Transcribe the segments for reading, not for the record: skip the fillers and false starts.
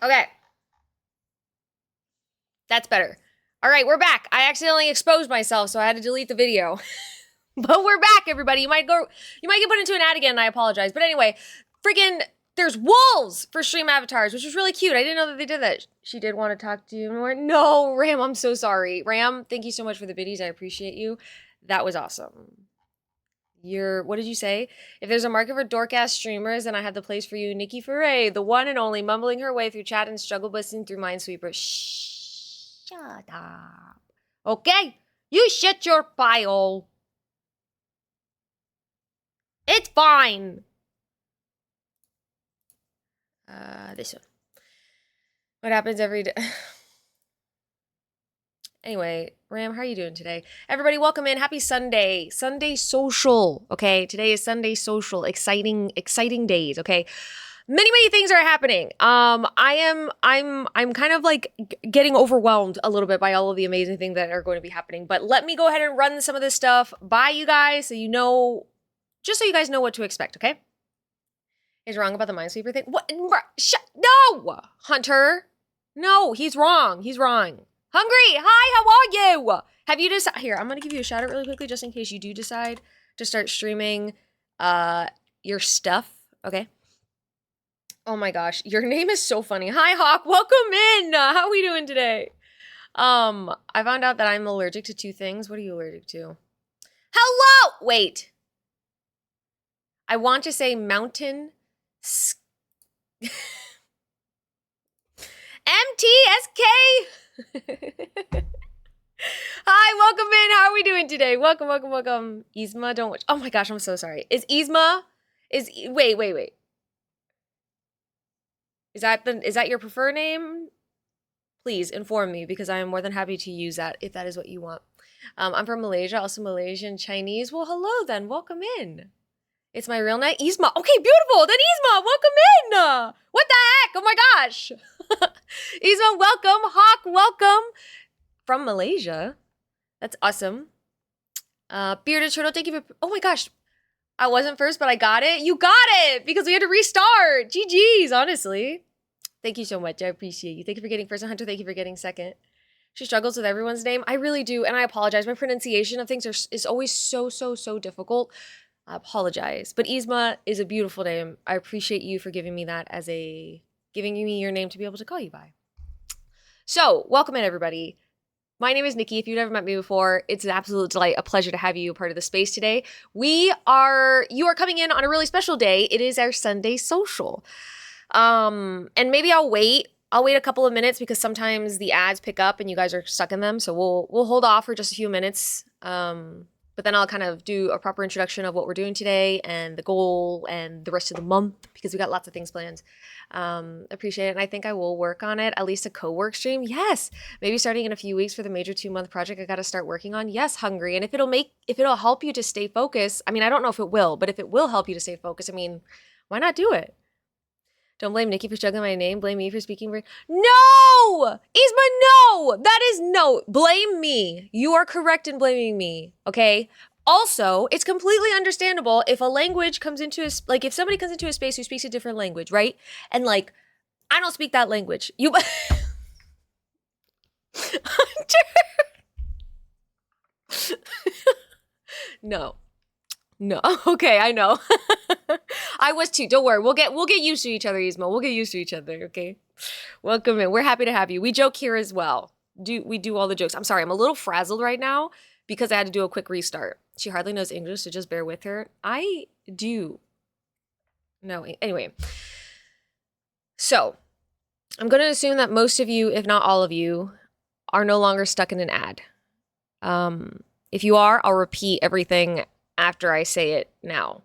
Okay. That's better. All right, we're back. I accidentally exposed myself, so I had to delete the video. But we're back, everybody. You might get put into an ad again, and I apologize. But anyway, freaking, there's wolves for stream avatars, which was really cute. I didn't know that they did that. She did want to talk to you more. No, Ram, I'm so sorry. Ram, thank you so much for the biddies. I appreciate you. That was awesome. What did you say? If there's a market for dork-ass streamers, then I have the place for you, Nikkihurray, the one and only, mumbling her way through chat and struggle busting through Minesweeper. Shut up. Okay? You shut your pile. It's fine. This one. What happens every day? Anyway, Ram, how are you doing today? Everybody, welcome in. Happy Sunday. Sunday social. Okay, today is Sunday social. Exciting days. Okay, many things are happening. I'm kind of like getting overwhelmed a little bit by all of the amazing things that are going to be happening. But let me go ahead and run some of this stuff by you guys, so you know, just so you guys know what to expect. Okay? He's wrong about the Minesweeper thing. What? No, Hunter. No, he's wrong. He's wrong. Hungry, hi, how are you? Have you decided? Here, I'm going to give you a shout out really quickly just in case you do decide to start streaming your stuff, okay? Oh my gosh, your name is so funny. Hi, Hawk, welcome in. How are we doing today? I found out that I'm allergic to two things. What are you allergic to? Hello! Wait. I want to say mountain... MTSK! Hi, welcome in. How are we doing today? Welcome. Yzma, don't watch. Oh my gosh, I'm so sorry. Is Yzma? Wait. Is that your preferred name? Please inform me because I am more than happy to use that if that is what you want. I'm from Malaysia, also Malaysian Chinese. Well, hello then. Welcome in. It's my real name, Yzma. Okay, beautiful. Then Yzma, welcome in. What the heck? Oh my gosh. Yzma, welcome. Hawk, welcome. From Malaysia. That's awesome. Bearded Turtle, thank you for... Oh my gosh. I wasn't first, but I got it. You got it because we had to restart. GG's, honestly. Thank you so much. I appreciate you. Thank you for getting first. And Hunter, thank you for getting second. She struggles with everyone's name. I really do. And I apologize. My pronunciation of things is always so difficult. I apologize. But Yzma is a beautiful name. I appreciate you for giving me that giving me your name to be able to call you by. So, welcome in, everybody. My name is Nikki. If you've never met me before, it's an absolute delight, a pleasure to have you a part of the space today. You are coming in on a really special day. It is our Sunday social. And maybe I'll wait a couple of minutes because sometimes the ads pick up and you guys are stuck in them. So we'll hold off for just a few minutes. But then I'll kind of do a proper introduction of what we're doing today and the goal and the rest of the month because we got lots of things planned. Appreciate it. And I think I will work on it, at least a co-work stream. Yes. Maybe starting in a few weeks for the major 2-month project I got to start working on. Yes, Hungry. And if it'll help you to stay focused, I mean, I don't know if it will, but if it will help you to stay focused, I mean, why not do it? Don't blame Nikki for struggling my name. Blame me for speaking weird. No! Yzma, no! That is no. Blame me. You are correct in blaming me, okay? Also, it's completely understandable if a language comes into if somebody comes into a space who speaks a different language, right? And like, I don't speak that language. You... No. Okay, I know. I was too. Don't worry. We'll get used to each other, Yzma. We'll get used to each other, okay? Welcome in. We're happy to have you. We joke here as well. We do all the jokes. I'm sorry. I'm a little frazzled right now because I had to do a quick restart. She hardly knows English, so just bear with her. I do. No, anyway. So, I'm going to assume that most of you, if not all of you, are no longer stuck in an ad. If you are, I'll repeat everything after I say it now.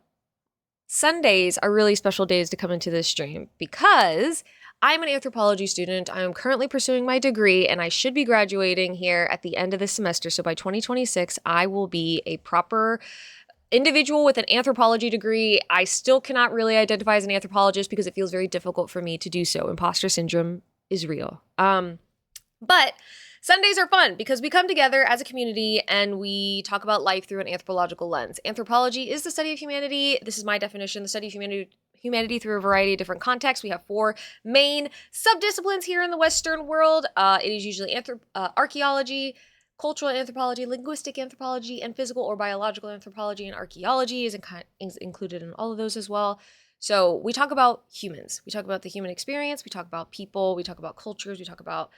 Sundays are really special days to come into this stream because I'm an anthropology student. I am currently pursuing my degree and I should be graduating here at the end of this semester. So by 2026, I will be a proper individual with an anthropology degree. I still cannot really identify as an anthropologist because it feels very difficult for me to do so. Imposter syndrome is real. But Sundays are fun because we come together as a community and we talk about life through an anthropological lens. Anthropology is the study of humanity. This is my definition. The study of humanity through a variety of different contexts. We have 4 main subdisciplines here in the Western world. It is usually archaeology, cultural anthropology, linguistic anthropology, and physical or biological anthropology, and archaeology is included in all of those as well. So we talk about humans. We talk about the human experience. We talk about people. We talk about cultures. We talk about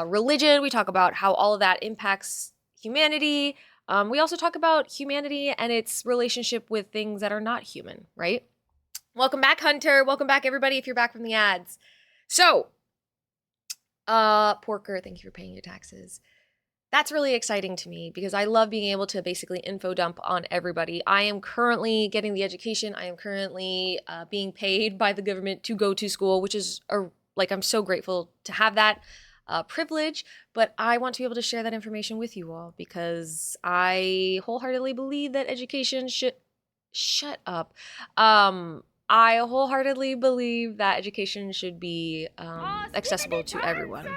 religion. We talk about how all of that impacts humanity. We also talk about humanity and its relationship with things that are not human, right? Welcome back, Hunter. Welcome back, everybody, if you're back from the ads. So, Porker, thank you for paying your taxes. That's really exciting to me because I love being able to basically info dump on everybody. I am currently getting the education. I am currently being paid by the government to go to school, which is I'm so grateful to have that privilege, but I want to be able to share that information with you all because I wholeheartedly believe that education should shut up. I wholeheartedly believe that education should be accessible to everyone.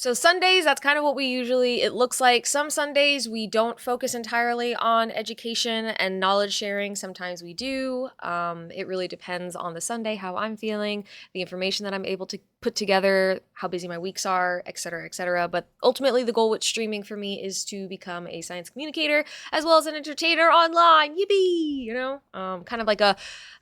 So Sundays, that's kind of what it looks like. Some Sundays we don't focus entirely on education and knowledge sharing. Sometimes we do. It really depends on the Sunday, how I'm feeling, the information that I'm able to put together, how busy my weeks are, et cetera, et cetera. But ultimately the goal with streaming for me is to become a science communicator as well as an entertainer online. Yippee! Kind of like a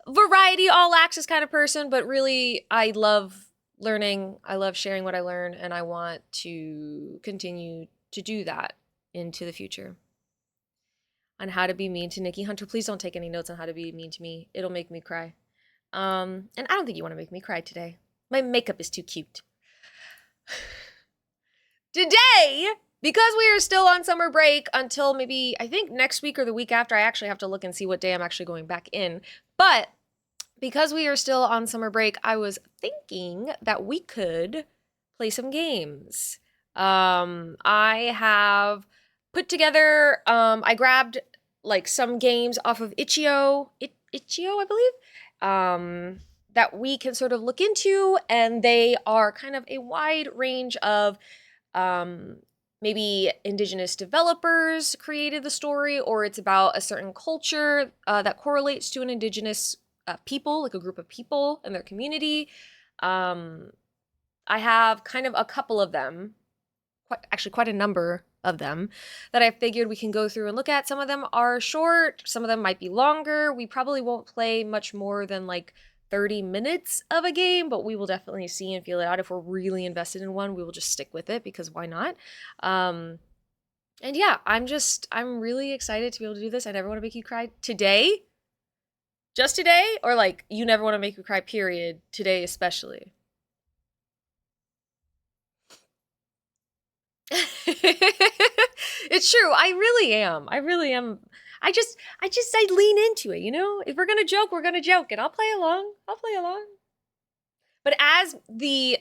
variety, all access kind of person, but really I love learning. I love sharing what I learn, and I want to continue to do that into the future. On how to be mean to Nikki. Hunter, please don't take any notes on how to be mean to me. It'll make me cry. And I don't think you want to make me cry today. My makeup is too cute. Today, because we are still on summer break until maybe, I think next week or the week after, I actually have to look and see what day I'm actually going back in. But because we are still on summer break, I was thinking that we could play some games. I have put together, I grabbed like some games off of Itch.io, I believe, that we can sort of look into, and they are kind of a wide range of maybe indigenous developers created the story, or it's about a certain culture that correlates to an indigenous people, like a group of people in their community. I have kind of a couple of them, quite a number of them that I figured we can go through and look at. Some of them are short, some of them might be longer. We probably won't play much more than like 30 minutes of a game, but we will definitely see and feel it out. If we're really invested in one, we will just stick with it because why not? And yeah, I'm really excited to be able to do this. I never want to make you cry today. Just today? Or like, you never want to make me cry, period, today especially? It's true. I really am. I lean into it, If we're going to joke, we're going to joke, and I'll play along. But as the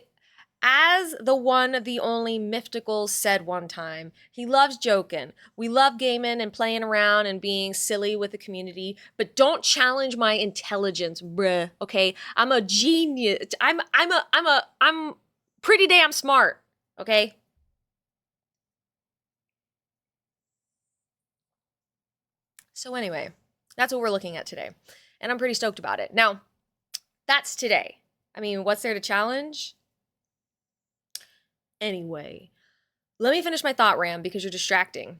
one, the only Myftical said one time, he loves joking. We love gaming and playing around and being silly with the community, but don't challenge my intelligence, bruh. Okay, I'm a genius. I'm pretty damn smart. Okay. So anyway, that's what we're looking at today, and I'm pretty stoked about it. Now, that's today. I mean, what's there to challenge? Anyway, let me finish my thought, Ram, because you're distracting.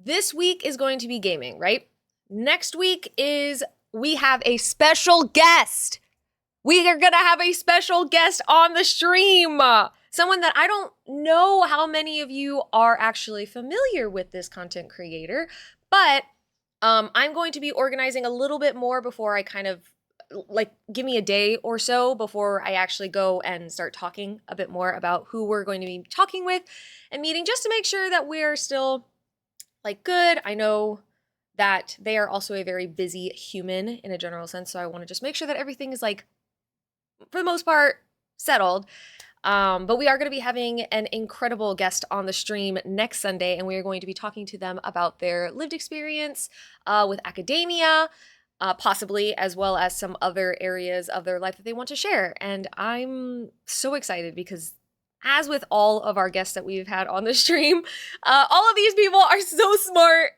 This week is going to be gaming, right? Next week we have a special guest. We are going to have a special guest on the stream. Someone that I don't know how many of you are actually familiar with this content creator, but I'm going to be organizing a little bit more before I kind of give me a day or so before I actually go and start talking a bit more about who we're going to be talking with and meeting, just to make sure that we're still good. I know that they are also a very busy human in a general sense, so I want to just make sure that everything is for the most part settled. But we are going to be having an incredible guest on the stream next Sunday, and we are going to be talking to them about their lived experience with academia, possibly, as well as some other areas of their life that they want to share. And I'm so excited because as with all of our guests that we've had on the stream, all of these people are so smart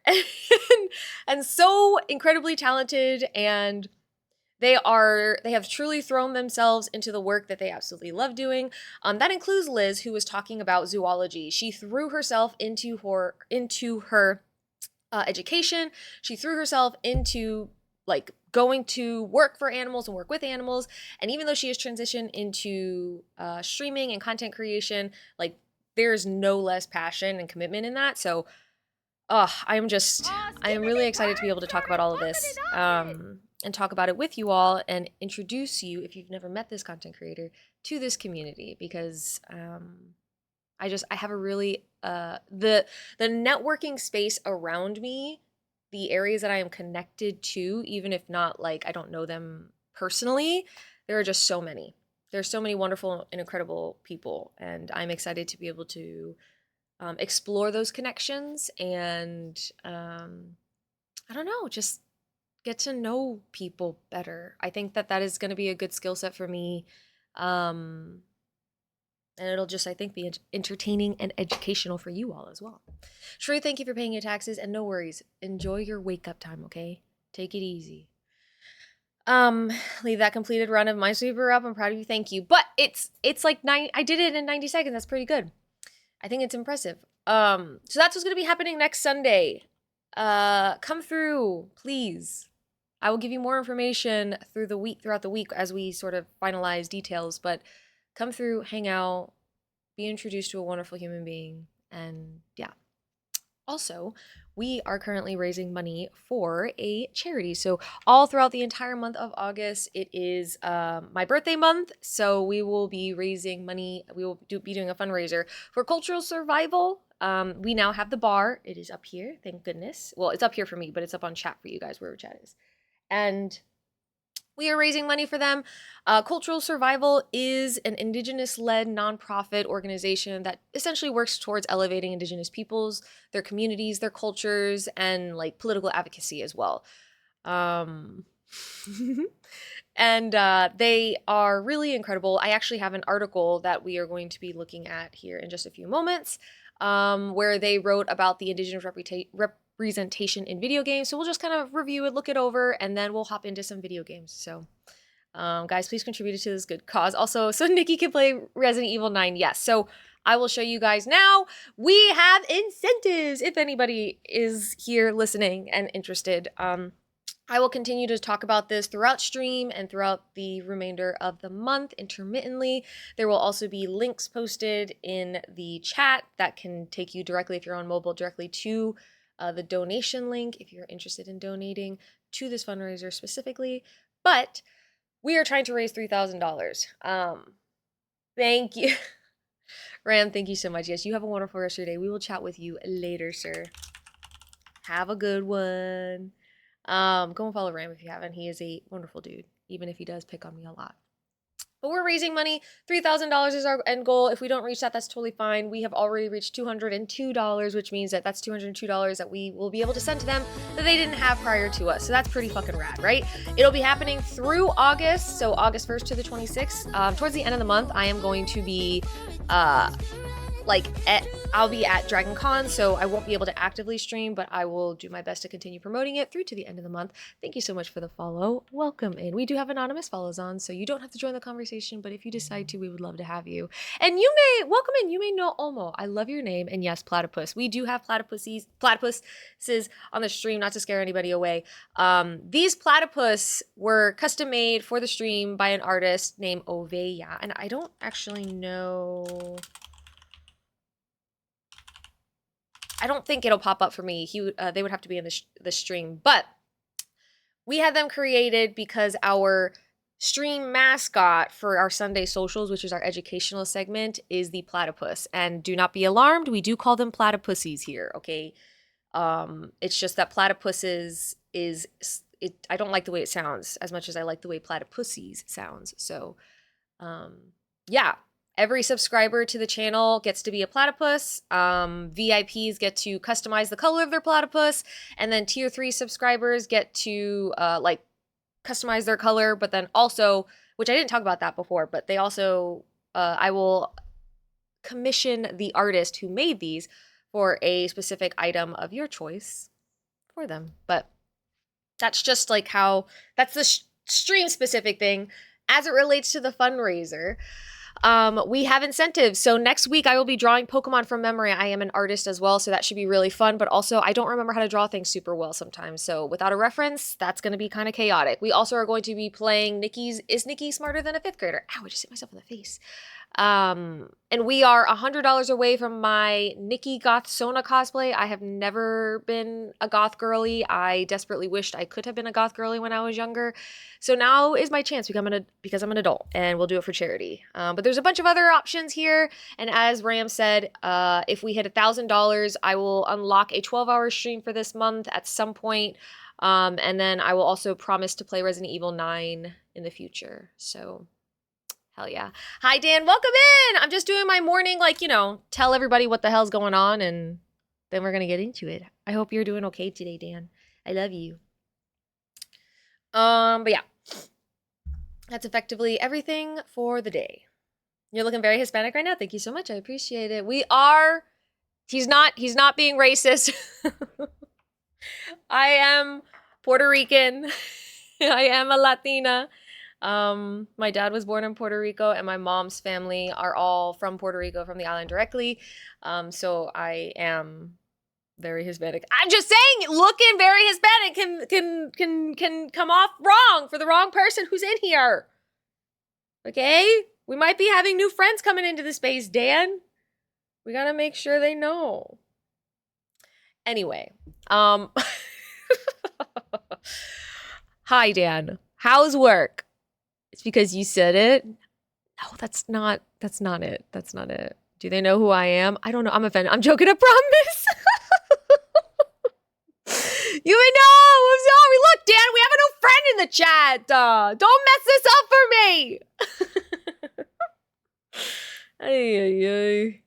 and so incredibly talented, and they have truly thrown themselves into the work that they absolutely love doing. That includes Liz, who was talking about zoology. She threw herself into her education. She threw herself into like going to work for animals and work with animals. And even though she has transitioned into streaming and content creation, like there's no less passion and commitment in that. So I am really excited to be able to talk about all of this and talk about it with you all and introduce you, if you've never met this content creator, to this community, because I have a really the networking space around me, the areas that I am connected to, even if not like I don't know them personally, there are just so many. There's so many wonderful and incredible people, and I'm excited to be able to explore those connections and I don't know, just get to know people better. I think that is going to be a good skill set for me. And it'll just, I think, be entertaining and educational for you all as well. Shrew, thank you for paying your taxes, and no worries. Enjoy your wake up time, okay? Take it easy. Leave that completed run of Minesweeper up. I'm proud of you. Thank you. But it's like I did it in 90 seconds. That's pretty good. I think it's impressive. So that's what's going to be happening next Sunday. Come through, please. I will give you more information throughout the week as we sort of finalize details, but come through, hang out, be introduced to a wonderful human being, and yeah. Also, we are currently raising money for a charity. So all throughout the entire month of August, it is my birthday month. So we will be raising money. We will be doing a fundraiser for cultural survival. We now have the bar. It is up here. Thank goodness. Well, it's up here for me, but it's up on chat for you guys, wherever chat is. And we are raising money for them. Cultural Survival is an Indigenous-led nonprofit organization that essentially works towards elevating Indigenous peoples, their communities, their cultures, and like political advocacy as well. And they are really incredible. I actually have an article that we are going to be looking at here in just a few moments, where they wrote about the Indigenous representation in video games. So we'll just kind of review it, look it over, and then we'll hop into some video games. So guys, please contribute to this good cause. Also, so Nikki can play Resident Evil 9. Yes. So I will show you guys now. We have incentives if anybody is here listening and interested. I will continue to talk about this throughout stream and throughout the remainder of the month intermittently. There will also be links posted in the chat that can take you directly, if you're on mobile, directly to the donation link if you're interested in donating to this fundraiser specifically. But we are trying to raise $3,000. Thank you. Ram, thank you so much. Yes, you have a wonderful rest of your day. We will chat with you later, sir. Have a good one. Go and follow Ram if you haven't. He is a wonderful dude, even if he does pick on me a lot. But we're raising money. $3,000 is our end goal. If we don't reach that, that's totally fine. We have already reached $202, which means that that's $202 that we will be able to send to them that they didn't have prior to us. So that's pretty fucking rad, right? It'll be happening through August, so August 1st to the 26th. Towards the end of the month, I am going to be I'll be at Dragon Con, so I won't be able to actively stream, but I will do my best to continue promoting it through to the end of the month. Thank you so much for the follow. Welcome in. We do have anonymous follows on, so you don't have to join the conversation, but if you decide to, we would love to have you. And you may, welcome in, you may know Olmo. I love your name, and yes, Platypus. We do have platypuses on the stream, not to scare anybody away. These platypus were custom made for the stream by an artist named Oveya, and I don't actually know... I don't think it'll pop up for me. They would have to be in the stream, but we had them created because our stream mascot for our Sunday socials, which is our educational segment, is the platypus. And do not be alarmed, we do call them platypussies here, okay? It's just that platypuses I don't like the way it sounds as much as I like the way platypussies sounds. So, yeah. Every subscriber to the channel gets to be a platypus. VIPs get to customize the color of their platypus. And then tier 3 subscribers get to customize their color. But then also, which I didn't talk about that before, but they also, I will commission the artist who made these for a specific item of your choice for them. But that's just like how, that's the stream specific thing. As it relates to the fundraiser, we have incentives. So next week I will be drawing Pokemon from memory. I am an artist as well, so that should be really fun. But also I don't remember how to draw things super well sometimes. So without a reference, that's going to be kind of chaotic. We also are going to be playing Is Nikki Smarter Than a Fifth Grader? Ow, I just hit myself in the face. And we are $100 away from my Nikki Goth Sona cosplay. I have never been a goth girly. I desperately wished I could have been a goth girly when I was younger. So now is my chance because I'm an adult, and we'll do it for charity. But there's a bunch of other options here. And as Ram said, if we hit $1,000, I will unlock a 12-hour stream for this month at some point. And then I will also promise to play Resident Evil 9 in the future. So hell yeah. Hi, Dan. Welcome in. I'm just doing my morning, tell everybody what the hell's going on, and then we're going to get into it. I hope you're doing okay today, Dan. I love you. But yeah. That's effectively everything for the day. You're looking very Hispanic right now. Thank you so much. I appreciate it. He's not being racist. I am Puerto Rican. I am a Latina. My dad was born in Puerto Rico, and my mom's family are all from Puerto Rico, from the island directly. So I am very Hispanic. I'm just saying, looking very Hispanic can come off wrong for the wrong person who's in here. Okay? We might be having new friends coming into the space, Dan. We gotta make sure they know. Anyway, hi, Dan. How's work? It's because you said it. No, that's not it. That's not it. Do they know who I am? I don't know. I'm offended. I'm joking. I promise. You may know. I'm sorry. Look, Dan, we have a new friend in the chat. Don't mess this up for me. Ay.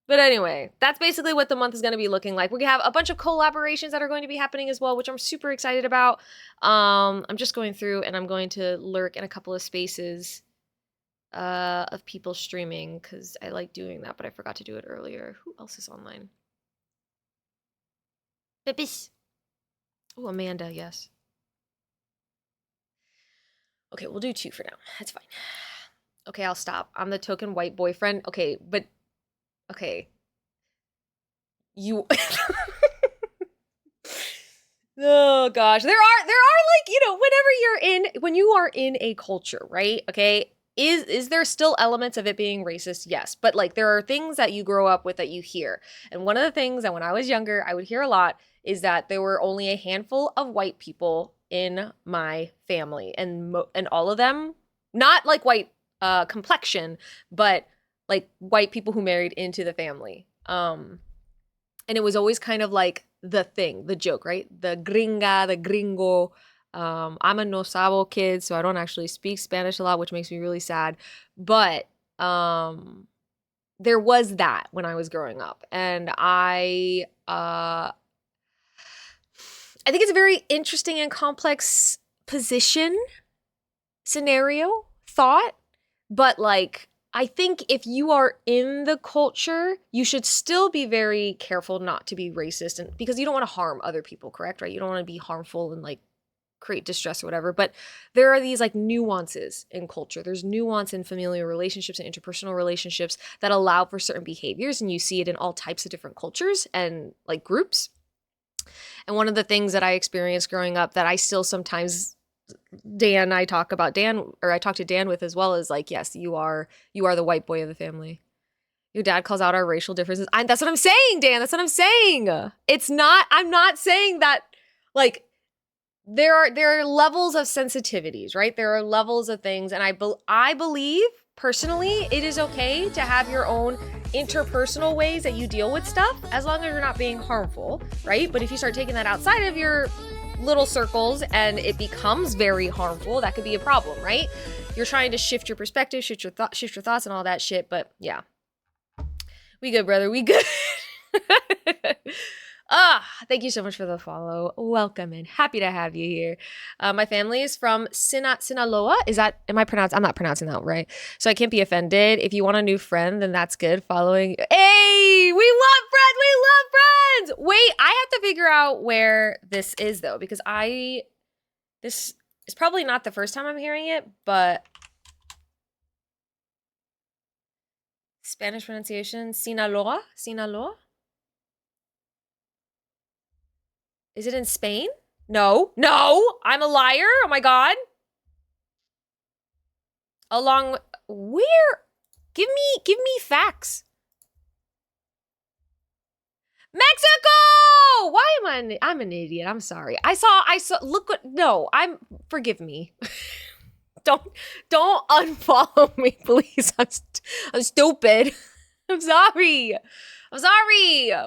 But anyway, that's basically what the month is going to be looking like. We have a bunch of collaborations that are going to be happening as well, which I'm super excited about. I'm just going through, and I'm going to lurk in a couple of spaces of people streaming because I like doing that, but I forgot to do it earlier. Who else is online? Pipis. Oh, Amanda, yes. Okay, we'll do 2 for now. That's fine. Okay, I'll stop. I'm the token white boyfriend. Okay, but... Okay. You... Oh, gosh. There are when you are in a culture, right? Okay, is there still elements of it being racist? Yes. But, there are things that you grow up with that you hear. And one of the things that when I was younger, I would hear a lot is that there were only a handful of white people in my family. And all of them, not white complexion, but white people who married into the family. And it was always kind of the thing, the joke, right? The gringa, the gringo. I'm a no sabo kid, so I don't actually speak Spanish a lot, which makes me really sad. But there was that when I was growing up. And I think it's a very interesting and complex scenario, thought. But I think if you are in the culture, you should still be very careful not to be racist, and because you don't want to harm other people, correct? Right? You don't want to be harmful and create distress or whatever. But there are these nuances in culture. There's nuance in familial relationships and interpersonal relationships that allow for certain behaviors, and you see it in all types of different cultures and groups. And one of the things that I experienced growing up that I still sometimes I talk to Dan with as well is yes, you are the white boy of the family. Your dad calls out our racial differences. That's what I'm saying, Dan. That's what I'm saying. I'm not saying that there are levels of sensitivities, right? There are levels of things. And I believe personally, it is okay to have your own interpersonal ways that you deal with stuff as long as you're not being harmful, right? But if you start taking that outside of your little circles and it becomes very harmful, that could be a problem, right? You're trying to shift your perspective, shift your thoughts and all that shit. But yeah, we good, brother. We good. Thank you so much for the follow. Welcome in. Happy to have you here. My family is from Sinaloa. I'm not pronouncing that right. So I can't be offended. If you want a new friend, then that's good. Following. Hey, we love friends. We love friends. Wait, I have to figure out where this is though, because this is probably not the first time I'm hearing it, but Spanish pronunciation, Sinaloa? Sinaloa? Is it in Spain? No, I'm a liar. Oh my God. Where? Give me facts. Mexico! Why am I'm an idiot. I'm sorry. I saw, look what, no, forgive me. Don't unfollow me, please. I'm stupid. I'm sorry.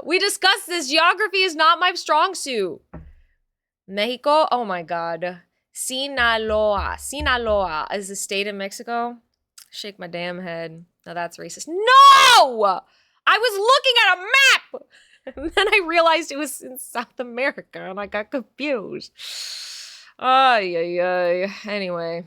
We discussed this. Geography is not my strong suit. Mexico? Oh my God. Sinaloa is a state in Mexico. Shake my damn head. Now that's racist. No! I was looking at a map! And then I realized it was in South America and I got confused. Ay. Anyway,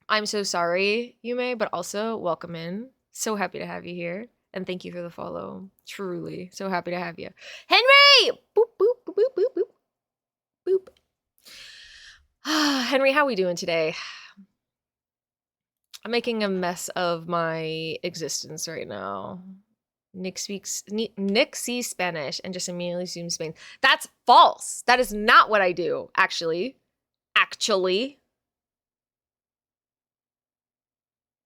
I'm so sorry, Yume, but also welcome in. So happy to have you here. And thank you for the follow. Truly. So happy to have you. Henry! Boop, boop, boop, boop, boop, boop. Boop. Henry, how are we doing today? I'm making a mess of my existence right now. Nick sees Spanish and just immediately assumes Spain. That's false. That is not what I do, actually.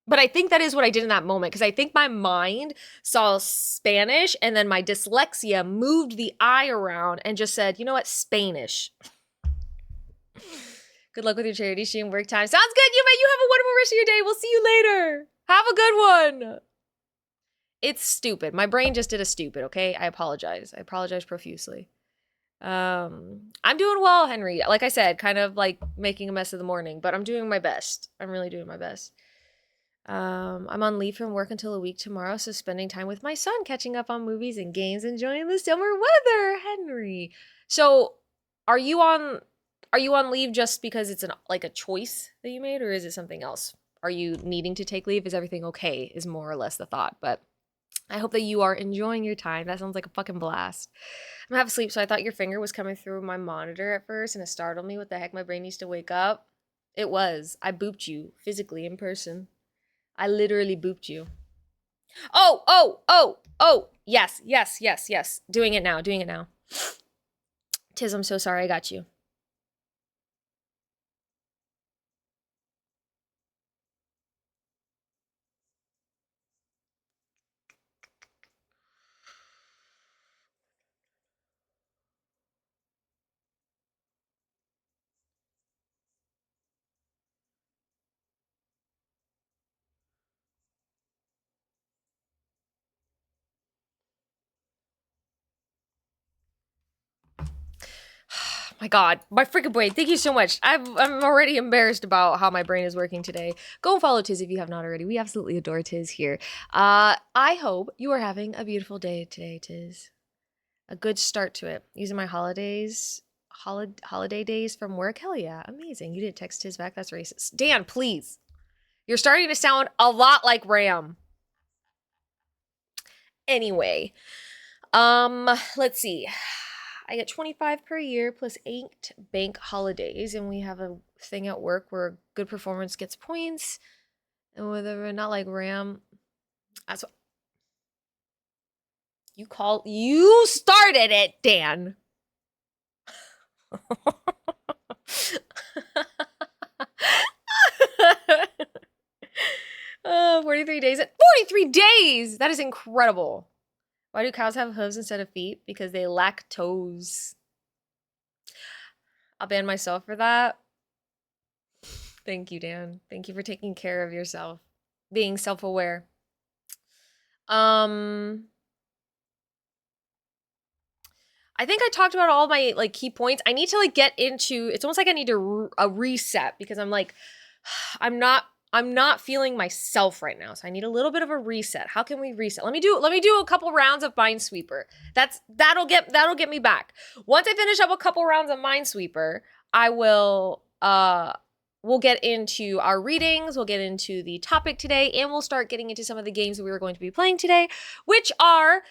But I think that is what I did in that moment, because I think my mind saw Spanish and then my dyslexia moved the I around and just said, you know what, Spanish. Good luck with your charity stream work time. Sounds good, you have a wonderful rest of your day. We'll see you later. Have a good one. It's stupid. My brain just did a stupid, okay? I apologize. I apologize profusely. I'm doing well, Henry. Like I said, kind of like making a mess of the morning, but I'm doing my best. I'm really doing my best. I'm on leave from work until a week tomorrow, so spending time with my son, catching up on movies and games, enjoying the summer weather, Henry. So, are you on leave just because it's like a choice that you made, or is it something else? Are you needing to take leave? Is everything okay? Is more or less the thought, but I hope that you are enjoying your time. That sounds like a fucking blast. I'm half asleep, so I thought your finger was coming through my monitor at first, and it startled me. What the heck? My brain needs to wake up. It was. I booped you physically in person. I literally booped you. Oh. Yes. Doing it now. Tiz, I'm so sorry. I got you. My God, my freaking brain. Thank you so much. I'm already embarrassed about how my brain is working today. Go and follow Tiz if you have not already. We absolutely adore Tiz here. I hope you are having a beautiful day today, Tiz. A good start to it. Using my holiday days from work. Hell yeah, amazing. You didn't text Tiz back. That's racist. Dan, please. You're starting to sound a lot like Ram. Anyway, let's see. I get 25 per year plus 8 bank holidays, and we have a thing at work where good performance gets points, and whether we're not like Ram, that's what you started it, Dan. 43 days. 43 days! That is incredible. Why do cows have hooves instead of feet? Because they lack toes. I'll ban myself for that. Thank you, Dan. Thank you for taking care of yourself. Being self-aware. I think I talked about all my like key points. I need to like get into, it's almost like I need a reset because I'm like, I'm not I'm not feeling myself right now, so I need a little bit of a reset. How can we reset? Let me do a couple rounds of Minesweeper. That'll get me back. Once I finish up a couple rounds of Minesweeper, I will we'll get into our readings, we'll get into the topic today, and we'll start getting into some of the games that we were going to be playing today, which are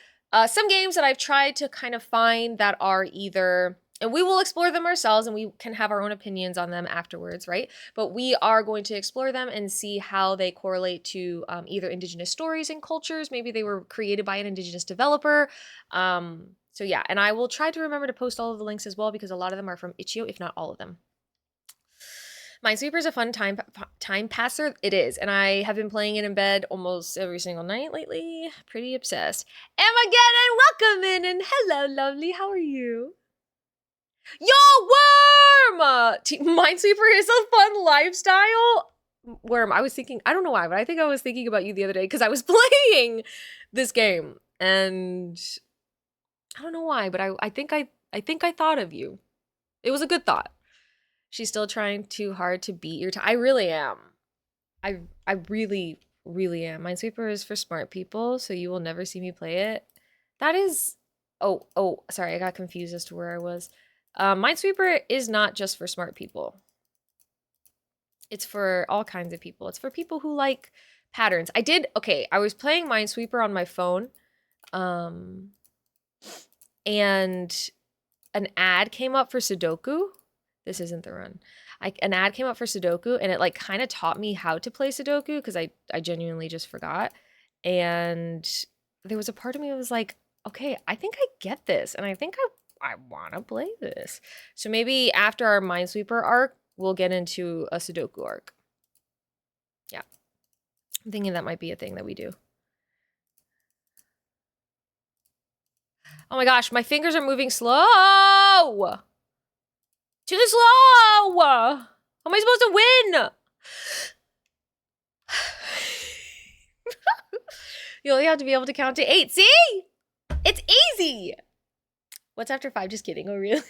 some games that I've tried to kind of find that are either, and we will explore them ourselves and we can have our own opinions on them afterwards, right? But we are going to explore them and see how they correlate to either indigenous stories and cultures. Maybe they were created by an indigenous developer. So yeah, and I will try to remember to post all of the links as well because a lot of them are from Itch.io, if not all of them. Minesweeper is a fun time passer. It is, and I have been playing it in bed almost every single night lately. Pretty obsessed. Emma again, and welcome in, and hello, lovely. How are you? Yo, Worm! Minesweeper is a fun lifestyle. Worm, I was thinking, I don't know why, but I think I was thinking about you the other day because I was playing this game, and I don't know why, but I think I thought of you. It was a good thought. She's still trying too hard to beat your time. I really am. I really, really am. Minesweeper is for smart people, so you will never see me play it. That is... Oh, sorry, I got confused as to where I was. Minesweeper is not just for smart people. It's for all kinds of people. It's for people who like patterns. I was playing Minesweeper on my phone, and an ad came up for Sudoku. This isn't the run. An ad came up for Sudoku, and it like kind of taught me how to play Sudoku because I genuinely just forgot. And there was a part of me that was like, okay, I think I get this, and I think I want to play this. So maybe after our Minesweeper arc, we'll get into a Sudoku arc. Yeah. I'm thinking that might be a thing that we do. Oh my gosh, my fingers are moving slow! Too slow! How am I supposed to win? You only have to be able to count to 8. See? It's easy! What's after 5? Just kidding. Oh, really?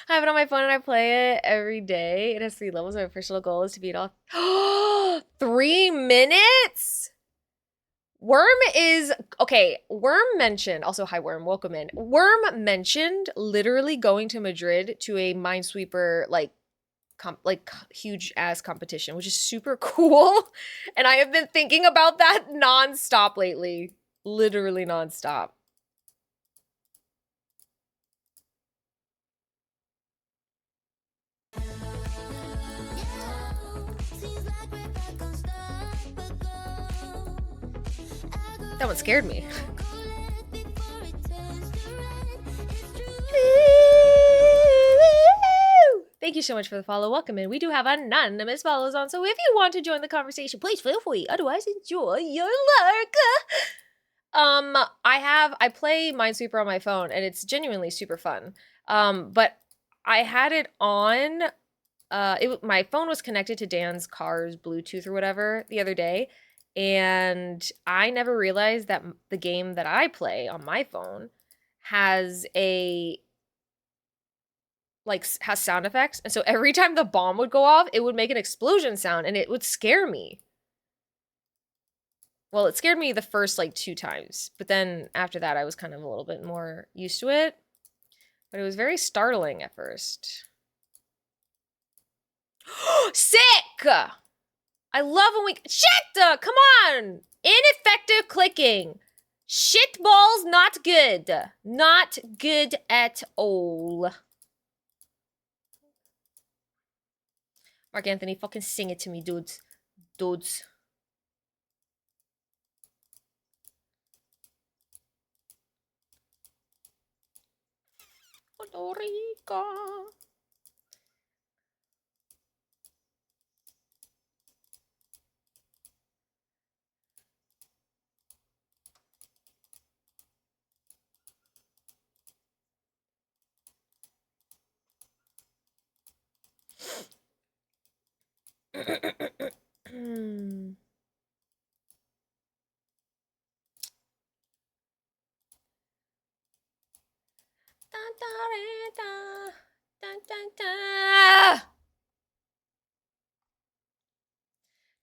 I have it on my phone and I play it every day. It has 3 levels. My personal goal is to beat all. 3 minutes? Worm is... Okay, Worm mentioned... Also, hi, Worm. Welcome in. Worm mentioned literally going to Madrid to a Minesweeper, like huge-ass competition, which is super cool. And I have been thinking about that nonstop lately. Literally nonstop. That one scared me. Thank you so much for the follow. Welcome in. We do have anonymous follows on, so if you want to join the conversation, please feel free. Otherwise, enjoy your lurk. I play Minesweeper on my phone, and it's genuinely super fun. But I had it on. My phone was connected to Dan's car's Bluetooth or whatever the other day, and I never realized that the game that I play on my phone has has sound effects. And so every time the bomb would go off, it would make an explosion sound and it would scare me. Well, it scared me the first 2 times, but then after that I was kind of a little bit more used to it. But it was very startling at first. Sick! I love when we... Shit! Come on! Ineffective clicking. Shit balls, not good. Not good at all. Mark Anthony, fucking sing it to me, dudes. Dudes. Puerto Rico.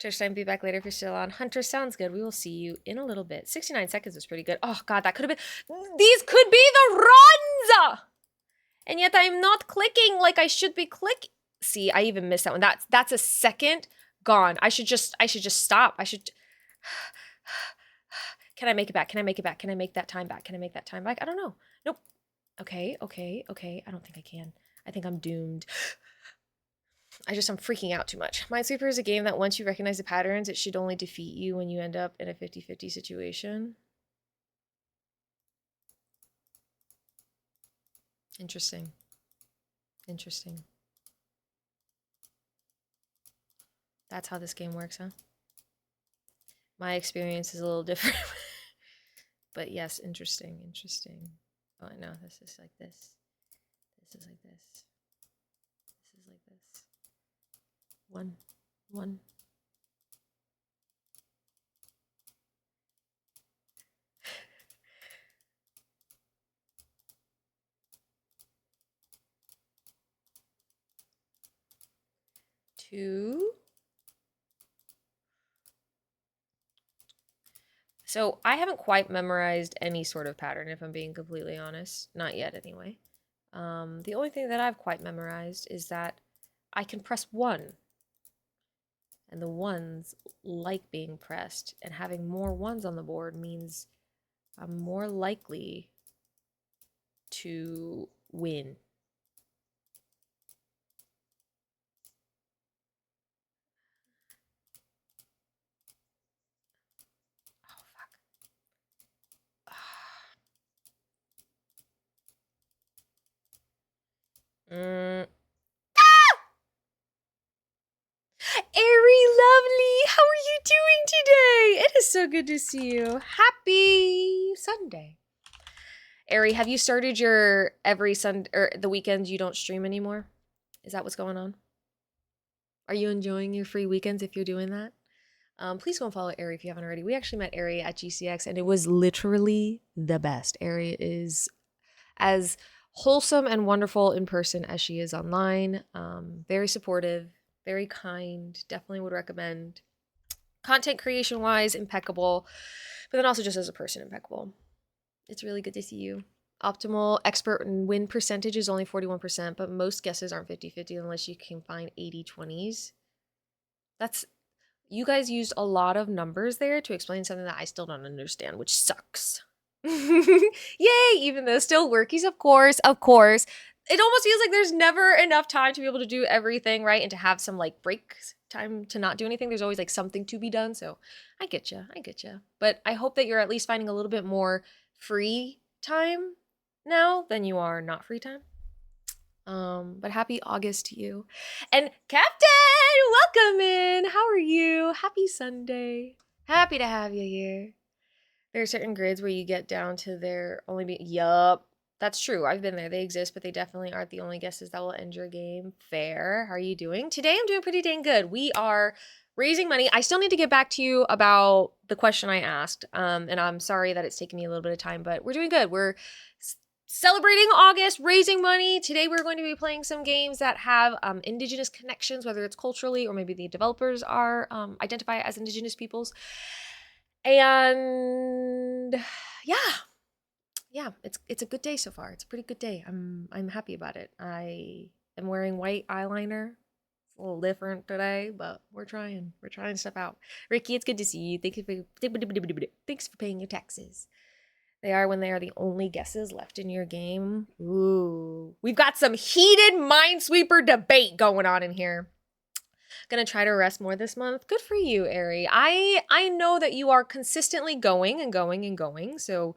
Trish, time to be back later if you're still on. Hunter, sounds good. We will see you in a little bit. 69 seconds is pretty good. Oh, God, that could have been... These could be the runs! And yet I'm not clicking like I should be clicking. See, I even missed that one. That's a second gone. I should just stop. I should... Can I make it back? Can I make it back? Can I make that time back? Can I make that time back? I don't know. Nope. Okay. I don't think I can. I think I'm doomed. I'm freaking out too much. Minesweeper is a game that once you recognize the patterns, it should only defeat you when you end up in a 50-50 situation. Interesting. That's how this game works, huh? My experience is a little different. But yes, interesting. Oh, I know. This is like this. This is like this. This is like this. One. 2. So I haven't quite memorized any sort of pattern, if I'm being completely honest. Not yet, anyway. The only thing that I've quite memorized is that I can press 1. And the 1s like being pressed. And having more 1s on the board means I'm more likely to win. Ah! Airy lovely, how are you doing today? It is so good to see you. Happy Sunday. Airy, have you started your every Sunday or the weekends you don't stream anymore? Is that what's going on? Are you enjoying your free weekends if you're doing that? Please go and follow Airy if you haven't already. We actually met Airy at GCX and it was literally the best. Airy is as wholesome and wonderful in person as she is online. Very supportive, very kind. Definitely would recommend. Content creation wise, impeccable, but then also just as a person, impeccable. It's really good to see you. Optimal expert and win percentage is only 41%, but most guesses aren't 50-50 unless you can find 80-20s. You guys used a lot of numbers there to explain something that I still don't understand, which sucks. Yay, even though still workies, of course. It almost feels like there's never enough time to be able to do everything, right? And to have some like break time to not do anything. There's always like something to be done. So I get you. But I hope that you're at least finding a little bit more free time now than you are not free time. But happy August to you. And Captain, welcome in. How are you? Happy Sunday. Happy to have you here. There are certain grids where you get down to their only be. Yup. That's true. I've been there. They exist, but they definitely aren't the only guesses that will end your game. Fair. How are you doing? Today I'm doing pretty dang good. We are raising money. I still need to get back to you about the question I asked. And I'm sorry that it's taken me a little bit of time, but we're doing good. We're celebrating August, raising money. Today we're going to be playing some games that have indigenous connections, whether it's culturally or maybe the developers are identify as indigenous peoples. And yeah, it's a good day so far. It's a pretty good day. I'm happy about it. I am wearing white eyeliner. It's a little different today, but we're trying stuff out. Ricky, it's good to see you. Thanks for paying your taxes. They are when they are the only guesses left in your game. Ooh, we've got some heated Minesweeper debate going on in here. Gonna try to rest more this month. Good for you, Ari. I know that you are consistently going and going. So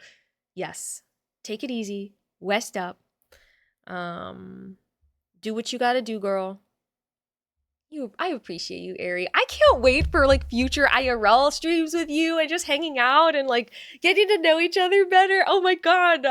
yes, take it easy. West up. Do what you gotta do, girl. I appreciate you, Ari. I can't wait for like future IRL streams with you and just hanging out and like getting to know each other better. Oh my god.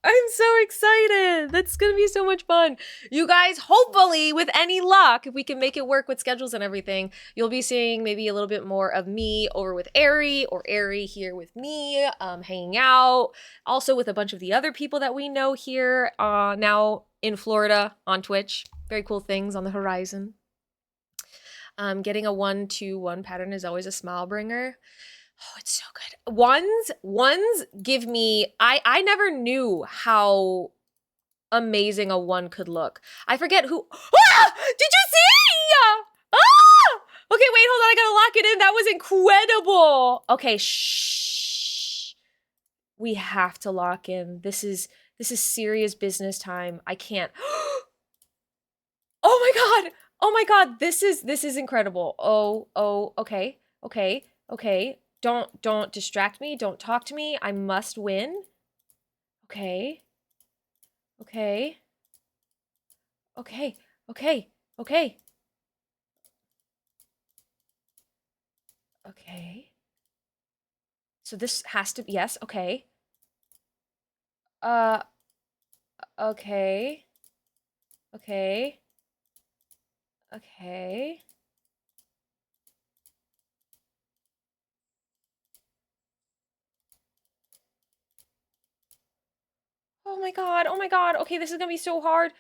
I'm so excited. That's gonna be so much fun. You guys, hopefully, with any luck, if we can make it work with schedules and everything, you'll be seeing maybe a little bit more of me over with Ari or Ari here with me, hanging out. Also with a bunch of the other people that we know here now in Florida on Twitch. Very cool things on the horizon. Getting a 1-2-1 pattern is always a smile bringer. Oh, it's so good. Ones give me, I never knew how amazing a 1 could look. I forget who, did you see? Okay, wait, hold on, I gotta lock it in. That was incredible. Okay, shh. We have to lock in. This is serious business time. I can't. Oh my god. Oh my god. This is incredible. Oh, okay. Don't distract me. Don't talk to me. I must win. Okay. Okay. So this has to be, yes, okay. Okay. Oh my god. Okay, this is gonna be so hard.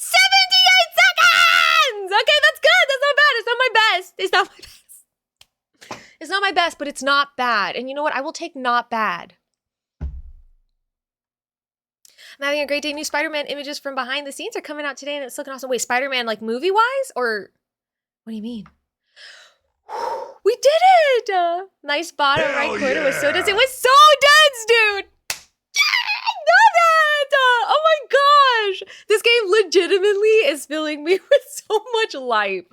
78 seconds! Okay, that's good. That's not bad. It's not my best. It's not my best, but it's not bad. And you know what? I will take not bad. I'm having a great day. New Spider-Man images from behind the scenes are coming out today, and it's looking awesome. Wait, Spider-Man like movie-wise? Or what do you mean? We did it! Nice bottom right corner. Yeah. It was so dense, dude! Love it! Oh my gosh! This game legitimately is filling me with so much life.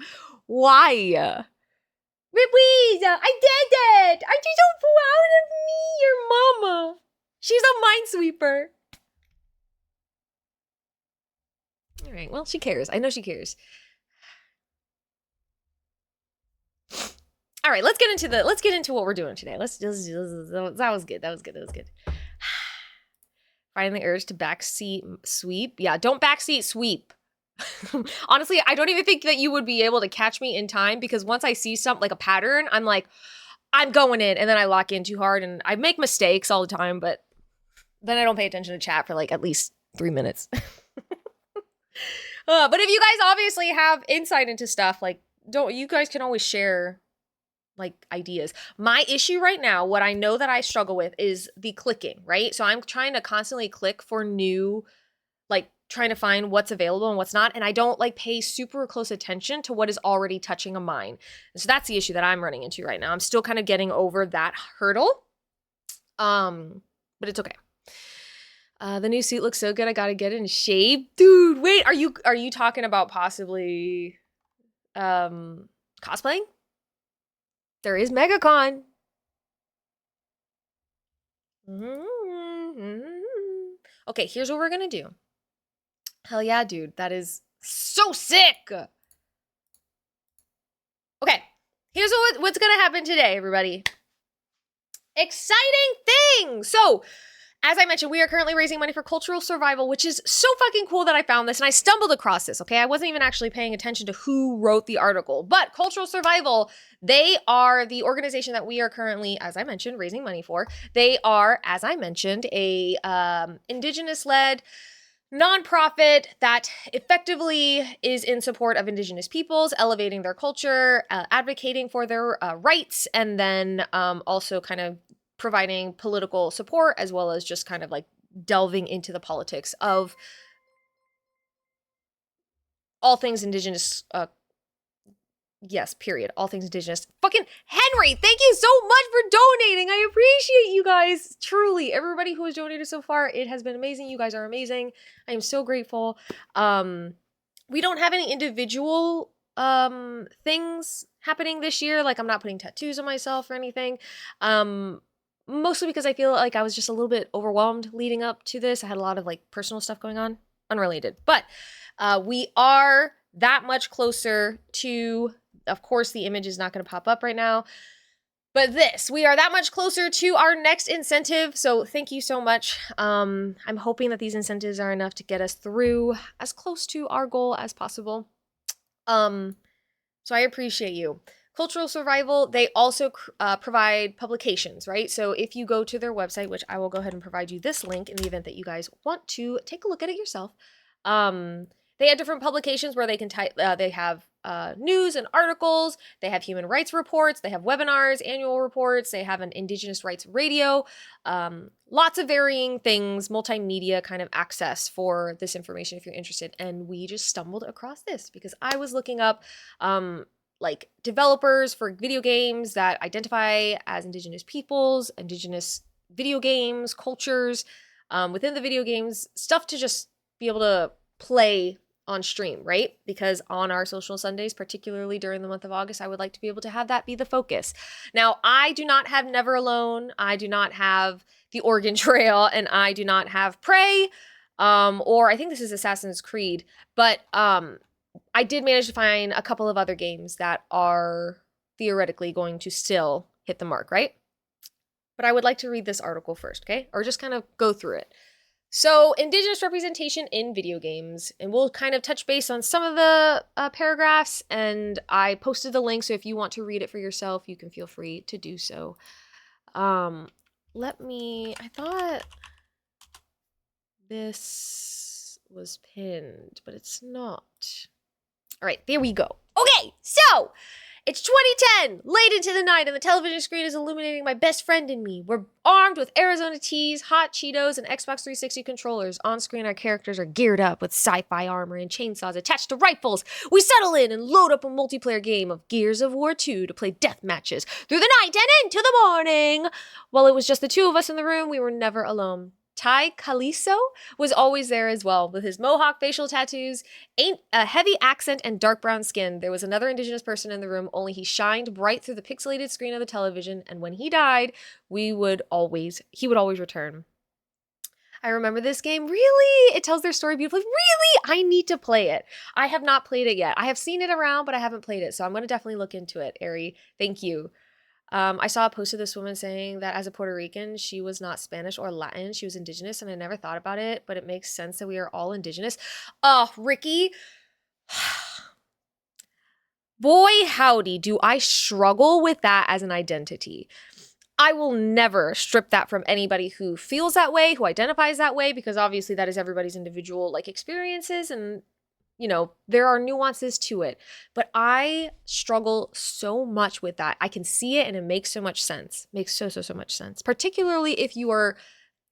Why? Louise, I did it! Aren't you so proud of me? Your mama. She's a minesweeper. All right, well, she cares. I know she cares. All right, let's get into what we're doing today. That was good. Finding the urge to backseat sweep. Yeah, don't backseat sweep. Honestly, I don't even think that you would be able to catch me in time, because once I see something like a pattern, I'm like, I'm going in, and then I lock in too hard, and I make mistakes all the time, but then I don't pay attention to chat for like at least 3 minutes. But if you guys obviously have insight into stuff, like, you guys can always share like ideas. My issue right now, what I know that I struggle with is the clicking, right? So I'm trying to constantly click for new, like trying to find what's available and what's not. And I don't like pay super close attention to what is already touching a mind. And so that's the issue that I'm running into right now. I'm still kind of getting over that hurdle. But it's okay. The new suit looks so good. I gotta get it in shape. Dude, wait, are you talking about possibly cosplaying? There is MegaCon. Okay, here's what we're gonna do. Hell yeah, dude. That is so sick. Okay, here's what's gonna happen today, everybody. Exciting things. So, as I mentioned, we are currently raising money for cultural survival, which is so fucking cool that I found this, and I stumbled across this, okay? I wasn't even actually paying attention to who wrote the article, but cultural survival, they are the organization that we are currently, as I mentioned, raising money for. They are, as I mentioned, a indigenous-led nonprofit that effectively is in support of indigenous peoples, elevating their culture, advocating for their rights, and then also kind of providing political support, as well as just kind of like delving into the politics of all things indigenous. Yes, period. All things indigenous. Fucking Henry, thank you so much for donating. I appreciate you guys. Truly, everybody who has donated so far, it has been amazing. You guys are amazing. I am so grateful. We don't have any individual things happening this year. Like, I'm not putting tattoos on myself or anything. Mostly because I feel like I was just a little bit overwhelmed leading up to this. I had a lot of like personal stuff going on, unrelated. But we are that much closer to, of course, the image is not going to pop up right now. But we are that much closer to our next incentive. So thank you so much. I'm hoping that these incentives are enough to get us through as close to our goal as possible. So I appreciate you. cultural survival. They also provide publications, right? So if you go to their website, which I will go ahead and provide you this link in the event that you guys want to take a look at it yourself, they have different publications where they can type, they have news and articles, they have human rights reports, they have webinars, annual reports, they have an Indigenous rights radio, lots of varying things, multimedia kind of access for this information if you're interested. And we just stumbled across this because I was looking up like developers for video games that identify as Indigenous peoples, Indigenous video games, cultures within the video games, stuff to just be able to play on stream, right? Because on our social Sundays, particularly during the month of August, I would like to be able to have that be the focus. Now, I do not have Never Alone, I do not have The Oregon Trail, and I do not have Prey, or I think this is Assassin's Creed, but I did manage to find a couple of other games that are theoretically going to still hit the mark, right? But I would like to read this article first, okay? Or just kind of go through it. So, Indigenous representation in video games, and we'll kind of touch base on some of the paragraphs, and I posted the link, so if you want to read it for yourself, you can feel free to do so. I thought this was pinned, but it's not. All right, there we go. Okay, so it's 2010, late into the night, and the television screen is illuminating my best friend and me. We're armed with Arizona teas, hot Cheetos, and Xbox 360 controllers. On screen, our characters are geared up with sci-fi armor and chainsaws attached to rifles. We settle in and load up a multiplayer game of Gears of War 2 to play death matches through the night and into the morning. While it was just the two of us in the room, we were never alone. Ty Caliso was always there as well, with his mohawk facial tattoos, a heavy accent, and dark brown skin. There was another Indigenous person in the room, only he shined bright through the pixelated screen of the television, and when he died, he would always return. I remember this game. Really? It tells their story beautifully. Really? I need to play it. I have not played it yet. I have seen it around, but I haven't played it, so I'm going to definitely look into it, Ari. Thank you. I saw a post of this woman saying that as a Puerto Rican, she was not Spanish or Latin. She was Indigenous, and I never thought about it, but it makes sense that we are all Indigenous. Ricky, boy, howdy, do I struggle with that as an identity. I will never strip that from anybody who feels that way, who identifies that way, because obviously that is everybody's individual experiences, and there are nuances to it, but I struggle so much with that. I can see it and it makes so much sense. Makes so much sense. Particularly if you are,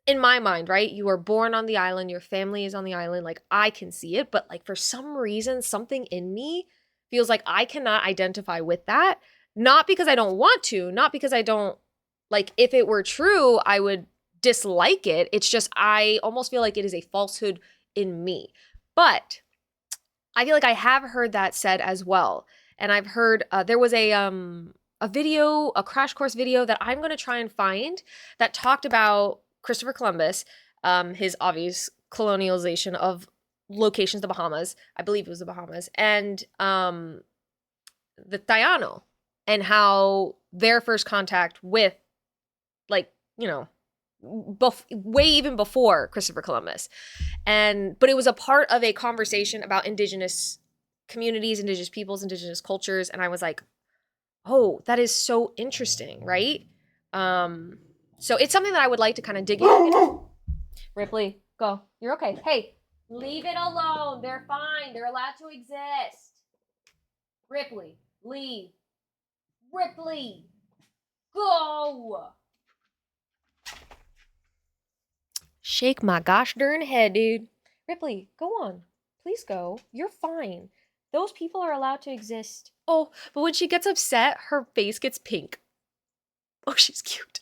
in my mind, right? You are born on the island, your family is on the island, I can see it, but for some reason, something in me feels like I cannot identify with that. Not because I don't want to, not because I don't, if it were true, I would dislike it. It's just, I almost feel like it is a falsehood in me. But I feel like I have heard that said as well. And I've heard there was a video, a crash course video that I'm going to try and find that talked about Christopher Columbus, his obvious colonialization of locations, the Bahamas. I believe it was the Bahamas. And the Taino, and how their first contact with, way even before Christopher Columbus. But it was a part of a conversation about Indigenous communities, Indigenous peoples, Indigenous cultures. And I was like, oh, that is so interesting, right? So it's something that I would like to kind of dig into. Ripley, go. You're okay. Hey, leave it alone. They're fine. They're allowed to exist. Ripley, leave. Ripley, go. Shake my gosh darn head, dude. Ripley, go on. Please go. You're fine. Those people are allowed to exist. Oh, but when she gets upset, her face gets pink. Oh, she's cute.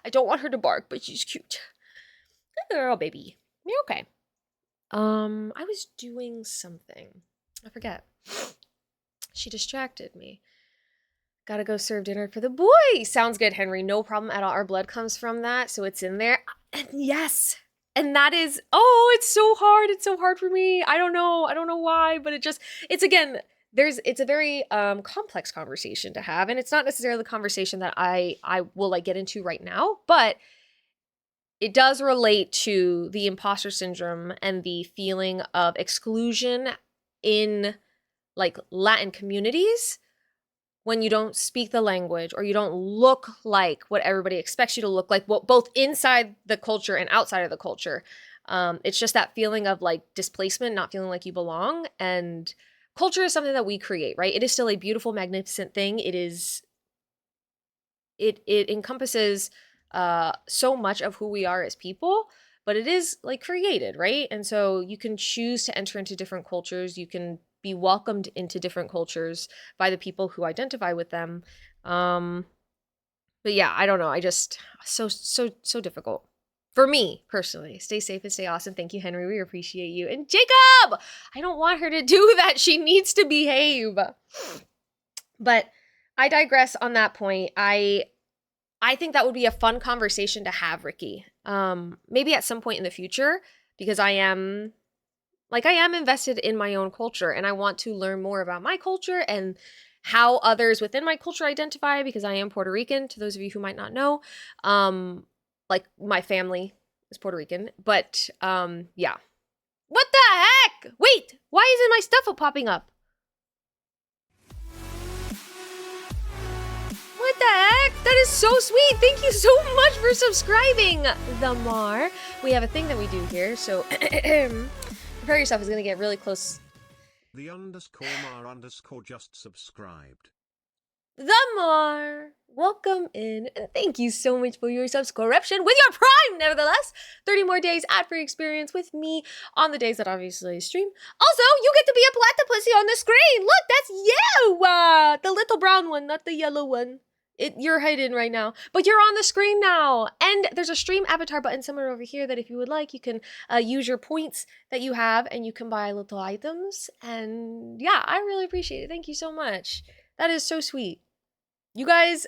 I don't want her to bark, but she's cute. Good girl, baby. You're okay. I was doing something. I forget. She distracted me. Gotta go serve dinner for the boy. Sounds good, Henry. No problem at all. Our blood comes from that, so it's in there. And yes. And that is, it's so hard. It's so hard for me. I don't know why, but it's again, it's a very complex conversation to have. And it's not necessarily the conversation that I will get into right now, but it does relate to the imposter syndrome and the feeling of exclusion in Latin communities, when you don't speak the language or you don't look like what everybody expects you to look like, both inside the culture and outside of the culture. It's just that feeling of like displacement, not feeling like you belong. And culture is something that we create, right? It is still a beautiful, magnificent thing. It encompasses so much of who we are as people, but it is like created, right? And so you can choose to enter into different cultures. You can be welcomed into different cultures by the people who identify with them. But yeah, I don't know. I just so difficult for me personally. Stay safe and stay awesome. Thank you, Henry. We appreciate you. And Jacob, I don't want her to do that. She needs to behave. But I digress on that point. I think that would be a fun conversation to have, Ricky. Maybe at some point in the future, because I am invested in my own culture and I want to learn more about my culture and how others within my culture identify, because I am Puerto Rican, to those of you who might not know. Like my family is Puerto Rican, but yeah. What the heck? Wait, why isn't my stuff popping up? What the heck? That is so sweet. Thank you so much for subscribing, the Mar. We have a thing that we do here, so prepare yourself. It's going to get really close. The _Mar_ just subscribed. The Mar, welcome in. And thank you so much for your subscription with your Prime, nevertheless. 30 more days ad-free experience with me on the days that obviously I stream. Also, you get to be a platypus on the screen. Look, that's you. The little brown one, not the yellow one. You're hidden right now, but you're on the screen now. And there's a stream avatar button somewhere over here that if you would like, you can use your points that you have and you can buy little items. And yeah, I really appreciate it. Thank you so much. That is so sweet. You guys,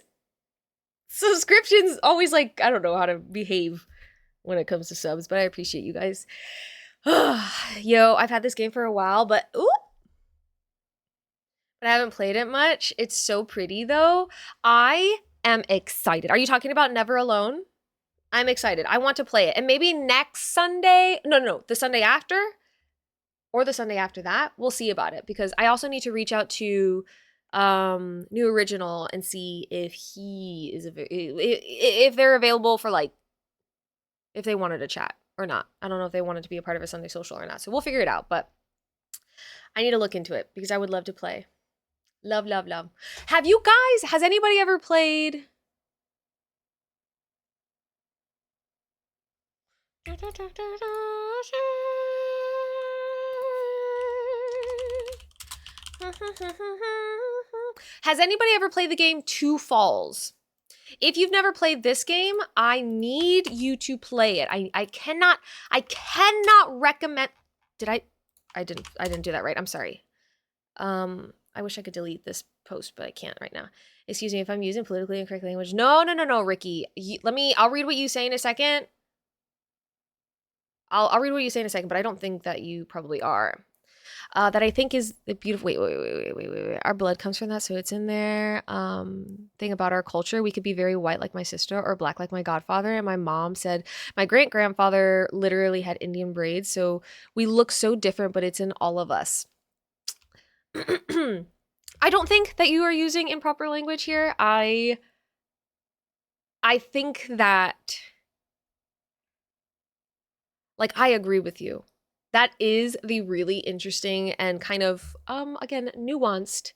subscriptions always like, I don't know how to behave when it comes to subs, but I appreciate you guys. Yo, I've had this game for a while, but I haven't played it much. It's so pretty though. I am excited. Are you talking about Never Alone? I'm excited. I want to play it. And maybe next Sunday, no, the Sunday after or the Sunday after that, we'll see about it, because I also need to reach out to New Original and see if he is if they're available for, like, if they wanted to chat or not. I don't know if they wanted to be a part of a Sunday social or not. So we'll figure it out, but I need to look into it because I would love to play. Love. Have you guys, has anybody ever played? Has anybody ever played the game Two Falls? If you've never played this game, I need you to play it. I cannot recommend. I didn't do that right. I'm sorry. I wish I could delete this post, but I can't right now. Excuse me if I'm using politically incorrect language. No, Ricky. I'll read what you say in a second. I'll read what you say in a second, but I don't think that you probably are. That I think is the beautiful. Wait. Our blood comes from that, so it's in there. Thing about our culture, we could be very white like my sister or black like my godfather. And my mom said my great grandfather literally had Indian braids, so we look so different, but it's in all of us. I don't think that you are using improper language here. I think that, like, I agree with you. That is the really interesting and kind of, again, nuanced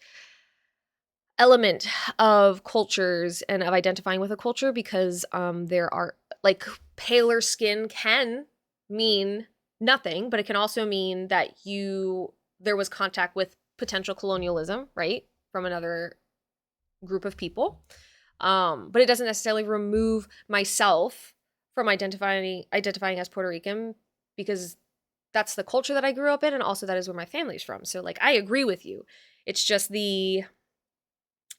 element of cultures and of identifying with a culture, because there are, like, paler skin can mean nothing, but it can also mean that there was contact with potential colonialism, right, from another group of people. But it doesn't necessarily remove myself from identifying as Puerto Rican, because that's the culture that I grew up in, and also that is where my family's from. So, like, I agree with you. It's just I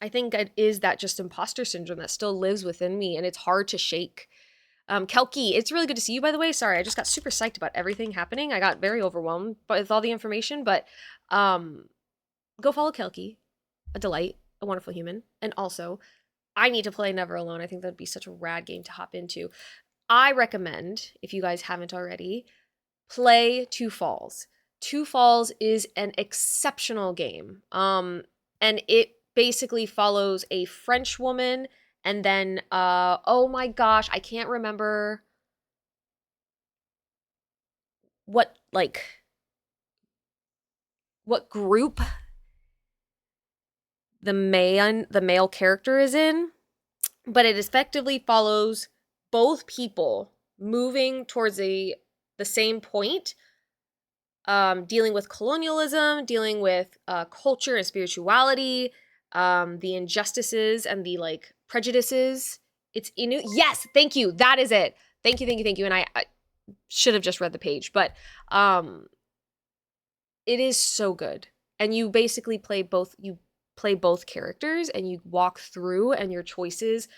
think it is that just imposter syndrome that still lives within me, and it's hard to shake. Kelki, it's really good to see you, by the way. Sorry, I just got super psyched about everything happening. I got very overwhelmed with all the information, but go follow Kelki, a delight, a wonderful human. And also, I need to play Never Alone. I think that'd be such a rad game to hop into. I recommend, if you guys haven't already, play Two Falls. Two Falls is an exceptional game. And it basically follows a French woman, and then oh my gosh, I can't remember what what group the male character is in, but it effectively follows both people moving towards the same point, dealing with colonialism, dealing with culture and spirituality, the injustices and the like prejudices. It's Inu. Yes, thank you. That is it. Thank you, thank you, thank you. And I should have just read the page, but it is so good. And you basically play both. You play both characters, and you walk through, and your choices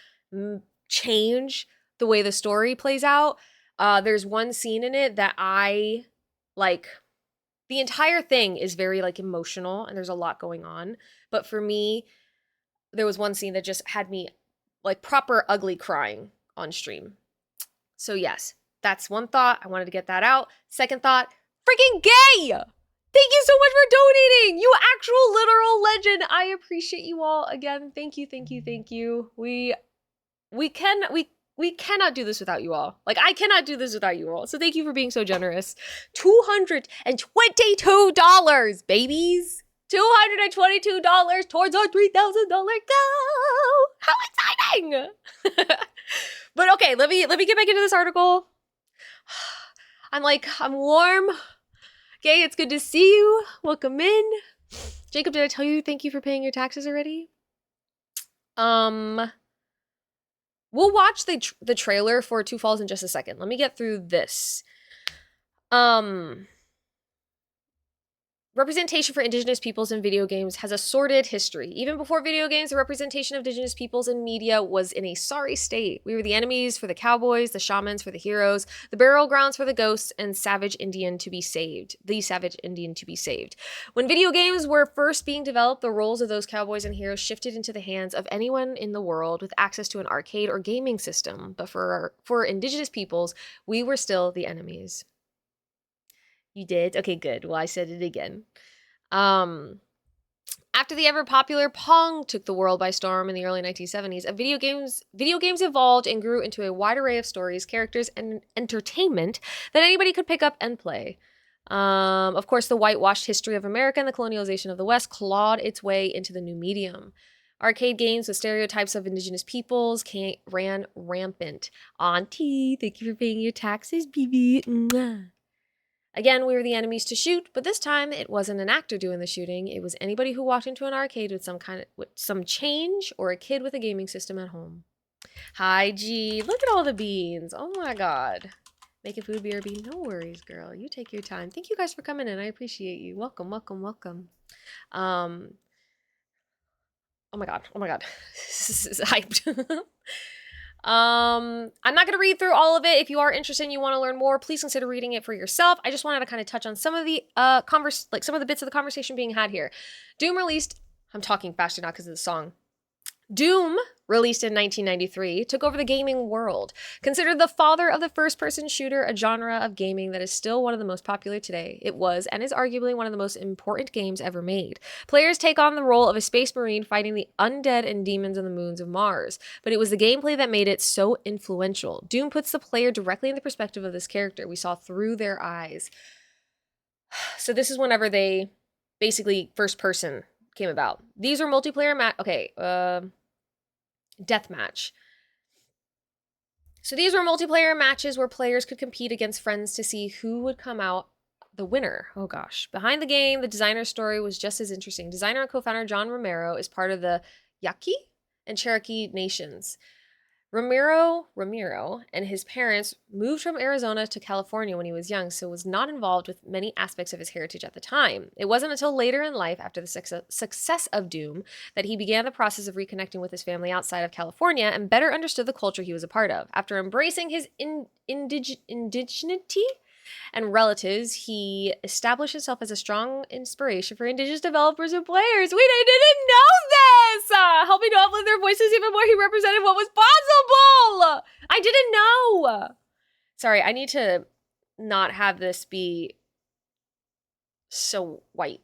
change the way the story plays out. There's one scene in it that I like. The entire thing is very like emotional, and there's a lot going on. But for me, there was one scene that just had me like proper ugly crying on stream. So yes, that's one thought. I wanted to get that out. Second thought, freaking gay! Thank you so much for donating, you actual literal legend. I appreciate you all again. Thank you, thank you, thank you. We cannot do this without you all. Like, I cannot do this without you all. So thank you for being so generous. $222, babies. $222 towards our $3,000 goal. How exciting! But okay, let me get back into this article. I'm warm. Okay, it's good to see you. Welcome in. Jacob, did I tell you thank you for paying your taxes already? We'll watch the trailer for Two Falls in just a second. Let me get through this. Representation for Indigenous peoples in video games has a sordid history. Even before video games, the representation of Indigenous peoples in media was in a sorry state. We were the enemies for the cowboys, the shamans for the heroes, the burial grounds for the ghosts, and savage Indian to be saved. The savage Indian to be saved. When video games were first being developed, the roles of those cowboys and heroes shifted into the hands of anyone in the world with access to an arcade or gaming system. But for Indigenous peoples, we were still the enemies. You did? Okay, good. Well, I said it again. After the ever-popular Pong took the world by storm in the early 1970s, video games evolved and grew into a wide array of stories, characters, and entertainment that anybody could pick up and play. Of course, the whitewashed history of America and the colonialization of the West clawed its way into the new medium. Arcade games with stereotypes of Indigenous peoples ran rampant. Auntie, thank you for paying your taxes, baby. Mwah. Again, we were the enemies to shoot, but this time it wasn't an actor doing the shooting. It was anybody who walked into an arcade with some change or a kid with a gaming system at home. Hi, G. Look at all the beans. Oh my God. Making food BRB. No worries, girl. You take your time. Thank you guys for coming in. I appreciate you. Welcome, welcome, welcome. Oh my God. Oh my God. This is hyped. I'm not going to read through all of it. If you are interested and you want to learn more, please consider reading it for yourself. I just wanted to kind of touch on some of the some of the bits of the conversation being had here. Doom released, I'm talking faster now because of the song. Doom, released in 1993, took over the gaming world. Considered the father of the first-person shooter, a genre of gaming that is still one of the most popular today. It was, and is arguably one of the most important games ever made. Players take on the role of a space marine fighting the undead and demons on the moons of Mars. But it was the gameplay that made it so influential. Doom puts the player directly in the perspective of this character. We saw through their eyes. So this is whenever they, basically, first-person came about. These were multiplayer deathmatch. So these were multiplayer matches where players could compete against friends to see who would come out the winner. Oh gosh. Behind the game, the designer's story was just as interesting. Designer and co-founder John Romero is part of the Yaqui and Cherokee nations. Ramiro and his parents moved from Arizona to California when he was young, so was not involved with many aspects of his heritage at the time. It wasn't until later in life, after the success of Doom, that he began the process of reconnecting with his family outside of California and better understood the culture he was a part of. After embracing his indigeneity and relatives, he established himself as a strong inspiration for Indigenous developers and players. Wait, I didn't know this! Helping to uplift their voices even more, he represented what was possible! I didn't know! Sorry, I need to not have this be so white.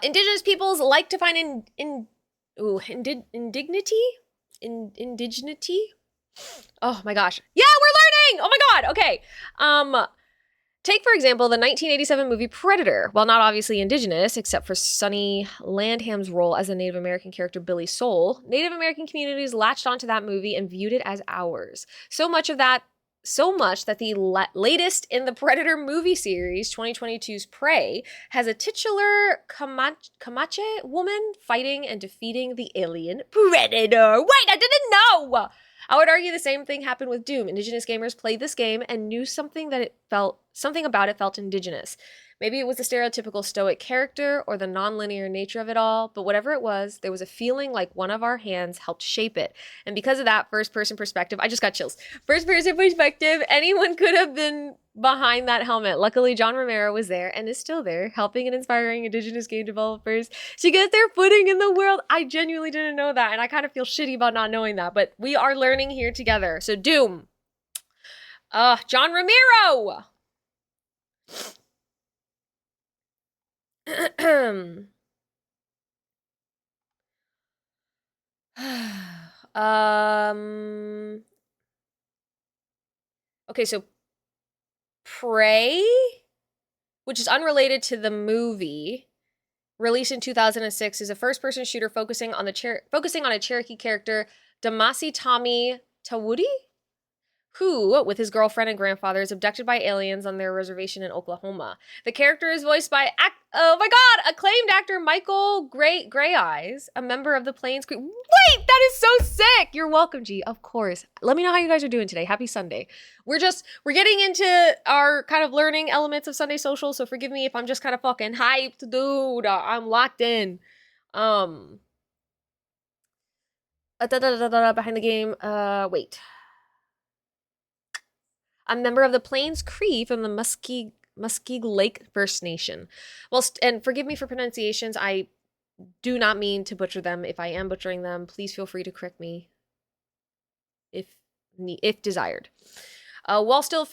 Indigenous peoples like to find indignity? Indignity? Oh my gosh. Yeah, we're learning! Oh my god, okay. Take, for example, the 1987 movie Predator. While not obviously indigenous, except for Sonny Landham's role as the Native American character Billy Soul, Native American communities latched onto that movie and viewed it as ours. So much that the latest in the Predator movie series, 2022's Prey, has a titular Comanche woman fighting and defeating the alien Predator. Wait, I didn't know! I would argue the same thing happened with Doom. Indigenous gamers played this game and knew something about it felt indigenous. Maybe it was the stereotypical stoic character or the non-linear nature of it all, but whatever it was, there was a feeling like one of our hands helped shape it. And because of that first-person perspective, I just got chills. First-person perspective, anyone could have been behind that helmet. Luckily, John Romero was there and is still there, helping and inspiring indigenous game developers to get their footing in the world. I genuinely didn't know that, and I kind of feel shitty about not knowing that, but we are learning here together. So Doom. John Romero! Okay, so Prey, which is unrelated to the movie, released in 2006, is a first-person shooter focusing on a Cherokee character, Damasi Tommy Tawudi, who, with his girlfriend and grandfather, is abducted by aliens on their reservation in Oklahoma. The character is voiced by, acclaimed actor Michael Greyeyes, a member of the Plains Creek. Wait, that is so sick! You're welcome, G. Of course. Let me know how you guys are doing today. Happy Sunday. We're getting into our kind of learning elements of Sunday Social, so forgive me if I'm just kind of fucking hyped, dude. I'm locked in. Behind the game. Wait. A member of the Plains Cree from the Muskeg Lake First Nation. Well, and forgive me for pronunciations. I do not mean to butcher them. If I am butchering them, please feel free to correct me if desired. While still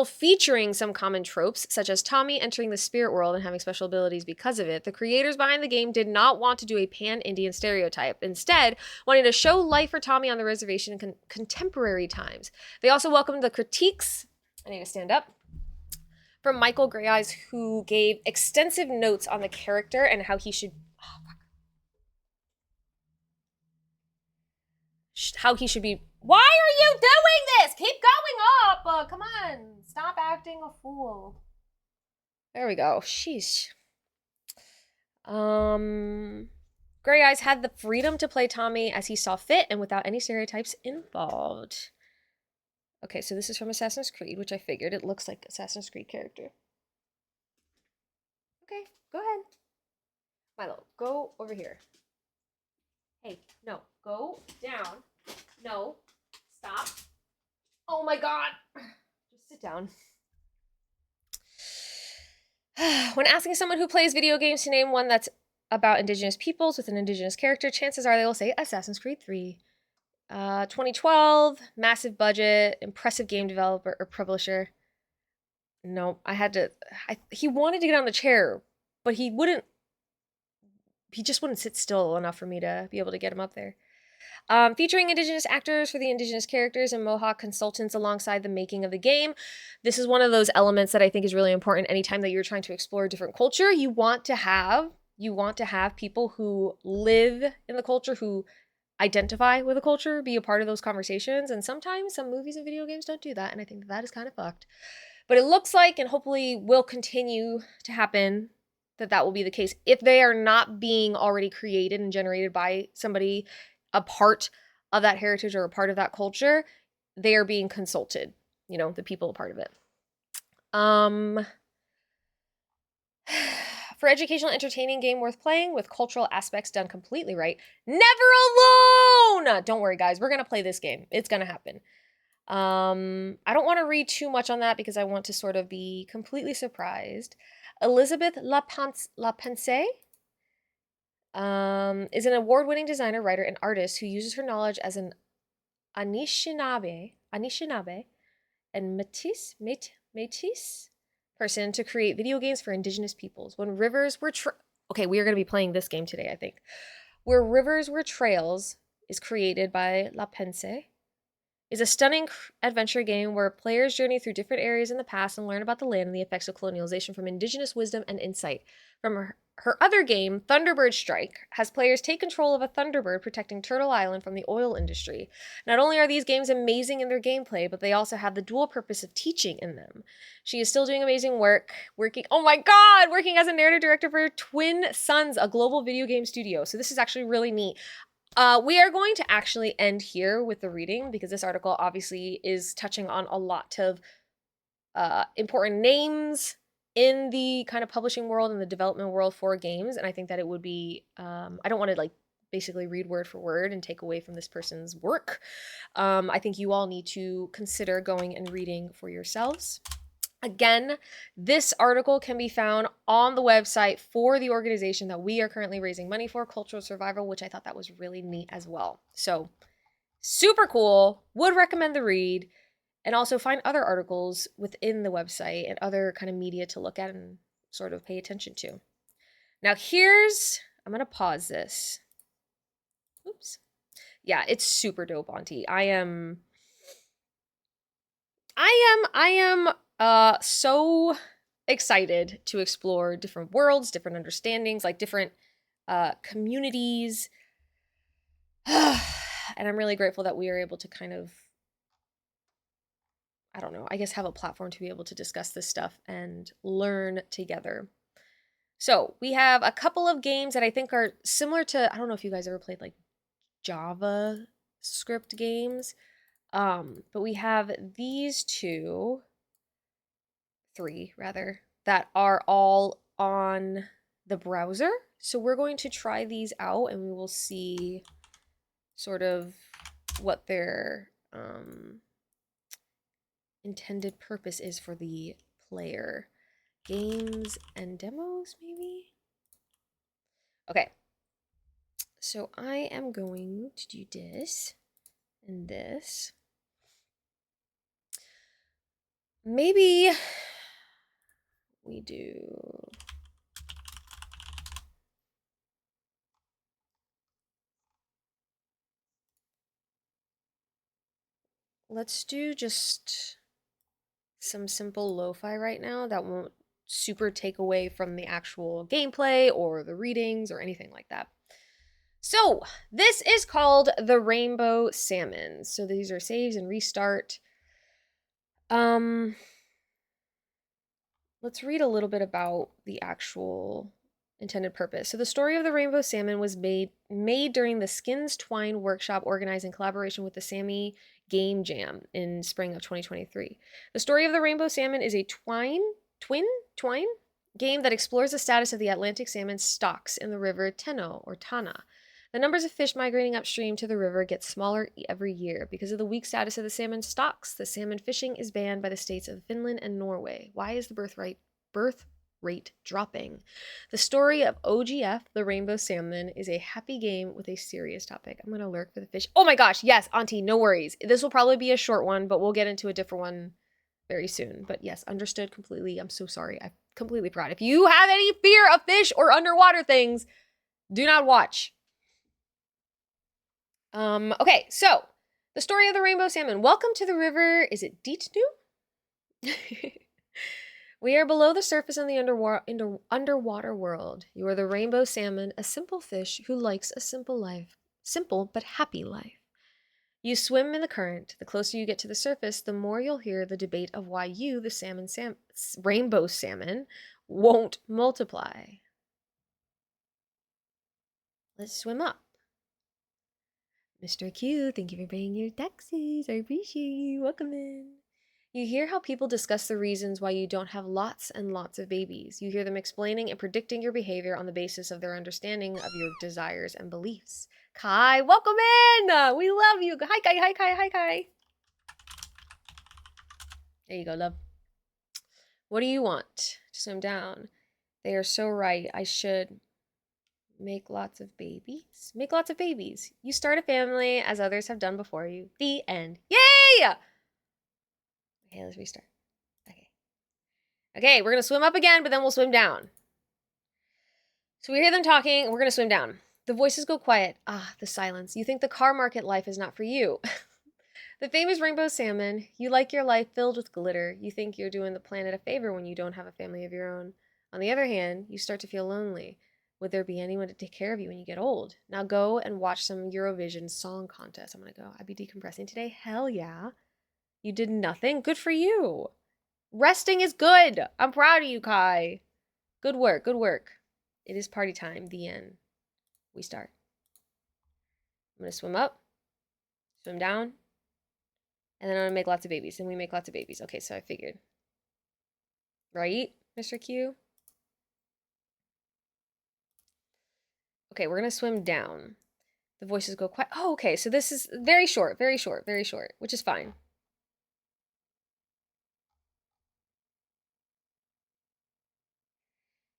featuring some common tropes, such as Tommy entering the spirit world and having special abilities because of it, the creators behind the game did not want to do a pan-Indian stereotype. Instead, wanting to show life for Tommy on the reservation in contemporary times. They also welcomed the critiques, I need to stand up, from Michael Greyeyes, who gave extensive notes on the character and how he should be. Why are you doing this? Keep going up. Come on. Stop acting a fool. There we go. Sheesh. Greyeyes had the freedom to play Tommy as he saw fit and without any stereotypes involved. Okay, so this is from Assassin's Creed, which I figured it looks like Assassin's Creed character. Okay, go ahead. Milo, go over here. Hey, no, go down. No, stop. Oh my god. Just sit down. When asking someone who plays video games to name one that's about indigenous peoples with an indigenous character, chances are they will say Assassin's Creed 3. 2012, massive budget, impressive game developer or publisher. No, he wanted to get on the chair, but he just wouldn't sit still enough for me to be able to get him up there. Featuring indigenous actors for the indigenous characters and Mohawk consultants alongside the making of the game. This is one of those elements that I think is really important anytime that you're trying to explore a different culture. You want to have people who live in the culture, who identify with the culture, be a part of those conversations. And sometimes some movies and video games don't do that, and I think that is kind of fucked. But it looks like, and hopefully will continue to happen, that will be the case. If they are not being already created and generated by somebody a part of that heritage or a part of that culture, they are being consulted, the people a part of it. For educational, entertaining game worth playing with cultural aspects done completely right, never alone! Don't worry, guys. We're going to play this game. It's going to happen. I don't want to read too much on that because I want to sort of be completely surprised. Elizabeth Lapensee is an award-winning designer, writer, and artist who uses her knowledge as an Anishinaabe and Métis person to create video games for indigenous peoples. When rivers were okay, we are going to be playing this game today, I think. Where Rivers Were Trails is created by La Pense, is a stunning adventure game where players journey through different areas in the past and learn about the land and the effects of colonialization from indigenous wisdom and insight. From her other game, Thunderbird Strike, has players take control of a Thunderbird protecting Turtle Island from the oil industry. Not only are these games amazing in their gameplay, but they also have the dual purpose of teaching in them. She is still doing amazing work, working as a narrative director for Twin Suns, a global video game studio. So this is actually really neat. We are going to actually end here with the reading because this article obviously is touching on a lot of important names in the kind of publishing world and the development world for games. And I think that it would be, I don't want to like basically read word for word and take away from this person's work. I think you all need to consider going and reading for yourselves. Again, this article can be found on the website for the organization that we are currently raising money for, Cultural Survival, which I thought that was really neat as well. So super cool. Would recommend the read, and also find other articles within the website and other kind of media to look at and sort of pay attention to. Now I'm going to pause this. Oops. Yeah, it's super dope, Auntie. I am so excited to explore different worlds, different understandings, like different communities. And I'm really grateful that we are able to kind of, I don't know, I guess have a platform to be able to discuss this stuff and learn together. So we have a couple of games that I think are similar to, I don't know if you guys ever played like Java script games. But we have these three rather, that are all on the browser. So we're going to try these out and we will see sort of what their intended purpose is for the player. Games and demos, maybe? Okay. So I am going to do this and this. Maybe we do... Let's do just some simple lo-fi right now that won't super take away from the actual gameplay or the readings or anything like that. So this is called the Rainbow Salmon. So these are saves and restart. Let's read a little bit about the actual intended purpose. So the story of the Rainbow Salmon was made during the Skins Twine workshop organized in collaboration with the Sammy Game Jam in spring of 2023. The story of the Rainbow Salmon is a twine game that explores the status of the Atlantic salmon stocks in the river Teno or Tana. The numbers of fish migrating upstream to the river get smaller every year. Because of the weak status of the salmon stocks, the salmon fishing is banned by the states of Finland and Norway. Why is the birth rate dropping? The story of OGF, the Rainbow Salmon, is a happy game with a serious topic. I'm going to lurk for the fish. Oh my gosh, yes, Auntie, no worries. This will probably be a short one, but we'll get into a different one very soon. But yes, understood completely. I'm so sorry. I completely forgot. If you have any fear of fish or underwater things, do not watch. Okay, so the story of the Rainbow Salmon. Welcome to the river. Is it Deetnu? We are below the surface in the underwater world. You are the Rainbow Salmon, a simple fish who likes a simple life. Simple but happy life. You swim in the current. The closer you get to the surface, the more you'll hear the debate of why you, the Rainbow Salmon, won't multiply. Let's swim up. Mr. Q, thank you for paying your taxes. I appreciate you. Welcome in. You hear how people discuss the reasons why you don't have lots and lots of babies. You hear them explaining and predicting your behavior on the basis of their understanding of your desires and beliefs. Kai, welcome in! We love you. Hi, Kai, hi, Kai, hi, Kai. There you go, love. What do you want to swim down? They are so right. I should... Make lots of babies. Make lots of babies. You start a family as others have done before you. The end. Yay! Okay, let's restart. Okay. Okay, we're gonna swim up again, but then we'll swim down. So we hear them talking, and we're gonna swim down. The voices go quiet. Ah, the silence. You think the car market life is not for you. The famous rainbow salmon. You like your life filled with glitter. You think you're doing the planet a favor when you don't have a family of your own. On the other hand, you start to feel lonely. Would there be anyone to take care of you when you get old? Now go and watch some Eurovision song contest. I'm gonna go. I'd be decompressing today. Hell yeah. You did nothing? Good for you. Resting is good. I'm proud of you, Kai. Good work, good work. It is party time. The end. We start. I'm gonna swim up, swim down, and then I'm gonna make lots of babies. And we make lots of babies. Okay, so I figured. Right, Mr. Q? Okay, we're gonna swim down. The voices go quiet. Oh, okay, so this is very short, very short, very short, which is fine.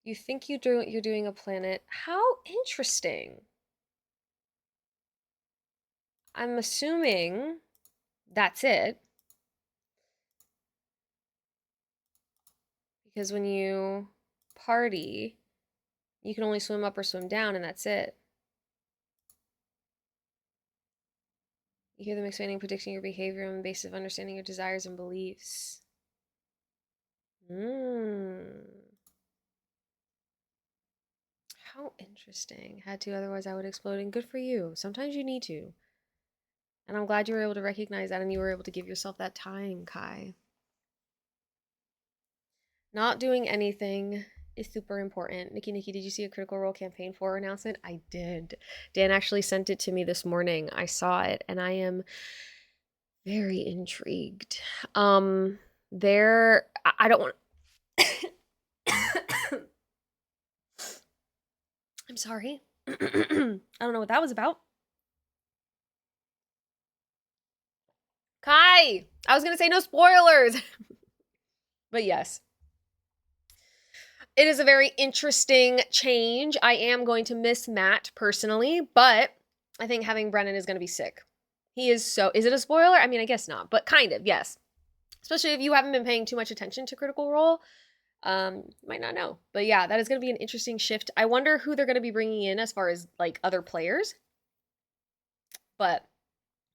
You think you're doing a planet. How interesting. I'm assuming that's it. Because when you party, you can only swim up or swim down, and that's it. You hear them expanding, predicting your behavior on the basis of understanding your desires and beliefs. How interesting. Had to, otherwise I would explode. And good for you. Sometimes you need to. And I'm glad you were able to recognize that and you were able to give yourself that time, Kai. Not doing anything is super important. Nikki, did you see a Critical Role campaign for announcement? I did. Dan actually sent it to me this morning. I saw it and I am very intrigued. I don't want I'm sorry. I don't know what that was about. Kai! I was gonna say no spoilers! But yes. It is a very interesting change. I am going to miss Matt personally, but I think having Brennan is gonna be sick. He is so... Is it a spoiler? I mean, I guess not, but kind of, yes. Especially if you haven't been paying too much attention to Critical Role. You might not know. But yeah, that is going to be an interesting shift. I wonder who they're going to be bringing in as far as, like, other players. But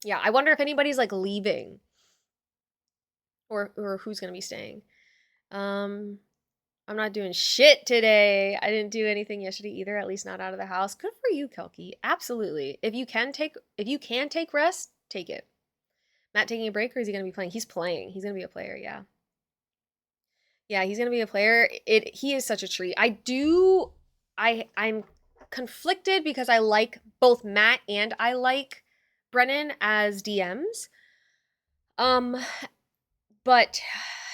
yeah, I wonder if anybody's, like, leaving. Or who's going to be staying. I'm not doing shit today. I didn't do anything yesterday either, at least not out of the house. Good for you, Kelky. Absolutely. If you can take rest, take it. Matt taking a break, or is he going to be playing? He's playing. He's going to be a player, yeah. Yeah, he's going to be a player. He is such a treat. I'm conflicted because I like both Matt and I like Brennan as DMs. But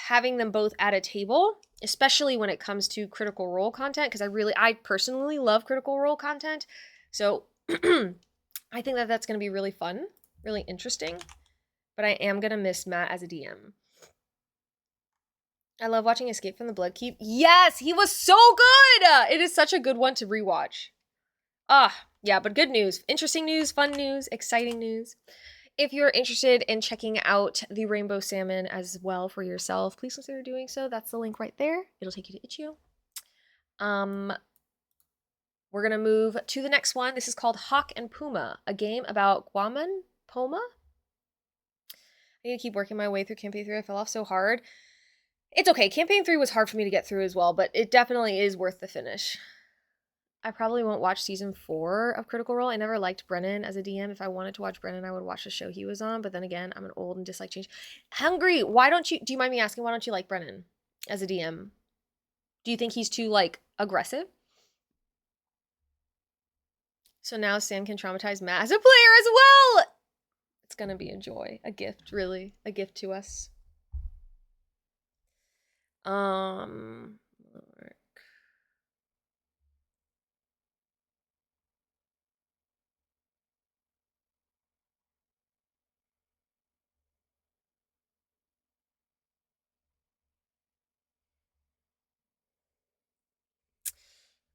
having them both at a table, especially when it comes to Critical Role content, because I personally love Critical Role content. So I think that that's going to be really fun, really interesting. But I am going to miss Matt as a DM. I love watching Escape from the Bloodkeep. Yes, he was so good! It is such a good one to rewatch. Yeah, but good news. Interesting news, fun news, exciting news. If you're interested in checking out the rainbow salmon as well for yourself, please consider doing so. That's the link right there. It'll take you to Itch.io. We're going to move to the next one. This is called Hawk and Puma, a game about Guaman Poma. I need to keep working my way through Campaign 3. I fell off so hard. It's okay. Campaign 3 was hard for me to get through as well, but it definitely is worth the finish. I probably won't watch season 4 of Critical Role. I never liked Brennan as a DM. If I wanted to watch Brennan, I would watch the show he was on. But then again, I'm an old and dislike change. Hungry, do you mind me asking, why don't you like Brennan as a DM? Do you think he's too, like, aggressive? So now Sam can traumatize Matt as a player as well! It's gonna be a joy. A gift, really. A gift to us.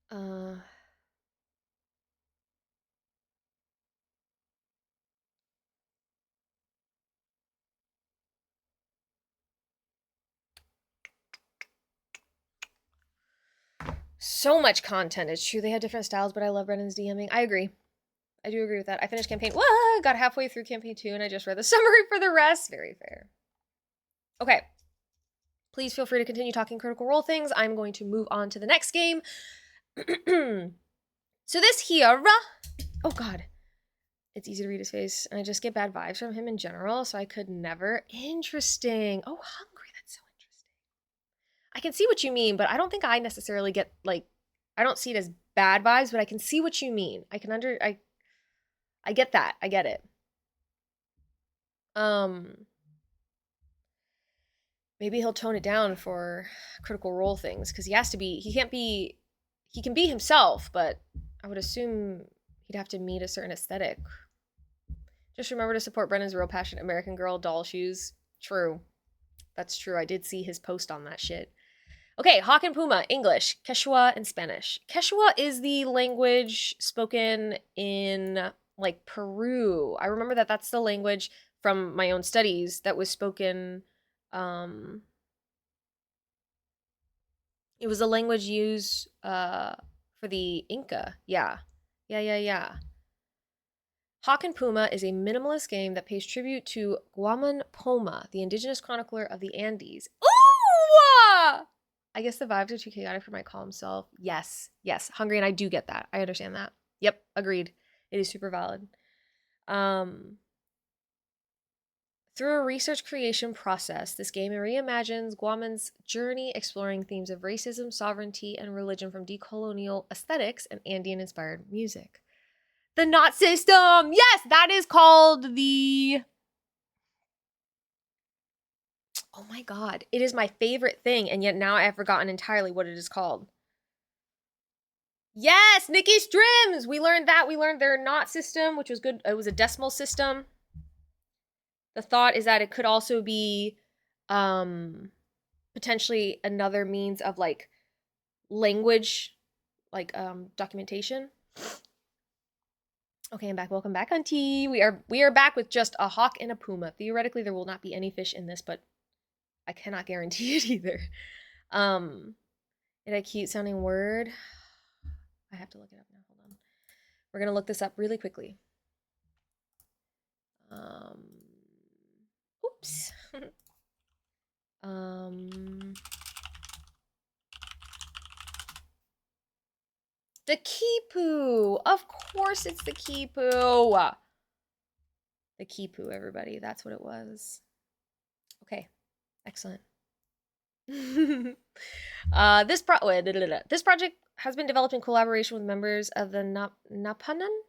Uh, So much content. It's true they had different styles, but I love Brennan's DMing. I agree. I do agree with that. I finished campaign, got halfway through campaign 2 and I just read the summary for the rest. Very fair. Okay. Please feel free to continue talking Critical Role things. I'm going to move on to the next game. So this here, oh God, it's easy to read his face. And I just get bad vibes from him in general, so I could never. Interesting. Oh, hungry. That's so interesting. I can see what you mean, but I don't think I necessarily get, like, I don't see it as bad vibes, but I can see what you mean. I get that. I get it. Maybe he'll tone it down for Critical Role things, because he can be himself, but I would assume he'd have to meet a certain aesthetic. Just remember to support Brennan's real passion, American Girl doll shoes. True. That's true. I did see his post on that shit. Okay, Hawk and Puma, English, Quechua, and Spanish. Quechua is the language spoken in, like, Peru. I remember that that's the language from my own studies that was spoken. It was a language used for the Inca. Yeah. Hawk and Puma is a minimalist game that pays tribute to Guaman Poma, the indigenous chronicler of the Andes. Ooh! I guess the vibes are too chaotic for my calm self. Yes. Hungry, and I do get that. I understand that. Yep, agreed. It is super valid. Through a research creation process, this game reimagines Guaman's journey exploring themes of racism, sovereignty, and religion from decolonial aesthetics and Andean-inspired music. The knot system! Yes, that is called the... Oh my God, it is my favorite thing, and yet now I have forgotten entirely what it is called. Yes, Nikki Strims! We learned that. We learned their knot system, which was good. It was a decimal system. The thought is that it could also be potentially another means of, like, language, like documentation. Okay, I'm back. Welcome back, Auntie. We are back with just a hawk and a puma. Theoretically, there will not be any fish in this, but I cannot guarantee it either. Is a cute sounding word? I have to look it up now. Hold on. We're gonna look this up really quickly. Oops. The Kipu. Of course it's the Kipu. The Kipu, everybody. That's what it was. Okay. Excellent. This project has been developed in collaboration with members of the Napanan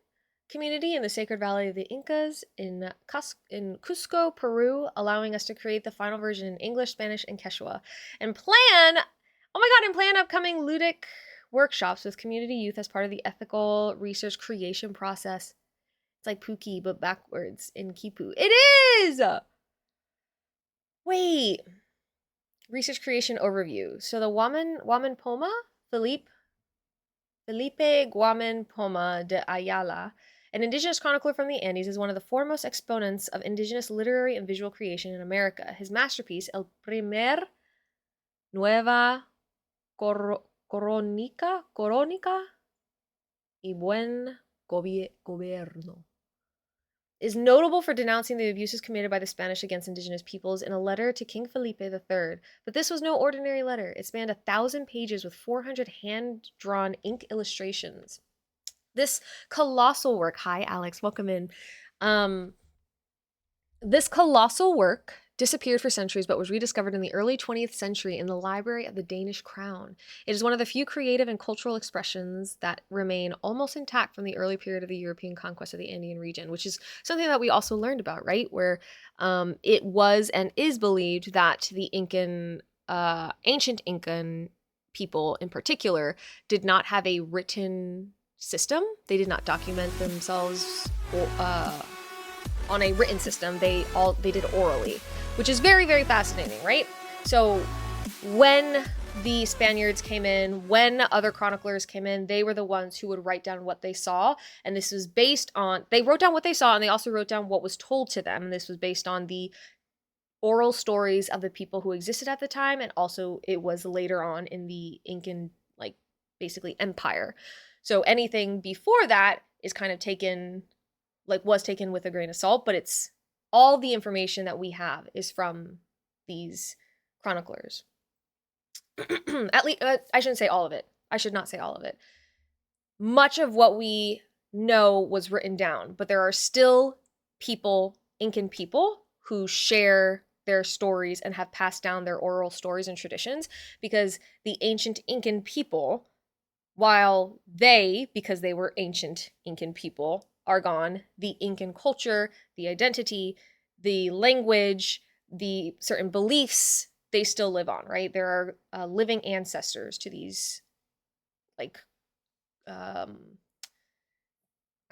community in the Sacred Valley of the Incas in Cusco, Peru, allowing us to create the final version in English, Spanish, and Quechua. And plan upcoming ludic workshops with community youth as part of the ethical research creation process. It's like Pookie, but backwards in Kipu. It is! Wait. Research creation overview. So the Guaman Poma, Felipe Guaman Poma de Ayala, an indigenous chronicler from the Andes, is one of the foremost exponents of indigenous literary and visual creation in America. His masterpiece, El Primer Nueva Coronica y Buen Gobierno, is notable for denouncing the abuses committed by the Spanish against indigenous peoples in a letter to King Felipe III. But this was no ordinary letter. It spanned 1,000 pages with 400 hand-drawn ink illustrations. This colossal work, hi Alex, welcome in. This colossal work disappeared for centuries but was rediscovered in the early 20th century in the library of the Danish crown. It is one of the few creative and cultural expressions that remain almost intact from the early period of the European conquest of the Andean region, which is something that we also learned about, right? Where it was and is believed that the ancient Incan people in particular did not have a written system. They did not document themselves on a written system. They did orally, which is very, very fascinating, right? So when the Spaniards came in, when other chroniclers came in, they were the ones who would write down what they saw. And this was based on, they wrote down what they saw, and they also wrote down what was told to them. And this was based on the oral stories of the people who existed at the time. And also it was later on in the Incan, like, basically empire. So anything before that is kind of taken, like was taken with a grain of salt, but it's all the information that we have is from these chroniclers. At least, I shouldn't say all of it. I should not say all of it. Much of what we know was written down, but there are still people, Incan people, who share their stories and have passed down their oral stories and traditions, because the ancient Incan people, while they, because they were ancient Incan people, are gone, the Incan culture, the identity, the language, the certain beliefs, they still live on, right? There are living ancestors to these, like, I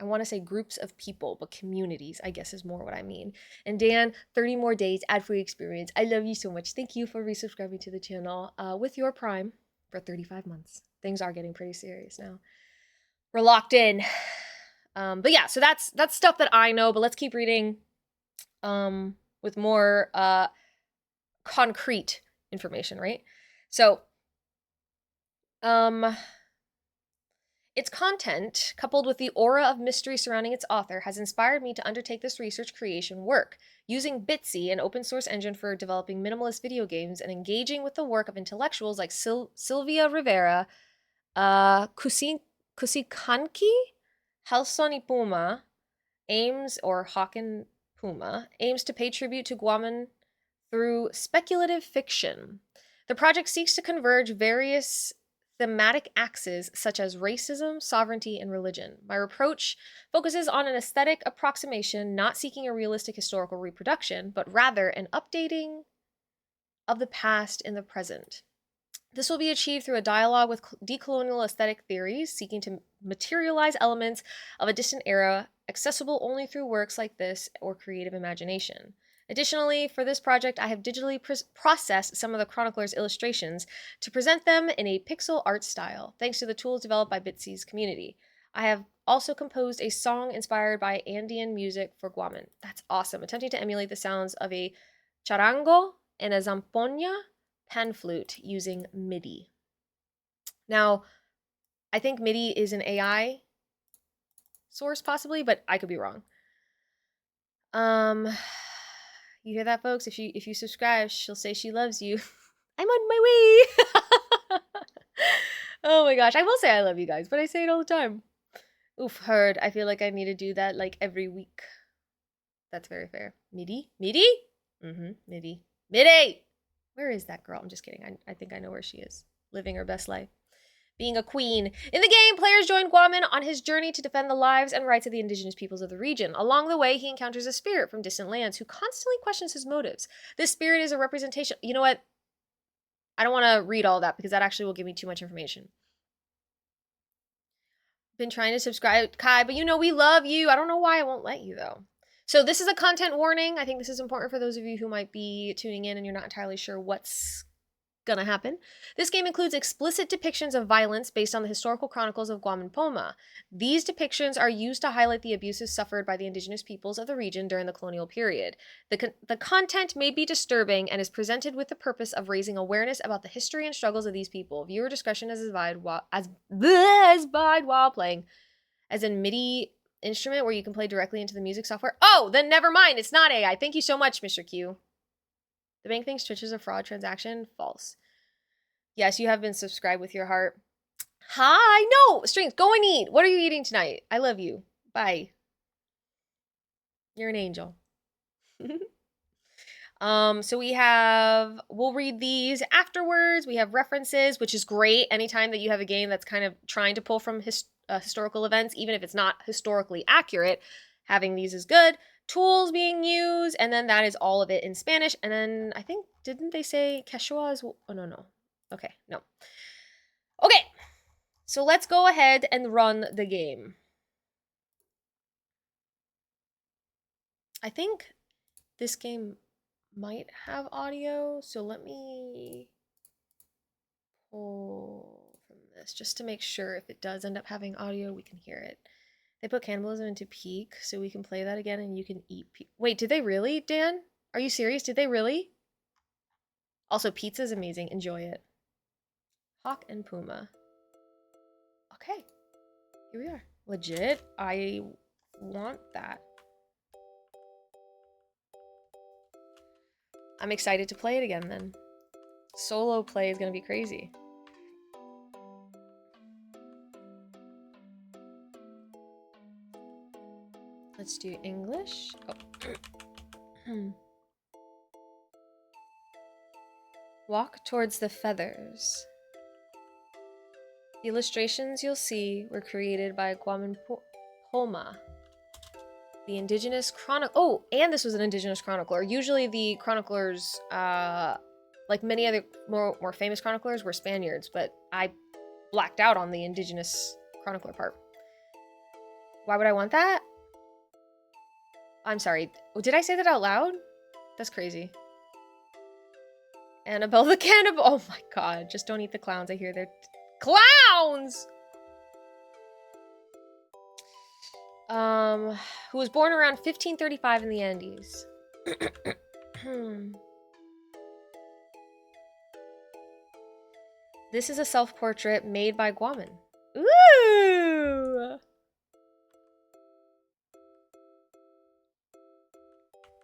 want to say groups of people, but communities, I guess, is more what I mean. And Dan, 30 more days, ad-free experience. I love you so much. Thank you for resubscribing to the channel with your Prime for 35 months. Things are getting pretty serious now. We're locked in. But yeah, so that's stuff that I know, but let's keep reading with more concrete information, right? So, its content, coupled with the aura of mystery surrounding its author, has inspired me to undertake this research creation work. Using Bitsy, an open source engine for developing minimalist video games, and engaging with the work of intellectuals like Sylvia Rivera, Kusikanki, Halsoni Puma, aims to pay tribute to Guaman through speculative fiction. The project seeks to converge various thematic axes such as racism, sovereignty, and religion. My approach focuses on an aesthetic approximation, not seeking a realistic historical reproduction, but rather an updating of the past in the present. This will be achieved through a dialogue with decolonial aesthetic theories, seeking to materialize elements of a distant era, accessible only through works like this or creative imagination. Additionally, for this project, I have digitally processed some of the chronicler's illustrations to present them in a pixel art style, thanks to the tools developed by Bitsy's community. I have also composed a song inspired by Andean music for Guaman. That's awesome. Attempting to emulate the sounds of a charango and a zampoña pan flute using MIDI. Now, I think MIDI is an AI source possibly, but I could be wrong. You hear that, folks? If you subscribe, she'll say she loves you. I'm on my way. Oh my gosh, I will say I love you guys, but I say it all the time. Oof, heard. I feel like I need to do that like every week. That's very fair. MIDI? MIDI? MIDI. MIDI! Where is that girl? I'm just kidding. I think I know where she is. Living her best life. Being a queen. In the game, players join Guaman on his journey to defend the lives and rights of the indigenous peoples of the region. Along the way, he encounters a spirit from distant lands who constantly questions his motives. This spirit is a representation. You know what? I don't want to read all that because that actually will give me too much information. Been trying to subscribe, Kai, but you know we love you. I don't know why I won't let you, though. So this is a content warning. I think this is important for those of you who might be tuning in and you're not entirely sure what's gonna happen. This game includes explicit depictions of violence based on the historical chronicles of Guam and Poma. These depictions are used to highlight the abuses suffered by the indigenous peoples of the region during the colonial period. The content may be disturbing and is presented with the purpose of raising awareness about the history and struggles of these people. Viewer discretion is advised while playing. As in MIDI instrument where you can play directly into the music software. Oh, then never mind. It's not AI. Thank you so much, Mr. Q. The bank thinks Twitch is a fraud transaction. False. Yes, you have been subscribed with your heart. Hi. No, Strength, go and eat. What are you eating tonight? I love you. Bye. You're an angel. So we'll read these afterwards. We have references, which is great. Anytime that you have a game that's kind of trying to pull from historical events, even if it's not historically accurate, having these is good. Tools being used, and then that is all of it in Spanish. And then I think, didn't they say Quechua as well? Oh, no. Okay, no. Okay, so let's go ahead and run the game. I think this game might have audio, so let me pull from this just to make sure if it does end up having audio, we can hear it. They put cannibalism into peak, so we can play that again and you can eat Wait, did they really, Dan? Are you serious? Did they really? Also, pizza is amazing. Enjoy it. Hawk and Puma. Okay. Here we are. Legit. I want that. I'm excited to play it again then. Solo play is gonna be crazy. Let's do English. Oh. Walk towards the feathers. The illustrations you'll see were created by Guaman Poma, the indigenous chronicle. Oh, and this was an indigenous chronicler. Usually the chroniclers, like many other more famous chroniclers, were Spaniards, but I blacked out on the indigenous chronicler part. Why would I want that? I'm sorry. Did I say that out loud? That's crazy. Annabelle the Cannibal. Oh my god. Just don't eat the clowns. I hear they're clowns! Who was born around 1535 in the Andes. This is a self-portrait made by Guaman. Ooh!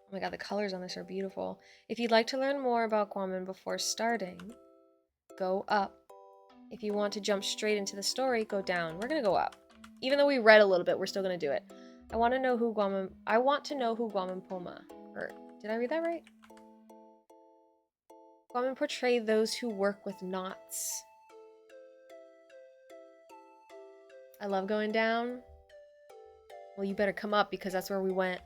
Oh my god, the colors on this are beautiful. If you'd like to learn more about Guaman before starting, go up. If you want to jump straight into the story, go down. We're gonna go up. Even though we read a little bit, we're still gonna do it. I want to know who Guaman Poma. Or did I read that right? Guaman portrayed those who work with knots. I love going down. Well, you better come up because that's where we went.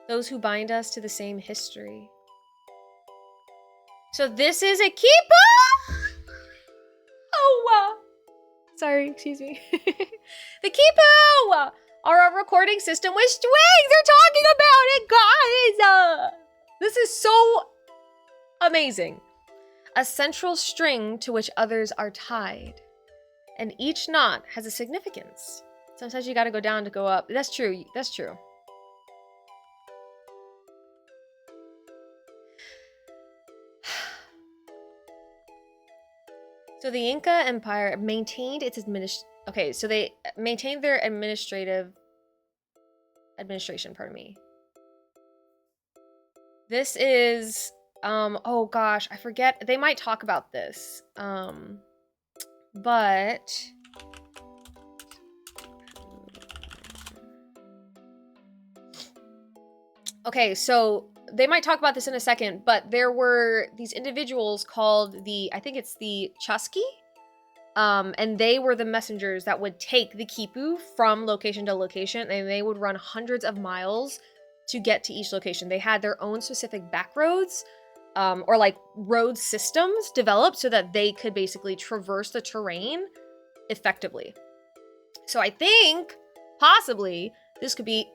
Those who bind us to the same history. So this is a Kipu! Oh, sorry, excuse me. The Kipu are a recording system with strings. They're talking about it, guys. This is so amazing. A central string to which others are tied. And each knot has a significance. Sometimes you gotta go down to go up. That's true. That's true. So the Inca Empire maintained its so they maintained their administration, pardon me. This is, oh gosh, I forget. They might talk about this. But okay, so they might talk about this in a second, but there were these individuals called I think it's the Chusky, and they were the messengers that would take the Kipu from location to location, and they would run hundreds of miles to get to each location. They had their own specific back roads, or like road systems developed so that they could basically traverse the terrain effectively. So I think possibly this could be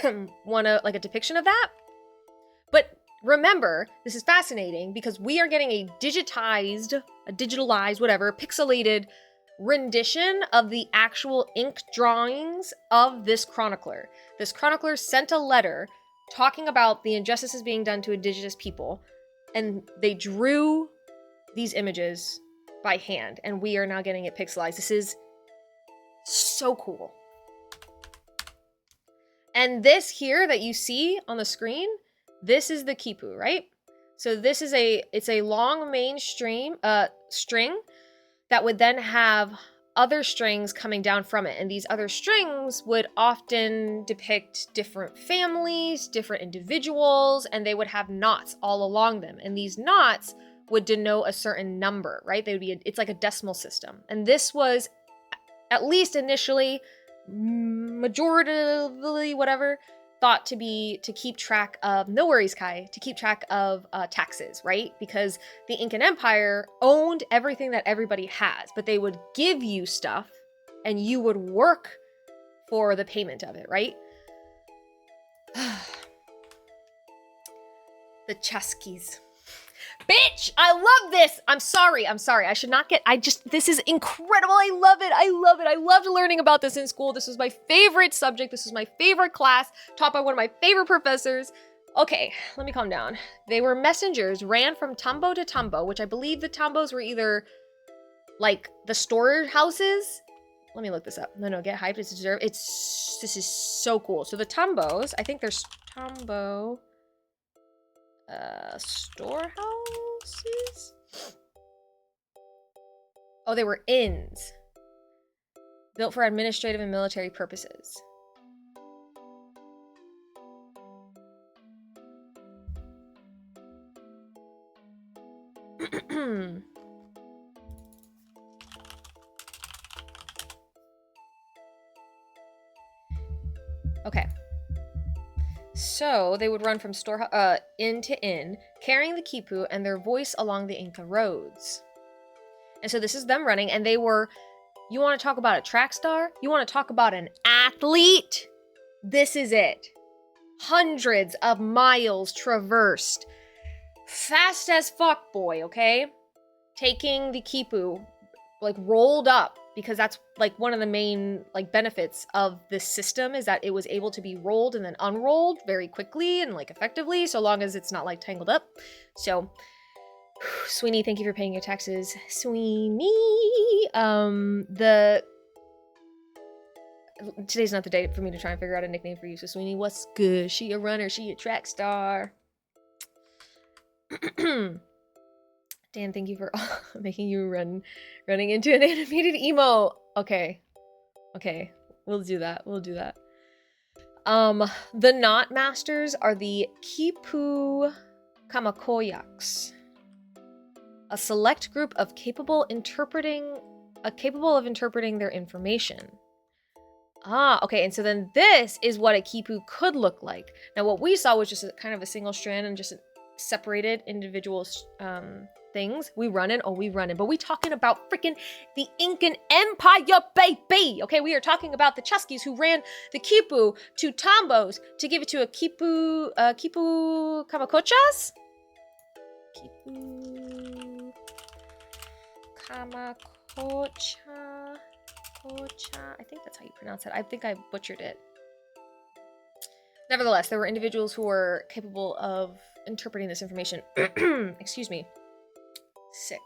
like a depiction of that. But remember, this is fascinating because we are getting a digitalized, whatever, pixelated rendition of the actual ink drawings of this chronicler. This chronicler sent a letter talking about the injustices being done to indigenous people, and they drew these images by hand, and we are now getting it pixelized. This is so cool. And this here that you see on the screen, this is the Kipu, right? So this is it's a long string that would then have other strings coming down from it. And these other strings would often depict different families, different individuals, and they would have knots all along them. And these knots would denote a certain number, right? They would be, it's like a decimal system. And this was, at least initially, majoritively, whatever, thought to be to keep track of, no worries, Kai, to keep track of taxes, right? Because the Incan Empire owned everything that everybody has, but they would give you stuff and you would work for the payment of it, right? The Chuskies. Bitch, I love this. I'm sorry. I should not get, this is incredible. I love it. I loved learning about this in school. This was my favorite subject. This was my favorite class, taught by one of my favorite professors. Okay, let me calm down. They were messengers, ran from tambo to tambo, which I believe the tambos were either like the storehouses. Let me look this up. No, get hyped. It's deserved. This is so cool. So the Tumbos, I think there's Tumbo storehouses. Oh, they were inns built for administrative and military purposes. Okay. So they would run from inn to inn, carrying the quipu and their voice along the Inca roads. And so this is them running, and they were, you want to talk about a track star? You want to talk about an athlete? This is it. Hundreds of miles traversed. Fast as fuck, boy, okay? Taking the quipu, like, rolled up, because that's, like, one of the main, like, benefits of this system is that it was able to be rolled and then unrolled very quickly and, like, effectively, so long as it's not, like, tangled up. So, Sweeney, thank you for paying your taxes. Sweeney! Today's not the day for me to try and figure out a nickname for you, so Sweeney, what's good? She a runner, she a track star. Dan, thank you for making you running into an animated emo. Okay. We'll do that. The knot masters are the Quipu Kamakoyaks, a select group of capable of interpreting their information. Okay, and so then this is what a quipu could look like. Now, what we saw was just kind of a single strand and just separated individual things. We running, but we talking about freaking the Incan Empire, baby. Okay, we are talking about the Chuskees who ran the quipu to Tombos to give it to a quipu Kamakochas? Quipu Kamakocha. I think that's how you pronounce it. I think I butchered it. Nevertheless, there were individuals who were capable of interpreting this information. Excuse me. Sick.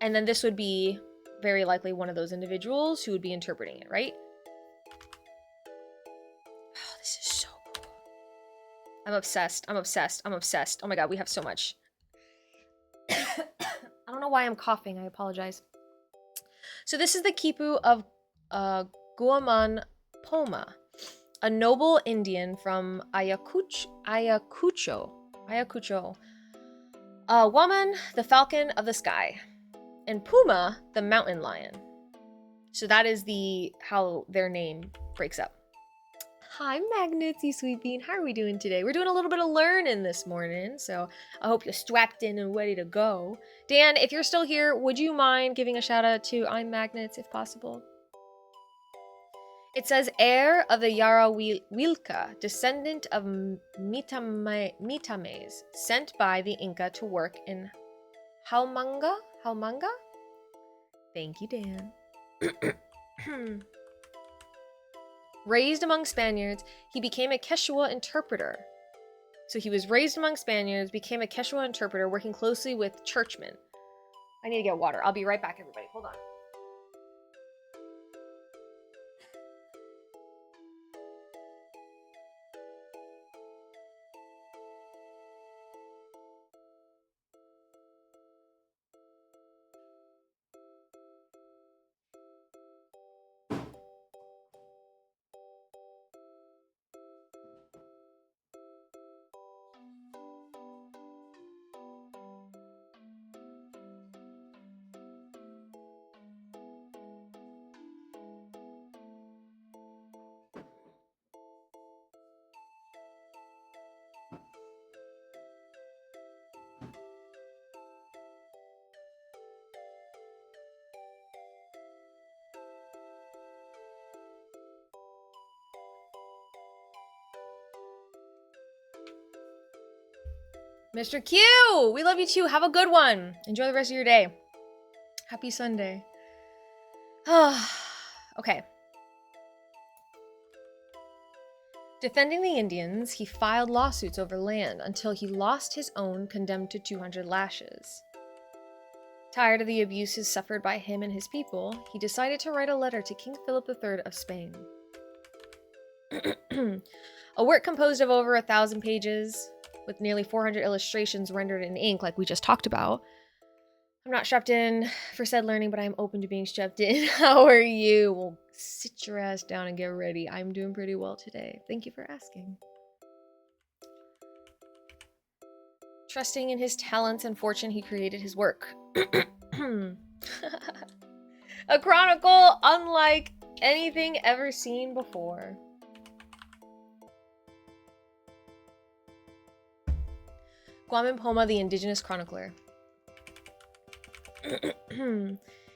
And then this would be very likely one of those individuals who would be interpreting it, right? Oh, this is so cool. I'm obsessed. Oh my god, we have so much. I don't know why I'm coughing. I apologize. So this is the quipu of Guaman Poma, a noble Indian from Ayacucho. Guaman, the falcon of the sky, and Puma, the mountain lion. So that is how their name breaks up. Hi, Magnets, you sweet bean. How are we doing today? We're doing a little bit of learning this morning, so I hope you're strapped in and ready to go. Dan, if you're still here, would you mind giving a shout out to I'm Magnets if possible? It says, heir of the Yara Wilka, descendant of Mitames, sent by the Inca to work in Haumanga? Thank you, Dan. Raised among Spaniards, he became a Quechua interpreter. So he was raised among Spaniards, became a Quechua interpreter, working closely with churchmen. I need to get water. I'll be right back, everybody. Hold on. Mr. Q, we love you too. Have a good one. Enjoy the rest of your day. Happy Sunday. Okay. Defending the Indians, he filed lawsuits over land until he lost his own, condemned to 200 lashes. Tired of the abuses suffered by him and his people, he decided to write a letter to King Philip III of Spain. A work composed of over 1,000 pages, with nearly 400 illustrations rendered in ink, like we just talked about. I'm not strapped in for said learning, but I am open to being strapped in. How are you? Well, sit your ass down and get ready. I'm doing pretty well today. Thank you for asking. Trusting in his talents and fortune, he created his work. A chronicle unlike anything ever seen before. Poma, the indigenous chronicler.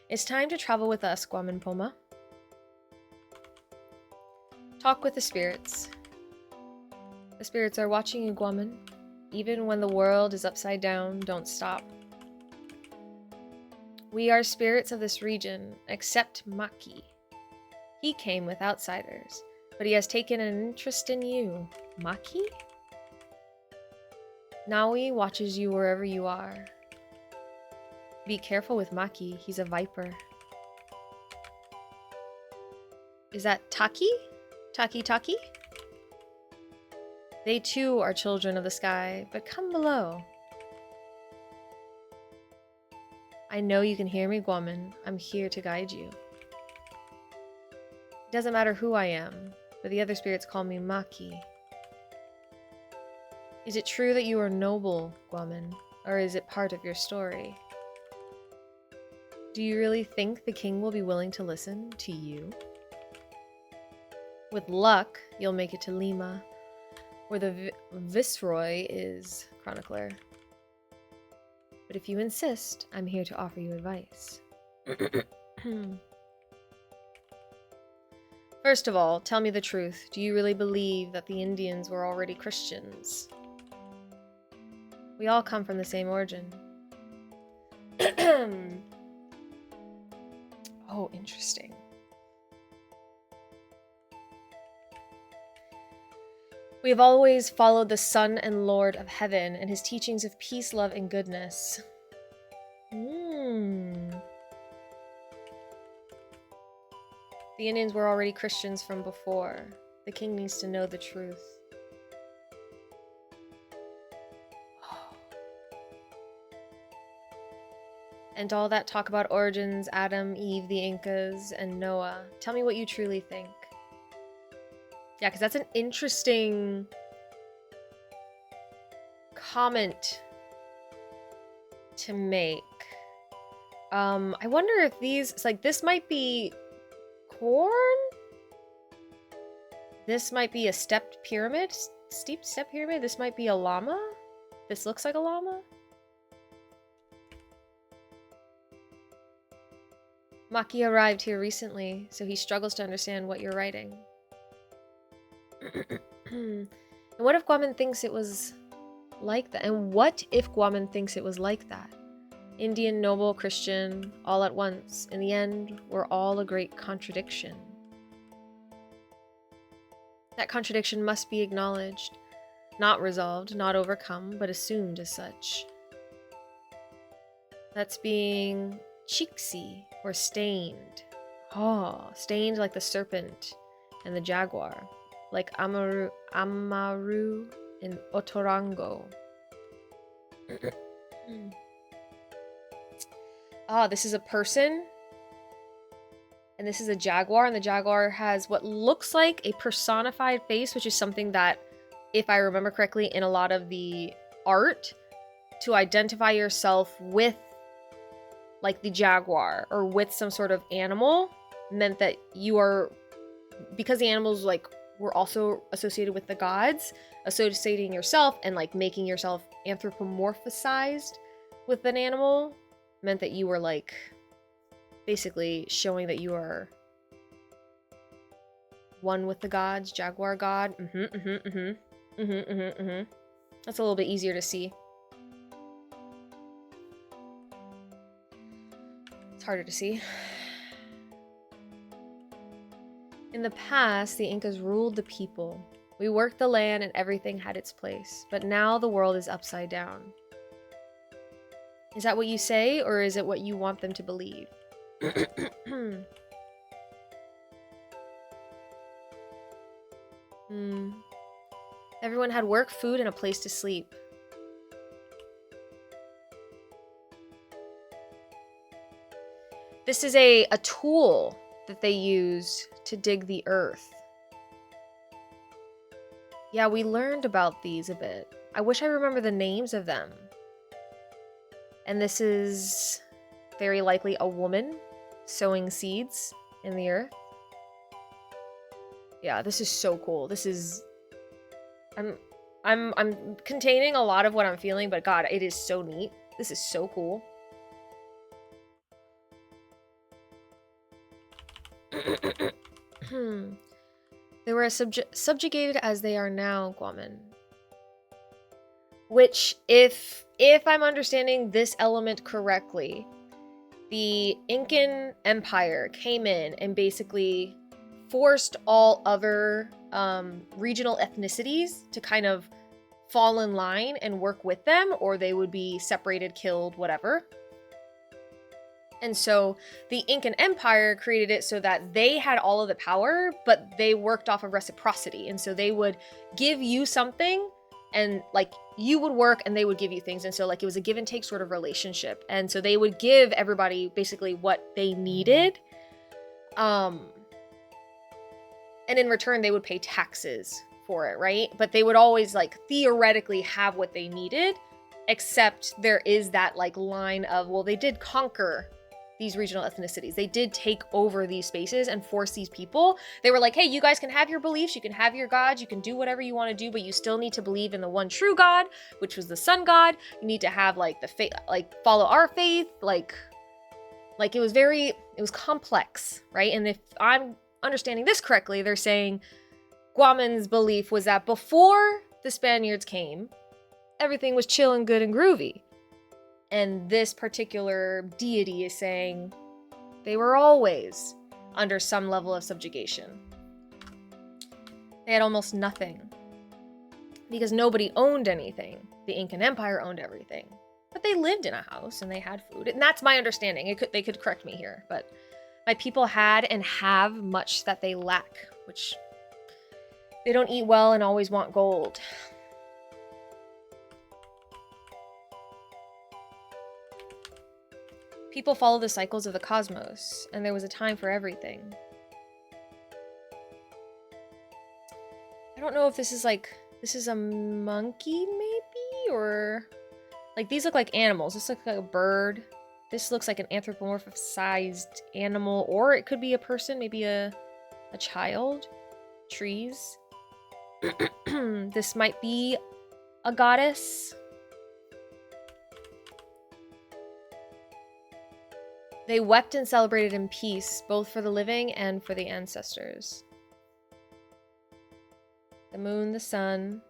It's time to travel with us, Poma. Talk with the spirits. The spirits are watching you, Guaman. Even when the world is upside down, don't stop. We are spirits of this region, except Maki. He came with outsiders, but he has taken an interest in you. Maki? Naui watches you wherever you are. Be careful with Maki, he's a viper. Is that Taki? Taki? They too are children of the sky, but come below. I know you can hear me, Guaman. I'm here to guide you. It doesn't matter who I am, but the other spirits call me Maki. Is it true that you are noble, Guaman, or is it part of your story? Do you really think the king will be willing to listen to you? With luck, you'll make it to Lima, where the viceroy is, chronicler. But if you insist, I'm here to offer you advice. First of all, tell me the truth. Do you really believe that the Indians were already Christians? We all come from the same origin. Oh, interesting. We have always followed the Son and Lord of Heaven and his teachings of peace, love, and goodness. The Indians were already Christians from before. The king needs to know the truth. And all that talk about origins, Adam, Eve, the Incas, and Noah. Tell me what you truly think. Yeah, because that's an interesting comment to make. I wonder if these, it's like, this might be corn? This might be a stepped pyramid? Steep step pyramid? This might be a llama? This looks like a llama? Maki arrived here recently, so he struggles to understand what you're writing. And what if Guaman thinks it was like that? And what if Guaman thinks it was like that? Indian, noble, Christian, all at once. In the end, we're all a great contradiction. That contradiction must be acknowledged, not resolved, not overcome, but assumed as such. That's being cheeksy or stained. Oh, stained like the serpent and the jaguar. Like Amaru in Otorango. This is a person. And this is a jaguar. And the jaguar has what looks like a personified face, which is something that, if I remember correctly, in a lot of the art, to identify yourself with like the jaguar or with some sort of animal meant that you are, because the animals like were also associated with the gods, associating yourself and like making yourself anthropomorphized with an animal meant that you were like basically showing that you are one with the gods, jaguar god. That's a little bit easier to see. It's harder to see. In the past, the Incas ruled the people. We worked the land and everything had its place. But now the world is upside down. Is that what you say, or is it what you want them to believe? Everyone had work, food, and a place to sleep. This is a tool that they use to dig the earth. Yeah, we learned about these a bit. I wish I remember the names of them. And this is very likely a woman sowing seeds in the earth. Yeah, this is so cool. This is... I'm containing a lot of what I'm feeling, but God, it is so neat. This is so cool. They were as subjugated as they are now, Guaman. Which, if I'm understanding this element correctly, the Incan Empire came in and basically forced all other regional ethnicities to kind of fall in line and work with them, or they would be separated, killed, whatever. And so the Incan Empire created it so that they had all of the power, but they worked off of reciprocity. And so they would give you something, and like you would work and they would give you things. And so like it was a give and take sort of relationship. And so they would give everybody basically what they needed. And in return, they would pay taxes for it, right? But they would always like theoretically have what they needed, except there is that like line of, well, they did conquer these regional ethnicities. They did take over these spaces and force these people. They were like, hey, you guys can have your beliefs, you can have your gods, you can do whatever you want to do, but you still need to believe in the one true God, which was the sun god. You need to have like the faith, like follow our faith, like it was complex, right? And if I'm understanding this correctly, they're saying Guaman's belief was that before the Spaniards came, everything was chill and good and groovy. And this particular deity is saying they were always under some level of subjugation. They had almost nothing because nobody owned anything. The Incan Empire owned everything, but they lived in a house and they had food. And that's my understanding. They could correct me here, but my people had and have much that they lack, which they don't eat well and always want gold. People follow the cycles of the cosmos, and there was a time for everything. I don't know if this is a monkey maybe, or like these look like animals. This looks like a bird. This looks like an anthropomorphized animal, or it could be a person, maybe a child. Trees. This might be a goddess. They wept and celebrated in peace, both for the living and for the ancestors. The moon, the sun.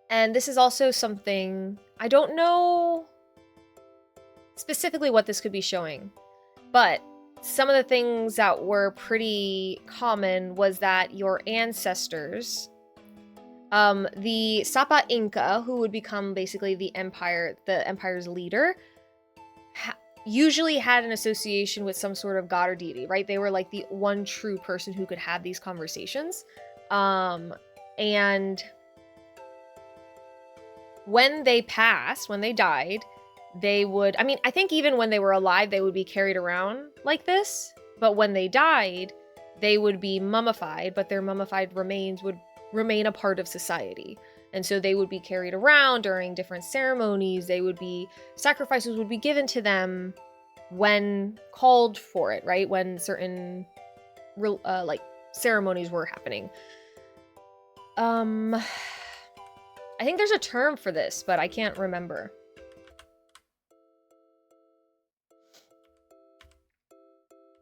And this is also something, I don't know specifically what this could be showing, but some of the things that were pretty common was that your ancestors, the Sapa Inca, who would become basically the empire's leader, usually had an association with some sort of god or deity, right? They were like the one true person who could have these conversations. And when they passed, when they died, they would, I mean, I think even when they were alive, they would be carried around like this. But when they died, they would be mummified, but their mummified remains would remain a part of society. And so they would be carried around during different ceremonies. Sacrifices would be given to them when called for it, right? When certain, like, ceremonies were happening. I think there's a term for this, but I can't remember.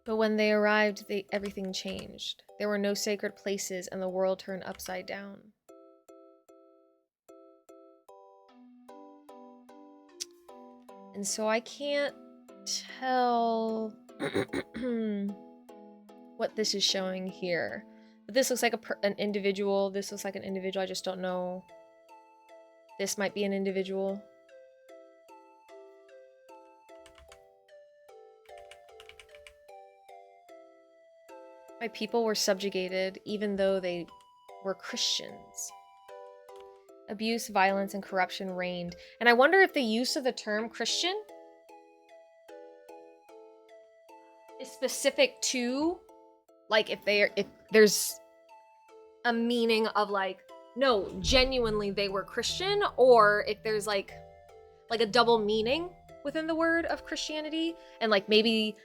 But when they arrived, everything changed. There were no sacred places, and the world turned upside down. And so I can't tell what this is showing here. But this looks like an individual. This looks like an individual. I just don't know. This might be an individual. My people were subjugated even though they were Christians. Abuse, violence, and corruption reigned. And I wonder if the use of the term Christian is specific to, like, if there's a meaning of like, no, genuinely they were Christian, or if there's like a double meaning within the word of Christianity, and like maybe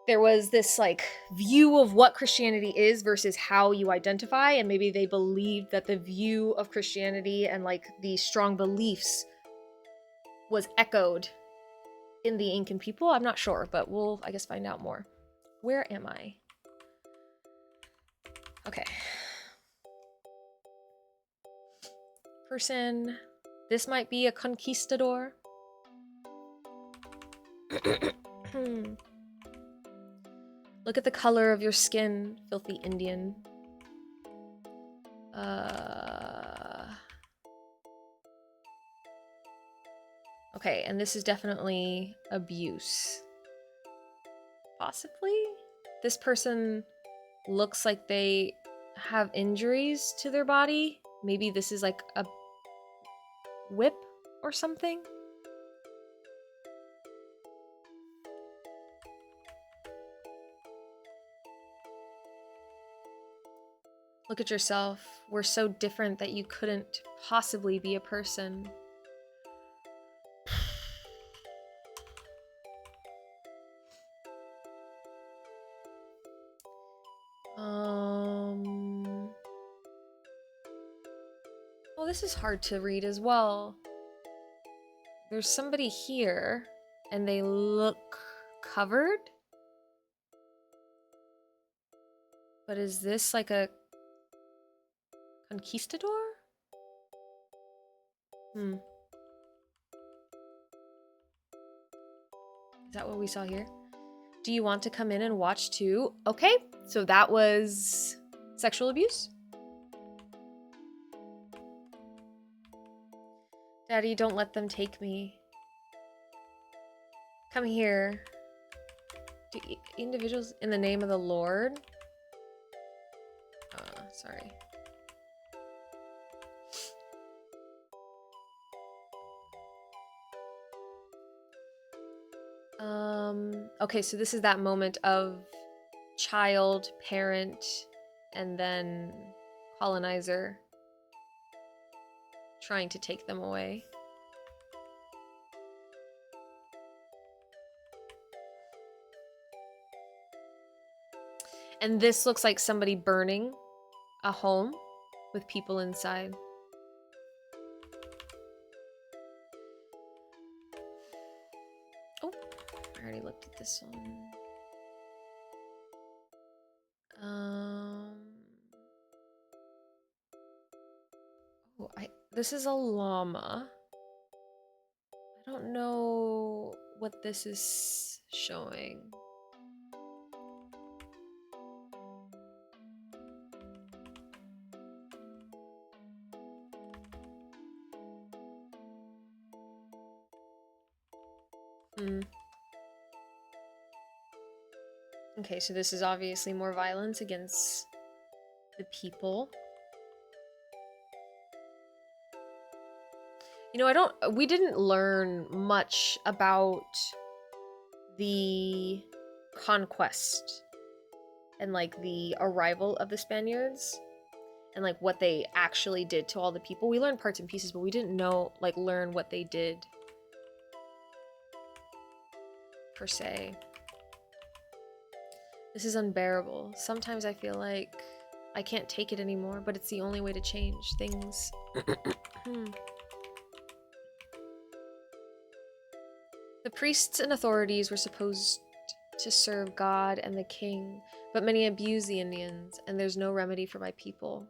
there was this like view of what Christianity is versus how you identify, and maybe they believed that the view of Christianity and like the strong beliefs was echoed in the Incan people. I'm not sure, but we'll, I guess, find out more. Where am I? Okay. Person. This might be a conquistador. Look at the color of your skin, filthy Indian. Okay, and this is definitely abuse. Possibly? This person looks like they have injuries to their body. Maybe this is like a whip or something. Look at yourself. We're so different that you couldn't possibly be a person. Well, this is hard to read as well. There's somebody here, and they look covered. But is this like a conquistador? Is that what we saw here? Do you want to come in and watch too? Okay, so that was sexual abuse. Daddy, don't let them take me. Come here. Do individuals in the name of the Lord? Sorry. Okay, so this is that moment of child, parent, and then colonizer trying to take them away. And this looks like somebody burning a home with people inside. Oh, I already looked at this one. Oh, this is a llama. I don't know what this is showing. Okay, so this is obviously more violence against the people. You know, we didn't learn much about the conquest and like the arrival of the Spaniards and like what they actually did to all the people. We learned parts and pieces, but we didn't learn what they did per se. This is unbearable. Sometimes I feel like I can't take it anymore, but it's the only way to change things. The priests and authorities were supposed to serve God and the king, but many abuse the Indians, and there's no remedy for my people.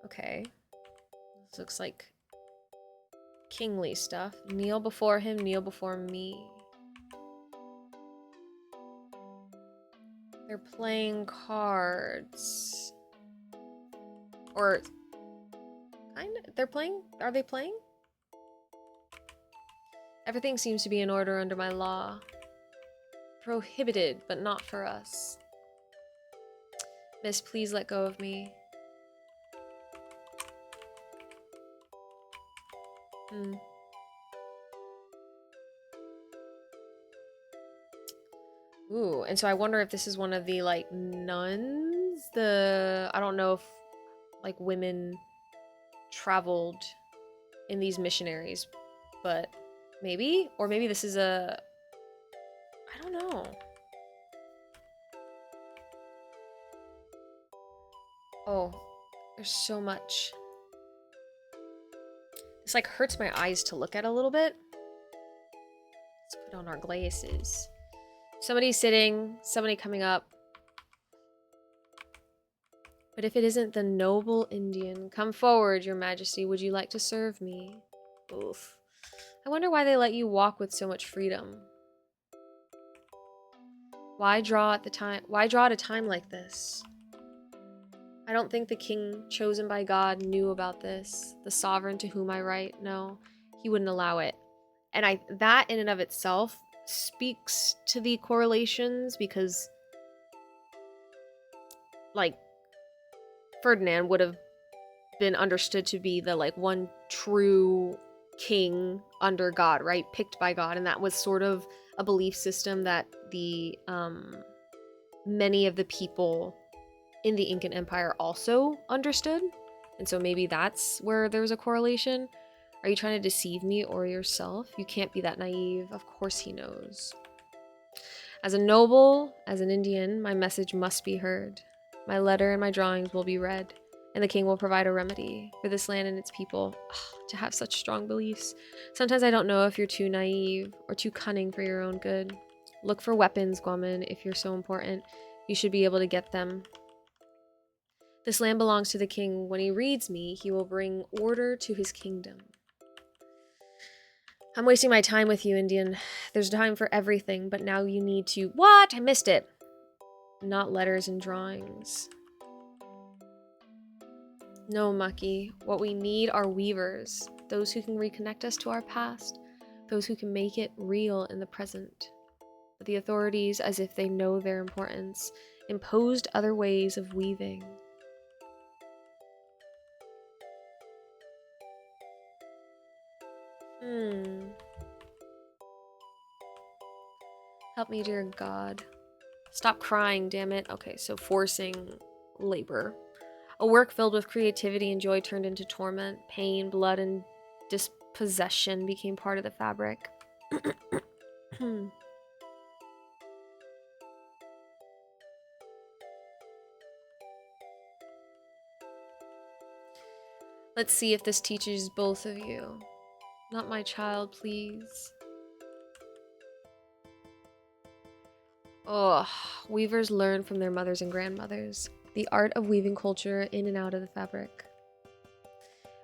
Okay. This looks like kingly stuff. Kneel before him, kneel before me. They're playing cards. Or they're playing? Are they playing? Everything seems to be in order under my law. prohibited, but not for us. Miss, please let go of me. Ooh, and so I wonder if this is one of the, like, nuns? I don't know if, like, women traveled in these missionaries, but maybe? Or maybe this is I don't know. Oh, there's so much. This, like, hurts my eyes to look at a little bit. Let's put on our glasses. Somebody sitting, somebody coming up. But if it isn't the noble Indian, come forward, your majesty. Would you like to serve me? Oof. I wonder why they let you walk with so much freedom. Why draw at a time like this? I don't think the king chosen by God knew about this. The sovereign to whom I write, no, he wouldn't allow it. And that in and of itself speaks to the correlations, because, like, Ferdinand would have been understood to be the, like, one true king under God, right? Picked by God. And that was sort of a belief system that the many of the people in the Incan Empire also understood. And so maybe that's where there's a correlation. Are you trying to deceive me or yourself? You can't be that naive. Of course he knows. As a noble, as an Indian, my message must be heard. My letter and my drawings will be read, and the king will provide a remedy for this land and its people. To have such strong beliefs. Sometimes I don't know if you're too naive or too cunning for your own good. Look for weapons, Guaman, if you're so important. You should be able to get them. This land belongs to the king. When he reads me, he will bring order to his kingdom. I'm wasting my time with you, Indian. There's time for everything, but now you need to... What? I missed it. Not letters and drawings. No, Mucky. What we need are weavers. Those who can reconnect us to our past. Those who can make it real in the present. But the authorities, as if they know their importance, imposed other ways of weaving. Help me, dear God. Stop crying, damn it. Okay, so forcing labor. A work filled with creativity and joy turned into torment. Pain, blood, and dispossession became part of the fabric. Let's see if this teaches both of you. Not my child, please. Oh, weavers learn from their mothers and grandmothers. The art of weaving culture in and out of the fabric.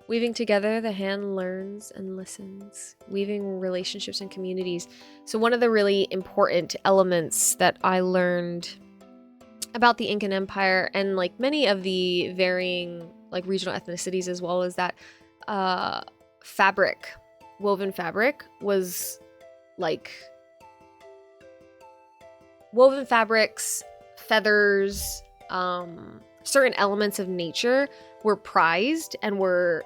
Weaving together, the hand learns and listens. Weaving relationships and communities. So one of the really important elements that I learned about the Incan Empire, and like many of the varying like regional ethnicities as well, is that fabric, woven fabric, was like woven fabrics, feathers, certain elements of nature were prized and were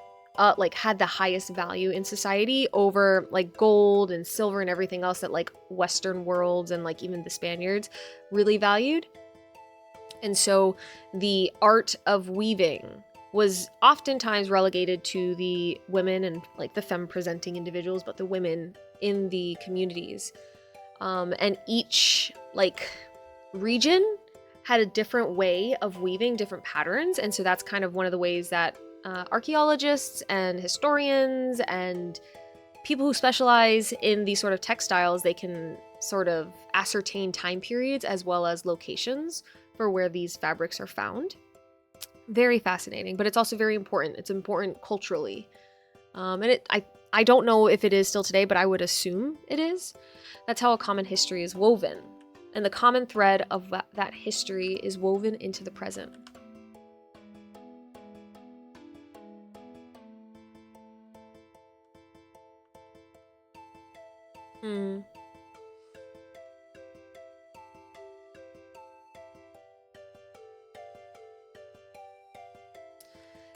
like had the highest value in society over like gold and silver and everything else that like Western worlds and like even the Spaniards really valued. And so the art of weaving was oftentimes relegated to the women and like the femme presenting individuals, but the women in the communities. And each like region had a different way of weaving different patterns. And so that's kind of one of the ways that archaeologists and historians and people who specialize in these sort of textiles, they can sort of ascertain time periods as well as locations for where these fabrics are found. Very fascinating, but it's also very important. It's important culturally. And I don't know if it is still today, but I would assume it is. That's how a common history is woven. And the common thread of that history is woven into the present.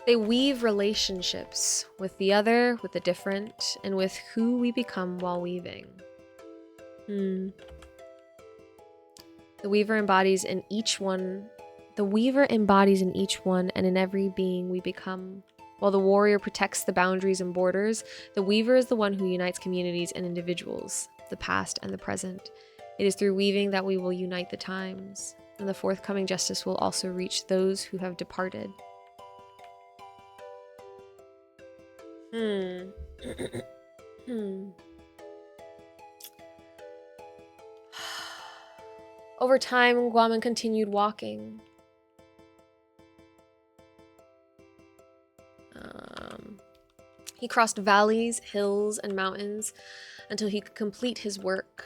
They weave relationships with the other, with the different, and with who we become while weaving. The weaver embodies in each one. The weaver embodies in each one and in every being we become. While the warrior protects the boundaries and borders, the weaver is the one who unites communities and individuals, the past and the present. It is through weaving that we will unite the times, and the forthcoming justice will also reach those who have departed. Over time, Guaman continued walking. He crossed valleys, hills, and mountains until he could complete his work.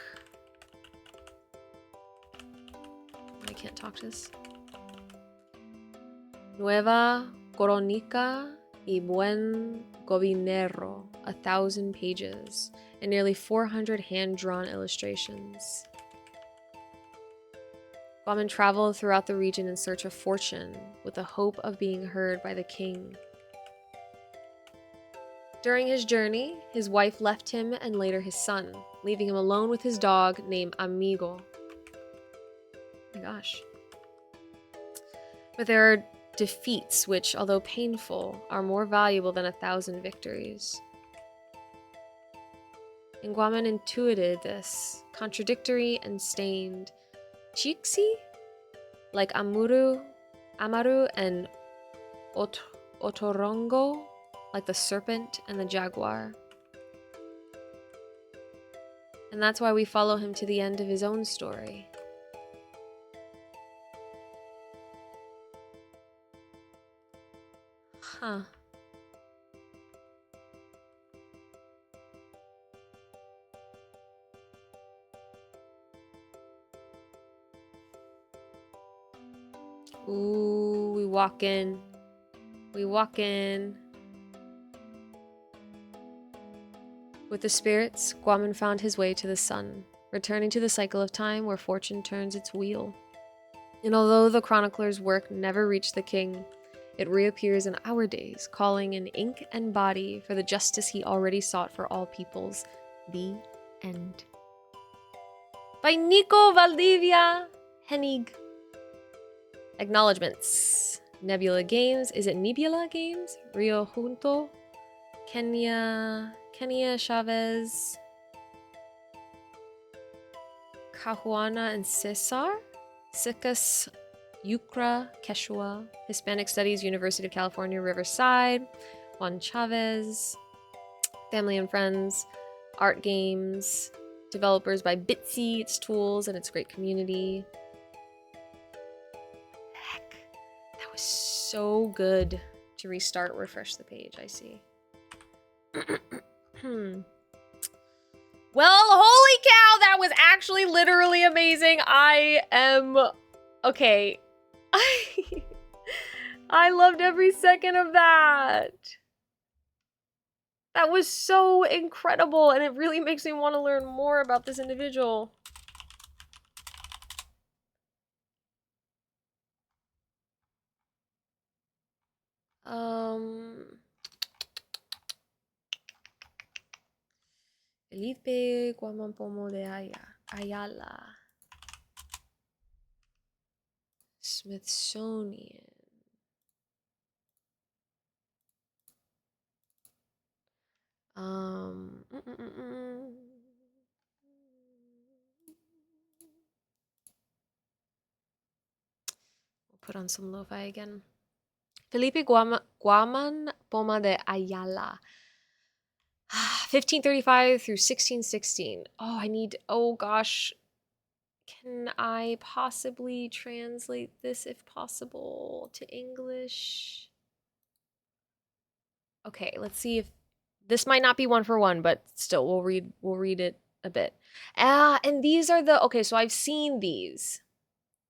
I can't talk to this. Nueva Crónica y Buen Gobernero, 1,000 pages, and nearly 400 hand-drawn illustrations. Guaman traveled throughout the region in search of fortune, with the hope of being heard by the king. During his journey, his wife left him and later his son, leaving him alone with his dog named Amigo. Oh my gosh. But there are defeats which, although painful, are more valuable than 1,000 victories. And Guaman intuited this, contradictory and stained. Chixi, like Amaru and Otorongo, like the serpent and the jaguar. And that's why we follow him to the end of his own story. Huh. Ooh, we walk in. We walk in. With the spirits, Guaman found his way to the sun, returning to the cycle of time where fortune turns its wheel. And although the chronicler's work never reached the king, it reappears in our days, calling in ink and body for the justice he already sought for all peoples. The end. By Nico Valdivia Hennig. Acknowledgements. Nebula Games. Is it Nebula Games? Rio Junto. Kenya Chavez. Cajuana and Cesar. Sicas Yucra Quechua. Hispanic Studies, University of California, Riverside. Juan Chavez. Family and Friends. Art Games. Developers by Bitsy, its tools, and its great community. Heck, that was so good. To restart, refresh the page, I see. Well, holy cow, that was actually literally amazing. I am... Okay. I loved every second of that. That was so incredible, and it really makes me want to learn more about this individual. Felipe Guamampomo de Ayala. Smithsonian. We'll put on some lo-fi again. Felipe Guaman Poma de Ayala. 1535 through 1616. Oh gosh. Can I possibly translate this if possible to English? Okay, let's see if this might not be one for one, but still we'll read it a bit. And these are okay, so I've seen these.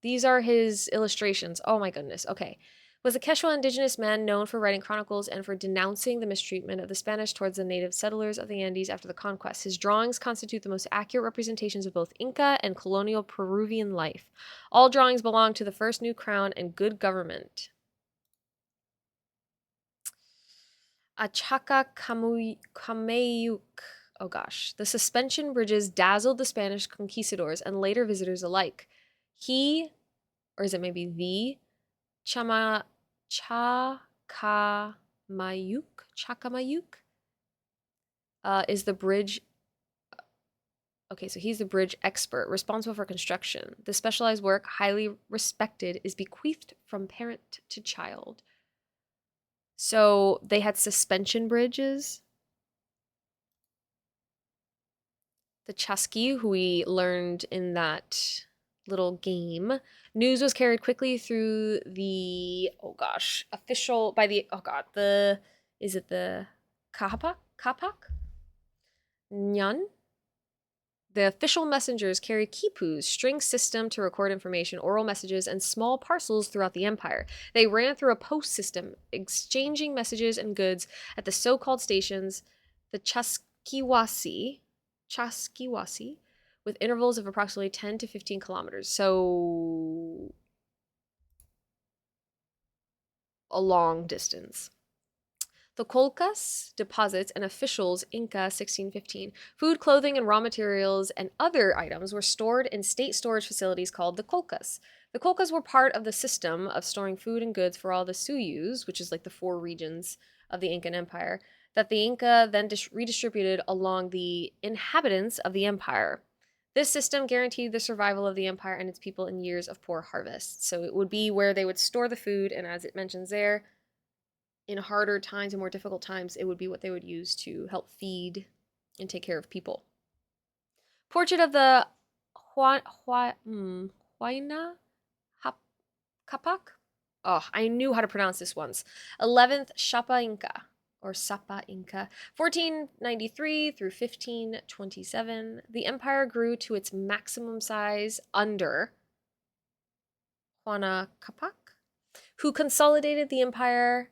These are his illustrations. Oh my goodness. Okay. Was a Quechua indigenous man known for writing chronicles and for denouncing the mistreatment of the Spanish towards the native settlers of the Andes after the conquest. His drawings constitute the most accurate representations of both Inca and colonial Peruvian life. All drawings belong to the first new crown and good government. Kameyuk. Oh gosh. The suspension bridges dazzled the Spanish conquistadors and later visitors alike. He, or is it maybe the, Chakamayuk, is the bridge. Okay, so he's the bridge expert responsible for construction. The specialized work, highly respected, is bequeathed from parent to child. So they had suspension bridges. The Chasqui, who we learned in that little game. News was carried quickly through the, oh gosh, official, by the, oh god, the, is it the Kapak? Kapak? Nyan? The official messengers carried quipus, string system to record information, oral messages, and small parcels throughout the empire. They ran through a post system, exchanging messages and goods at the so-called stations, the Chaskiwasi, with intervals of approximately 10 to 15 kilometers. So a long distance. The Colcas, deposits, and officials, Inca 1615. Food, clothing, and raw materials and other items were stored in state storage facilities called the Colcas. The Colcas were part of the system of storing food and goods for all the suyus, which is like the 4 regions of the Incan Empire, that the Inca then redistributed along the inhabitants of the empire. This system guaranteed the survival of the empire and its people in years of poor harvests. So it would be where they would store the food, and as it mentions there, in harder times and more difficult times, it would be what they would use to help feed and take care of people. Portrait of the Huayna Capac? Oh, I knew how to pronounce this once. 11th Chapa Inca, or Sapa Inca, 1493 through 1527. The empire grew to its maximum size under Huayna Capac, who consolidated the empire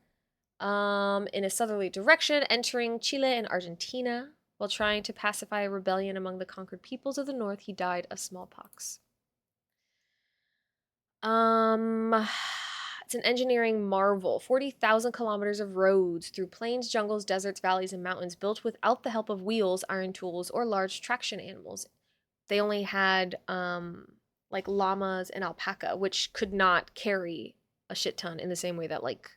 in a southerly direction, entering Chile and Argentina. While trying to pacify a rebellion among the conquered peoples of the north, he died of smallpox. It's an engineering marvel. 40,000 kilometers of roads through plains, jungles, deserts, valleys, and mountains built without the help of wheels, iron tools, or large traction animals. They only had like llamas and alpaca, which could not carry a shit ton in the same way that like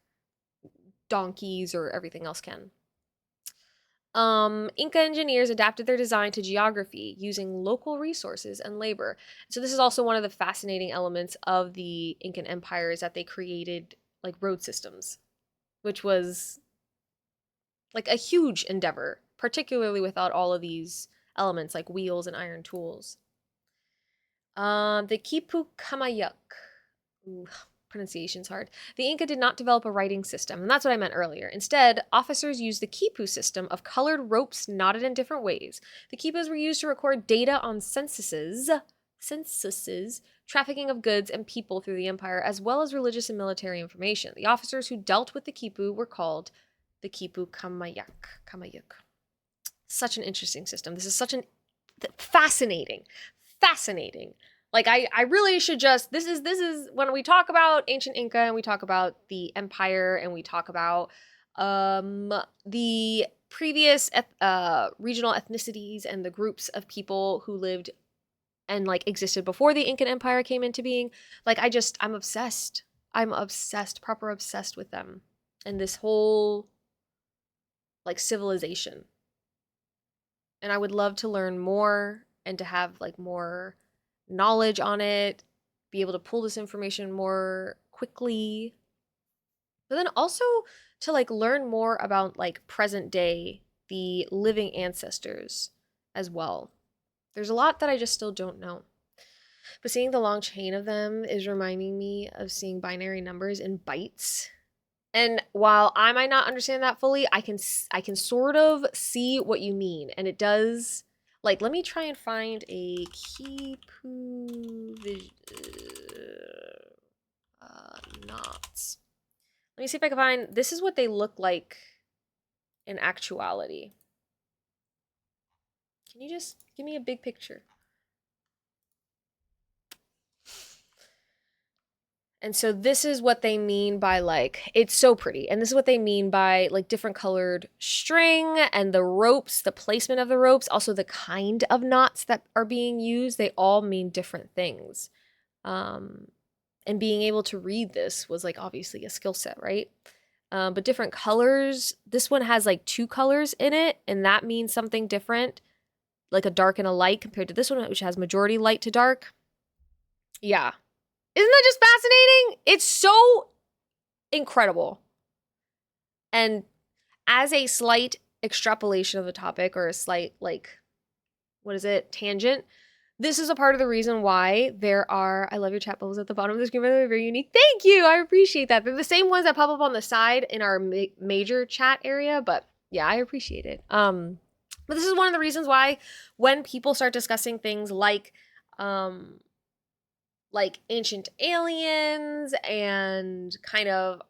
donkeys or everything else can. Inca engineers adapted their design to geography using local resources and labor. So this is also one of the fascinating elements of the Incan Empire, is that they created like road systems, which was like a huge endeavor, particularly without all of these elements like wheels and iron tools. The Kipu Kamayak. Ooh, pronunciation's hard. The Inca did not develop a writing system, and that's what I meant earlier. Instead, officers used the quipu system of colored ropes knotted in different ways. The quipus were used to record data on censuses, trafficking of goods and people through the empire, as well as religious and military information. The officers who dealt with the quipu were called the Kipu Kamayuk. Such an interesting system. This is such an fascinating. Like I really should just, this is when we talk about ancient Inca and we talk about the empire and we talk about the previous regional ethnicities and the groups of people who lived and like existed before the Incan Empire came into being. Like I'm obsessed. Proper obsessed with them and this whole like civilization. And I would love to learn more and to have like more knowledge on it, be able to pull this information more quickly. But then also to like learn more about like present day, the living ancestors as well. There's a lot that I just still don't know. But seeing the long chain of them is reminding me of seeing binary numbers in bytes. And while I might not understand that fully, I can sort of see what you mean. And it does, like, let me try and find a Kipu knots. Let me see if I can find, this is what they look like in actuality. Can you just give me a big picture? And so this is what they mean by like, it's so pretty. And this is what they mean by like different colored string and the ropes, the placement of the ropes, also the kind of knots that are being used. They all mean different things. And being able to read this was like obviously a skill set, right? But different colors. This one has like 2 colors in it, and that means something different, like a dark and a light compared to this one, which has majority light to dark. Yeah. Isn't that just fascinating? It's so incredible. And as a slight extrapolation of the topic, or a slight, like, what is it, tangent, this is a part of the reason why there are, I love your chat bubbles at the bottom of the screen, by the way, very unique. Thank you, I appreciate that. They're the same ones that pop up on the side in our major chat area, but yeah, I appreciate it. But this is one of the reasons why when people start discussing things like ancient aliens and kind of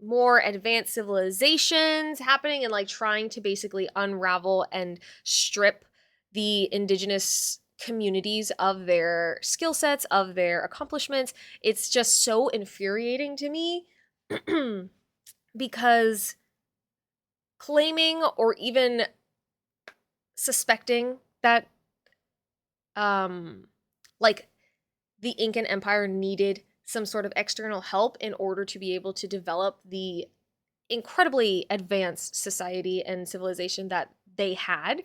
more advanced civilizations happening and like trying to basically unravel and strip the indigenous communities of their skill sets, of their accomplishments, it's just so infuriating to me because claiming or even suspecting that like the Incan Empire needed some sort of external help in order to be able to develop the incredibly advanced society and civilization that they had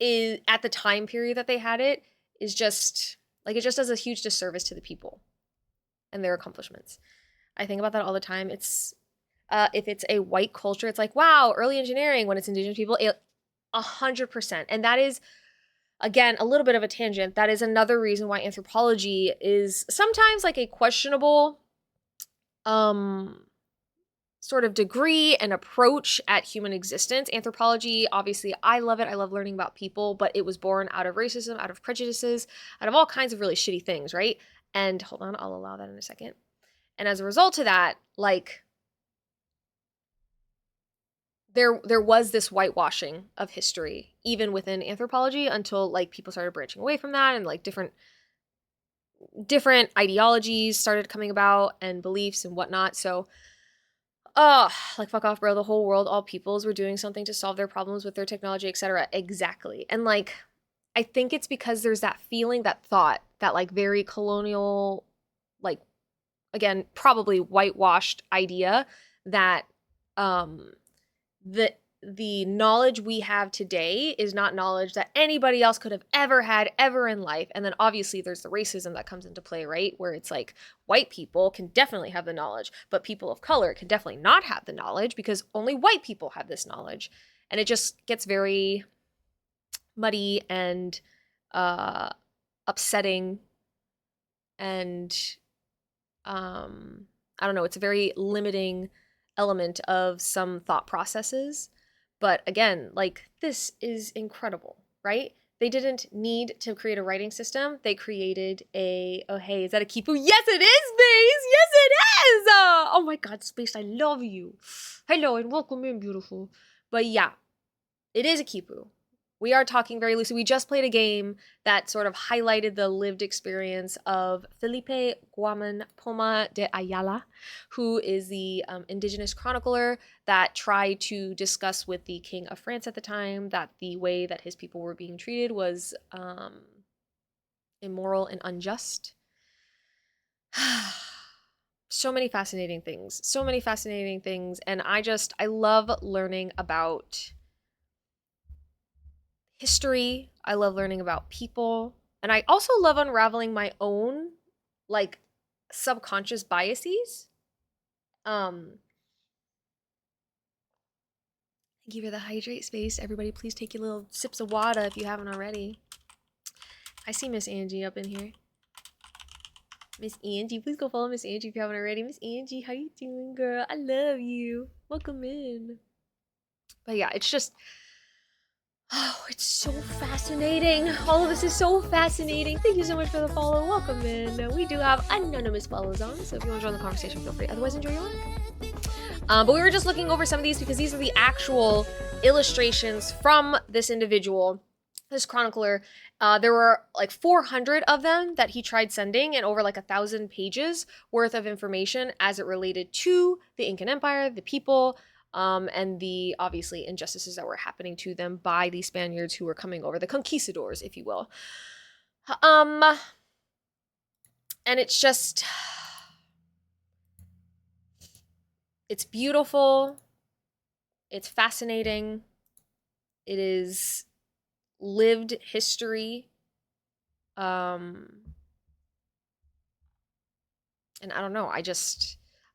is at the time period that they had it is just like, it just does a huge disservice to the people and their accomplishments. I think about that all the time. It's if it's a white culture, it's like, wow, early engineering. When it's indigenous people, 100%. And that is, again, a little bit of a tangent. That is another reason why anthropology is sometimes like a questionable sort of degree and approach at human existence. Anthropology, obviously, I love it. I love learning about people, but it was born out of racism, out of prejudices, out of all kinds of really shitty things, right? And hold on, I'll allow that in a second. And as a result of that, like, there was this whitewashing of history, even within anthropology, until like people started branching away from that and like different ideologies started coming about and beliefs and whatnot. So, like fuck off, bro. The whole world, all peoples were doing something to solve their problems with their technology, etc. Exactly. And like, I think it's because there's that feeling, that thought, that like very colonial, like, again, probably whitewashed idea that the knowledge we have today is not knowledge that anybody else could have ever had ever in life. And then obviously there's the racism that comes into play, right? Where it's like white people can definitely have the knowledge, but people of color can definitely not have the knowledge because only white people have this knowledge. And it just gets very muddy and upsetting. And I don't know, it's a very limiting element of some thought processes. But again, like, this is incredible, right? They didn't need to create a writing system. They created oh, hey, is that a Kipu? Yes, it is, Space! Yes, it is! Oh my God, Space, I love you. Hello and welcome in, beautiful. But yeah, it is a Kipu. We are talking very loosely. We just played a game that sort of highlighted the lived experience of Felipe Guaman Poma de Ayala, who is the indigenous chronicler that tried to discuss with the King of France at the time that the way that his people were being treated was immoral and unjust. So many fascinating things. So many fascinating things. And I love learning about history. I love learning about people. And I also love unraveling my own, like, subconscious biases. Thank you for the hydrate, Space. Everybody, please take your little sips of water if you haven't already. I see Miss Angie up in here. Miss Angie, please go follow Miss Angie if you haven't already. Miss Angie, how you doing, girl? I love you. Welcome in. But yeah, it's just, oh, it's so fascinating. All of this is so fascinating. Thank you so much for the follow. Welcome in. We do have anonymous follows on, so if you want to join the conversation, feel free. Otherwise, enjoy your week. But we were just looking over some of these because these are the actual illustrations from this individual. this chronicler, there were like 400 of them that he tried sending, and over like 1,000 pages worth of information as it related to the Incan Empire, the people, and the obviously injustices that were happening to them by the Spaniards who were coming over, the conquistadors, if you will. And it's just, it's beautiful. It's fascinating. It is lived history. And I don't know, I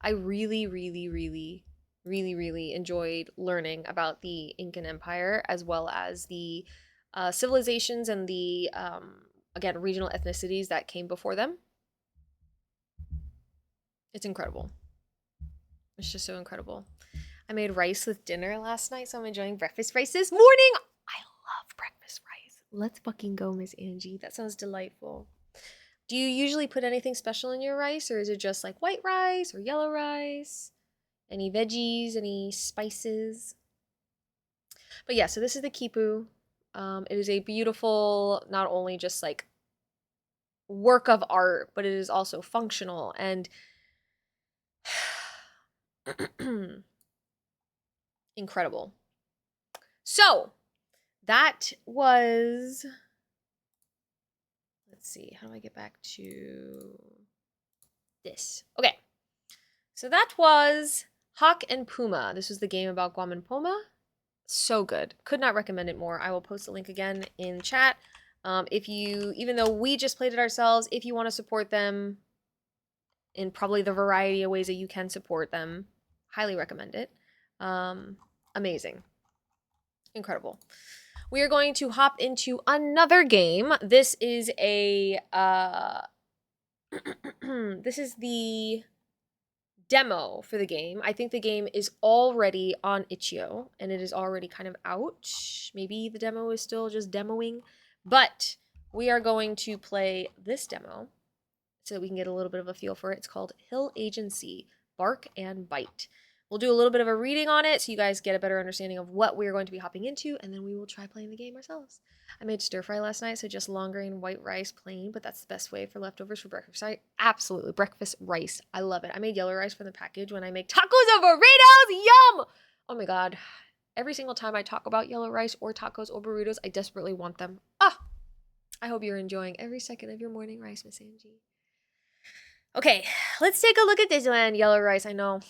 really, really, really, really, really enjoyed learning about the Incan Empire, as well as the civilizations and the, again, regional ethnicities that came before them. It's incredible. It's just so incredible. I made rice with dinner last night, so I'm enjoying breakfast rice this morning. I love breakfast rice. Let's fucking go, Miss Angie. That sounds delightful. Do you usually put anything special in your rice, or is it just like white rice or yellow rice? Any veggies, any spices? But yeah, so this is the quipu. It is a beautiful, not only just like work of art, but it is also functional and incredible. So that was, let's see, how do I get back to this? Okay, so that was Hawk and Puma. This was the game about Guam and Poma. So good. Could not recommend it more. I will post the link again in chat. If you, even though we just played it ourselves, if you want to support them in probably the variety of ways that you can support them, highly recommend it. Amazing. Incredible. We are going to hop into another game. This is a, this is the demo for the game. I think the game is already on itch.io and it is already kind of out. Maybe the demo is still just demoing, but we are going to play this demo so that we can get a little bit of a feel for it. It's called Hill Agency, Bark and Bite. We'll do a little bit of a reading on it so you guys get a better understanding of what we're going to be hopping into, and then we will try playing the game ourselves. I made stir fry last night, so just long grain white rice plain, but that's the best way for leftovers for breakfast. Absolutely, breakfast rice. I love it. I made yellow rice from the package when I make tacos and burritos. Yum! Oh my god. Every single time I talk about yellow rice or tacos or burritos, I desperately want them. I hope you're enjoying every second of your morning rice, Miss Angie. Okay, let's take a look at this one. Yellow rice, I know.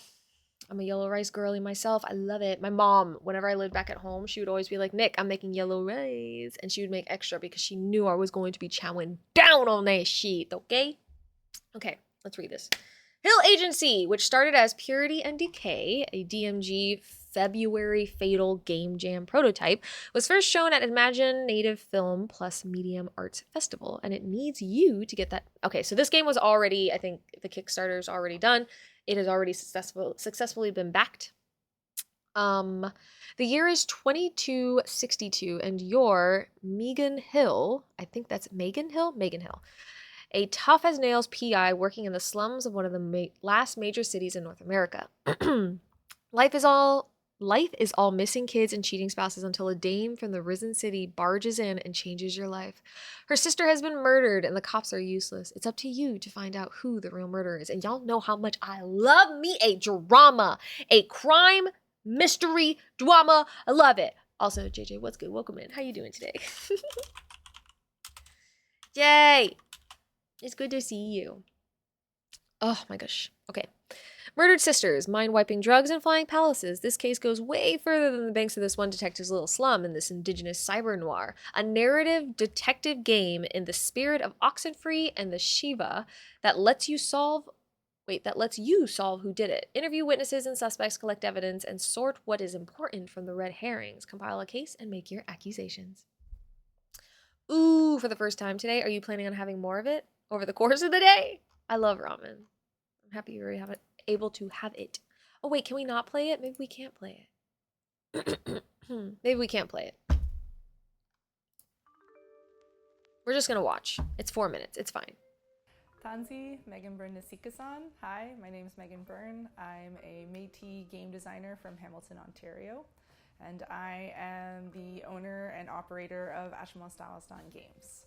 I'm a yellow rice girly myself. I love it. My mom, whenever I lived back at home, she would always be like, Nick, I'm making yellow rice. And she would make extra because she knew I was going to be chowing down on that shit, okay? Okay, let's read this. Hill Agency, which started as Purity and Decay, a DMG February Fatal Game Jam prototype, was first shown at Imagine Native Film Plus Medium Arts Festival, and it needs you to get that. Okay, so this game was already, I think the Kickstarter is already done. It has already successfully been backed. The year is 2262, and you're Megan Hill. I think that's Megan Hill? Megan Hill. A tough-as-nails PI working in the slums of one of the last major cities in North America. Life is all missing kids and cheating spouses until a dame from the risen city barges in and changes your life. Her sister has been murdered and the cops are useless. It's up to you to find out who the real murderer is. And y'all know how much I love me a drama, a crime mystery drama. I love it. Also, JJ, what's good? Welcome in. How you doing today? Yay! It's good to see you. Oh my gosh. Okay. Murdered sisters, mind-wiping drugs, and flying palaces. This case goes way further than the banks of this one detective's little slum in this indigenous cyber noir. A narrative detective game in the spirit of Oxenfree and the Shiva that lets you solve who did it. Interview witnesses and suspects, collect evidence, and sort what is important from the red herrings. Compile a case and make your accusations. Ooh, for the first time today, are you planning on having more of it over the course of the day? I love ramen. I'm happy you already have it. Able to have it. Oh wait, can we not play it? Maybe we can't play it. Maybe we can't play it. We're just gonna watch. It's 4 minutes. It's fine. Tanzi, Megan Byrne Nisika-san. Hi, my name is Megan Byrne. I'm a Métis game designer from Hamilton, Ontario. and I am the owner and operator of Ashmostalestan Games.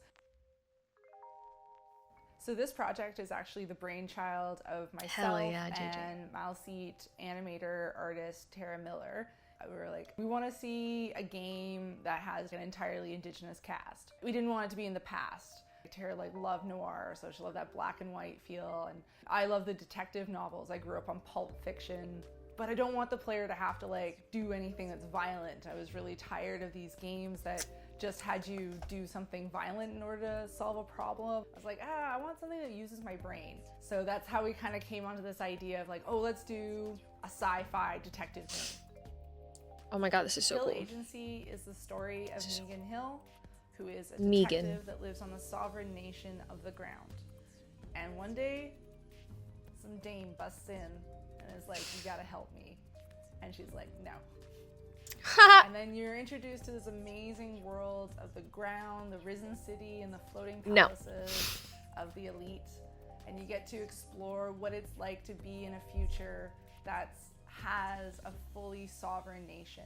So this project is actually the brainchild of myself and Malseat animator artist Tara Miller. We were like, we want to see a game that has an entirely indigenous cast. We didn't want it to be in the past. Tara loved noir, so she loved that black and white feel, and I love the detective novels. I grew up on Pulp Fiction, but I don't want the player to have to do anything that's violent. I was really tired of these games that just had you do something violent in order to solve a problem. I was like, I want something that uses my brain. So that's how we kind of came onto this idea of let's do a sci-fi detective game. Oh my god, this is so cool. Hill Agency is the story of Megan Hill, who is a detective that lives on the sovereign nation of the ground. And one day, some dame busts in and is like, you gotta help me. And she's like, no. And then you're introduced to this amazing world of the ground, the risen city, and the floating palaces of the elite. And you get to explore what it's like to be in a future that has a fully sovereign nation,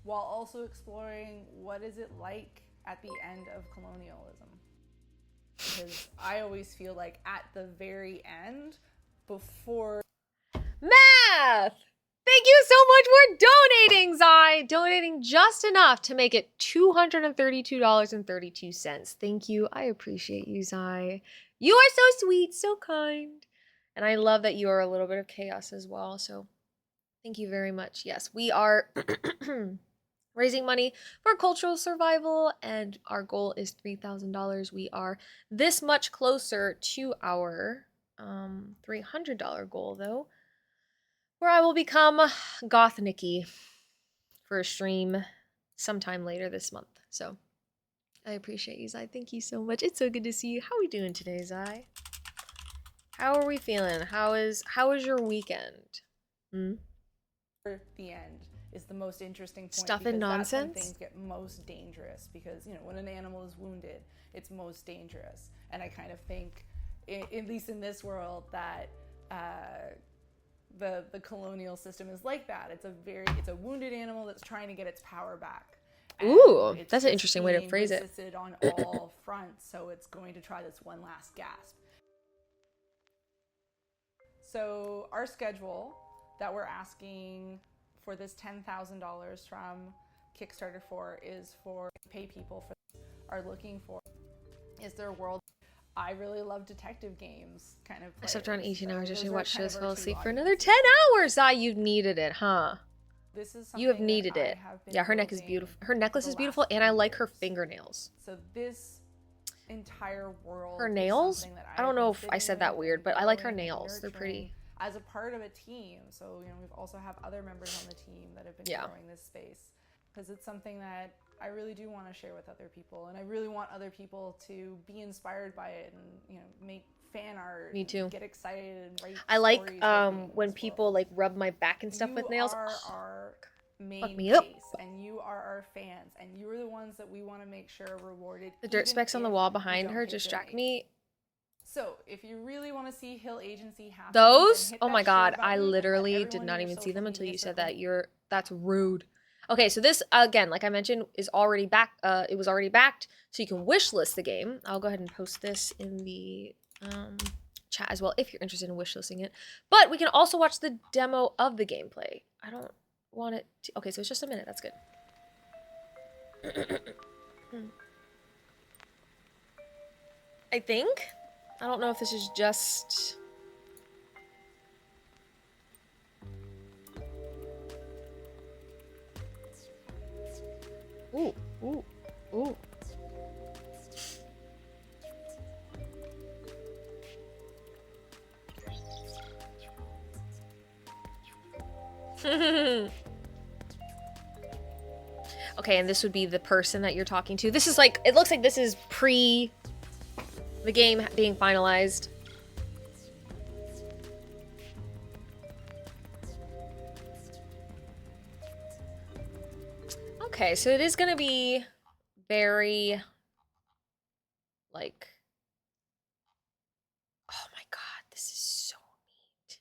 while also exploring what is it like at the end of colonialism. Because I always feel like at the very end, before math! Thank you so much for donating, Zai! Donating just enough to make it $232.32. Thank you. I appreciate you, Zai. You are so sweet, so kind. And I love that you are a little bit of chaos as well, so thank you very much. Yes, we are raising money for cultural survival, and our goal is $3,000. We are this much closer to our $300 goal, though, where I will become Goth Nikki for a stream sometime later this month. So I appreciate you, Zai. Thank you so much. It's so good to see you. How are we doing today, Zai? How are we feeling? How is your weekend? The end is the most interesting point. Stuff and nonsense? That's when things get most dangerous, because when an animal is wounded, it's most dangerous. And I kind of think, at least in this world, that the colonial system is like that. It's a wounded animal that's trying to get its power back. Ooh, that's an interesting way to phrase it. It's on all fronts, so it's going to try this one last gasp. So our schedule that we're asking for this $10,000 from Kickstarter for is for pay people are looking for is their world. I really love detective games, kind of. I slept around 18 hours yesterday, watched shows, fell asleep for audiences. another 10 hours. Ah, you've needed it, huh? This is You have needed it. Yeah, her neck is beautiful. Her necklace is beautiful, and I like her fingernails. So this entire world. Her nails? I don't know if I said that weird, but I like her nails. They're pretty. As a part of a team, so we've also have other members on the team that have been growing this space, because it's something that I really do want to share with other people, and I really want other people to be inspired by it and make fan art. Me too. Get excited and write. I like when people rub my back and stuff with nails. You are our main fuck me up. base, and you are our fans, and you are the ones that we want to make sure are rewarded. The dirt specks on the wall behind her distract me. So if you really want to see Hill Agency happen, those, oh my god, I literally did not even see them until you said that. That's rude. Okay, so this again, like I mentioned, is already back. It was already backed, so you can wishlist the game. I'll go ahead and post this in the chat as well if you're interested in wishlisting it. But we can also watch the demo of the gameplay. I don't want it to. Okay, so it's just a minute. That's good. I think. I don't know if this is just... Ooh, ooh, ooh. Okay, and this would be the person that you're talking to. This is like, it looks like this is pre... the game being finalized. Okay, so it is gonna be very, like, oh my god, this is so neat.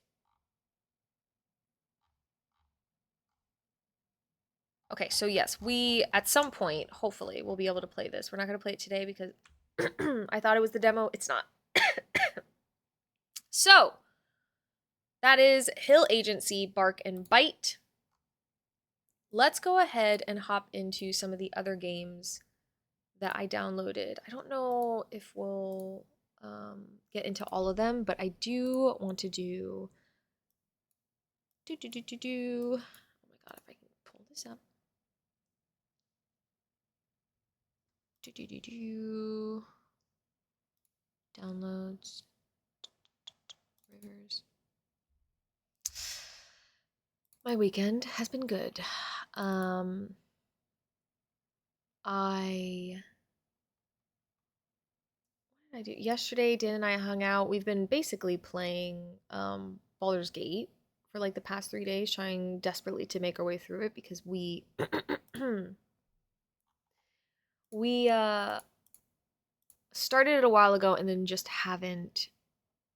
Okay, so yes, we, at some point, hopefully, we'll be able to play this. We're not going to play it today because I thought it was the demo. It's not. So, that is Hill Agency, Bark and Bite. Let's go ahead and hop into some of the other games that I downloaded. I don't know if we'll get into all of them, but I do want to do... Oh my god, if I can pull this up. Downloads. Rivers. My weekend has been good. What did I do? Yesterday, Dan and I hung out. We've been basically playing Baldur's Gate for like the past 3 days, trying desperately to make our way through it because we started it a while ago and then just haven't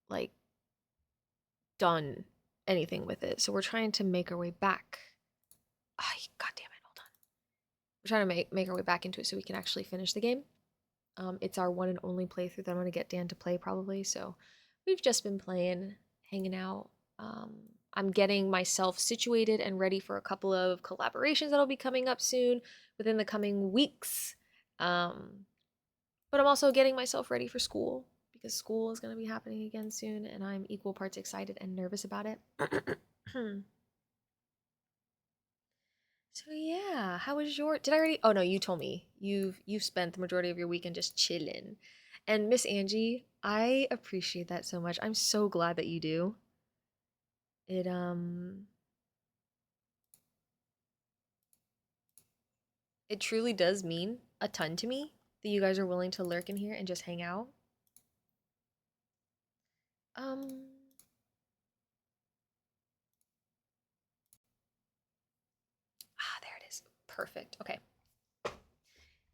like done anything with it. So we're trying to make our way back. God damn it, hold on. We're trying to make our way back into it so we can actually finish the game. It's our one and only playthrough that I'm going to get Dan to play probably. So we've just been playing, hanging out. I'm getting myself situated and ready for a couple of collaborations that'll be coming up soon within the coming weeks. But I'm also getting myself ready for school because school is going to be happening again soon and I'm equal parts excited and nervous about it. So yeah, how was your... Did I already... Oh no, you told me. You've spent the majority of your weekend just chilling. And Miss Angie, I appreciate that so much. I'm so glad that you do. It truly does mean a ton to me that you guys are willing to lurk in here and just hang out. There it is. Perfect. Okay.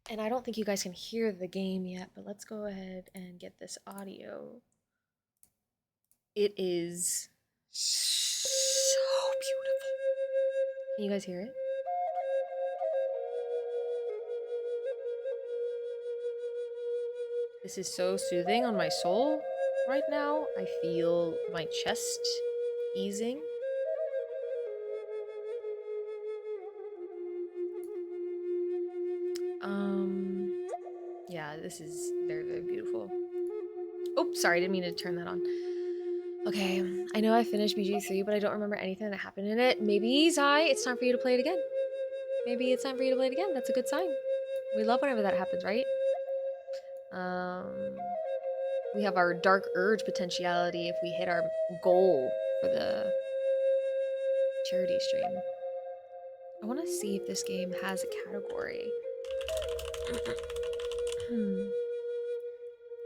And I don't think you guys can hear the game yet, but let's go ahead and get this audio. It is so beautiful. Can you guys hear it? This is so soothing on my soul right now. I feel my chest easing. Yeah, this is very, very beautiful. Oh, sorry, I didn't mean to turn that on. Okay, I know I finished BG3, but I don't remember anything that happened in it. Maybe, Zai, it's time for you to play it again. Maybe it's time for you to play it again. That's a good sign. We love whenever that happens, right? We have our dark urge potentiality if we hit our goal for the charity stream. I want to see if this game has a category.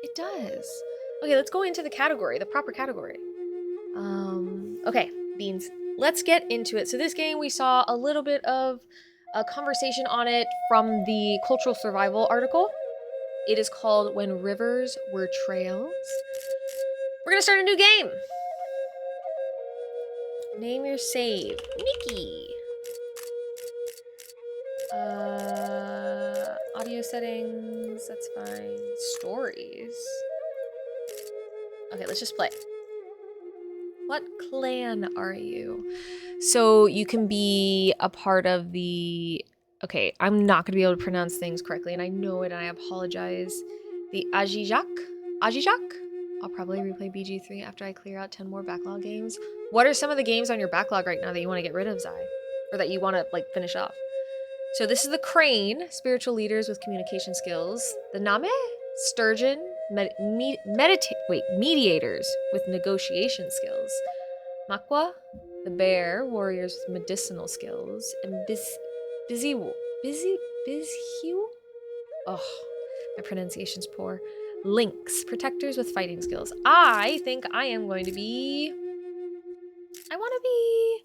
It does. Okay, let's go into the category, the proper category. Okay, Beans, let's get into it. So this game, we saw a little bit of a conversation on it from the Cultural Survival article. It is called When Rivers Were Trails. We're gonna start a new game. Name your save. Nikki. Audio settings, that's fine. Stories. Okay, let's just play. What clan are you? So you can be a part of the... Okay, I'm not going to be able to pronounce things correctly, and I know it, and I apologize. The Ajijak? Ajijak? I'll probably replay BG3 after I clear out 10 more backlog games. What are some of the games on your backlog right now that you want to get rid of, Zai? Or that you want to, like, finish off? So this is the Crane, spiritual leaders with communication skills. The Name, sturgeon, mediators with negotiation skills. Makwa, the bear, warriors with medicinal skills. And Bizhiu? Oh, my pronunciation's poor. Lynx, protectors with fighting skills. I think I am going to be... I want to be...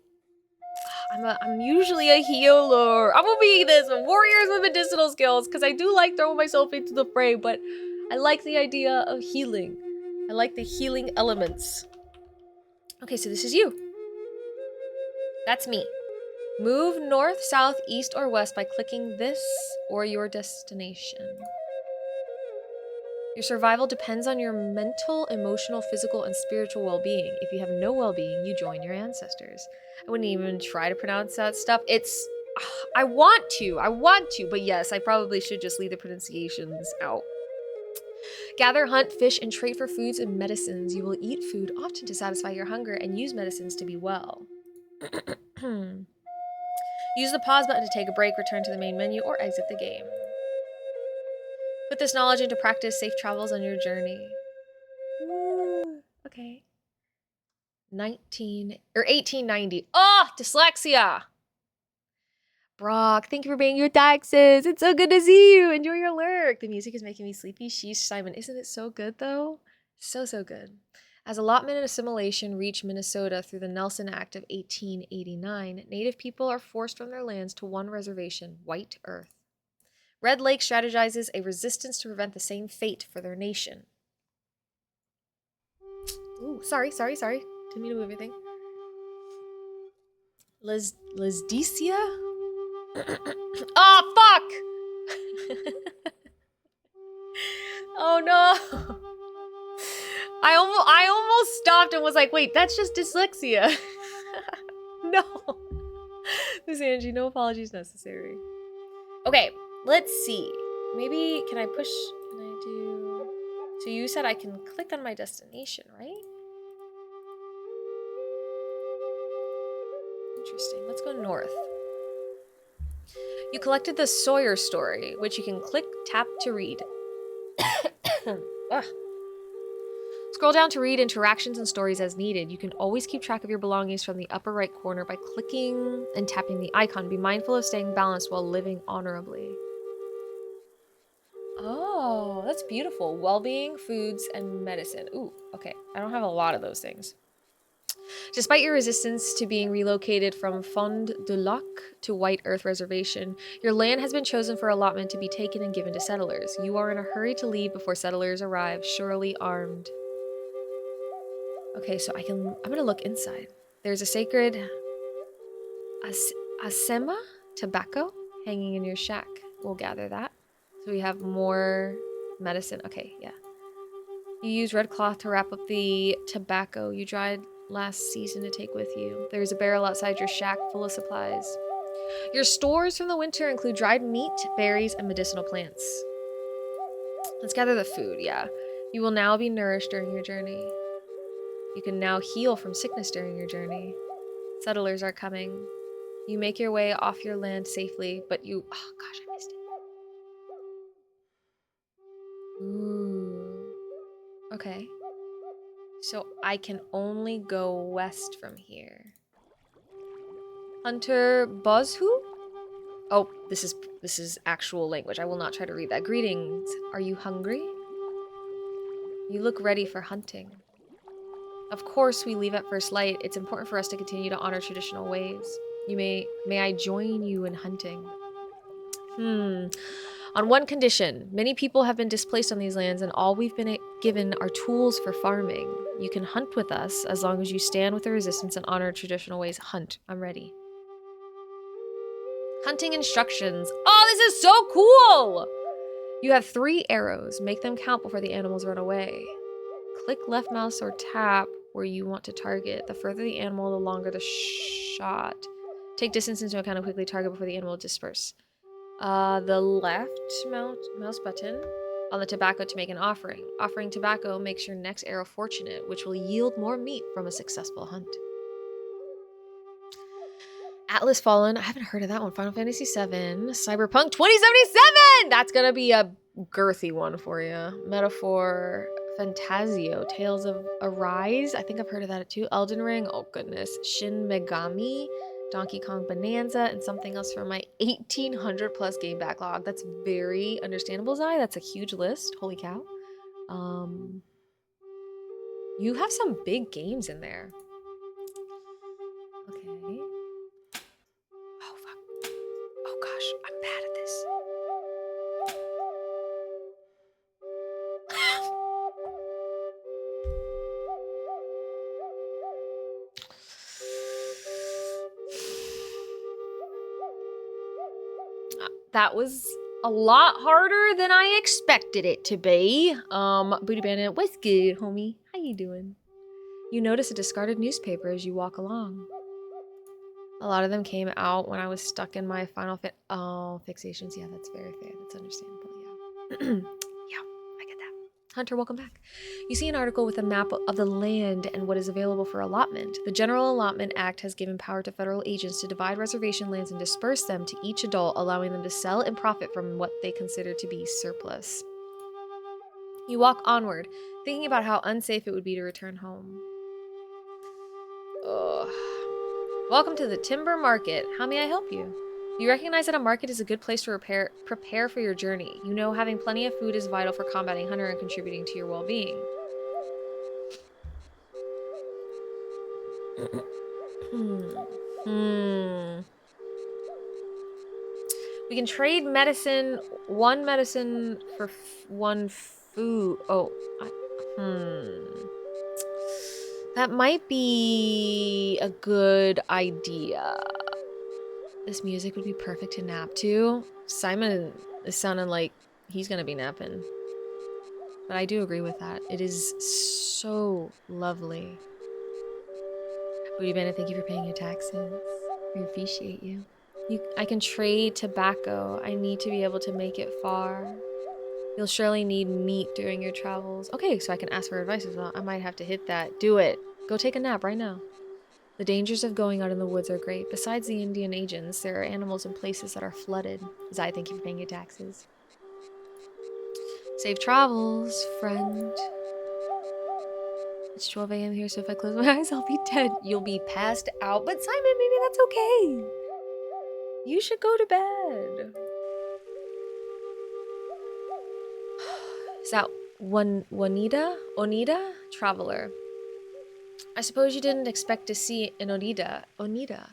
I'm usually a healer. I'm gonna be this warriors with medicinal skills because I do like throwing myself into the fray, but I like the idea of healing. I like the healing elements. Okay, so this is you. That's me. Move north, south, east, or west by clicking this or your destination. Your survival depends on your mental, emotional, physical, and spiritual well-being. If you have no well-being, you join your ancestors. I wouldn't even try to pronounce that stuff. I want to, but yes, I probably should just leave the pronunciations out. Gather, hunt, fish, and trade for foods and medicines. You will eat food often to satisfy your hunger and use medicines to be well. Use the pause button to take a break, return to the main menu, or exit the game. Put this knowledge into practice. Safe travels on your journey. Ooh, okay. 1890. Oh, dyslexia! Brock, thank you for paying your taxes. It's so good to see you. Enjoy your lurk. The music is making me sleepy. Sheesh, Simon. Isn't it so good, though? So, so good. As allotment and assimilation reach Minnesota through the Nelson Act of 1889, Native people are forced from their lands to one reservation, White Earth. Red Lake strategizes a resistance to prevent the same fate for their nation. Ooh, sorry. Didn't mean to move anything. Lesdicia? Oh, fuck! Oh, no. I almost stopped and was like, wait, that's just dyslexia. No. Miss Angie, no apologies necessary. Okay, let's see. Maybe, can I do... So you said I can click on my destination, right? Interesting. Let's go north. You collected the Sawyer story, which you can click, tap to read. Ugh. Scroll down to read interactions and stories as needed. You can always keep track of your belongings from the upper right corner by clicking and tapping the icon. Be mindful of staying balanced while living honorably. Oh, that's beautiful. Well-being, foods, and medicine. Ooh, okay. I don't have a lot of those things. Despite your resistance to being relocated from Fond du Lac to White Earth Reservation, your land has been chosen for allotment to be taken and given to settlers. You are in a hurry to leave before settlers arrive, surely armed. Okay, so I'm gonna look inside. There's a sacred Asema tobacco hanging in your shack. We'll gather that. So we have more medicine. Okay, yeah. You use red cloth to wrap up the tobacco you dried last season to take with you. There's a barrel outside your shack full of supplies. Your stores from the winter include dried meat, berries, and medicinal plants. Let's gather the food, yeah. You will now be nourished during your journey. You can now heal from sickness during your journey. Settlers are coming. You make your way off your land safely, but oh gosh, I missed it. Ooh. Okay. So I can only go west from here. Hunter Bozhu? Oh, this is actual language. I will not try to read that. Greetings. Are you hungry? You look ready for hunting. Of course, we leave at first light. It's important for us to continue to honor traditional ways. May I join you in hunting? On one condition, many people have been displaced on these lands and all we've been given are tools for farming. You can hunt with us as long as you stand with the resistance and honor traditional ways. Hunt. I'm ready. Hunting instructions. Oh, this is so cool! You have 3 arrows. Make them count before the animals run away. Click left mouse or tap where you want to target. The further the animal, the longer the shot. Take distance into account and quickly target before the animal disperse. The left mouse button on the tobacco to make an offering. Offering tobacco makes your next arrow fortunate, which will yield more meat from a successful hunt. Atlas Fallen. I haven't heard of that one. Final Fantasy VII. Cyberpunk 2077! That's gonna be a girthy one for you. Metaphor. Fantasio. Tales of Arise. I think I've heard of that too. Elden Ring. Oh goodness. Shin Megami. Donkey Kong Bonanza, and something else from my 1,800 plus game backlog. That's very understandable, Zai. That's a huge list. Holy cow. You have some big games in there. Okay. Oh, fuck. Oh, gosh. I'm bad at this. That was a lot harder than I expected it to be. Booty Bandit, what's good, homie? How you doing? You notice a discarded newspaper as you walk along. A lot of them came out when I was stuck in my final fixations. Yeah, that's very fair. That's understandable, yeah. Yeah, I get that. Hunter, welcome back. You see an article with a map of the land and what is available for allotment. The General Allotment Act has given power to federal agents to divide reservation lands and disperse them to each adult, allowing them to sell and profit from what they consider to be surplus. You walk onward, thinking about how unsafe it would be to return home. Ugh. Welcome to the timber market. How may I help you? You recognize that a market is a good place to prepare for your journey. You know having plenty of food is vital for combating hunger and contributing to your well-being. We can trade one medicine for one food. That might be a good idea. This music would be perfect to nap to. Simon is sounding like he's gonna be napping. But I do agree with that. It is so lovely. Booty Bandit, thank you for paying your taxes. We appreciate you. I can trade tobacco. I need to be able to make it far. You'll surely need meat during your travels. Okay, so I can ask for advice as well. I might have to hit that. Do it. Go take a nap right now. The dangers of going out in the woods are great. Besides the Indian agents, there are animals in places that are flooded. Zai, thank you for paying your taxes. Safe travels, friend. It's 12 a.m. here, so if I close my eyes, I'll be dead. You'll be passed out. But Simon, maybe that's okay. You should go to bed. Is that Onida? Traveler. I suppose you didn't expect to see an Onida,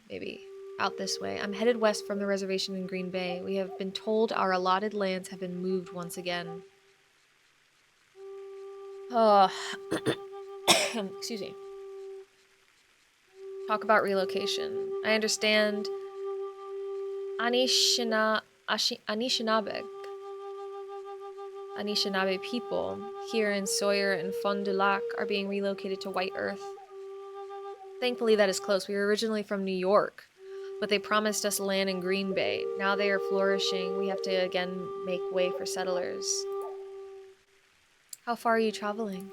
maybe, out this way. I'm headed west from the reservation in Green Bay. We have been told our allotted lands have been moved once again. Excuse me. Talk about relocation. I understand Anishinaabe people here in Sawyer and Fond du Lac are being relocated to White Earth. Thankfully, that is close. We were originally from New York, but they promised us land in Green Bay. Now they are flourishing. We have to again make way for settlers. How far are you traveling?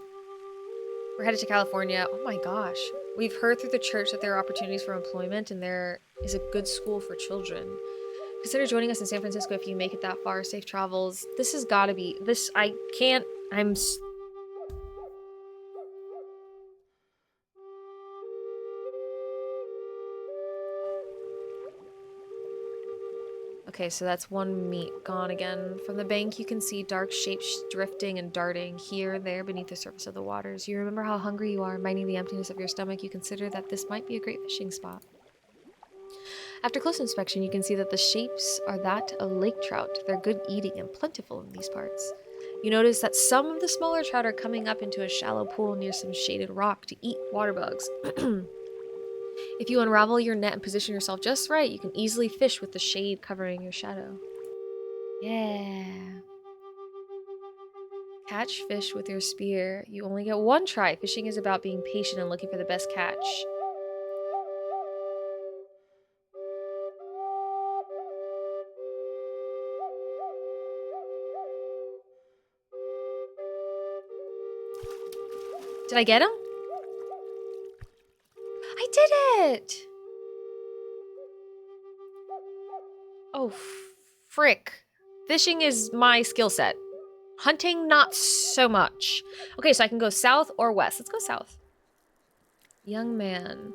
We're headed to California. Oh my gosh. We've heard through the church that there are opportunities for employment and there is a good school for children. Consider joining us in San Francisco if you make it that far. Safe travels. This has got to be... Okay, so that's one meat gone again. From the bank, you can see dark shapes drifting and darting here and there beneath the surface of the waters. You remember how hungry you are, minding the emptiness of your stomach. You consider that this might be a great fishing spot. After close inspection, you can see that the shapes are that of lake trout. They're good eating and plentiful in these parts. You notice that some of the smaller trout are coming up into a shallow pool near some shaded rock to eat water bugs. If you unravel your net and position yourself just right, you can easily fish with the shade covering your shadow. Yeah. Catch fish with your spear. You only get one try. Fishing is about being patient and looking for the best catch. Did I get him? I did it! Oh, frick. Fishing is my skill set. Hunting, not so much. Okay, so I can go south or west. Let's go south. Young man.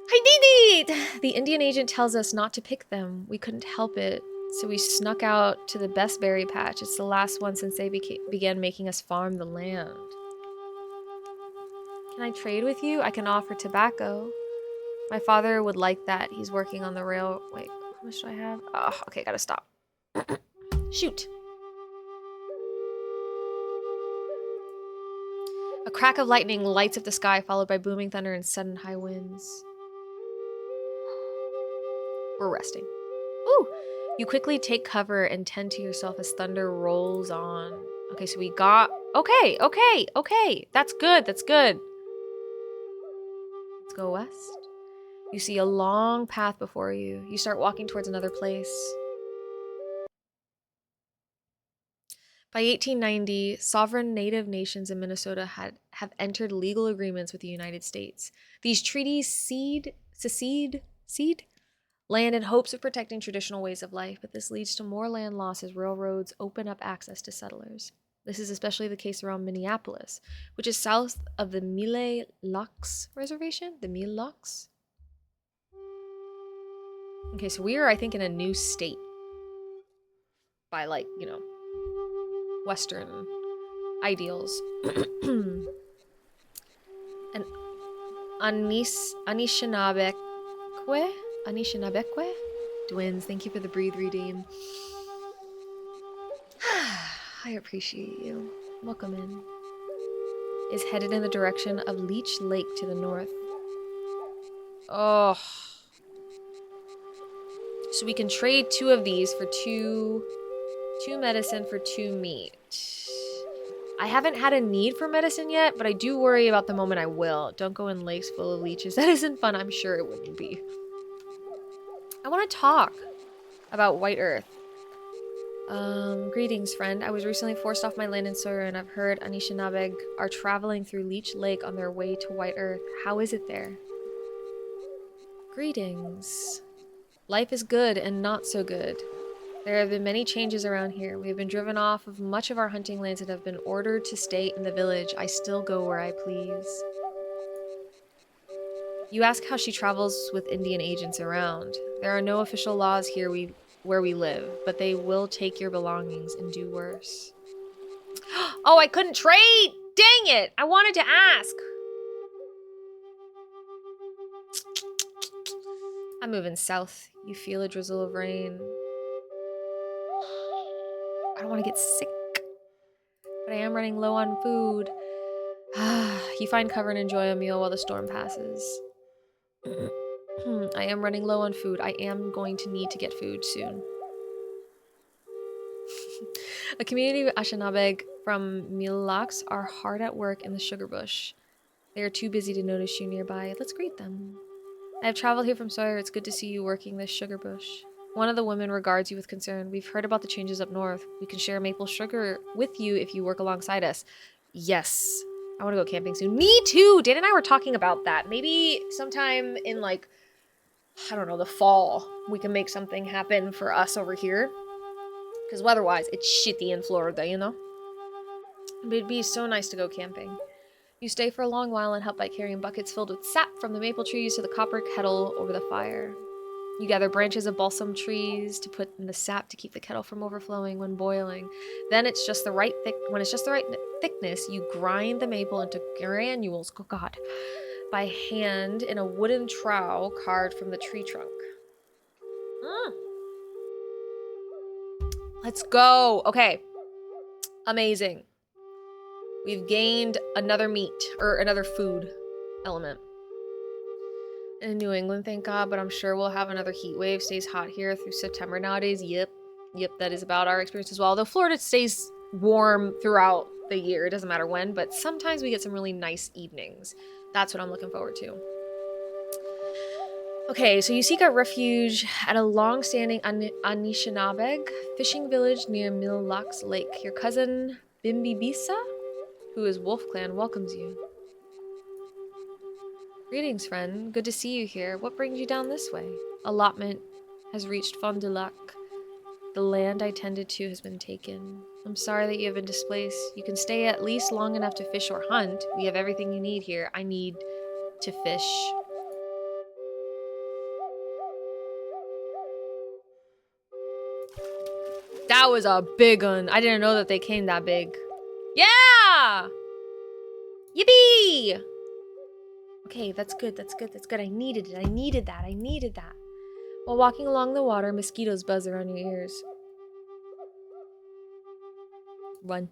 I did it! The Indian agent tells us not to pick them. We couldn't help it. So we snuck out to the best berry patch. It's the last one since they began making us farm the land. Can I trade with you? I can offer tobacco. My father would like that. He's working on the rail. Wait, how much do I have? Oh, okay, gotta stop. Shoot. A crack of lightning lights up the sky, followed by booming thunder and sudden high winds. We're resting. Ooh! You quickly take cover and tend to yourself as thunder rolls on. Okay, so we got... Okay. That's good. Let's go west. You see a long path before you. You start walking towards another place. By 1890, sovereign native nations in Minnesota have entered legal agreements with the United States. These treaties secede land in hopes of protecting traditional ways of life, but this leads to more land loss as railroads open up access to settlers. This is especially the case around Minneapolis, which is south of the Mille Lacs Reservation. The Mille Lacs? Okay, so we are, I think, in a new state. By, like, you know, Western ideals. And Anishinabekwe? Dwins, thank you for the breathe redeem. I appreciate you. Welcome in. Is headed in the direction of Leech Lake to the north. Oh. So we can trade 2 of these for 2 medicine for 2 meat. I haven't had a need for medicine yet, but I do worry about the moment I will. Don't go in lakes full of leeches. That isn't fun. I'm sure it wouldn't be. I want to talk about White Earth. Greetings, friend. I was recently forced off my land in Sawyer, and I've heard Anishinabeg are traveling through Leech Lake on their way to White Earth. How is it there? Greetings. Life is good and not so good. There have been many changes around here. We have been driven off of much of our hunting lands and have been ordered to stay in the village. I still go where I please. You ask how she travels with Indian agents around. There are no official laws here where we live, but they will take your belongings and do worse. Oh, I couldn't trade! Dang it! I wanted to ask. I'm moving south. You feel a drizzle of rain. I don't want to get sick, but I am running low on food. You find cover and enjoy a meal while the storm passes. I am running low on food. I am going to need to get food soon. A community of Anishinabeg from Mille Lacs are hard at work in the sugar bush. They are too busy to notice you nearby. Let's greet them. I have traveled here from Sawyer. It's good to see you working this sugar bush. One of the women regards you with concern. We've heard about the changes up north. We can share maple sugar with you if you work alongside us. Yes. I want to go camping soon. Me too! Dan and I were talking about that. Maybe sometime in, like, I don't know, the fall, we can make something happen for us over here. Because weather-wise, it's shitty in Florida, you know? But it'd be so nice to go camping. You stay for a long while and help by carrying buckets filled with sap from the maple trees to the copper kettle over the fire. You gather branches of balsam trees to put in the sap to keep the kettle from overflowing when boiling. Then it's just the right thickness, you grind the maple into granules, oh god, by hand in a wooden trowel carved from the tree trunk. Let's go. Okay. Amazing. We've gained another meat, or another food element. In New England, thank God, but I'm sure we'll have another heat wave. Stays hot here through September nowadays. Yep, that is about our experience as well. Although Florida stays warm throughout the year. It doesn't matter when, but sometimes we get some really nice evenings. That's what I'm looking forward to. Okay, so you seek out refuge at a long-standing Anishinabeg fishing village near Mille Lacs Lake. Your cousin Bimbibisa, who is Wolf Clan, welcomes you. Greetings, friend. Good to see you here. What brings you down this way? Allotment has reached Fond du Lac. The land I tended to has been taken. I'm sorry that you have been displaced. You can stay at least long enough to fish or hunt. We have everything you need here. I need to fish. That was a big one. I didn't know that they came that big. Yeah! Yippee! Okay, that's good. I needed it. I needed that. While walking along the water, mosquitoes buzz around your ears. Run.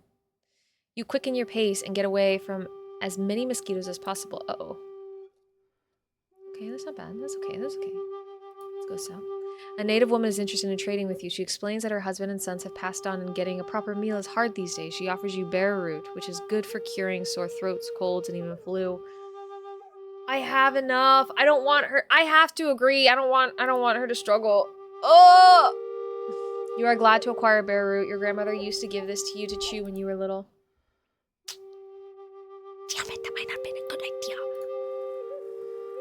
You quicken your pace and get away from as many mosquitoes as possible. Uh-oh. Okay, that's not bad. That's okay. Let's go south. A native woman is interested in trading with you. She explains that her husband and sons have passed on and getting a proper meal is hard these days. She offers you bear root, which is good for curing sore throats, colds, and even flu. I have enough. I don't want her. I have to agree. I don't want her to struggle. Oh! You are glad to acquire bear root. Your grandmother used to give this to you to chew when you were little. Damn it, that might not have been a good idea.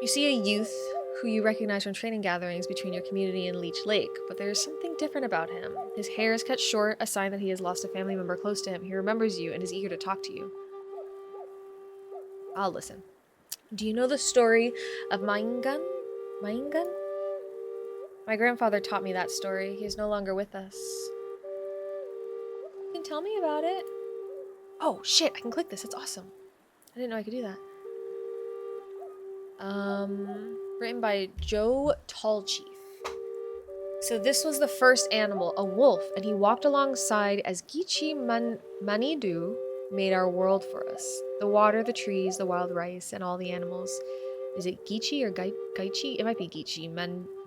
You see a youth who you recognize from training gatherings between your community and Leech Lake, but there is something different about him. His hair is cut short, a sign that he has lost a family member close to him. He remembers you and is eager to talk to you. I'll listen. Do you know the story of Maingan? Maingan? My grandfather taught me that story. He is no longer with us. You can tell me about it. Oh, shit, I can click this. That's awesome. I didn't know I could do that. Written by Joe Tallchief. So this was the first animal, a wolf, and he walked alongside as Gichi Manidu made our world for us. The water, the trees, the wild rice, and all the animals. Is it Gichi or Gaichi? It might be Gichi.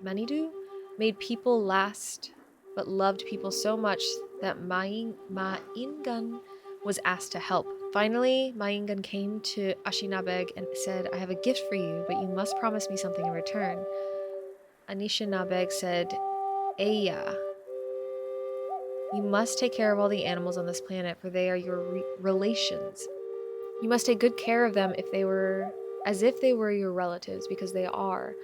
Manidu made people last, but loved people so much that Maingan was asked to help. Finally, Maingan came to Anishinabeg and said, I have a gift for you, but you must promise me something in return. Anishinabeg said, Eya. You must take care of all the animals on this planet, for they are your relations. You must take good care of them as if they were your relatives, because they are.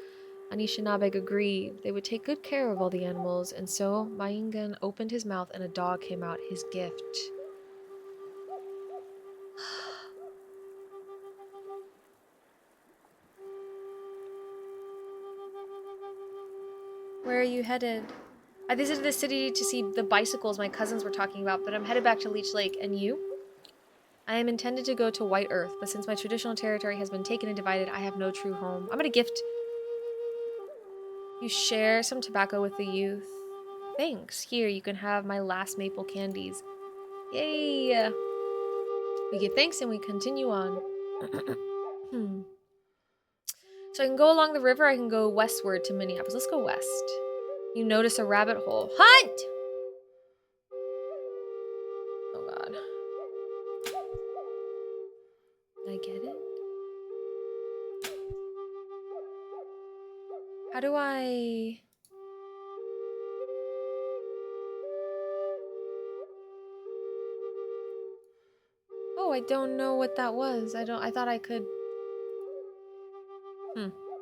Anishinabeg agreed. They would take good care of all the animals, and so Maingan opened his mouth and a dog came out, his gift. Where are you headed? I visited the city to see the bicycles my cousins were talking about, but I'm headed back to Leech Lake. And you? I am intended to go to White Earth, but since my traditional territory has been taken and divided, I have no true home. I'm gonna gift. You share some tobacco with the youth. Thanks. Here, you can have my last maple candies. Yay! We give thanks and we continue on. So I can go along the river, I can go westward to Minneapolis. Let's go west. You notice a rabbit hole. Hunt! Oh god. I get it. How do I... Oh, I don't know what that was. I thought I could...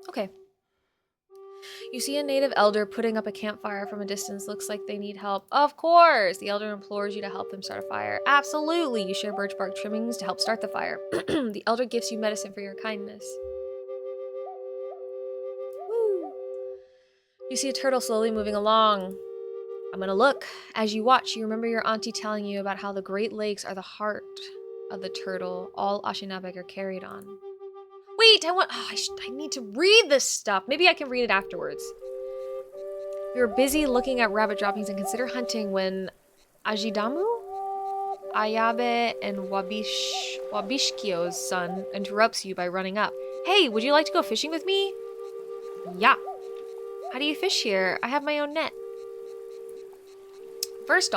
Okay. You see a native elder putting up a campfire from a distance. Looks like they need help. Of course! The elder implores you to help them start a fire. Absolutely! You share birch bark trimmings to help start the fire. The elder gives you medicine for your kindness. Woo! You see a turtle slowly moving along. I'm gonna look. As you watch, you remember your auntie telling you about how the Great Lakes are the heart of the turtle all Anishinabeg are carried on. Wait, I need to read this stuff. Maybe I can read it afterwards. We were busy looking at rabbit droppings and consider hunting when Ajidamu, Ayabe, and Wabishkio's son interrupts you by running up. Hey, would you like to go fishing with me? Yeah. How do you fish here? I have my own net. First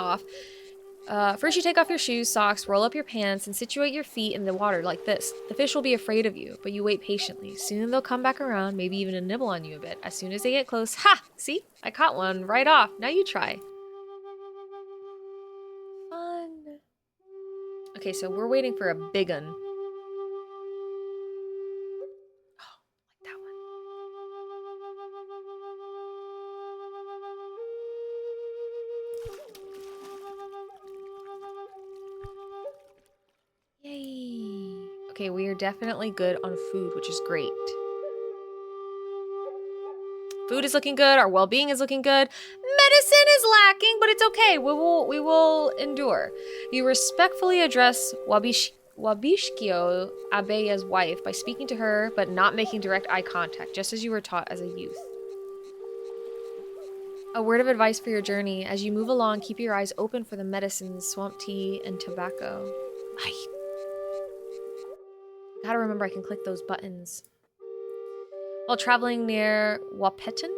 you take off your shoes, socks, roll up your pants, and situate your feet in the water like this. The fish will be afraid of you, but you wait patiently. Soon they'll come back around, maybe even nibble on you a bit. As soon as they get close, ha! See? I caught one right off. Now you try. Fun. Okay, so we're waiting for a big one. Oh, like that one. Yay. Okay, we are definitely good on food, which is great. Food is looking good. Our well-being is looking good. Medicine is lacking, but it's okay. We will endure. You respectfully address Wabishkio, Abeya's wife, by speaking to her, but not making direct eye contact, just as you were taught as a youth. A word of advice for your journey. As you move along, keep your eyes open for the medicines, swamp tea, and tobacco. I gotta remember I can click those buttons. While traveling near Wapeton,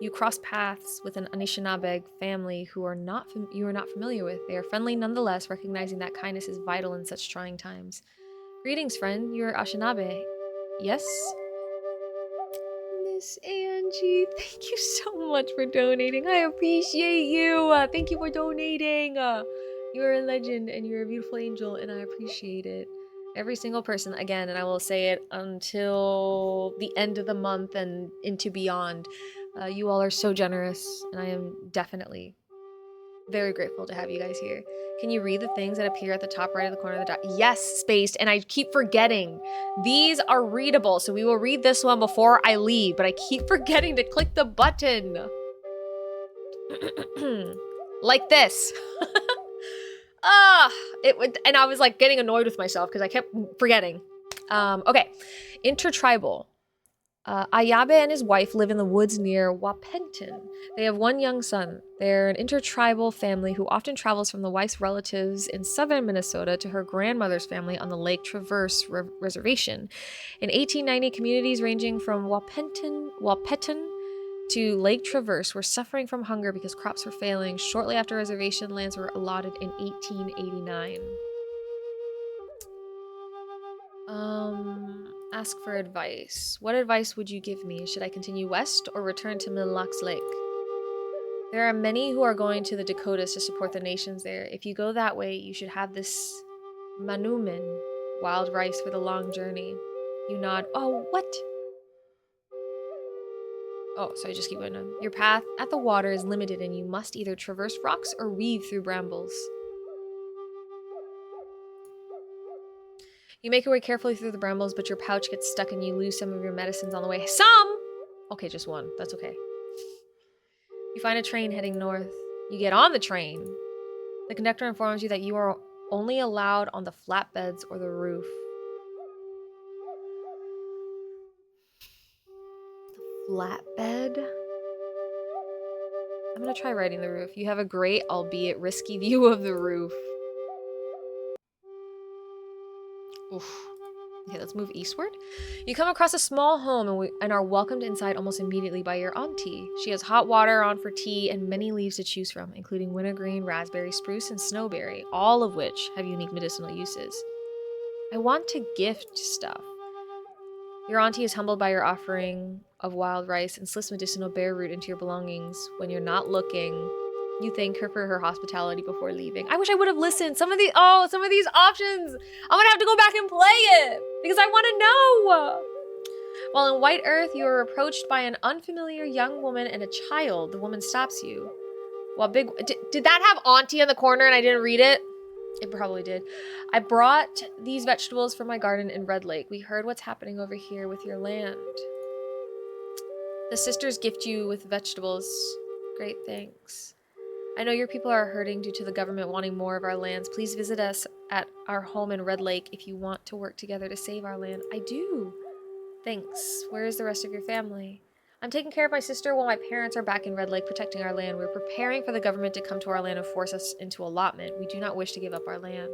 You cross paths with an Anishinaabe family who are you are not familiar with. They are friendly nonetheless, recognizing that kindness is vital in such trying times. Greetings, friend. You're Anishinaabe. Yes? Miss Angie, thank you so much for donating. I appreciate you. Thank you for donating. You're a legend and you're a beautiful angel, and I appreciate it. Every single person, again, and I will say it until the end of the month and into beyond. You all are so generous, and I am definitely very grateful to have you guys here. Can you read the things that appear at the top right of the corner of the doc? Yes, spaced, and I keep forgetting. These are readable, so we will read this one before I leave, but I keep forgetting to click the button. Like this. And I was like getting annoyed with myself because I kept forgetting. Okay, intertribal. Ayabe and his wife live in the woods near Wapenton. They have one young son. They're an intertribal family who often travels from the wife's relatives in southern Minnesota to her grandmother's family on the Lake Traverse Reservation. In 1890, communities ranging from Wapeton to Lake Traverse were suffering from hunger because crops were failing shortly after reservation lands were allotted in 1889. Ask for advice. What advice would you give me? Should I continue west or return to Mille Lake? There are many who are going to the Dakotas to support the nations there. If you go that way, you should have this manumin, wild rice for the long journey. You nod. Oh, what? Oh, sorry, just keep going on. Your path at the water is limited and you must either traverse rocks or weave through brambles. You make your way carefully through the brambles, but your pouch gets stuck and you lose some of your medicines on the way. Some? Okay, just one. That's okay. You find a train heading north. You get on the train. The conductor informs you that you are only allowed on the flatbeds or the roof. The flatbed? I'm gonna try riding the roof. You have a great, albeit risky, view of the roof. Oof. Okay, let's move eastward. You come across a small home and are welcomed inside almost immediately by your auntie. She has hot water on for tea and many leaves to choose from, including wintergreen, raspberry, spruce, and snowberry, all of which have unique medicinal uses. I want to gift stuff. Your auntie is humbled by your offering of wild rice and slips medicinal bear root into your belongings when you're not looking. You thank her for her hospitality before leaving. I wish I would have listened. Some of these options. I'm gonna have to go back and play it because I want to know. While in White Earth, you are approached by an unfamiliar young woman and a child. The woman stops you. While did that have auntie in the corner and I didn't read it? It probably did. I brought these vegetables from my garden in Red Lake. We heard what's happening over here with your land. The sisters gift you with vegetables. Great, thanks. I know your people are hurting due to the government wanting more of our lands. Please visit us at our home in Red Lake if you want to work together to save our land. I do. Thanks. Where is the rest of your family? I'm taking care of my sister while my parents are back in Red Lake protecting our land. We're preparing for the government to come to our land and force us into allotment. We do not wish to give up our land.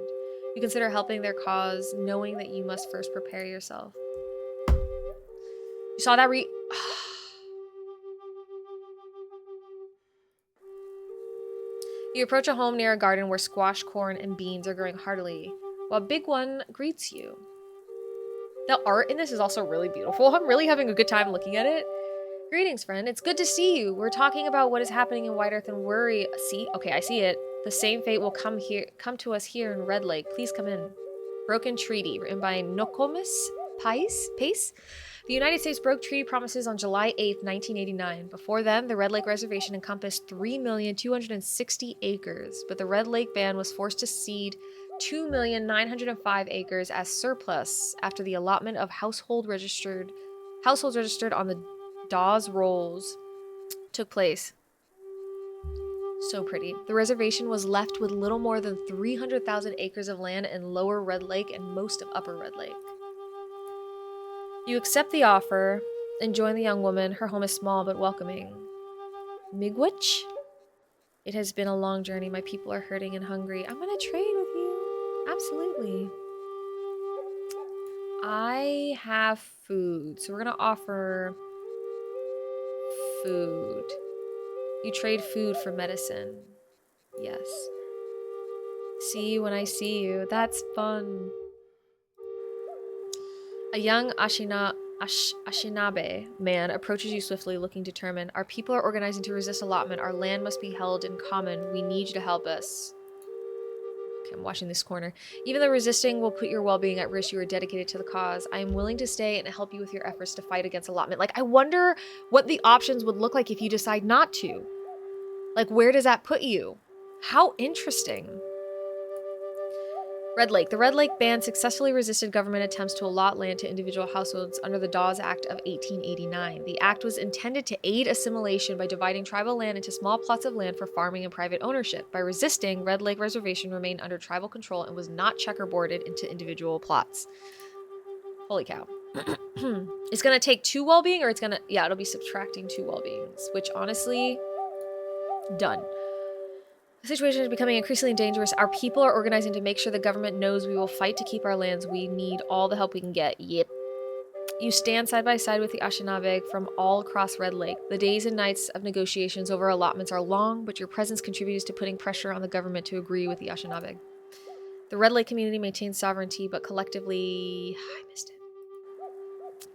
You consider helping their cause, knowing that you must first prepare yourself. You saw that You approach a home near a garden where squash, corn, and beans are growing heartily, while Big One greets you. The art in this is also really beautiful. I'm really having a good time looking at it. Greetings, friend. It's good to see you. We're talking about what is happening in White Earth and worry. See? Okay, I see it. The same fate will come to us here in Red Lake. Please come in. Broken Treaty, written by Nokomis Pace. The United States broke treaty promises on July 8th, 1989. Before then, the Red Lake Reservation encompassed 3,260 acres, but the Red Lake Band was forced to cede 2,905 acres as surplus after the allotment of households registered on the Dawes Rolls took place. So pretty. The reservation was left with little more than 300,000 acres of land in Lower Red Lake and most of Upper Red Lake. You accept the offer and join the young woman. Her home is small but welcoming. Miigwech? It has been a long journey. My people are hurting and hungry. I'm gonna trade with you. Absolutely. I have food, so we're gonna offer food. You trade food for medicine. Yes. See you when I see you. That's fun. A young Ashinabe man approaches you swiftly, looking determined. Our people are organizing to resist allotment. Our land must be held in common. We need you to help us. Okay, I'm watching this corner. Even though resisting will put your well-being at risk, you are dedicated to the cause. I am willing to stay and help you with your efforts to fight against allotment. Like, I wonder what the options would look like if you decide not to. Like, where does that put you? How interesting. Red Lake. The Red Lake Band successfully resisted government attempts to allot land to individual households under the Dawes Act of 1889. The act was intended to aid assimilation by dividing tribal land into small plots of land for farming and private ownership. By resisting, Red Lake Reservation remained under tribal control and was not checkerboarded into individual plots. Holy cow. It's going to take 2 well-being, or it's going to... Yeah, it'll be subtracting 2 well-beings, which honestly... Done. The situation is becoming increasingly dangerous. Our people are organizing to make sure the government knows we will fight to keep our lands. We need all the help we can get. Yep. You stand side by side with the Anishinaabe from all across Red Lake. The days and nights of negotiations over allotments are long, but your presence contributes to putting pressure on the government to agree with the Anishinaabe. The Red Lake community maintains sovereignty, but collectively... I missed it.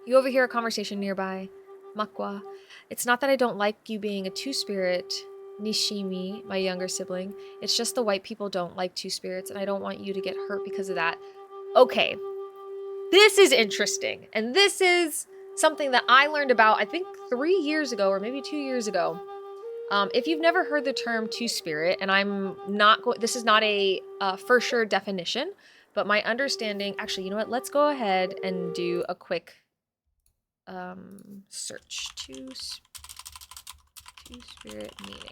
You overhear a conversation nearby. Makwa. It's not that I don't like you being a two-spirit... Nishimi, my younger sibling. It's just the white people don't like two-spirits, and I don't want you to get hurt because of that. Okay. This is interesting. And this is something that I learned about, I think, 3 years ago, or maybe 2 years ago. If you've never heard the term two-spirit, and I'm not going... This is not a for sure definition, but my understanding... Actually, you know what? Let's go ahead and do a quick search. Two-spirit meaning.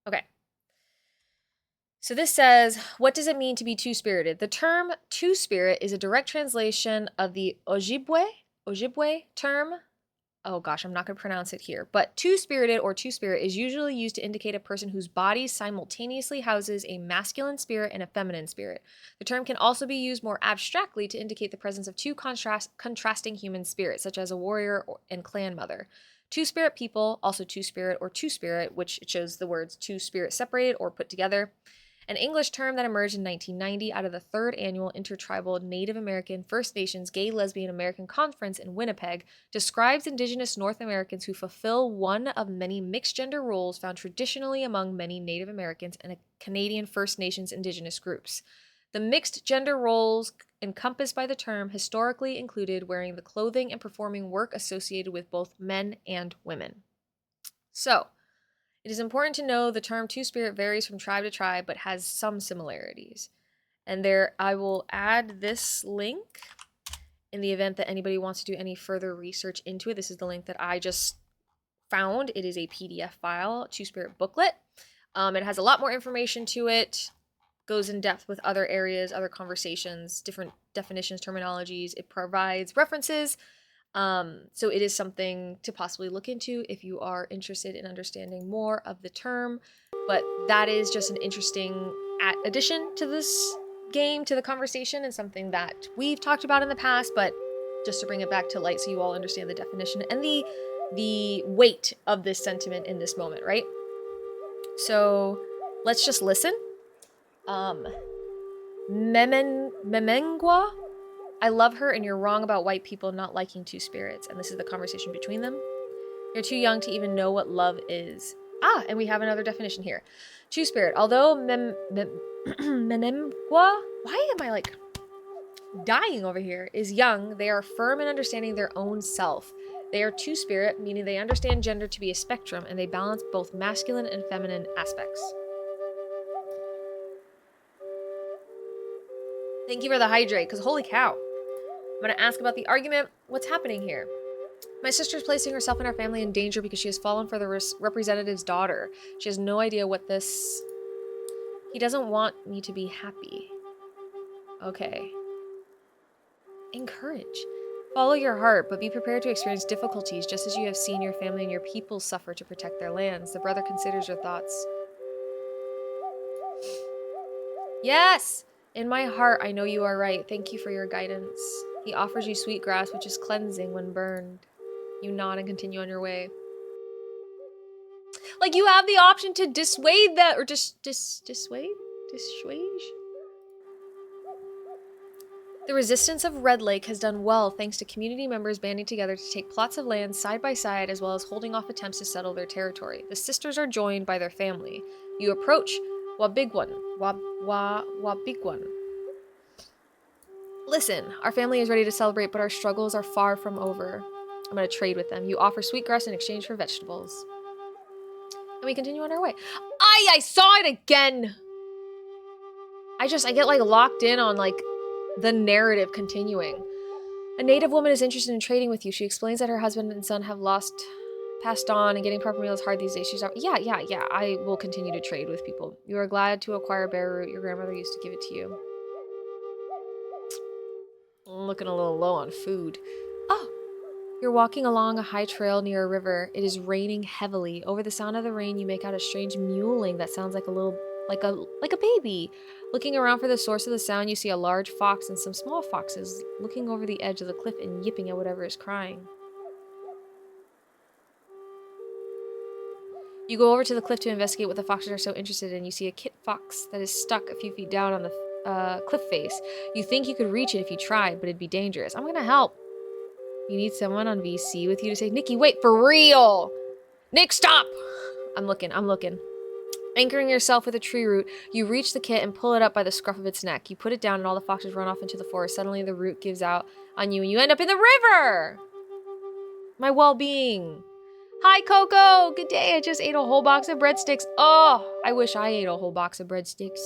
Okay. So this says, what does it mean to be two-spirited? The term two-spirit is a direct translation of the Ojibwe term. Oh gosh, I'm not going to pronounce it here. But two-spirited or two-spirit is usually used to indicate a person whose body simultaneously houses a masculine spirit and a feminine spirit. The term can also be used more abstractly to indicate the presence of two contrasting human spirits, such as a warrior and clan mother. Two-spirit people, also two-spirit or two-spirit, which shows the words two-spirit separated or put together. An English term that emerged in 1990 out of the 3rd Annual Intertribal Native American First Nations Gay Lesbian American Conference in Winnipeg describes Indigenous North Americans who fulfill one of many mixed-gender roles found traditionally among many Native Americans and Canadian First Nations Indigenous groups. The mixed-gender roles encompassed by the term historically included wearing the clothing and performing work associated with both men and women. So, it is important to know the term two-spirit varies from tribe to tribe, but has some similarities. And there, I will add this link in the event that anybody wants to do any further research into it. This is the link that I just found. It is a PDF file, two-spirit booklet. It has a lot more information to it, goes in depth with other areas, other conversations, different definitions, terminologies. It provides references. So it is something to possibly look into if you are interested in understanding more of the term, but that is just an interesting addition to this game, to the conversation, and something that we've talked about in the past, but just to bring it back to light so you all understand the definition and the weight of this sentiment in this moment, right? So let's just listen. Memengwa. I love her, and you're wrong about white people not liking two spirits. And this is the conversation between them. You're too young to even know what love is. Ah, and we have another definition here. Two spirit. Although menemgwa, why am I like dying over here, is young, they are firm in understanding their own self. They are two spirit, meaning they understand gender to be a spectrum, and they balance both masculine and feminine aspects. Thank you for the hydrate, because holy cow. I'm going to ask about the argument. What's happening here? My sister is placing herself and her family in danger because she has fallen for the representative's daughter. She has no idea what this... He doesn't want me to be happy. Okay. Encourage. Follow your heart, but be prepared to experience difficulties just as you have seen your family and your people suffer to protect their lands. The brother considers your thoughts. Yes! In my heart, I know you are right. Thank you for your guidance. He offers you sweet grass, which is cleansing when burned. You nod and continue on your way. Like, you have the option to dissuade that, or dissuade? The resistance of Red Lake has done well thanks to community members banding together to take plots of land side by side as well as holding off attempts to settle their territory. The sisters are joined by their family. You approach Wabigwan. Wabigwan. Listen, our family is ready to celebrate, but our struggles are far from over. I'm going to trade with them. You offer sweetgrass in exchange for vegetables. And we continue on our way. I saw it again! I get like locked in on like the narrative continuing. A native woman is interested in trading with you. She explains that her husband and son have passed on, and getting proper meals is hard these days. She's yeah. I will continue to trade with people. You are glad to acquire bear root. Your grandmother used to give it to you. I'm looking a little low on food. Oh, you're walking along a high trail near a river. It is raining heavily. Over the sound of the rain, you make out a strange mewling that sounds like a baby. Looking around for the source of the sound, you see a large fox and some small foxes looking over the edge of the cliff and yipping at whatever is crying. You go over to the cliff to investigate what the foxes are so interested in. You see a kit fox that is stuck a few feet down on the cliff face. You think you could reach it if you tried, but it'd be dangerous. I'm gonna help. You need someone on VC with you to say, Nikki, wait, for real! Nick, stop! I'm looking. Anchoring yourself with a tree root, you reach the kit and pull it up by the scruff of its neck. You put it down and all the foxes run off into the forest. Suddenly the root gives out on you and you end up in the river! My well-being. Hi, Coco! Good day, I just ate a whole box of breadsticks. Oh, I wish I ate a whole box of breadsticks.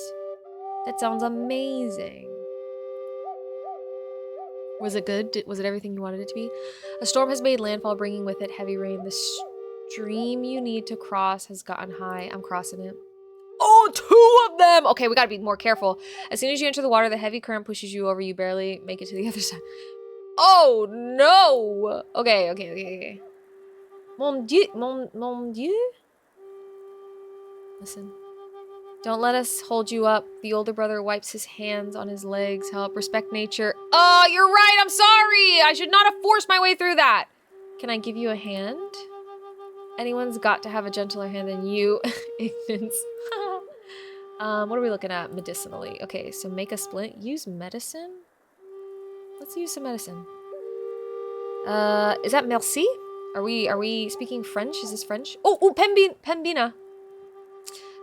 That sounds amazing. Was it good? Was it everything you wanted it to be? A storm has made landfall, bringing with it heavy rain. The stream you need to cross has gotten high. I'm crossing it. Oh, 2 of them! Okay, we gotta be more careful. As soon as you enter the water, the heavy current pushes you over. You barely make it to the other side. Oh, no! Okay. Mon Dieu? Listen. Don't let us hold you up. The older brother wipes his hands on his legs. Help. Respect nature. Oh, you're right. I'm sorry. I should not have forced my way through that. Can I give you a hand? Anyone's got to have a gentler hand than you, Ignorance. What are we looking at medicinally? Okay, so make a splint. Use medicine? Let's use some medicine. Is that merci? Are we speaking French? Is this French? Oh, Pembina.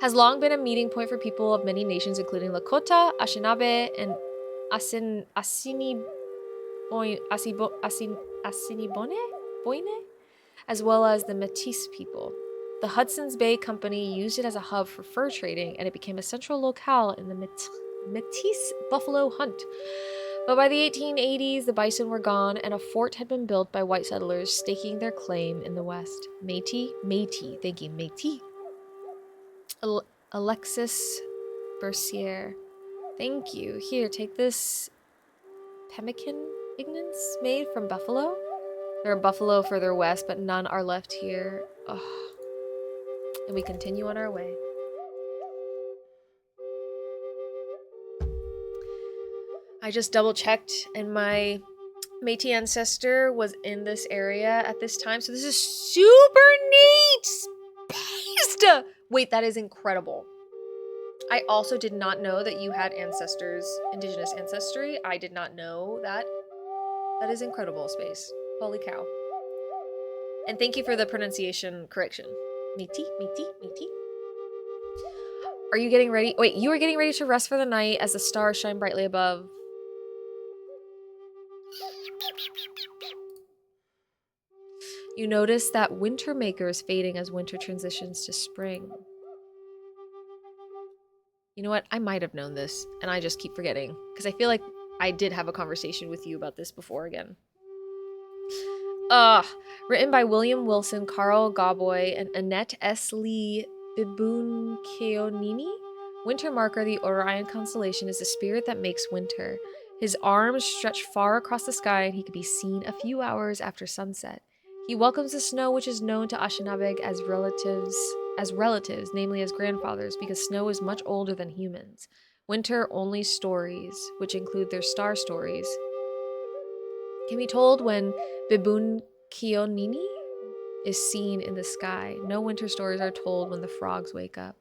Has long been a meeting point for people of many nations, including Lakota, Anishinaabe, and Boine, as well as the Métis people. The Hudson's Bay Company used it as a hub for fur trading, and it became a central locale in the Métis buffalo hunt. But by the 1880s, the bison were gone, and a fort had been built by white settlers staking their claim in the west. Métis, thank you, Métis. Alexis Bercier. Thank you. Here, take this pemmican Ignance made from buffalo. There are buffalo further west, but none are left here. Ugh. And we continue on our way. I just double checked and my Métis ancestor was in this area at this time. So this is super neat! Spaced! Wait, that is incredible. I also did not know that you had ancestors, indigenous ancestry. I did not know that. That is incredible, Space. Holy cow. And thank you for the pronunciation correction. Métis. Are you getting ready? Wait, you are getting ready to rest for the night as the stars shine brightly above. You notice that winter maker is fading as winter transitions to spring. You know what? I might have known this, and I just keep forgetting, because I feel like I did have a conversation with you about this before again. Written by William Wilson, Carl Gawboy, and Annette S. Lee Bibun-Keonini. Winter Marker, the Orion constellation, is the spirit that makes winter. His arms stretch far across the sky, and he can be seen a few hours after sunset. He welcomes the snow, which is known to Anishinaabe as relatives, namely as grandfathers, because snow is much older than humans. Winter-only stories, which include their star stories, can be told when Bibun Kionini is seen in the sky. No winter stories are told when the frogs wake up.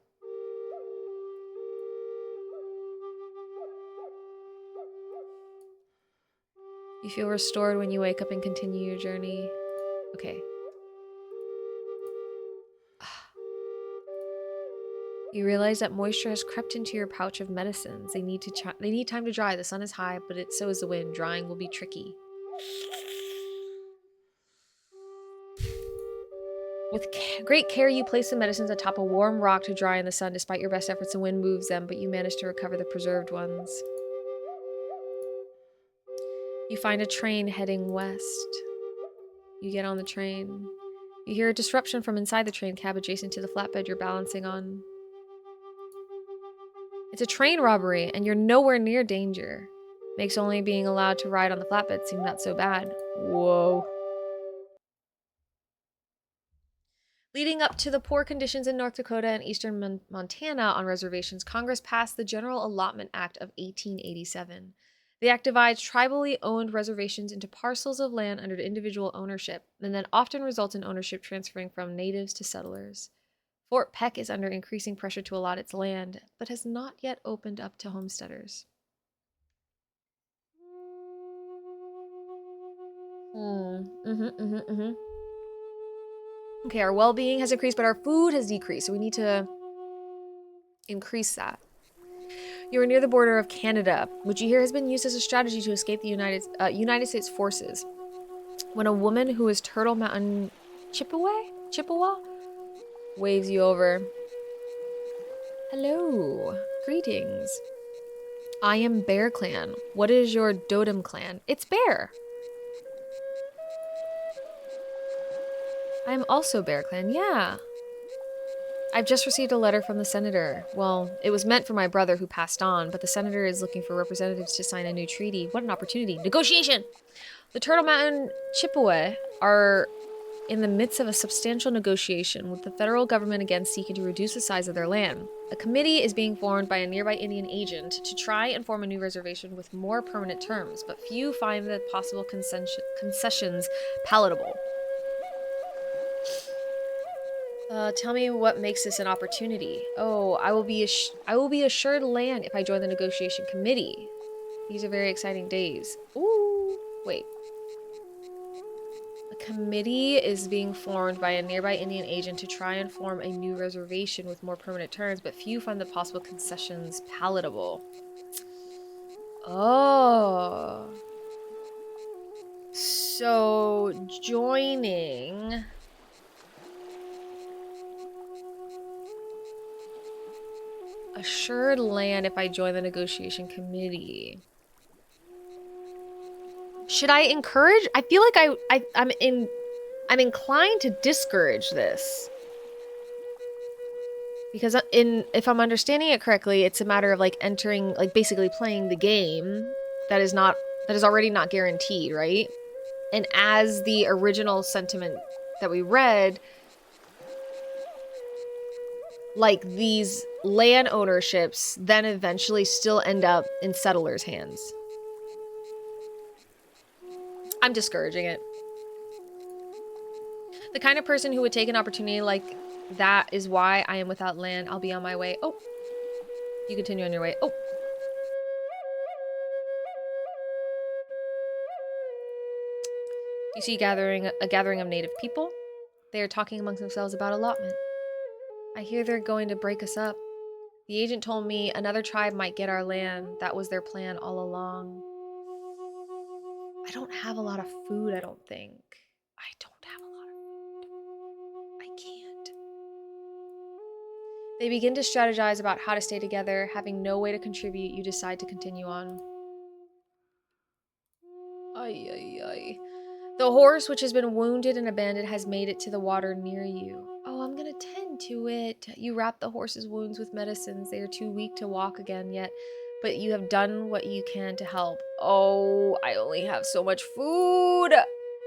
You feel restored when you wake up and continue your journey. Okay. You realize that moisture has crept into your pouch of medicines. They need time to dry. The sun is high, but so is the wind. Drying will be tricky. With great care, you place the medicines atop a warm rock to dry in the sun. Despite your best efforts, the wind moves them, but you manage to recover the preserved ones. You find a train heading west. You get on the train. You hear a disruption from inside the train cab adjacent to the flatbed you're balancing on. It's a train robbery, and you're nowhere near danger. Makes only being allowed to ride on the flatbed seem not so bad. Whoa. Leading up to the poor conditions in North Dakota and eastern Montana on reservations, Congress passed the General Allotment Act of 1887. The act divides tribally owned reservations into parcels of land under individual ownership, and then often results in ownership transferring from natives to settlers. Fort Peck is under increasing pressure to allot its land, but has not yet opened up to homesteaders. Okay, our well-being has increased, but our food has decreased, so we need to increase that. You are near the border of Canada, which you hear has been used as a strategy to escape the United States forces. When a woman who is Turtle Mountain Chippewa waves you over. Hello. Greetings. I am Bear Clan. What is your Dotem clan? It's Bear. I am also Bear Clan, yeah. I've just received a letter from the senator. Well, it was meant for my brother who passed on, but the senator is looking for representatives to sign a new treaty. What an opportunity. Negotiation! The Turtle Mountain Chippewa are in the midst of a substantial negotiation with the federal government again seeking to reduce the size of their land. A committee is being formed by a nearby Indian agent to try and form a new reservation with more permanent terms, but few find the possible concessions palatable. Tell me what makes this an opportunity. Oh, I will be assured land if I join the negotiation committee. These are very exciting days. Ooh, wait. A committee is being formed by a nearby Indian agent to try and form a new reservation with more permanent terms, but few find the possible concessions palatable. Oh. So, joining... Assured land if I join the negotiation committee. Should I encourage? I feel like I'm inclined to discourage this. Because if I'm understanding it correctly, it's a matter of like entering, like basically playing the game that is already not guaranteed, right? And as the original sentiment that we read, like these land ownerships then eventually still end up in settlers' hands. I'm discouraging it. The kind of person who would take an opportunity like that is why I am without land. I'll be on my way. Oh, you continue on your way. Oh. You see a gathering of native people. They are talking amongst themselves about allotment. I hear they're going to break us up. The agent told me another tribe might get our land. That was their plan all along. I don't have a lot of food, I don't think. I don't have a lot of food. I can't. They begin to strategize about how to stay together. Having no way to contribute, you decide to continue on. Ay, ay, ay. The horse, which has been wounded and abandoned, has made it to the water near you. Oh, I'm gonna tend to it. You wrap the horse's wounds with medicines. They are too weak to walk again yet, but you have done what you can to help. Oh, I only have so much food.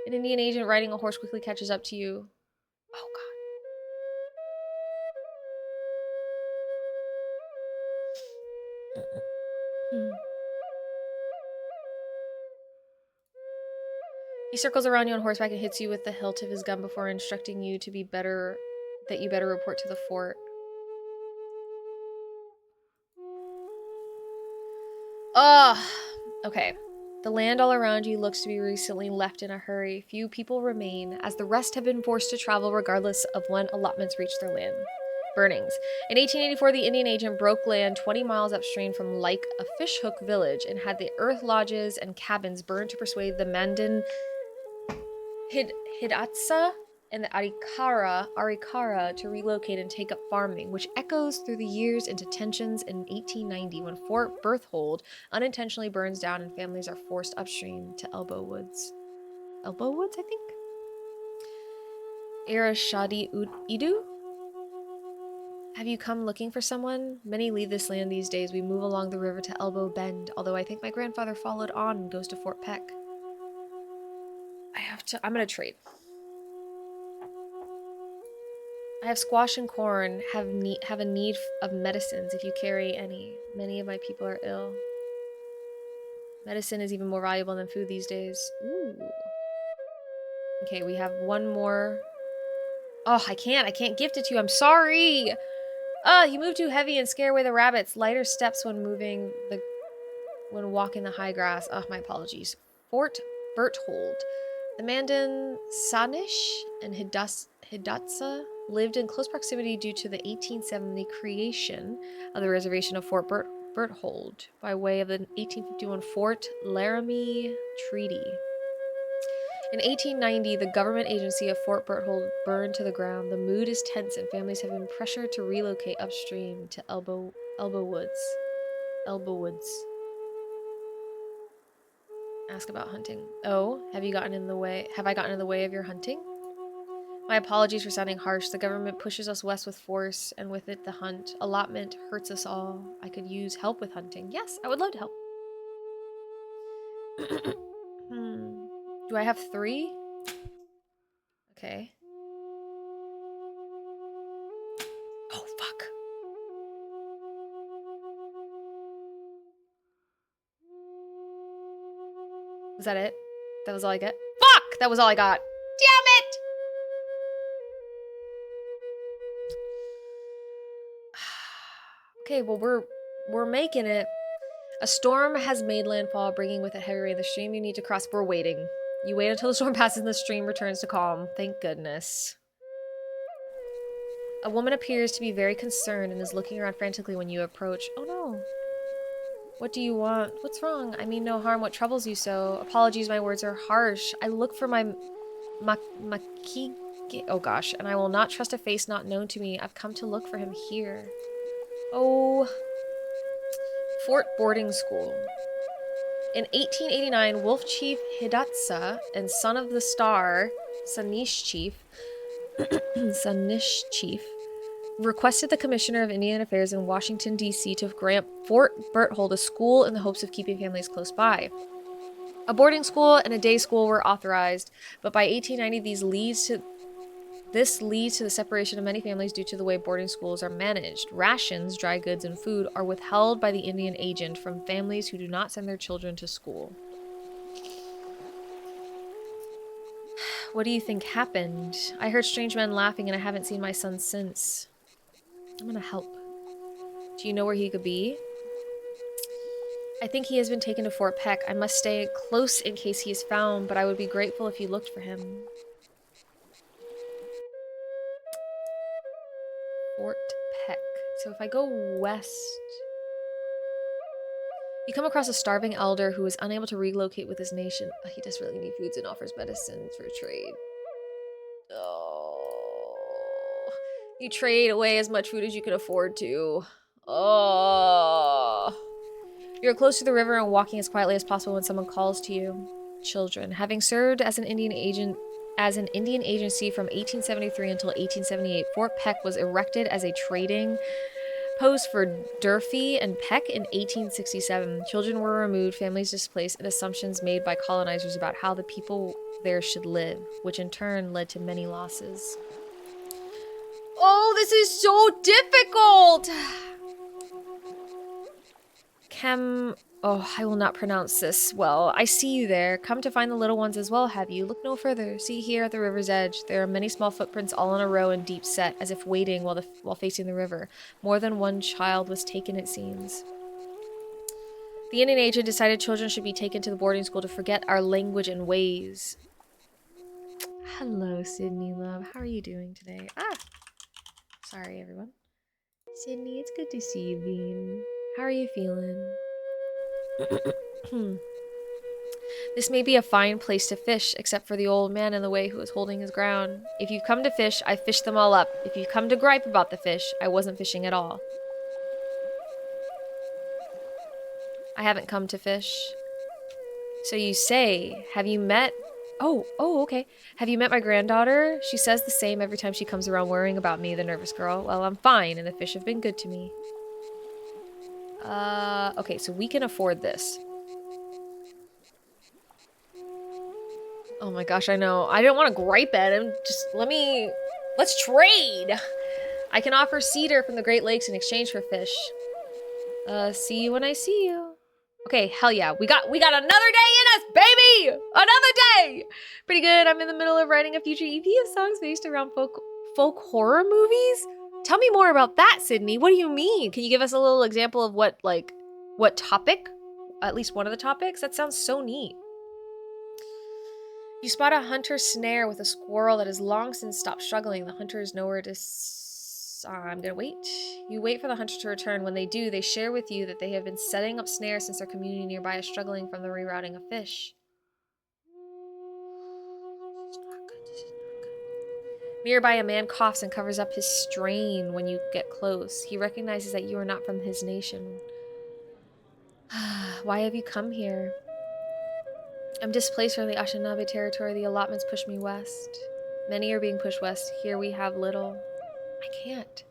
An Indian agent riding a horse quickly catches up to you. Oh, God. He circles around you on horseback and hits you with the hilt of his gun before instructing you to be better, that you better report to the fort. Ugh. Okay. The land all around you looks to be recently left in a hurry. Few people remain, as the rest have been forced to travel regardless of when allotments reach their land. Burnings. In 1884, the Indian agent broke land 20 miles upstream from like a fishhook village and had the earth lodges and cabins burned to persuade the Mandan Hidatsa and the Arikara to relocate and take up farming, which echoes through the years into tensions in 1890 when Fort Berthold unintentionally burns down and families are forced upstream to Elbow Woods. Elbow Woods, I think? Irashadi Idu? Have you come looking for someone? Many leave this land these days. We move along the river to Elbow Bend, although I think my grandfather followed on and goes to Fort Peck. I'm gonna trade. I have squash and corn, have a need of medicines if you carry any. Many of my people are ill. Medicine is even more valuable than food these days. Ooh. Okay, we have one more. Oh, I can't gift it to you. I'm sorry. You move too heavy and scare away the rabbits. Lighter steps when walking the high grass. My apologies. Fort Berthold. The Mandan Sanish and Hidatsa lived in close proximity due to the 1870 creation of the reservation of Fort Berthold by way of the 1851 Fort Laramie Treaty. In 1890, the government agency of Fort Berthold burned to the ground. The mood is tense and families have been pressured to relocate upstream to Elbow Woods. Ask about hunting. Oh, have I gotten in the way of your hunting? My apologies for sounding harsh. The government pushes us west with force, and with it the hunt. Allotment hurts us all. I could use help with hunting. Yes, I would love to help. Do I have 3? Okay. Oh, fuck. Was that it? That was all I get? Fuck! That was all I got. Damn it! Okay, well, we're making it. A storm has made landfall, bringing with it heavy rain. The stream you need to cross. We're waiting. You wait until the storm passes and the stream returns to calm. Thank goodness. A woman appears to be very concerned and is looking around frantically when you approach. Oh no. What do you want? What's wrong? I mean no harm. What troubles you so? Apologies, my words are harsh. I look for my Makige. Oh gosh, and I will not trust a face not known to me. I've come to look for him here. Oh. Fort Boarding School. In 1889, Wolf Chief Hidatsa and Son of the Star, Sanish Chief, requested the Commissioner of Indian Affairs in Washington, D.C. to grant Fort Berthold a school in the hopes of keeping families close by. A boarding school and a day school were authorized, but by 1890 this leads to the separation of many families due to the way boarding schools are managed. Rations, dry goods, and food are withheld by the Indian agent from families who do not send their children to school. What do you think happened? I heard strange men laughing and I haven't seen my son since. I'm gonna help. Do you know where he could be? I think he has been taken to Fort Peck. I must stay close in case he is found, but I would be grateful if you looked for him. Fort Peck. So if I go west... You come across a starving elder who is unable to relocate with his nation. Oh, he does really need foods and offers medicine for trade. Oh. You trade away as much food as you can afford to. Oh. You're close to the river and walking as quietly as possible when someone calls to you. Children. Having served as an Indian agency from 1873 until 1878, Fort Peck was erected as a trading post for Durfee and Peck in 1867. Children were removed, families displaced, and assumptions made by colonizers about how the people there should live, which in turn led to many losses. Oh, this is so difficult! Oh, I will not pronounce this well. I see you there. Come to find the little ones as well, have you? Look no further. See here at the river's edge. There are many small footprints all in a row and deep set, as if waiting while facing the river. More than one child was taken, it seems. The Indian agent decided children should be taken to the boarding school to forget our language and ways. Hello, Sydney, love. How are you doing today? Sorry, everyone. Sydney, it's good to see you, Bean. How are you feeling? This may be a fine place to fish, except for the old man in the way who is holding his ground. If you've come to fish, I fished them all up. If you've come to gripe about the fish, I wasn't fishing at all. I haven't come to fish. So you say, have you met... Oh, okay. Have you met my granddaughter? She says the same every time she comes around worrying about me, the nervous girl. Well, I'm fine, and the fish have been good to me. Okay, so we can afford this. Oh my gosh, I know. I didn't want to gripe at him. Just let's trade. I can offer cedar from the Great Lakes in exchange for fish. See you when I see you. Okay, hell yeah. We got another day in us, baby! Another day! Pretty good. I'm in the middle of writing a future EP of songs based around folk horror movies. Tell me more about that, Sydney. What do you mean? Can you give us a little example of what topic? At least one of the topics? That sounds so neat. You spot a hunter's snare with a squirrel that has long since stopped struggling. The hunter is nowhere to... I'm gonna wait. You wait for the hunter to return. When they do, they share with you that they have been setting up snares since their community nearby is struggling from the rerouting of fish. Nearby, a man coughs and covers up his strain when you get close. He recognizes that you are not from his nation. Why have you come here? I'm displaced from the Anishinaabe territory. The allotments push me west. Many are being pushed west. Here we have little. I can't.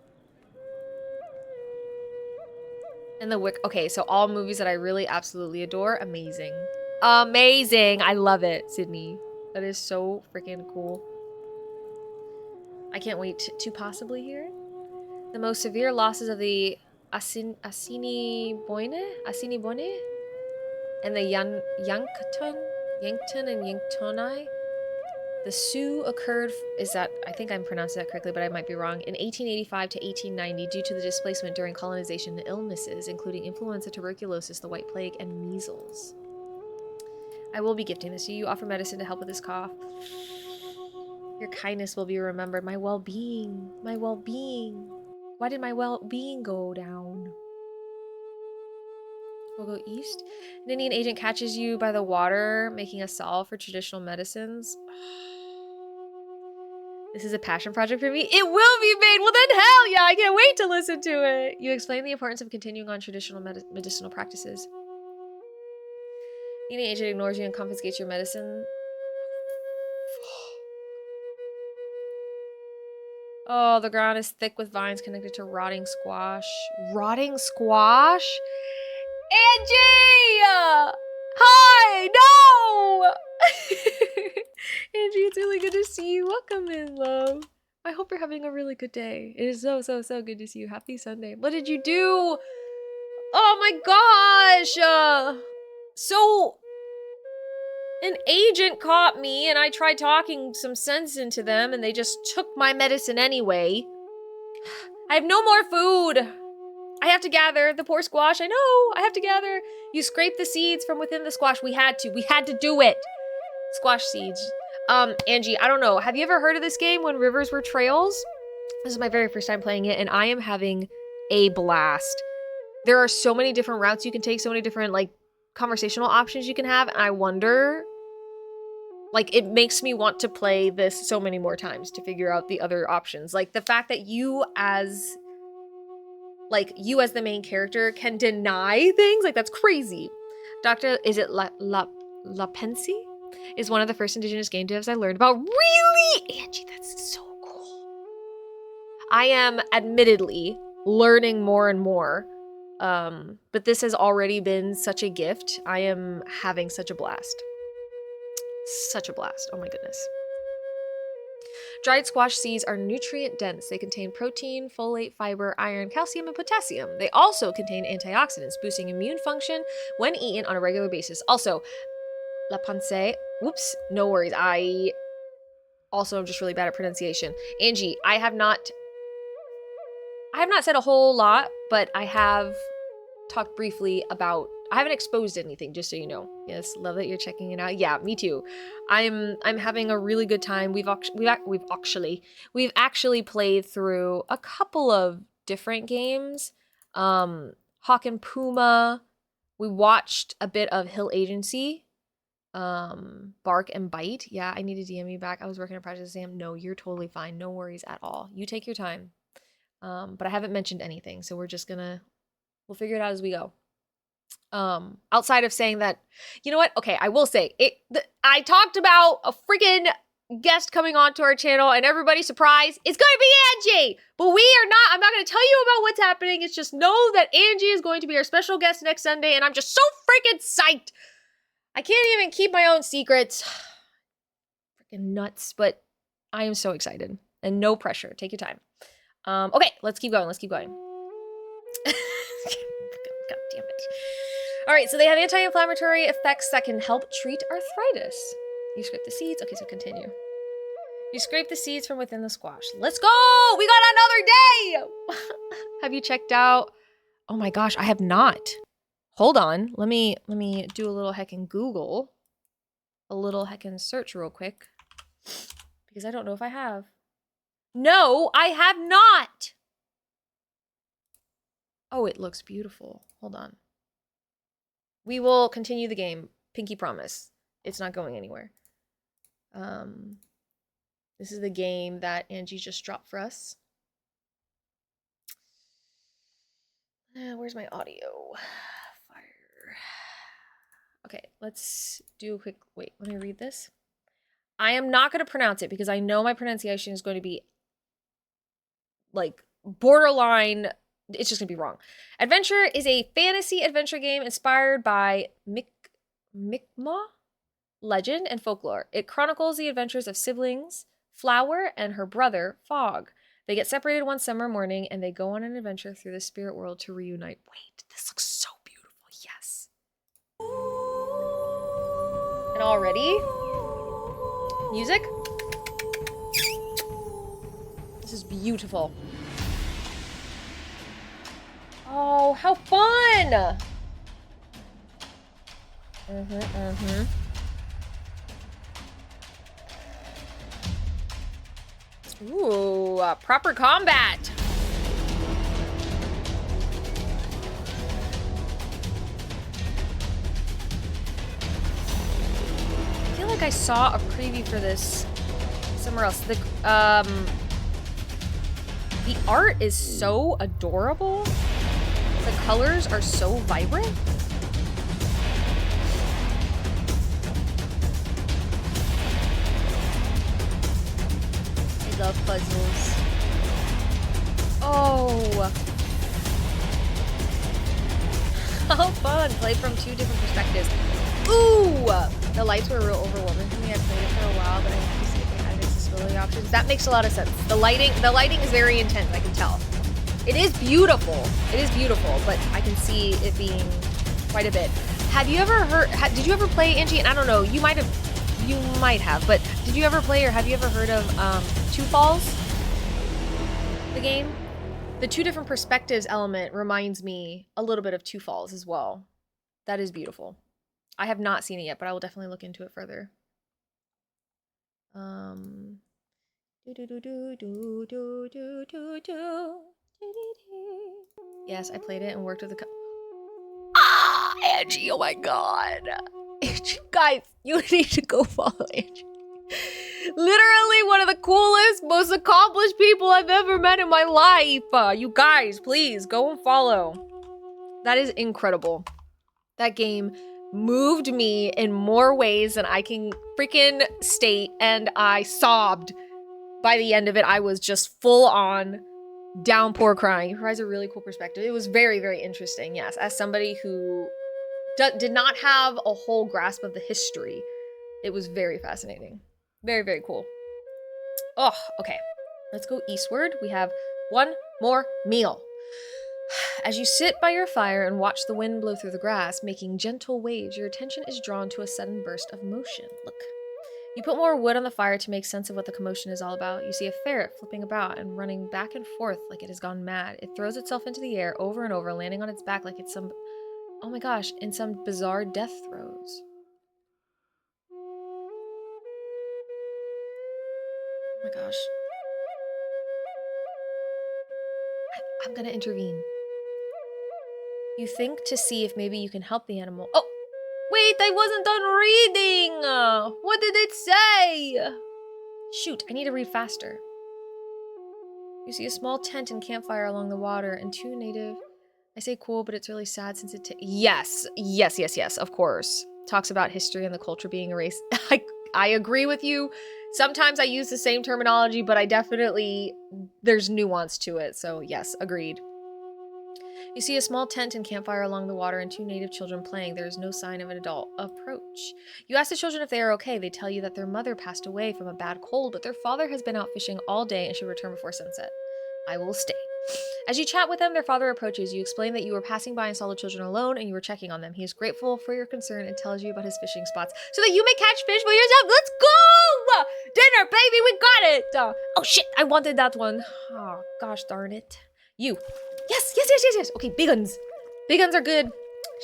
And the Wick. Okay, so all movies that I really absolutely adore. Amazing. Amazing! I love it, Sydney. That is so freaking cool. I can't wait to possibly hear it. The most severe losses of the Assiniboine and the Yankton and Yanktonai. The Sioux occurred, I think I'm pronouncing that correctly, but I might be wrong, in 1885 to 1890 due to the displacement during colonization and illnesses, including influenza, tuberculosis, the White Plague, and measles. I will be gifting this to you. You offer medicine to help with this cough. Your kindness will be remembered. My well-being. My well-being. Why did my well-being go down? We'll go east. An Indian agent catches you by the water, making a salve for traditional medicines. This is a passion project for me. It will be made! Well then, hell yeah! I can't wait to listen to it! You explain the importance of continuing on traditional medicinal practices. The Indian agent ignores you and confiscates your medicine. Oh, the ground is thick with vines connected to rotting squash. Rotting squash? Angie! Hi! No! Angie, it's really good to see you. Welcome in, love. I hope you're having a really good day. It is so good to see you. Happy Sunday. What did you do? Oh my gosh! So, an agent caught me and I tried talking some sense into them and they just took my medicine anyway. I have no more food. I have to gather the poor squash. I know. I have to gather. You scrape the seeds from within the squash. We had to do it. Squash seeds. Angie, I don't know. Have you ever heard of this game, When Rivers Were Trails? This is my very first time playing it and I am having a blast. There are so many different routes you can take, so many different conversational options you can have, and I wonder, it makes me want to play this so many more times to figure out the other options. The fact that you as the main character can deny things, that's crazy. Is it La Pensy? Is one of the first indigenous game devs I learned about. Really? Angie, that's so cool. I am admittedly learning more and more. But this has already been such a gift. I am having such a blast. Such a blast. Oh my goodness. Dried squash seeds are nutrient dense. They contain protein, folate, fiber, iron, calcium, and potassium. They also contain antioxidants, boosting immune function when eaten on a regular basis. Also, la pancée. Whoops, no worries. I also am just really bad at pronunciation. Angie, I have not said a whole lot, but I have talked briefly about, I haven't exposed anything, just so you know. Yes, love that you're checking it out. Yeah, me too. I'm having a really good time. We've actually played through a couple of different games. Hawk and Puma. We watched a bit of Hill Agency. Bark and Bite. Yeah, I need to DM you back. I was working on Project Sam. No, you're totally fine. No worries at all. You take your time. But I haven't mentioned anything, so we'll figure it out as we go. Outside of saying that, you know what? Okay, I will say I talked about a freaking guest coming onto our channel, and everybody's surprised. It's gonna be Angie, but I'm not gonna tell you about what's happening. It's just know that Angie is going to be our special guest next Sunday, and I'm just so freaking psyched. I can't even keep my own secrets. Freaking nuts, but I am so excited. And no pressure. Take your time. Okay, let's keep going. God damn it. All right, so they have anti-inflammatory effects that can help treat arthritis. You scrape the seeds. Okay, so continue. You scrape the seeds from within the squash. Let's go! We got another day! Have you checked out? Oh my gosh, I have not. Hold on. Let me do a little heckin' Google. A little heckin' search real quick. Because I don't know if I have. No, I have not! Oh, it looks beautiful. Hold on. We will continue the game. Pinky promise. It's not going anywhere. This is the game that Angie just dropped for us. Where's my audio? Fire. Okay, let's do a quick... Wait, let me read this. I am not going to pronounce it because I know my pronunciation is going to be like borderline... It's just going to be wrong. Adventure is a fantasy adventure game inspired by Mi'kmaq legend and folklore. It chronicles the adventures of siblings Flower and her brother Fog. They get separated one summer morning and they go on an adventure through the spirit world to reunite. Wait, this looks so beautiful. Yes. And already, music. This is beautiful. Oh, how fun! Ooh, proper combat. I feel like I saw a preview for this somewhere else. The art is so adorable. The colors are so vibrant. I love puzzles. Oh. How fun. Play from 2 different perspectives. Ooh. The lights were real overwhelming for me. I played it for a while, but I need to see if they had accessibility options. That makes a lot of sense. The lighting is very intense, I can tell. It is beautiful. It is beautiful, but I can see it being quite a bit. Have you ever heard, did you ever play, Angie? And I don't know, you might have, but did you ever play or have you ever heard of Two Falls? The game? The 2 different perspectives element reminds me a little bit of Two Falls as well. That is beautiful. I have not seen it yet, but I will definitely look into it further. Yes, I played it and worked with the Angie, oh my god. Angie, guys, you need to go follow Angie. Literally one of the coolest, most accomplished people I've ever met in my life. You guys, please go and follow. That is incredible. That game moved me in more ways than I can freaking state, and I sobbed. By the end of it, I was just full on downpour crying. It provides a really cool perspective. It was very, very interesting, yes. As somebody who did not have a whole grasp of the history, it was very fascinating. Very, very cool. Oh, okay. Let's go eastward. We have one more meal. As you sit by your fire and watch the wind blow through the grass, making gentle waves, your attention is drawn to a sudden burst of motion. Look. You put more wood on the fire to make sense of what the commotion is all about. You see a ferret flipping about and running back and forth like it has gone mad. It throws itself into the air over and over, landing on its back like it's some, oh my gosh, in some bizarre death throes. Oh my gosh. I'm gonna intervene. You think to see if maybe you can help the animal. Oh! Wait, I wasn't done reading! What did it say? Shoot, I need to read faster. You see a small tent and campfire along the water and two native... I say cool, but it's really sad since it... Yes, of course. Talks about history and the culture being erased. I agree with you. Sometimes I use the same terminology, but I definitely... There's nuance to it, so yes, agreed. You see a small tent and campfire along the water and two native children playing. There is no sign of an adult approach. You ask the children if they are okay. They tell you that their mother passed away from a bad cold, but their father has been out fishing all day and should return before sunset. I will stay. As you chat with them, their father approaches. You explain that you were passing by and saw the children alone and you were checking on them. He is grateful for your concern and tells you about his fishing spots so that you may catch fish for yourself. Let's go! Dinner, baby, we got it! Oh shit, I wanted that one. Oh, gosh darn it. You. Yes. Okay, big guns. Big guns are good.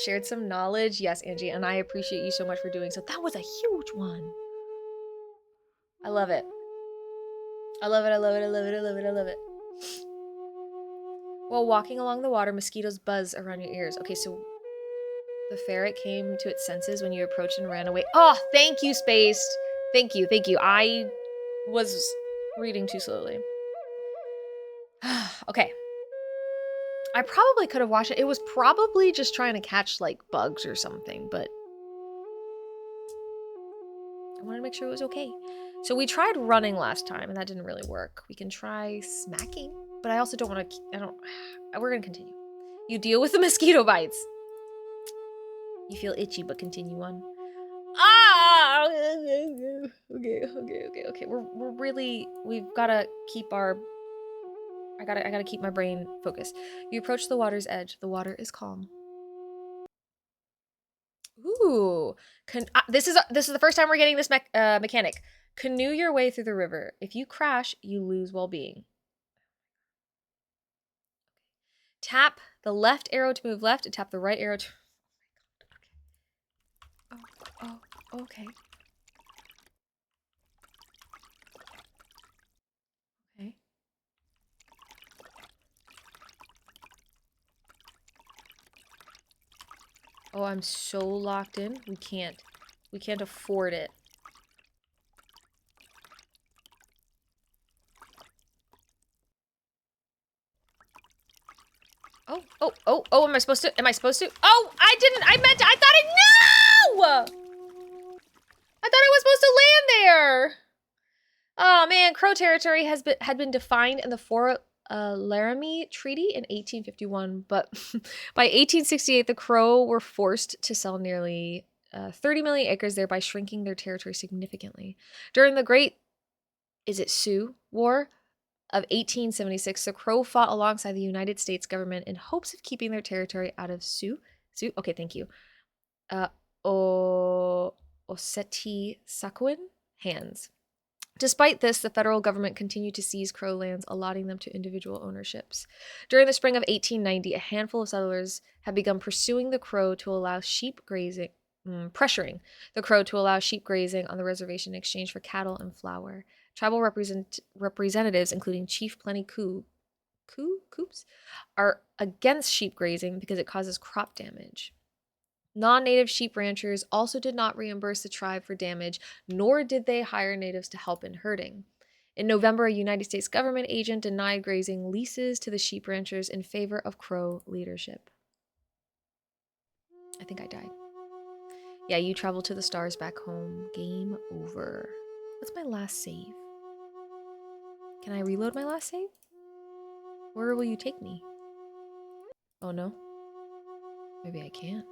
Shared some knowledge. Yes, Angie, and I appreciate you so much for doing so. That was a huge one. I love it. I love it. While walking along the water, mosquitoes buzz around your ears. Okay, so the ferret came to its senses when you approached and ran away. Oh, thank you, Spaced. Thank you. I was reading too slowly. Okay. I probably could have watched it. It was probably just trying to catch, like, bugs or something, but I wanted to make sure it was okay. So we tried running last time, and that didn't really work. We can try smacking, but I also don't want to... We're going to continue. You deal with the mosquito bites. You feel itchy, but continue on. Ah! Okay. We're really... We've got to keep our... I gotta keep my brain focused. You approach the water's edge. The water is calm. Ooh. This is the first time we're getting this mechanic. Canoe your way through the river. If you crash, you lose well-being. Tap the left arrow to move left and tap the right arrow to... Oh, okay. Okay. Oh, I'm so locked in. We can't afford it. Oh, am I supposed to? Oh, I thought I was supposed to land there. Oh man, Crow territory had been defined in the Fort Laramie Treaty in 1851, but by 1868, the Crow were forced to sell nearly 30 million acres, thereby shrinking their territory significantly. During the Great, Sioux War of 1876, the Crow fought alongside the United States government in hopes of keeping their territory out of okay, thank you. Oseti-Saquon hands. Despite this, the federal government continued to seize Crow lands, allotting them to individual ownerships. During the spring of 1890, a handful of settlers had begun pursuing the Crow to allow sheep grazing, pressuring the Crow to allow sheep grazing on the reservation in exchange for cattle and flour. Tribal representatives, including Chief Plenty Coops, are against sheep grazing because it causes crop damage. Non-native sheep ranchers also did not reimburse the tribe for damage, nor did they hire natives to help in herding. In November, a United States government agent denied grazing leases to the sheep ranchers in favor of Crow leadership. I think I died. Yeah, you travel to the stars back home. Game over. What's my last save? Can I reload my last save? Where will you take me? Oh no. Maybe I can't.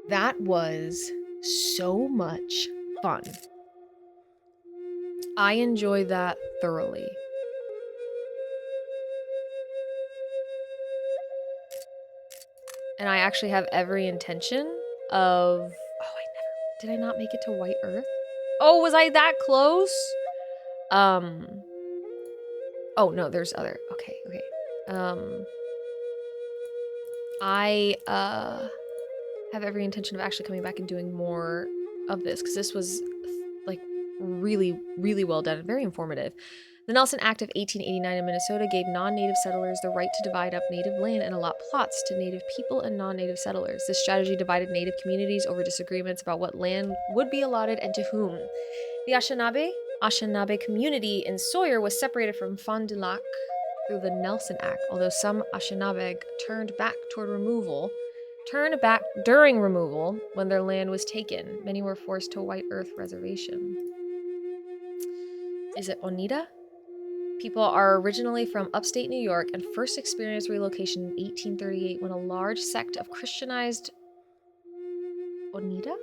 That was so much fun. I enjoy that thoroughly. And I actually have every intention of... Did I not make it to White Earth? Oh, was I that close? Oh, no, there's other... Okay. I have every intention of actually coming back and doing more of this, because this was, like, really, really well done and very informative. The Nelson Act of 1889 in Minnesota gave non-native settlers the right to divide up native land and allot plots to native people and non-native settlers. This strategy divided native communities over disagreements about what land would be allotted and to whom. The Anishinaabe community in Sawyer was separated from Fond du Lac through the Nelson Act, although some Anishinaabe turned back during removal when their land was taken. Many were forced to White Earth Reservation. Is it Oneida? People are originally from upstate New York and first experienced relocation in 1838 when a large sect of Christianized Oneida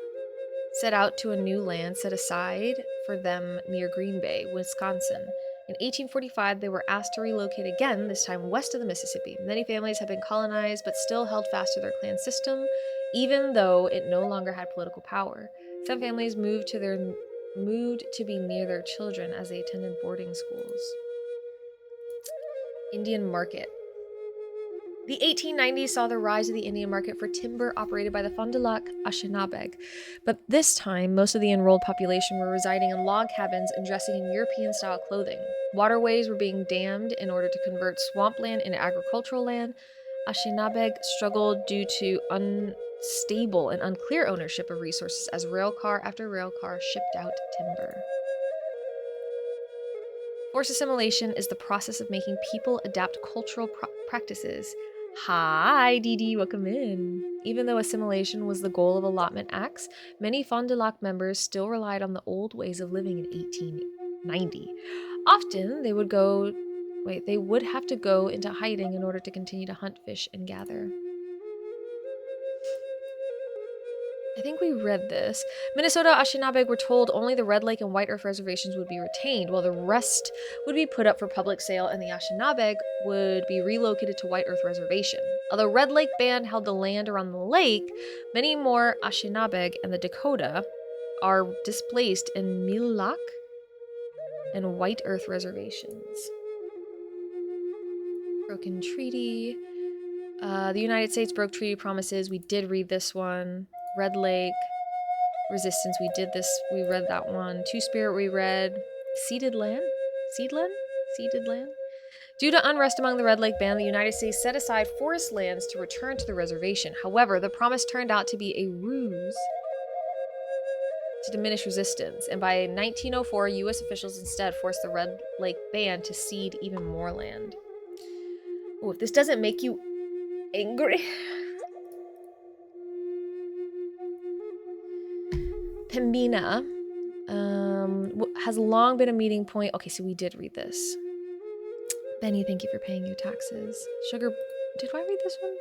set out to a new land set aside for them near Green Bay, Wisconsin. In 1845, they were asked to relocate again, this time west of the Mississippi. Many families have been colonized but still held fast to their clan system, even though it no longer had political power. Some families moved to be near their children as they attended boarding schools. Indian market. The 1890s saw the rise of the Indian market for timber operated by the Fond du Lac Anishinaabe, but this time most of the enrolled population were residing in log cabins and dressing in European-style clothing. Waterways were being dammed in order to convert swampland into agricultural land. Anishinaabe struggled due to unstable and unclear ownership of resources as railcar after railcar shipped out timber. Forced assimilation is the process of making people adapt cultural practices. Hi, Dee, welcome in. Even though assimilation was the goal of allotment acts, many Fond du Lac members still relied on the old ways of living in 1890. Often, they would have to go into hiding in order to continue to hunt, fish, and gather. I think we read this. Minnesota Anishinaabe were told only the Red Lake and White Earth reservations would be retained, while the rest would be put up for public sale, and the Anishinaabe would be relocated to White Earth Reservation. Although Red Lake Band held the land around the lake, many more Anishinaabe and the Dakota are displaced in Mille Lac and White Earth reservations. Broken treaty. The United States broke treaty promises. We did read this one. Red Lake, Resistance, we did this, we read that one. Two-Spirit, we read. Ceded land? Ceded land? Due to unrest among the Red Lake Band, the United States set aside forest lands to return to the reservation. However, the promise turned out to be a ruse to diminish resistance, and by 1904, U.S. officials instead forced the Red Lake Band to cede even more land. Oh, if this doesn't make you angry... Pembina has long been a meeting point. Okay, so we did read this. Benny, thank you for paying your taxes. Sugar... Did I read this one?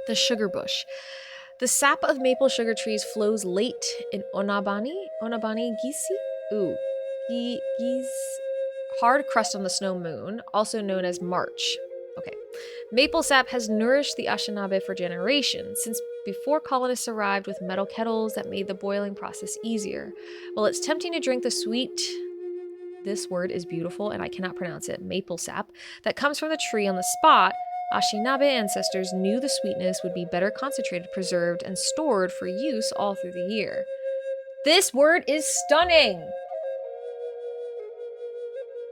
The sugar bush. The sap of maple sugar trees flows late in Onabani Gisi? Ooh. Gis... Hard crust on the snow moon, also known as March. Okay. Maple sap has nourished the Anishinaabe for generations, since before colonists arrived with metal kettles that made the boiling process easier. While it's tempting to drink the sweet, this word is beautiful and I cannot pronounce it, maple sap, that comes from the tree on the spot, Anishinaabe ancestors knew the sweetness would be better concentrated, preserved, and stored for use all through the year. This word is stunning!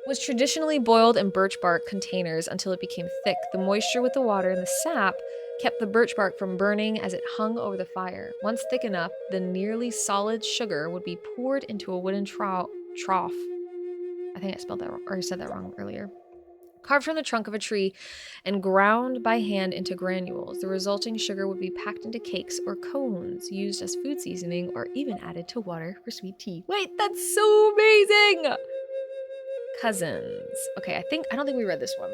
Was traditionally boiled in birch bark containers until it became thick. The moisture with the water and the sap kept the birch bark from burning as it hung over the fire. Once thick enough, the nearly solid sugar would be poured into a wooden trough. I think I spelled that wrong, or I said that wrong earlier. Carved from the trunk of a tree and ground by hand into granules. The resulting sugar would be packed into cakes or cones, used as food seasoning, or even added to water for sweet tea. Wait, that's so amazing! Cousins. Okay, I don't think we read this one.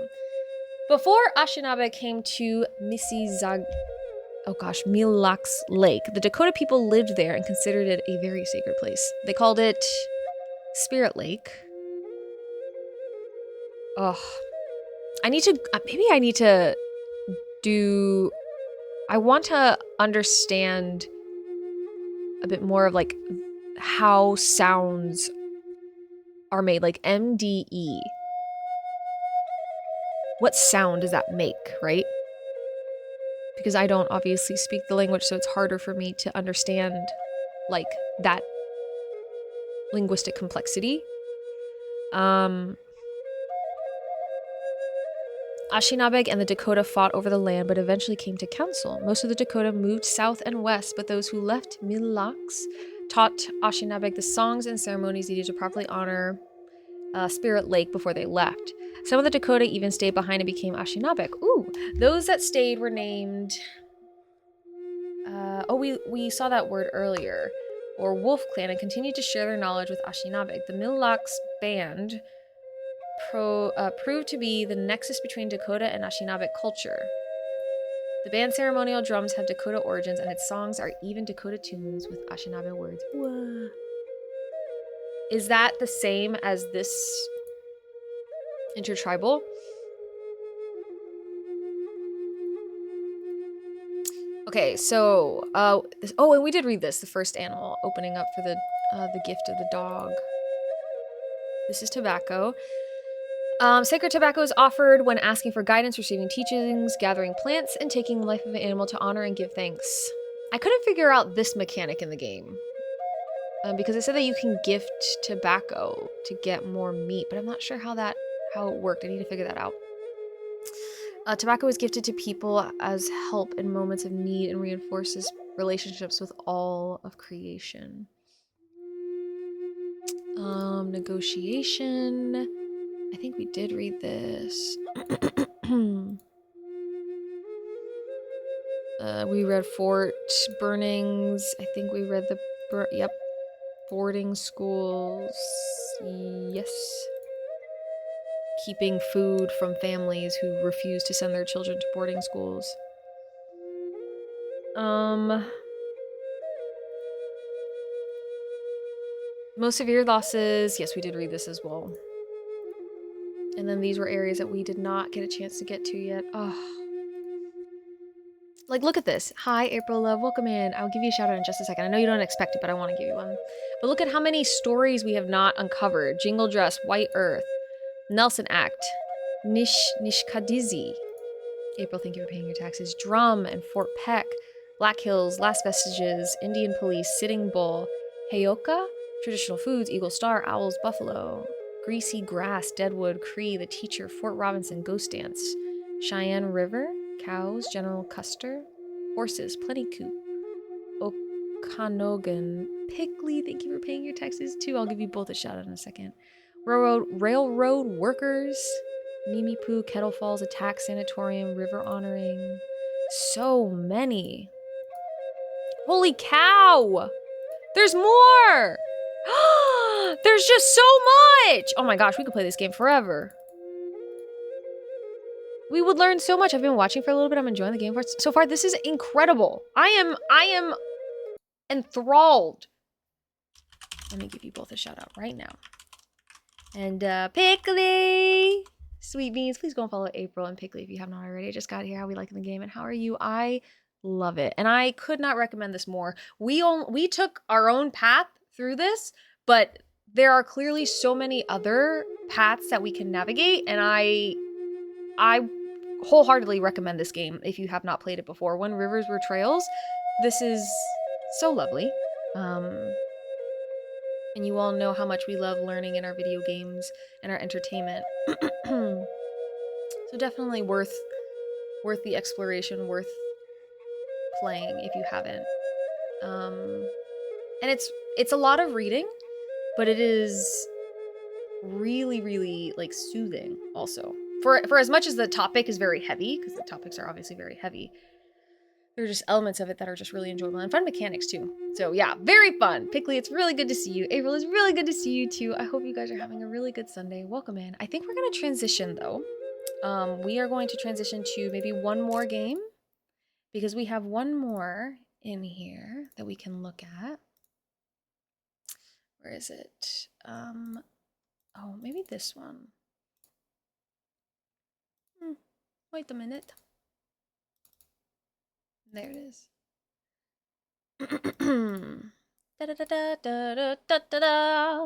Before Anishinaabe came to oh gosh, Mille Lacs Lake. The Dakota people lived there and considered it a very sacred place. They called it Spirit Lake. Oh, maybe I need to do, I want to understand a bit more of like how sounds are made, like MDE. What sound does that make, right? Because I don't obviously speak the language, so it's harder for me to understand like that linguistic complexity. Ashinabeg and the Dakota fought over the land, but eventually came to council. Most of the Dakota moved south and west, but those who left Mille Lacs taught Ashinabeg the songs and ceremonies needed to properly honor Spirit Lake before they left. Some of the Dakota even stayed behind and became Ashinabeg. Ooh, those that stayed were named... we saw that word earlier. Or Wolf Clan, and continued to share their knowledge with Ashinabeg. The Mille Lacs band proved to be the nexus between Dakota and Anishinaabe culture. The band's ceremonial drums have Dakota origins, and its songs are even Dakota tunes with Anishinaabe words. Whoa. Is that the same as this intertribal? Okay, so and we did read this, the first animal opening up for the gift of the dog. This is tobacco. Sacred tobacco is offered when asking for guidance, receiving teachings, gathering plants, and taking the life of an animal to honor and give thanks. I couldn't figure out this mechanic in the game. Because it said that you can gift tobacco to get more meat, but I'm not sure how it worked. I need to figure that out. Tobacco is gifted to people as help in moments of need and reinforces relationships with all of creation. Negotiation. I think we did read this. We read fort burnings. I think we read boarding schools. Yes. Keeping food from families who refuse to send their children to boarding schools. Most severe losses. Yes, we did read this as well. And then these were areas that we did not get a chance to get to yet. Oh. Like, look at this. Hi, April Love. Welcome in. I'll give you a shout out in just a second. I know you don't expect it, but I want to give you one. But look at how many stories we have not uncovered. Jingle Dress, White Earth, Nelson Act, Nishkadizi. April, thank you for paying your taxes. Drum and Fort Peck, Black Hills, Last Vestiges, Indian Police, Sitting Bull, Heyoka, Traditional Foods, Eagle Star, Owls, Buffalo, Greasy Grass, Deadwood, Cree, The Teacher, Fort Robinson, Ghost Dance, Cheyenne River, Cows, General Custer, Horses, Plenty Coop, Okanogan, Pickley, thank you for paying your taxes too. I'll give you both a shout out in a second. Railroad Workers, Mimi Poo, Kettle Falls, Attack Sanatorium, River Honoring. So many. Holy cow! There's more! There's just so much! Oh my gosh, we could play this game forever. We would learn so much. I've been watching for a little bit. I'm enjoying the game so far. This is incredible. I am enthralled. Let me give you both a shout out right now. And Pickley, Sweet Beans, please go and follow April and Pickley if you have not already. I just got here. How are we liking the game? And how are you? I love it. And I could not recommend this more. We took our own path through this, but there are clearly so many other paths that we can navigate. And I wholeheartedly recommend this game if you have not played it before. When Rivers Were Trails, this is so lovely. And you all know how much we love learning in our video games and our entertainment. So definitely worth the exploration, worth playing if you haven't. And it's a lot of reading, but it is really, really like soothing also. For as much as the topic is very heavy, because the topics are obviously very heavy, there are just elements of it that are just really enjoyable and fun mechanics too. So yeah, very fun. Pickley, it's really good to see you. April, it's really good to see you too. I hope you guys are having a really good Sunday. Welcome in. I think we're going to transition though. We are going to transition to maybe one more game. because we have one more in here that we can look at. Where is it? Oh, maybe this one. Wait a minute. There it is. Da da da da da da da da.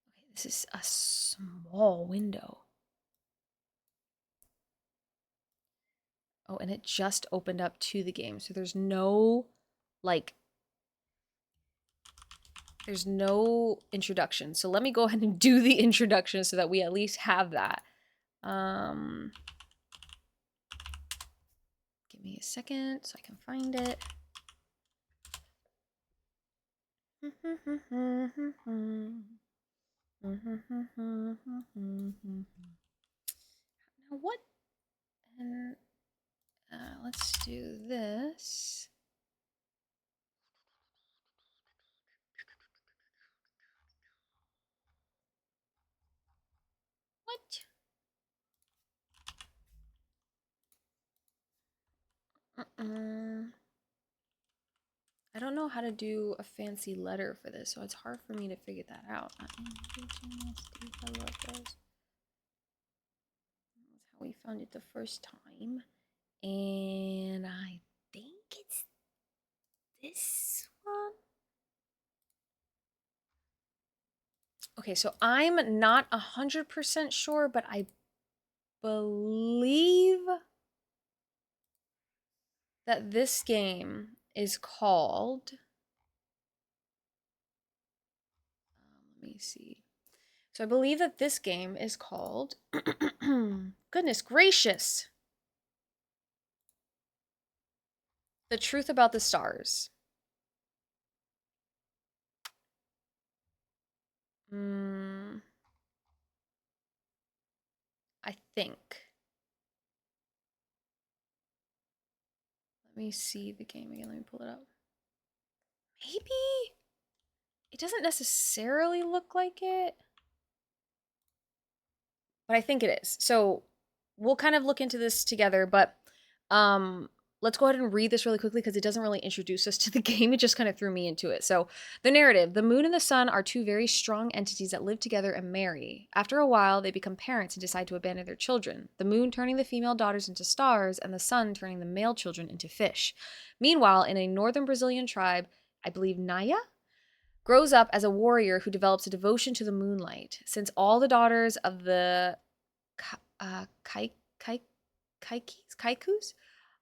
Okay, this is a small window. Oh, and it just opened up to the game, so there's no, like, there's no introduction. So let me go ahead and do the introduction so that we at least have that. Give me a second so I can find it. Now what? And let's do this. What? I don't know how to do a fancy letter for this, so it's hard for me to figure that out. That's how we found it the first time. And I think it's this one. Okay, so I'm not 100% sure, but I believe that this game is called, let me see. So I believe that this game is called, goodness gracious, The Truth About the Stars. I think. Let me see the game again. Let me pull it up. Maybe it doesn't necessarily look like it, but I think it is. So we'll kind of look into this together, but let's go ahead and read this really quickly because it doesn't really introduce us to the game. It just kind of threw me into it. So the narrative: the moon and the sun are two very strong entities that live together and marry. After a while, they become parents and decide to abandon their children, the moon turning the female daughters into stars and the sun turning the male children into fish. Meanwhile, in a northern Brazilian tribe, I believe Naya grows up as a warrior who develops a devotion to the moonlight. Since all the daughters of the kaikus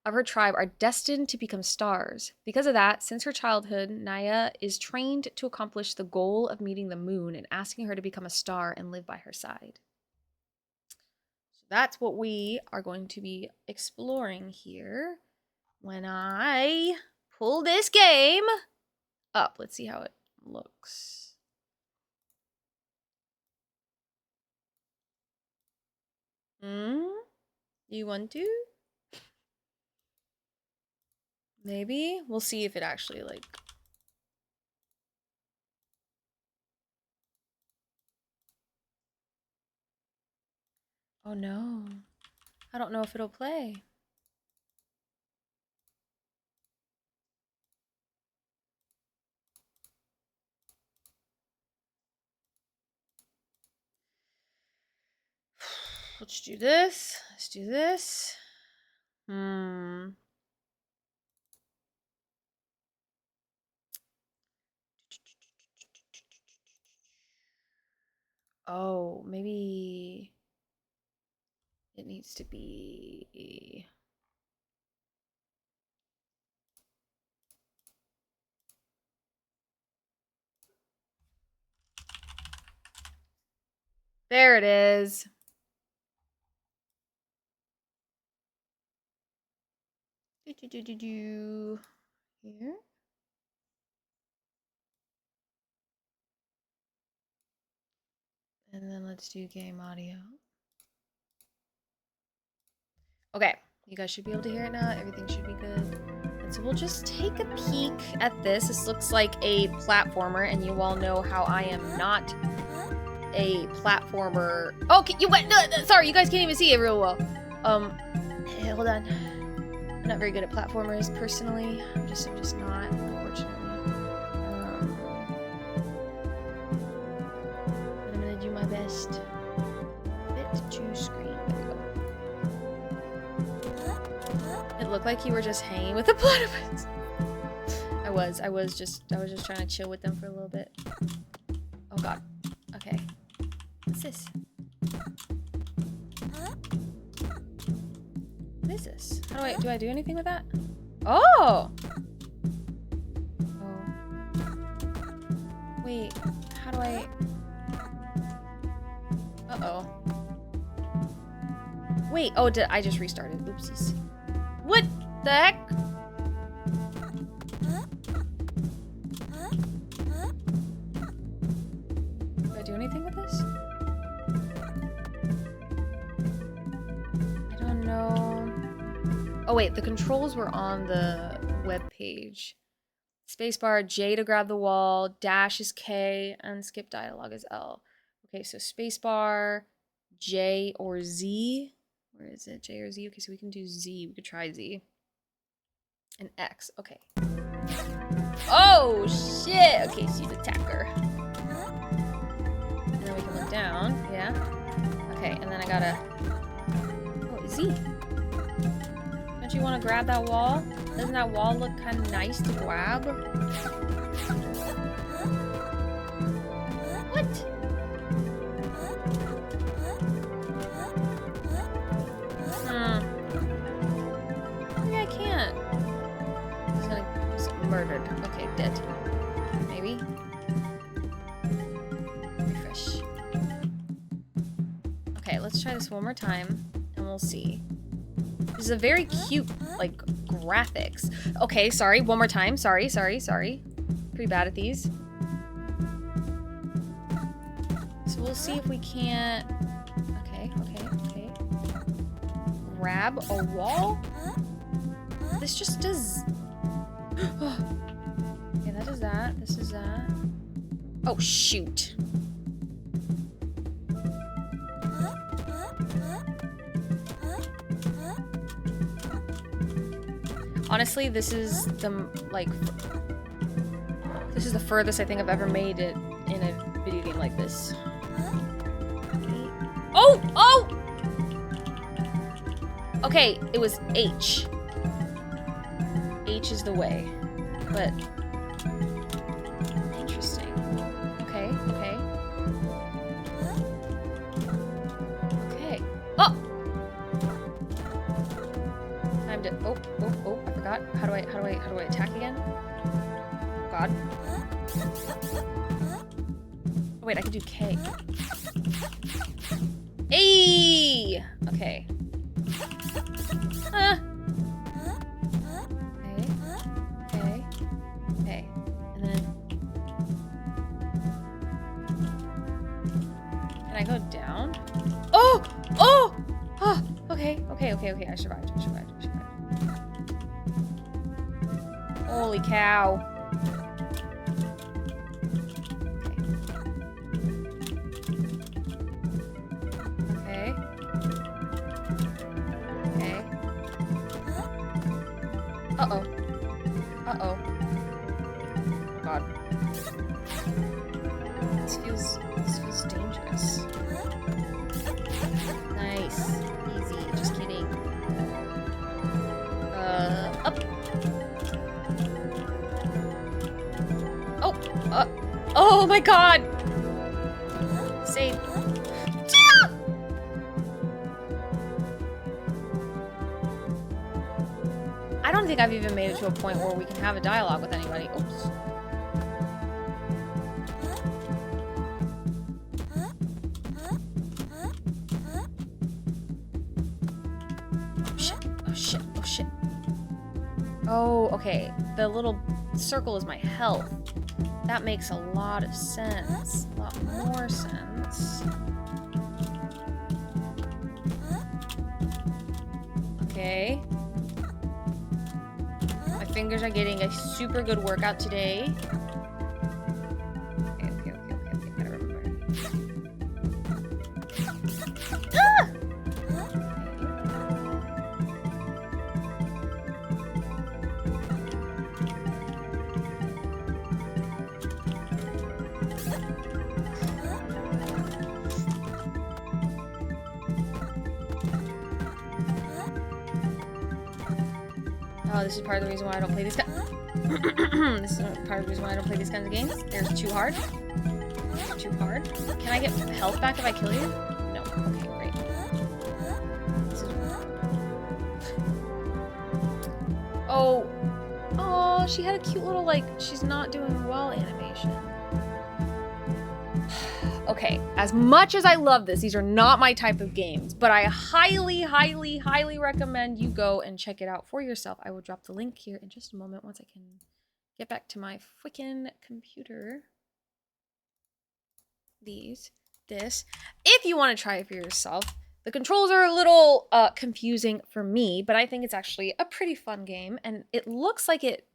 of her tribe are destined to become stars. Because of that, since her childhood, Naya is trained to accomplish the goal of meeting the moon and asking her to become a star and live by her side. So that's what we are going to be exploring here when I pull this game up. Let's see how it looks. You want to? Maybe. We'll see if it actually, like... Oh no. I don't know if it'll play. Let's do this. Let's do this. Oh, maybe it needs to be... There it is. Here. And then let's do game audio. Okay, you guys should be able to hear it now. Everything should be good. And so we'll just take a peek at this. This looks like a platformer, and you all know how I am not a platformer. Oh, you went. No, sorry, you guys can't even see it real well. Hey, hold on. I'm not very good at platformers personally. I'm just not, unfortunately. But I'm gonna do my best. Bit to screen. There we go. It looked like you were just hanging with the platypus. I was just trying to chill with them for a little bit. Oh god. Okay. What's this? What is this? How do I do anything with that? Oh! Oh. Wait, how do I... Uh-oh. Wait, oh, I just restarted. Oopsies. What the heck? Do I do anything with this? I don't know. Oh wait, the controls were on the web page. Spacebar J to grab the wall, dash is K, and skip dialogue is L. Okay, so spacebar, J or Z. Where is it? J or Z? Okay, so we can do Z. We could try Z. And X. Okay. Oh shit! Okay, she's attacker. And then we can look down. Yeah. Okay, and then I gotta. Oh, Z. Don't you want to grab that wall? Doesn't that wall look kind of nice to grab? What? Maybe I can't. He's murdered. Okay, dead. Maybe. Refresh. Okay, let's try this one more time, and we'll see. This is a very cute, like, graphics. Okay, sorry. One more time. Sorry. Pretty bad at these. So we'll see if we can't... Okay. Grab a wall? This just does... Okay, that does that. This is that. Oh, shoot. Honestly, this is the, like, this is the furthest I think I've ever made it in a video game like this. Oh! Oh! Okay, it was H. H is the way. But... interesting. Okay. Oh! Time to... Oh, I forgot. How do I attack again? Oh, God. Oh, wait, I can do K. Hey! Okay. Okay. And then... Can I go down? Oh! Okay. I survived. Holy cow. Okay. Uh-oh. Oh, God. This feels dangerous. Nice. Easy. Just kidding. Up. Oh my God! Save. I don't think I've even made it to a point where we can have a dialogue with anybody. Oops. Oh shit. Oh, okay. The little circle is my health. That makes a lot of sense. A lot more sense. Okay. My fingers are getting a super good workout today. Okay. Gotta remember. Oh, this is part of the reason why I don't play this this is part of the reason why I don't play these kinds of games. They're too hard. Too hard. Can I get health back if I kill you? No. Okay, great. This is... Oh. Oh, she had a cute little, like, she's not doing well animation. Okay, as much as I love this, these are not my type of games, but I highly, highly, highly recommend you go and check it out for yourself. I will drop the link here in just a moment once I can get back to my freaking computer. This. If you want to try it for yourself, the controls are a little confusing for me, but I think it's actually a pretty fun game, and it looks like it,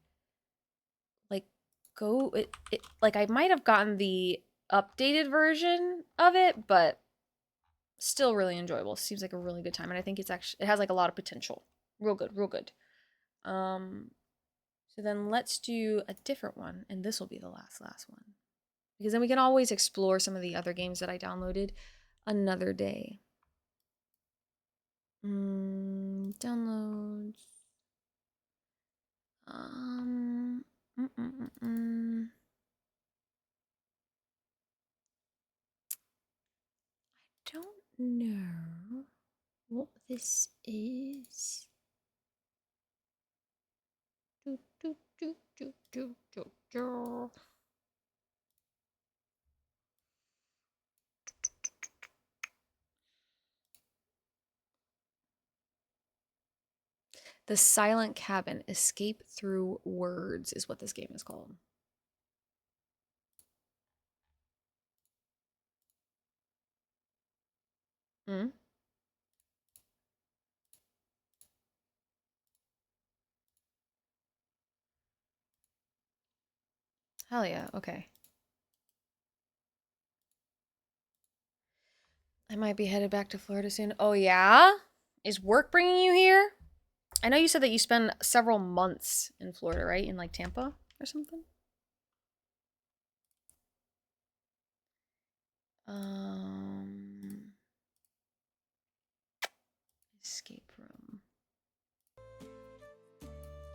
like, like I might have gotten the updated version of it, but still really enjoyable. Seems like a really good time, and I think it's actually, it has like a lot of potential. Real good, real good. So then let's do a different one, and this will be the last one, because then we can always explore some of the other games that I downloaded another day. Downloads. I don't know what this is. The Silent Cabin. Escape Through Words is what this game is called. Hmm? Hell yeah, okay. I might be headed back to Florida soon. Oh yeah? Is work bringing you here? I know you said that you spend several months in Florida, right? In like Tampa or something? Escape room.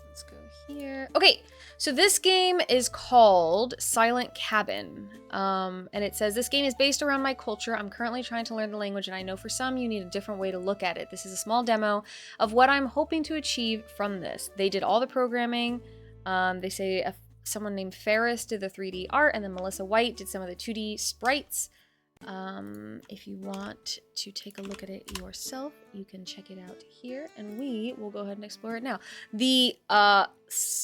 Let's go here. Okay, so this game is called Silent Cabin. And it says, this game is based around my culture. I'm currently trying to learn the language, and I know for some you need a different way to look at it. This is a small demo of what I'm hoping to achieve from this. They did all the programming. They say someone named Ferris did the 3D art, and then Melissa White did some of the 2D sprites. If you want to take a look at it yourself, you can check it out here, and we will go ahead and explore it now. The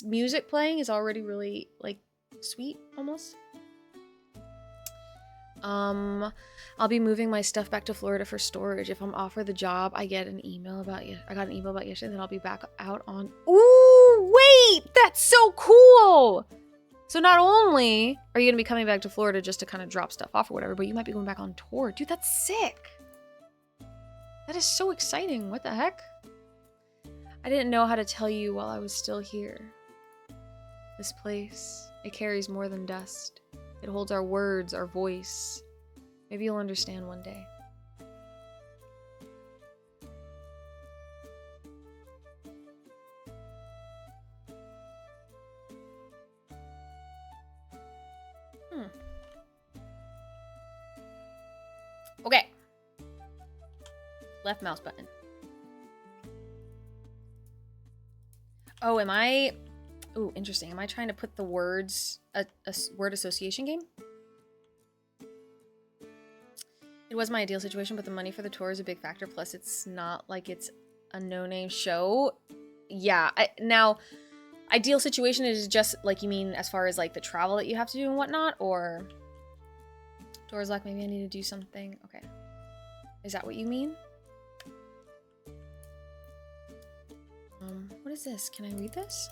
music playing is already really like sweet almost. I'll be moving my stuff back to Florida for storage. If I'm offered the job, I got an email about yesterday that I'll be back out on. Ooh, wait, that's so cool. So not only are you going to be coming back to Florida just to kind of drop stuff off or whatever, but you might be going back on tour. Dude, that's sick. That is so exciting. What the heck? I didn't know how to tell you while I was still here. This place, it carries more than dust. It holds our words, our voice. Maybe you'll understand one day. Okay. Left mouse button. Oh, am I... Ooh, interesting. Am I trying to put the words... a word association game? It was my ideal situation, but the money for the tour is a big factor. Plus, it's not like it's a no-name show. Yeah. Now, ideal situation is just, like, you mean as far as, like, the travel that you have to do and whatnot? Or... Doors locked, maybe I need to do something. Okay. Is that what you mean? What is this? Can I read this?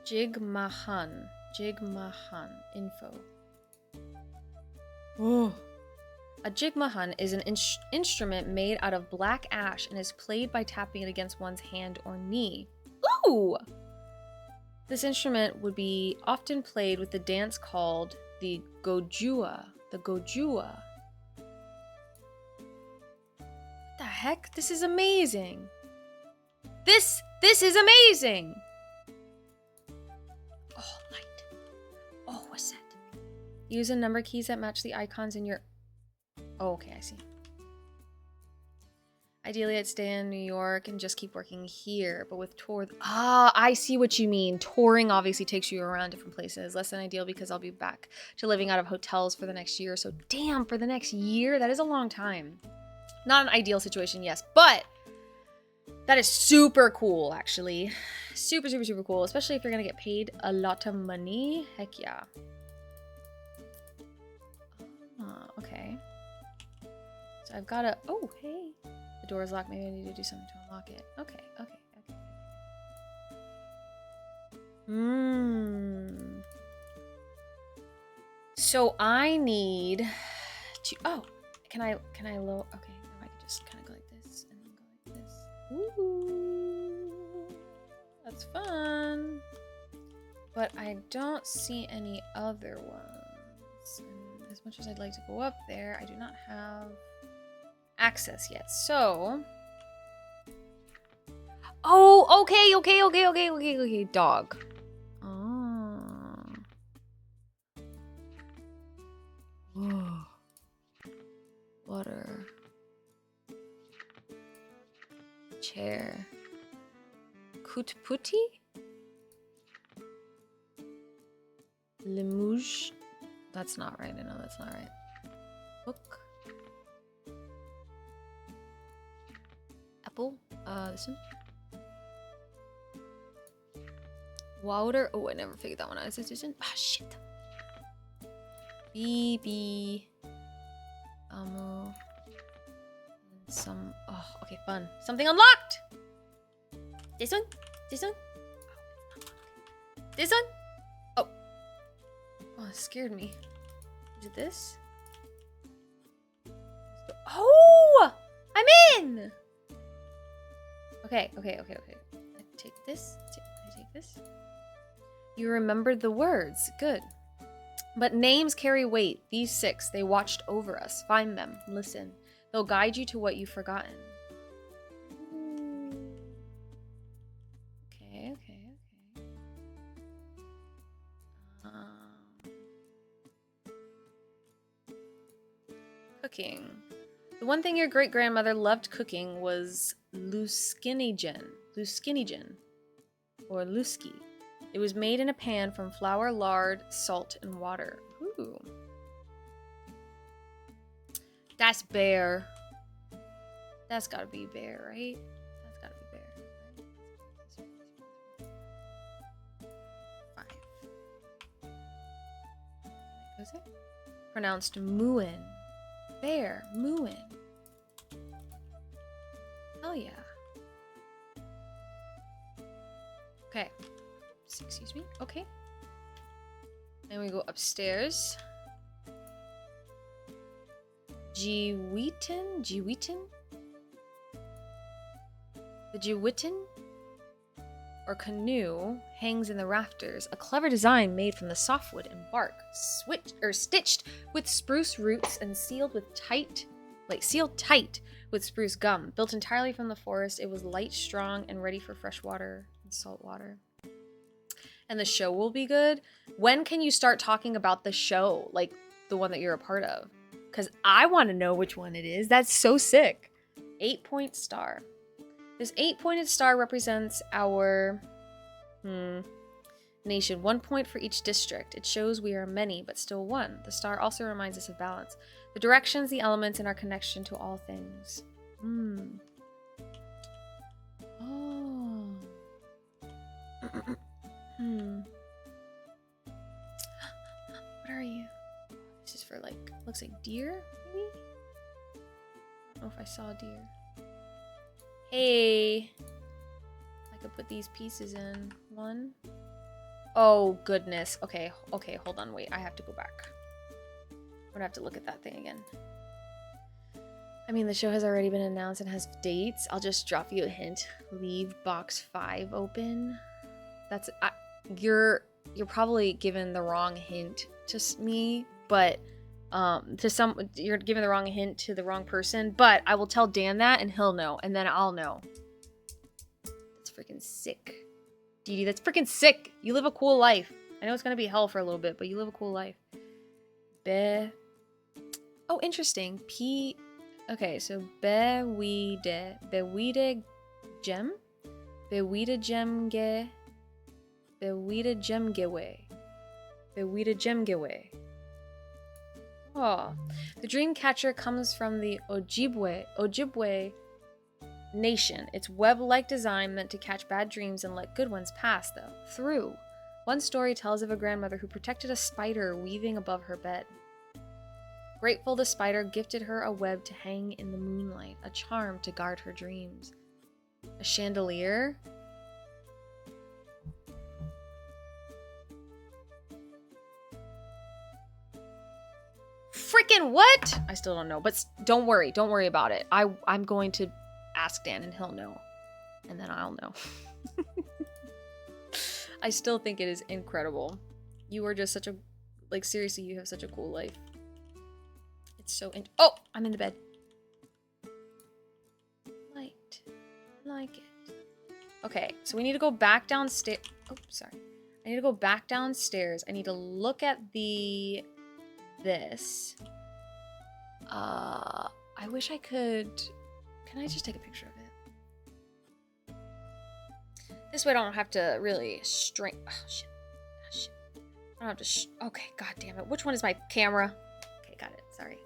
Jigmahan. Jigmahan. Info. Oh. A jigmahan is an instrument made out of black ash and is played by tapping it against one's hand or knee. Ooh! This instrument would be often played with the dance called the gojua. The gojua. What the heck? heck? This is amazing. This is amazing. Oh, light. Oh, what's that? Use the number keys that match the icons in your... Oh, okay, I see. Ideally, I'd stay in New York and just keep working here, but with tour... Ah, I see what you mean. Touring obviously takes you around different places. Less than ideal because I'll be back to living out of hotels for the next year. So damn, for the next year? That is a long time. Not an ideal situation, yes, but that is super cool, actually. Super, super, super cool, especially if you're gonna get paid a lot of money. Heck yeah. Okay. So I've got to... Oh, hey. The door is locked. Maybe I need to do something to unlock it. Okay, okay, okay. So I need to... Oh, can I low... Okay, now I can just kind of go like this and then go like this. Ooh, that's fun. But I don't see any other ones. And as much as I'd like to go up there, I do not have access yet. So... Oh, okay. Dog. Oh. Water. Chair. Kutputi? Limouge? That's not right. I know that's not right. Book. Apple. This one. Water. Oh, I never figured that one out. Is this one? Ah, shit. BB. Ammo. Some. Oh, okay, fun. Something unlocked! This one? This one? This one? Oh. Oh, it scared me. Is it this? Oh! I'm in! Okay. I take this. I take this. You remembered the words. Good. But names carry weight. These 6, they watched over us. Find them. Listen. They'll guide you to what you've forgotten. Okay. Cooking. The one thing your great-grandmother loved cooking was luskinigen. Or luski. It was made in a pan from flour, lard, salt, and water. Ooh. That's bear. That's gotta be bear, right? That's gotta be bear. 5. Was it? Pronounced Muin. Bear. Muin. Hell yeah. Okay. Excuse me. Okay. Then we go upstairs. Jiwitin? The Jiwitin, or canoe, hangs in the rafters. A clever design made from the softwood and bark, stitched with spruce roots and sealed tight with spruce gum. Built entirely from the forest, it was light, strong, and ready for fresh water and salt water. And the show will be good. When can you start talking about the show, like the one that you're a part of? Because I want to know which one it is. That's so sick. 8-point star. This 8-pointed star represents our nation. 1 point for each district. It shows we are many, but still one. The star also reminds us of balance. The directions, the elements, and our connection to all things. Oh. What are you? This is for like, looks like deer, maybe? I don't know if I saw a deer. Hey. I could put these pieces in. 1. Oh, goodness. Okay, hold on, wait. I have to go back. I'm gonna have to look at that thing again. I mean, the show has already been announced and has dates. I'll just drop you a hint. Leave box 5 open. That's... you're probably given the wrong hint to me, but you're giving the wrong hint to the wrong person, but I will tell Dan that and he'll know, and then I'll know. That's freaking sick. Dee Dee, that's freaking sick. You live a cool life. I know it's gonna be hell for a little bit, but you live a cool life. Oh, interesting. Okay, so Bewide Gem? Bewide Gemgewe. Oh. The dream catcher comes from the Ojibwe nation. Its web-like design meant to catch bad dreams and let good ones pass, through. One story tells of a grandmother who protected a spider weaving above her bed. Grateful, the spider gifted her a web to hang in the moonlight, a charm to guard her dreams. A chandelier? Freaking what? I still don't know, but don't worry about it. I'm going to ask Dan and he'll know, and then I'll know. I still think it is incredible. You are just such a, like, seriously, you have such a cool life. It's so oh, I'm in the bed. Light. Like it. Okay, so we need to go back downstairs. Oh, sorry. I need to go back downstairs. I need to look at this. I wish I could. Can I just take a picture of it? This way I don't have to really string. Oh, shit. Oh, shit. I don't have to. Okay, god damn it. Which one is my camera? Okay, got it. Sorry.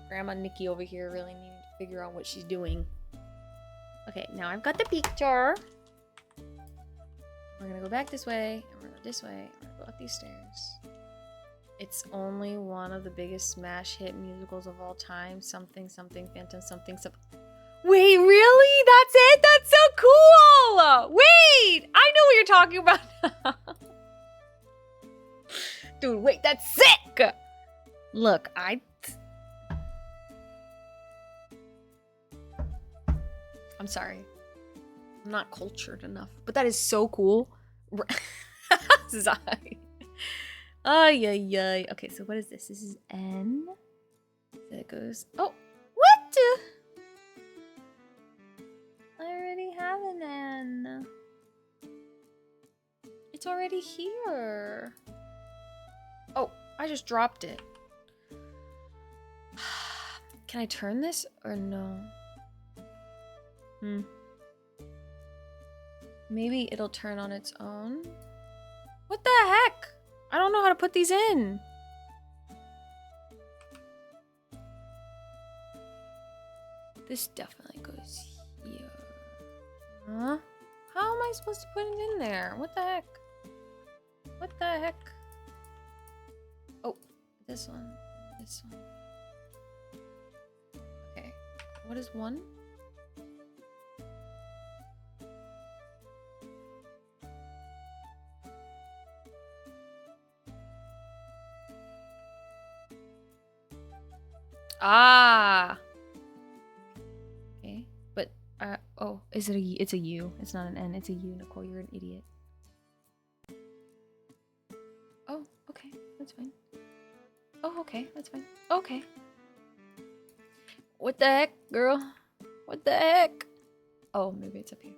Grandma Nikki over here really needing to figure out what she's doing. Okay, now I've got the picture. We're gonna go back this way, and we're gonna go this way, and we're gonna go up these stairs. It's only one of the biggest smash hit musicals of all time. Something, something, phantom, something, something. Wait, really? That's it? That's so cool! Wait! I know what you're talking about. Dude, wait, that's sick! Look, I'm sorry. I'm not cultured enough. But that is so cool. Zai. Ay, ay, ay. Okay, so what is this? This is N. So it goes... Oh! What? I already have an N. It's already here. Oh, I just dropped it. Can I turn this or no? Maybe it'll turn on its own. What the heck? I don't know how to put these in. This definitely goes here. Huh? How am I supposed to put it in there? What the heck? What the heck? Oh, this one. This one. Okay. What is one? Ah. Okay, but oh, is it it's a U. It's not an N. It's a U. Nicole, you're an idiot. Oh, okay, that's fine. Oh, okay, that's fine. Okay. What the heck, girl? What the heck? Oh, maybe it's up here.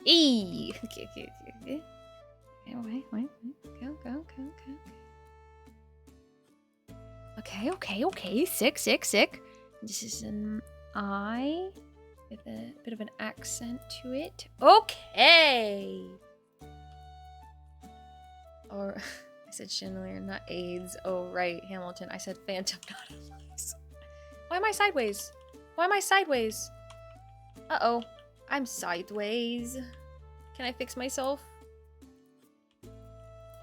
Eee. Okay. Okay, wait. Go. Okay. Sick. This is an I with a bit of an accent to it. Okay. Or I said chandelier, not AIDS. Oh, right, Hamilton. I said phantom, not Elise. Why am I sideways? Uh-oh. I'm sideways. Can I fix myself?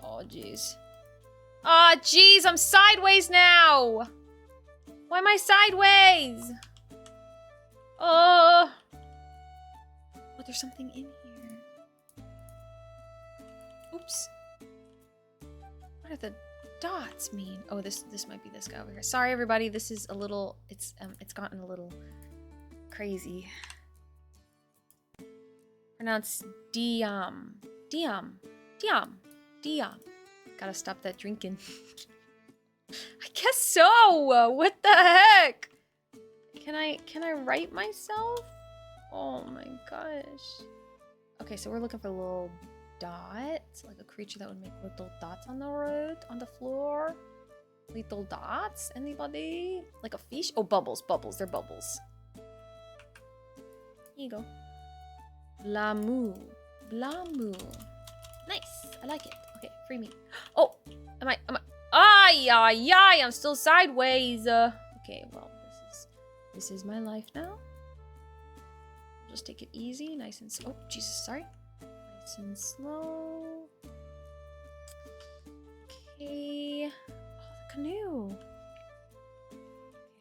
Oh, jeez. Aw, jeez, I'm sideways now! Why am I sideways? Oh, there's something in here. Oops. What do the dots mean? Oh, this might be this guy over here. Sorry, everybody, this is a little, it's gotten a little crazy. Pronounce Diam. Gotta stop that drinking. I guess so. What the heck? Can I write myself? Oh my gosh. Okay, so we're looking for little dots, like a creature that would make little dots on the road, on the floor. Little dots? Anybody? Like a fish? Oh, bubbles, bubbles. They're bubbles. Here you go. Blamu. Blamu. Nice. I like it. Okay, free me. Oh, am I? Ay, ay, ay, I'm still sideways. Okay, well, this is my life now. Just take it easy, nice and slow. Oh, Jesus, sorry. Nice and slow. Okay. Oh, the canoe.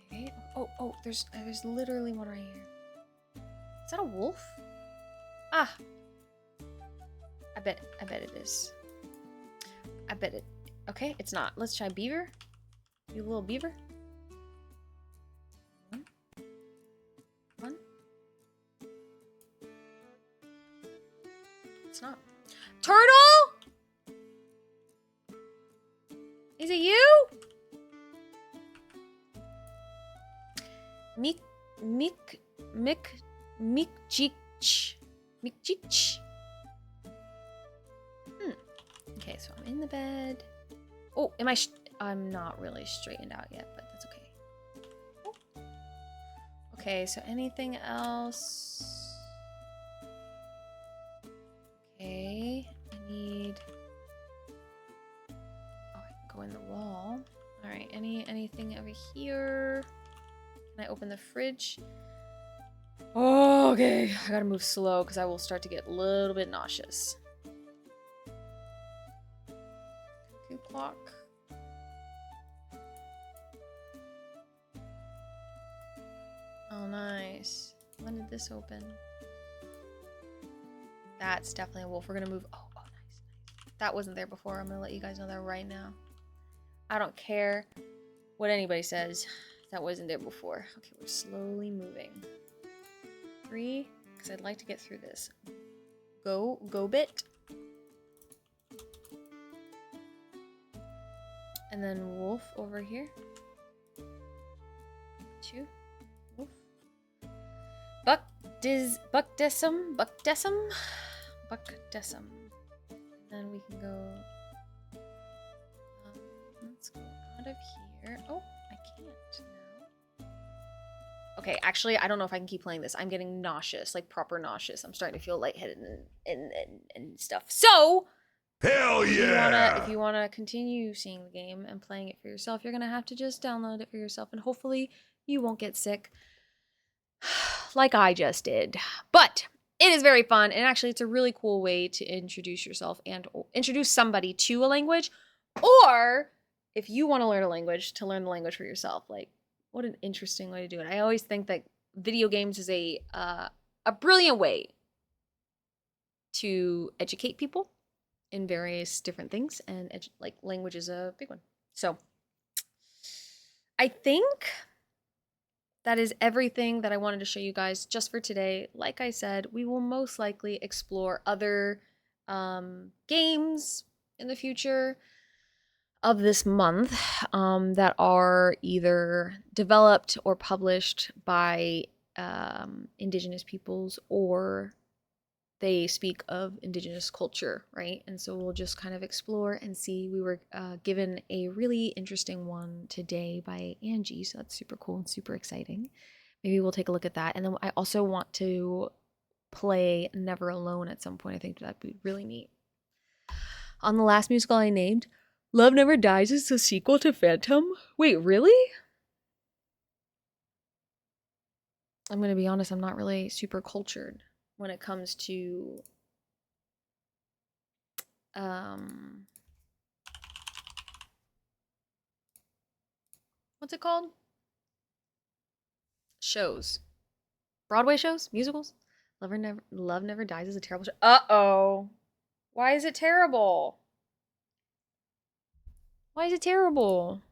Okay. Oh, there's literally one right here. Is that a wolf? Ah. I bet it is. I bet it. Okay, it's not. Let's try beaver. You little beaver. One. It's not. Turtle? Is it you? Mikjich. Okay, so I'm in the bed. Oh, I'm not really straightened out yet, but that's okay. Oh. Okay, so anything else? Okay, I need... Oh, I can go in the wall. Alright, anything over here? Can I open the fridge? Oh, okay. I gotta move slow because I will start to get a little bit nauseous. Cuckoo clock. Oh, nice. When did this open? That's definitely a wolf. We're gonna move. Oh, nice. That wasn't there before. I'm gonna let you guys know that right now. I don't care what anybody says. That wasn't there before. Okay, we're slowly moving. 3, because I'd like to get through this. Go bit. And then wolf over here. 2. Wolf. Buckdesum. And then we can go. Let's go out of here. Oh, I can't now. Okay, actually, I don't know if I can keep playing this. I'm getting nauseous, like proper nauseous. I'm starting to feel lightheaded and stuff. So, hell yeah! If you wanna continue seeing the game and playing it for yourself, you're gonna have to just download it for yourself, and hopefully you won't get sick like I just did. But it is very fun, and actually it's a really cool way to introduce yourself and introduce somebody to a language, or if you want to learn a language, to learn the language for yourself. Like, what an interesting way to do it. I always think that video games is a brilliant way to educate people in various different things, and like language is a big one. So I think that is everything that I wanted to show you guys just for today. Like I said, we will most likely explore other games in the future of this month that are either developed or published by indigenous peoples, or they speak of indigenous culture, right? And so we'll just kind of explore and see. We were given a really interesting one today by Angie, so that's super cool and super exciting. Maybe we'll take a look at that. And then I also want to play Never Alone at some point. I think that'd be really neat. On the last musical I named, Love Never Dies is the sequel to Phantom. Wait, really? I'm gonna be honest, I'm not really super cultured when it comes to what's it called? Shows. Broadway shows? Musicals? Love Never Dies is a terrible show. Uh-oh. Why is it terrible? Why is it terrible?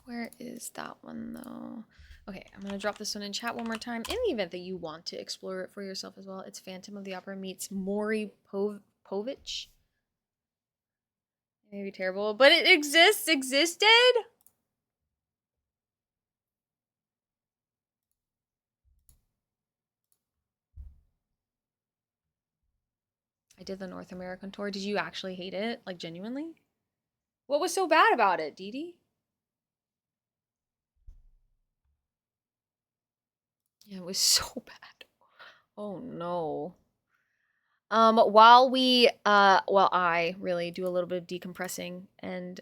Where is that one, though? Okay, I'm going to drop this one in chat one more time. In the event that you want to explore it for yourself as well, it's Phantom of the Opera meets Maury Povich. Maybe terrible, but it existed? I did the North American tour. Did you actually hate it? Like, genuinely? What was so bad about it, Dee Dee? Yeah, it was so bad. Oh no. While we well, I really do a little bit of decompressing and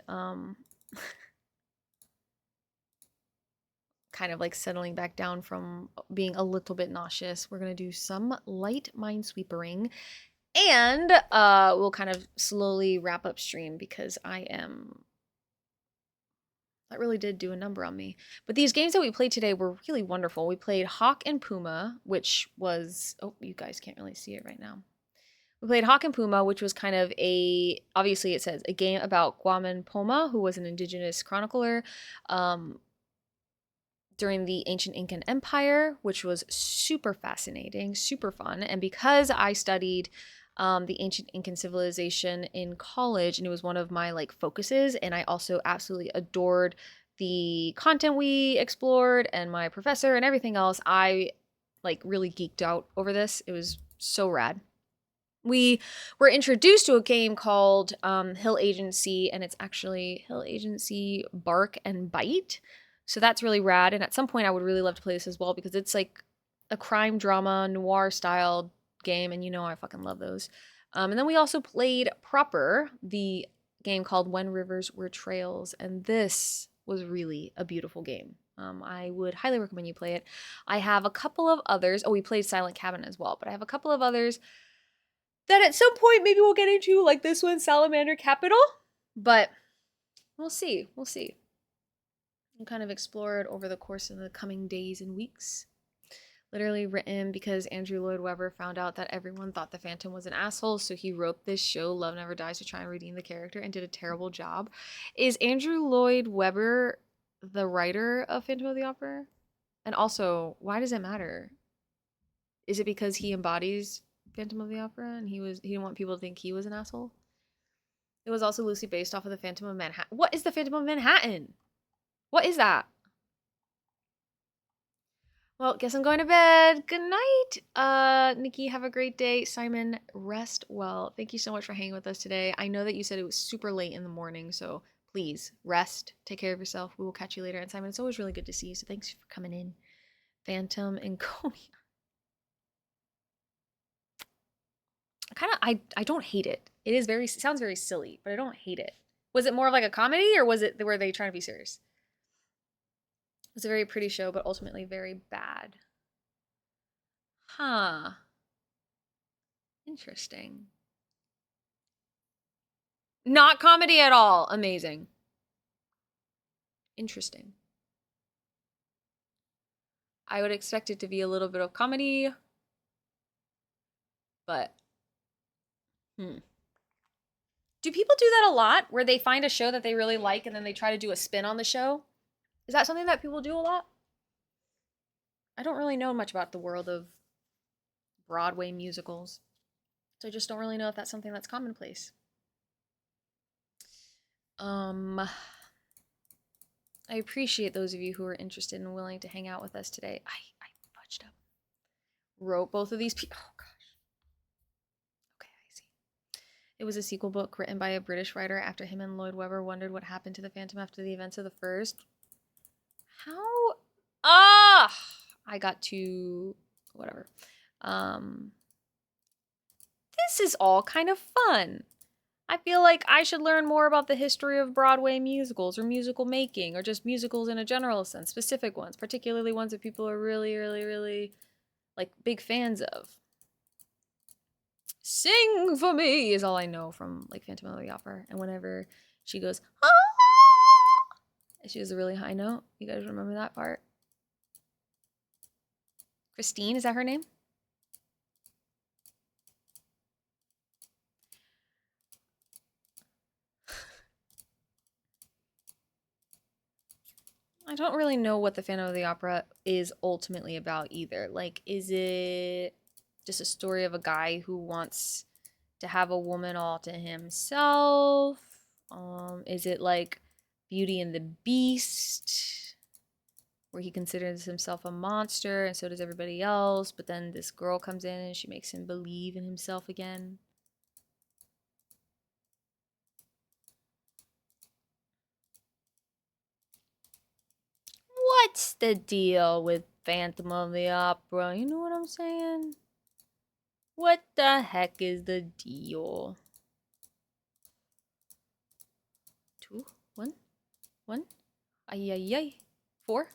kind of like settling back down from being a little bit nauseous, we're gonna do some light minesweepering, and we'll kind of slowly wrap up stream because that really did do a number on me. But these games that we played today were really wonderful. We played Hawk and Puma, which was, oh, you guys can't really see it right now. We played Hawk and Puma, which was kind of obviously it says, a game about Guaman Poma, who was an indigenous chronicler during the ancient Incan Empire, which was super fascinating, super fun. And because I studied the ancient Incan civilization in college, and it was one of my like focuses, and I also absolutely adored the content we explored and my professor and everything else, I like really geeked out over this. It was so rad. We were introduced to a game called Hill Agency, and it's actually Hill Agency Bark and Bite. So that's really rad. And at some point I would really love to play this as well because it's like a crime drama noir style game, and you know I fucking love those. And then we also played Proper, the game called When Rivers Were Trails, and this was really a beautiful game. I would highly recommend you play it. I have a couple of others. Oh, we played Silent Cabin as well, but I have a couple of others that at some point maybe we'll get into, like this one, Salamander Capital. But we'll see. We'll see. We'll kind of explore it over the course of the coming days and weeks. Literally written because Andrew Lloyd Webber found out that everyone thought the Phantom was an asshole, so he wrote this show, Love Never Dies, to try and redeem the character, and did a terrible job. Is Andrew Lloyd Webber the writer of Phantom of the Opera? And also, why does it matter? Is it because he embodies Phantom of the Opera and he didn't want people to think he was an asshole? It was also loosely based off of the Phantom of Manhattan. What is the Phantom of Manhattan? What is that? Well, guess I'm going to bed. Good night. Nikki, have a great day. Simon, rest well. Thank you so much for hanging with us today. I know that you said it was super late in the morning, so please rest. Take care of yourself. We will catch you later. And Simon, it's always really good to see you, so thanks for coming in. Phantom and Konya. I don't hate it. It sounds very silly, but I don't hate it. Was it more of like a comedy, or were they trying to be serious? It was a very pretty show, but ultimately very bad. Huh. Interesting. Not comedy at all. Amazing. Interesting. I would expect it to be a little bit of comedy, but do people do that a lot, where they find a show that they really like and then they try to do a spin on the show? Is that something that people do a lot? I don't really know much about the world of Broadway musicals, so I just don't really know if that's something that's commonplace. I appreciate those of you who are interested and willing to hang out with us today. I fudged up. Wrote both of these people. Oh gosh. Okay, I see. It was a sequel book written by a British writer after him and Lloyd Webber wondered what happened to the Phantom after the events of the first. How? I got to whatever. This is all kind of fun. I feel like I should learn more about the history of Broadway musicals, or musical making, or just musicals in a general sense, specific ones, particularly ones that people are really, really, really like big fans of. Sing for me is all I know from like Phantom of the Opera. And whenever she goes, ah, she has a really high note. You guys remember that part? Christine, is that her name? I don't really know what the Phantom of the Opera is ultimately about either. Like, is it just a story of a guy who wants to have a woman all to himself Is it like Beauty and the Beast, where he considers himself a monster and so does everybody else, but then this girl comes in and she makes him believe in himself again? What's the deal with Phantom of the Opera? You know what I'm saying? What the heck is the deal? 2, 1, 1. Ay, ay, ay. 4.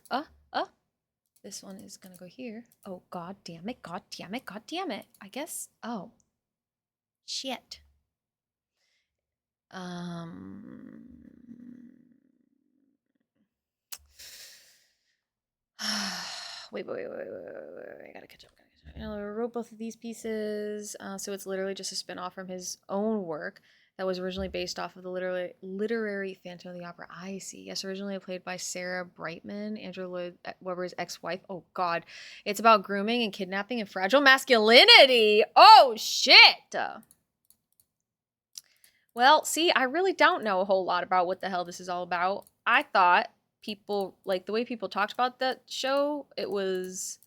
This one is gonna go here. Oh, god damn it, god damn it, god damn it. I guess. Oh. Shit. Wait. I gotta catch up. I wrote both of these pieces. So it's literally just a spin-off from his own work that was originally based off of the literary Phantom of the Opera. I see. Yes, originally played by Sarah Brightman, Andrew Lloyd Webber's ex-wife. Oh, God. It's about grooming and kidnapping and fragile masculinity. Oh, shit. Well, see, I really don't know a whole lot about what the hell this is all about. I thought people, like, the way people talked about that show, it was,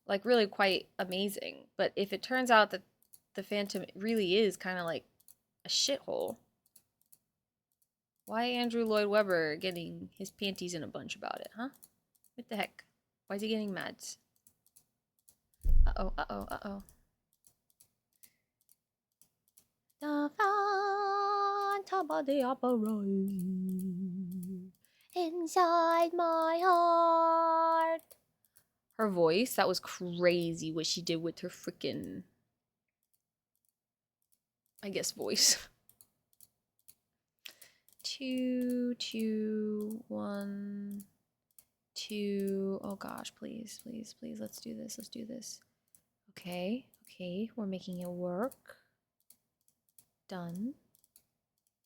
like, really quite amazing. But if it turns out that the Phantom really is kind of like a shithole, why Andrew Lloyd Webber getting his panties in a bunch about it, huh? What the heck? Why is he getting mad? Uh-oh. The Phantom of the Opera inside my heart. Her voice, that was crazy what she did with her freaking, I guess, voice. 2, 2, 1, 2. Oh gosh, please. Let's do this. Okay, we're making it work. Done.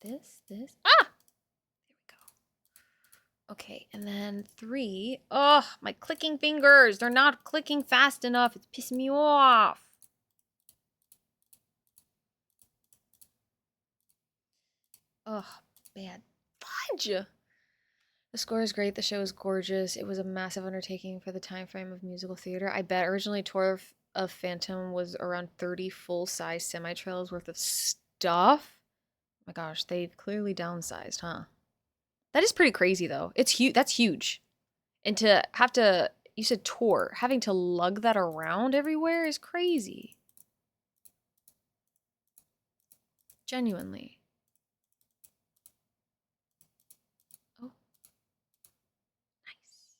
This. Ah! There we go. Okay, and then 3. Ugh, my clicking fingers. They're not clicking fast enough. It's pissing me off. Ugh, bad fudge. The score is great. The show is gorgeous. It was a massive undertaking for the time frame of musical theater. I bet originally Tour of Phantom was around 30 full-size semi-trailers worth of stuff. Oh my gosh, they've clearly downsized, huh? That is pretty crazy, though. It's huge. That's huge. And to have to, you said tour, having to lug that around everywhere is crazy. Genuinely. Oh. Nice.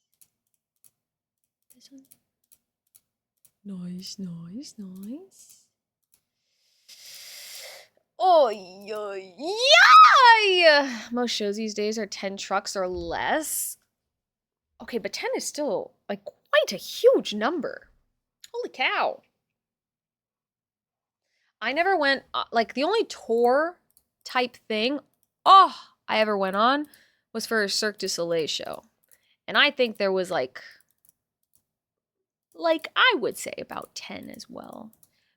This one. Nice. Oh, yay! Most shows these days are 10 trucks or less. Okay, but 10 is still, like, quite a huge number. Holy cow. I never went, like, the only tour type thing, I ever went on was for a Cirque du Soleil show. And I think there was, like, I would say about 10 as well.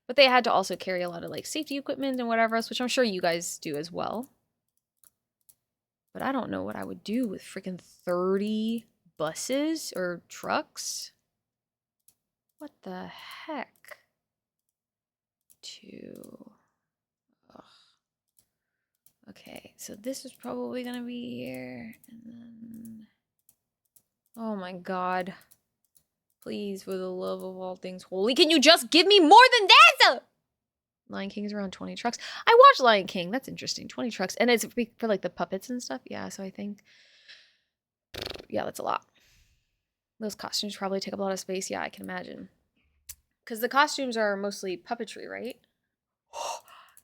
But they had to also carry a lot of, like, safety equipment and whatever else, which I'm sure you guys do as well. But I don't know what I would do with freaking 30 buses or trucks. What the heck? 2. Ugh. Okay, so this is probably gonna be here, and then, oh my god. Please, for the love of all things holy, can you just give me more than this? Lion King is around 20 trucks. I watched Lion King. That's interesting. 20 trucks. And it's for like the puppets and stuff. Yeah, so I think, yeah, that's a lot. Those costumes probably take up a lot of space. Yeah, I can imagine. Because the costumes are mostly puppetry, right?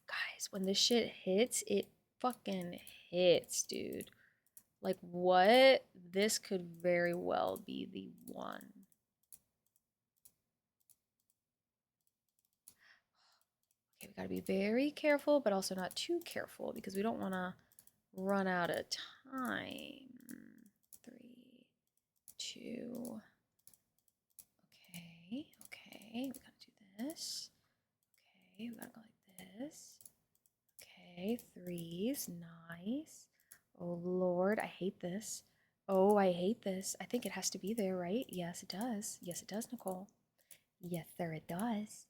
Guys, when this shit hits, it fucking hits, dude. Like, what? This could very well be the one. Okay, we gotta be very careful, but also not too careful because we don't want to run out of time. 3, 2. Okay, we gotta do this. Okay, we gotta go like this. Okay, Okay, threes. Nice. Oh, Lord, I hate this. Oh, I hate this. I think it has to be there, right? Yes, it does. Yes, it does, Nicole. Yes, sir, it does.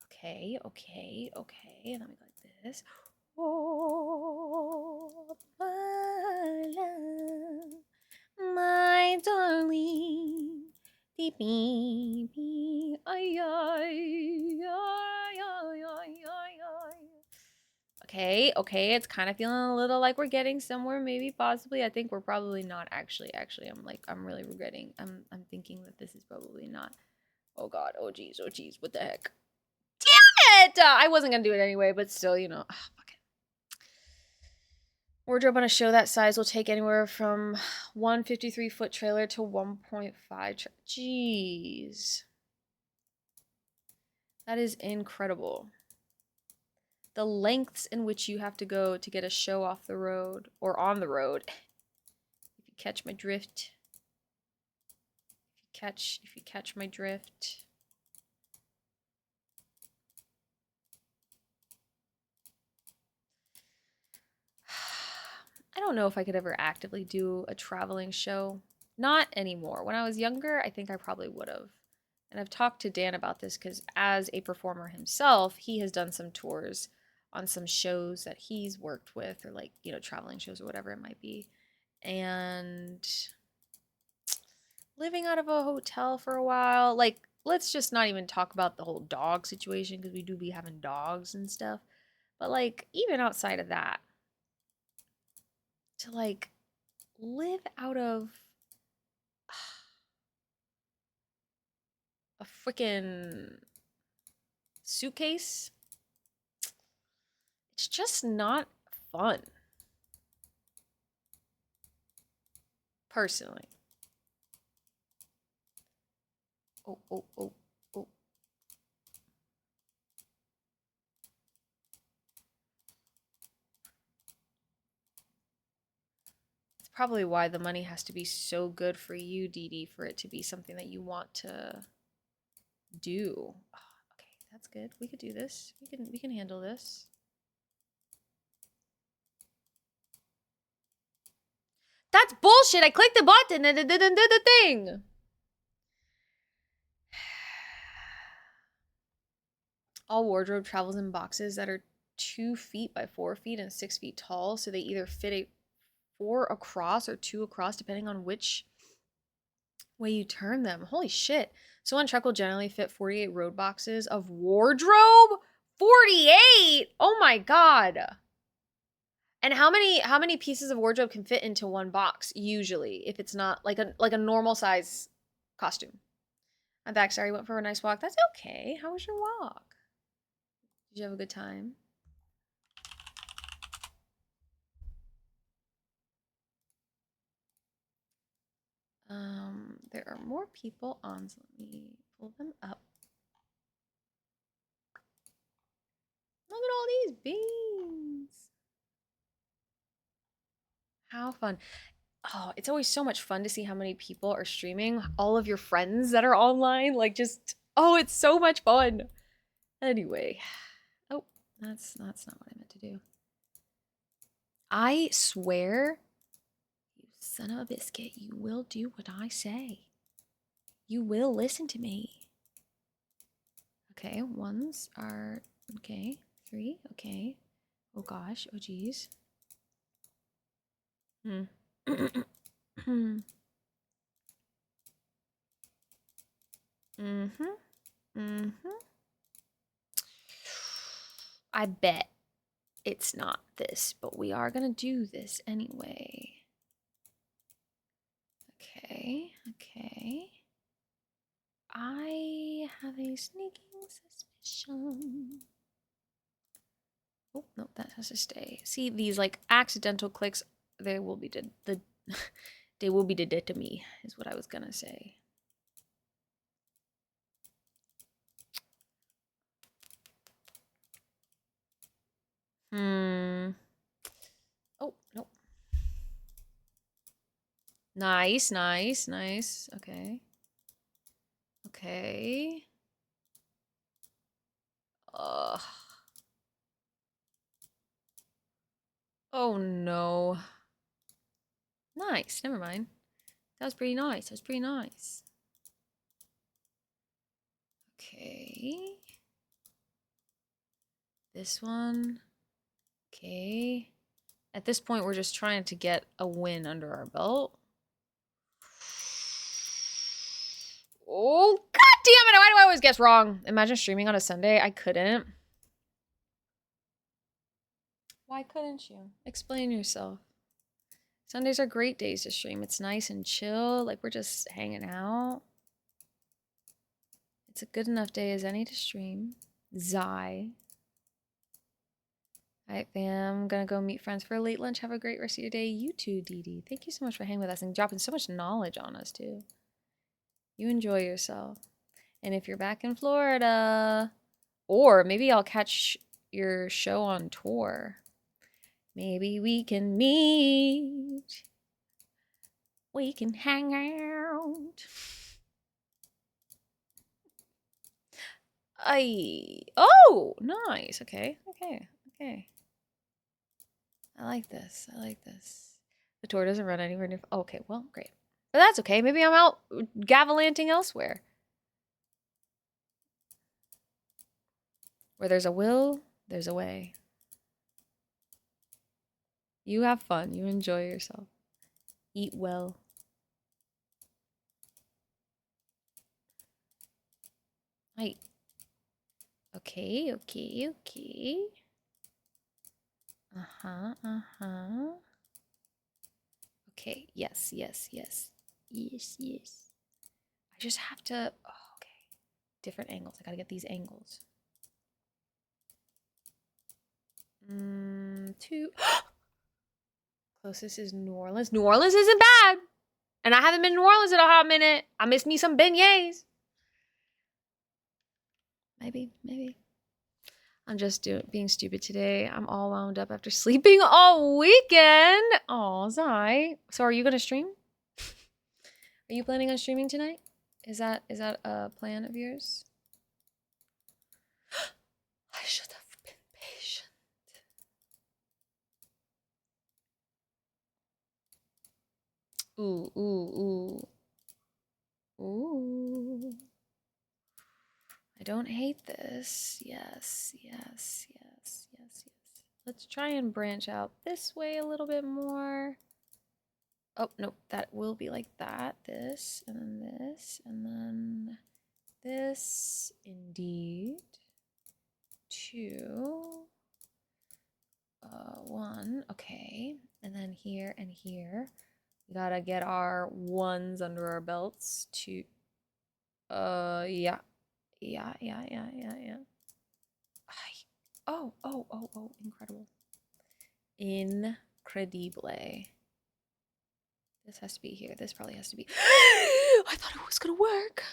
Okay, okay, okay. Let me go like this. Oh, my love, my darling. Beep, beep, beep. Ay, ay, ay, ay, ay, ay, ay. Okay, okay, it's kind of feeling a little like we're getting somewhere, maybe, possibly. I think we're probably not actually. Actually, I'm really regretting. I'm thinking that this is probably not. Oh God, oh geez, what the heck? Damn it! I wasn't gonna do it anyway, but still, you know. Fuck it. Wardrobe on a show that size will take anywhere from 153-foot trailer to 1.5. Jeez. That is incredible. The lengths in which you have to go to get a show off the road or on the road. If you catch my drift. If you catch my drift. I don't know if I could ever actively do a traveling show. Not anymore. When I was younger, I think I probably would have. And I've talked to Dan about this because as a performer himself, he has done some tours on some shows that he's worked with, or like, you know, traveling shows or whatever it might be. And living out of a hotel for a while, like, let's just not even talk about the whole dog situation because we do be having dogs and stuff. But like, even outside of that, to like live out of a freaking suitcase, it's just not fun. Personally. Oh, oh, oh, oh. It's probably why the money has to be so good for you, Dee Dee, for it to be something that you want to do. Oh, okay, that's good. We could do this. We can handle this. That's bullshit. I clicked the button and it didn't do the thing. All wardrobe travels in boxes that are 2 feet by 4 feet and 6 feet tall, so they either fit a 4 across or 2 across, depending on which way you turn them. Holy shit. So one truck will generally fit 48 road boxes of wardrobe? 48? Oh my God. And how many pieces of wardrobe can fit into one box usually if it's not like a normal size costume? I'm back. Sorry, went for a nice walk. That's okay. How was your walk? Did you have a good time? There are more people on, so let me pull them up. Look at all these beans. How fun. Oh, it's always so much fun to see how many people are streaming. All of your friends that are online, like just, oh, it's so much fun. Anyway. Oh, that's not what I meant to do. I swear, you son of a biscuit, you will do what I say. You will listen to me. Okay, ones are, okay, 3, okay. Oh gosh, oh geez. Mm-hmm. I bet it's not this, but we are gonna do this anyway. Okay, okay. I have a sneaking suspicion. Oh, no, that has to stay. See, these like accidental clicks, they will be dead to me, is what I was gonna say. Oh, nope. Nice, nice, nice. Okay. Okay. Ugh. nice. Never mind. That was pretty nice. That was pretty nice. Okay. This one. Okay. At this point, we're just trying to get a win under our belt. Oh, god damn it. Why do I always guess wrong? Imagine streaming on a Sunday. I couldn't. Why couldn't you? Explain yourself. Sundays are great days to stream. It's nice and chill. Like, we're just hanging out. It's a good enough day as any to stream. Zai. Alright, fam. I'm gonna go meet friends for a late lunch. Have a great rest of your day. You too, Dee Dee. Thank you so much for hanging with us and dropping so much knowledge on us, too. You enjoy yourself. And if you're back in Florida, or maybe I'll catch your show on tour. Maybe we can meet. We can hang out. Oh, nice. Okay. I like this. The tour doesn't run anywhere near. Okay, well, great. But that's okay. Maybe I'm out gavelanting elsewhere. Where there's a will, there's a way. You have fun. You enjoy yourself. Eat well. Right. Okay. Okay, yes. I just have to, okay. Different angles. I gotta get these angles. Two. Closest is New Orleans. New Orleans isn't bad. And I haven't been to New Orleans in a hot minute. I miss me some beignets. Maybe. I'm just being stupid today. I'm all wound up after sleeping all weekend. Oh, Zai. So are you gonna stream? Are you planning on streaming tonight? Is that a plan of yours? I should have been patient. Ooh. I don't hate this. Yes. Let's try and branch out this way a little bit more. Oh, nope. That will be like that. This, and then this, and then this. Indeed. 2. 1. Okay. And then here and here. We gotta get our 1s under our belts. 2. Yeah. Oh, incredible. Incredible. This has to be here. This probably has to be. I thought it was gonna work.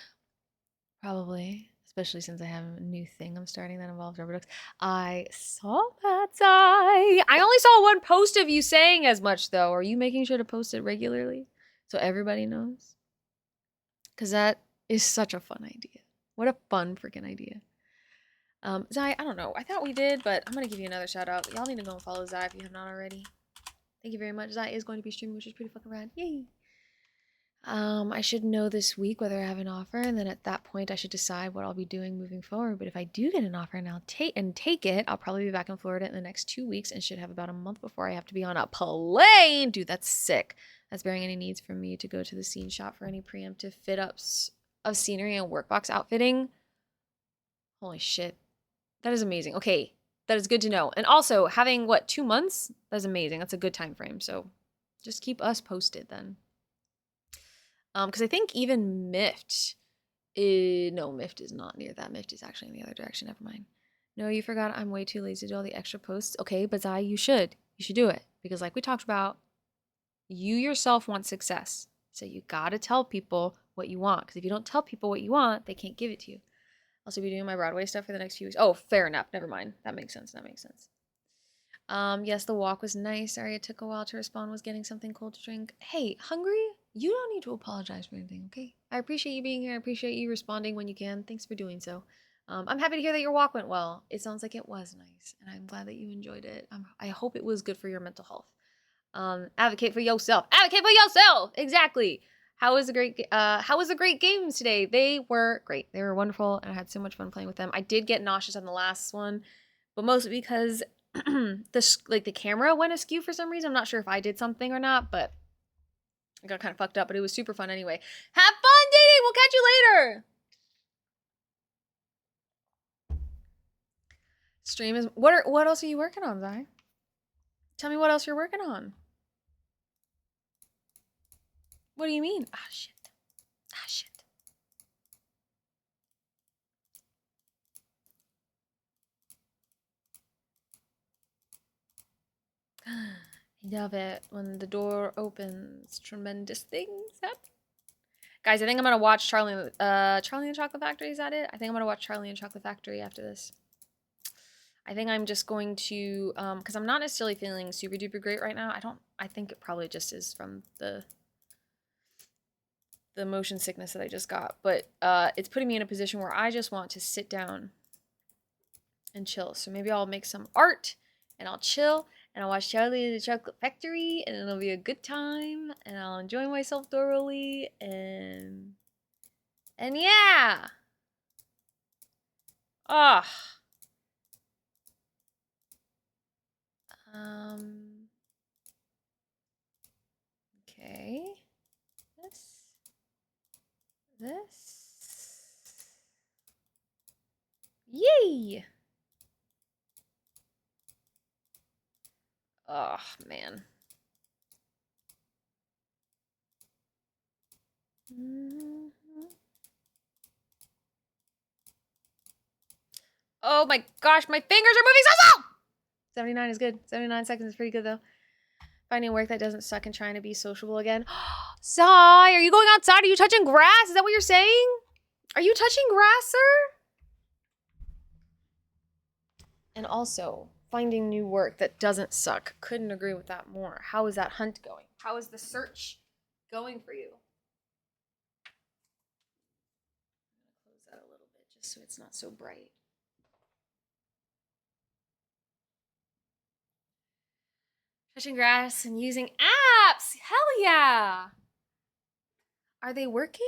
Probably. Especially since I have a new thing I'm starting that involves rubber ducks. I saw that, Zai. I only saw one post of you saying as much, though. Are you making sure to post it regularly so everybody knows? Because that is such a fun idea. What a fun freaking idea. Zai, I don't know. I thought we did, but I'm going to give you another shout out. Y'all need to go and follow Zai if you have not already. Thank you very much. Zai is going to be streaming, which is pretty fucking rad. Yay! I should know this week whether I have an offer, and then at that point I should decide what I'll be doing moving forward. But if I do get an offer and I'll take it, I'll probably be back in Florida in the next 2 weeks and should have about a month before I have to be on a plane. Dude, that's sick. That's bearing any needs for me to go to the scene shop for any preemptive fit-ups of scenery and workbox outfitting. Holy shit. That is amazing. Okay, that is good to know. And also, having, 2 months? That's amazing. That's a good time frame. So just keep us posted then. Because I think even Mift no, Mift is not near that. Mift is actually in the other direction. Never mind. No, you forgot. I'm way too lazy to do all the extra posts. Okay, but Zai, you should do it. Because like we talked about, you yourself want success. So you gotta tell people what you want. Because if you don't tell people what you want, they can't give it to you. I'll also be doing my Broadway stuff for the next few weeks. Oh, fair enough. Never mind. That makes sense. Yes, the walk was nice. Sorry it took a while to respond. Was getting something cold to drink. Hey, hungry? You don't need to apologize for anything, okay? I appreciate you being here. I appreciate you responding when you can. Thanks for doing so. I'm happy to hear that your walk went well. It sounds like it was nice, and I'm glad that you enjoyed it. I hope it was good for your mental health. Advocate for yourself. Advocate for yourself. Exactly. How was the great games today? They were great. They were wonderful, and I had so much fun playing with them. I did get nauseous on the last one, but mostly because the camera went askew for some reason. I'm not sure if I did something or not, but I got kind of fucked up. But it was super fun anyway. Have fun, Dee. We'll catch you later. Stream is what else are you working on, Zai? Tell me what else you're working on. What do you mean? Ah, shit. Ah, shit. I love it when the door opens. Tremendous things happen. Guys, I think I'm gonna watch Charlie and the Chocolate Factory. Is that it? I think I'm gonna watch Charlie and Chocolate Factory after this. I think I'm just going to, because I'm not necessarily feeling super duper great right now. I think it probably just is from the motion sickness that I just got. But it's putting me in a position where I just want to sit down and chill. So maybe I'll make some art and I'll chill and I'll watch Charlie and the Chocolate Factory and it'll be a good time and I'll enjoy myself thoroughly and yeah. Ah. Okay. This. Yay! Oh, man. Oh my gosh, my fingers are moving so slow! 79 is good. 79 seconds is pretty good, though. Finding work that doesn't suck and trying to be sociable again. Sai, are you going outside? Are you touching grass? Is that what you're saying? Are you touching grass, sir? And also, finding new work that doesn't suck. Couldn't agree with that more. How is that hunt going? How is the search going for you? I'm gonna close that a little bit just so it's not so bright. Touching grass and using apps. Hell yeah. Are they working?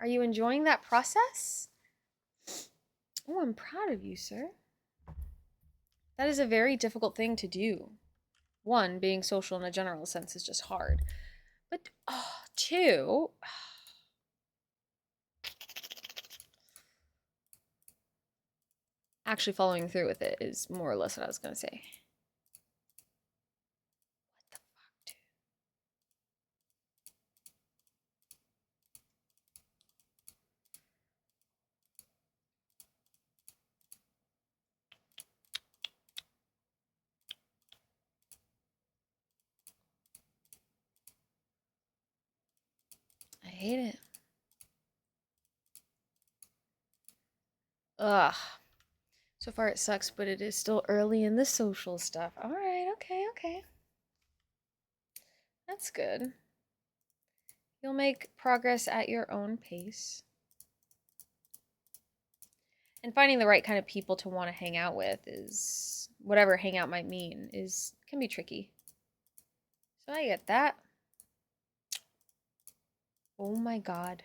Are you enjoying that process? Oh, I'm proud of you, sir. That is a very difficult thing to do. One, being social in a general sense is just hard. But two, actually following through with it is more or less what I was going to say. What the fuck, dude? I hate it. Ugh. So far it sucks, but it is still early in the social stuff. All right, okay. That's good. You'll make progress at your own pace. And finding the right kind of people to want to hang out with is, whatever hangout might mean, can be tricky. So I get that. Oh my god.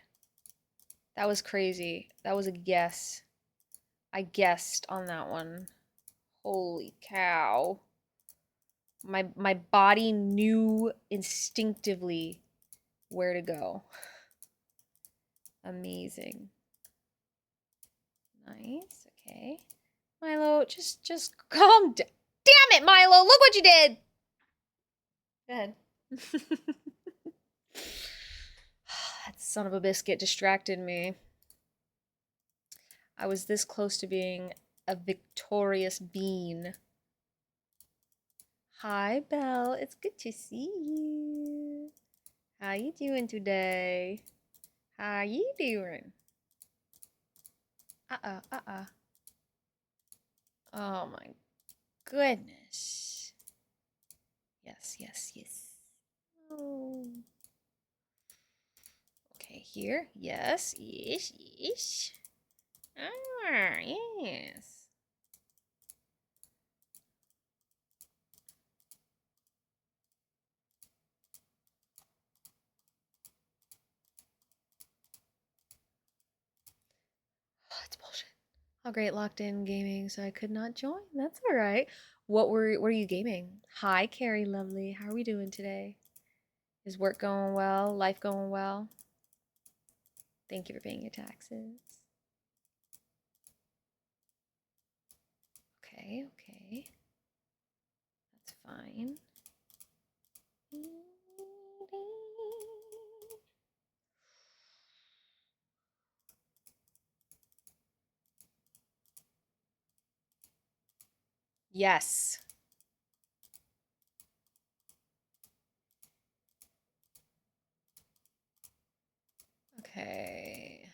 That was crazy. That was a guess. I guessed on that one. Holy cow. My body knew instinctively where to go. Amazing. Nice. Okay. Milo, just calm down. Damn it, Milo! Look what you did! Go ahead. That son of a biscuit distracted me. I was this close to being a victorious bean. Hi, Belle. It's good to see you. How you doing today? How you doing? Oh my goodness. Yes. Oh. Okay, here. Yes. Ah, yes. Oh, great, locked in gaming, so I could not join. That's all right. What are you gaming? Hi, Carrie, lovely. How are we doing today? Is work going well? Life going well? Thank you for paying your taxes. Okay, okay. That's fine. Yes. Okay.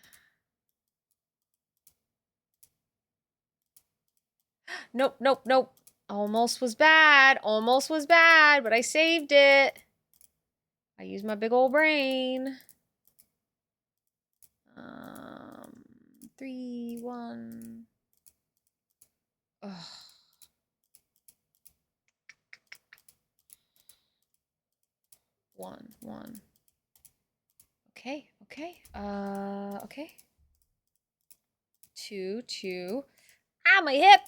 Nope, nope, nope. Almost was bad. Almost was bad, but I saved it. I used my big old brain. 3, 1. Ugh. 1, 1. Okay, okay. Okay. 2, 2. Ah, my hip!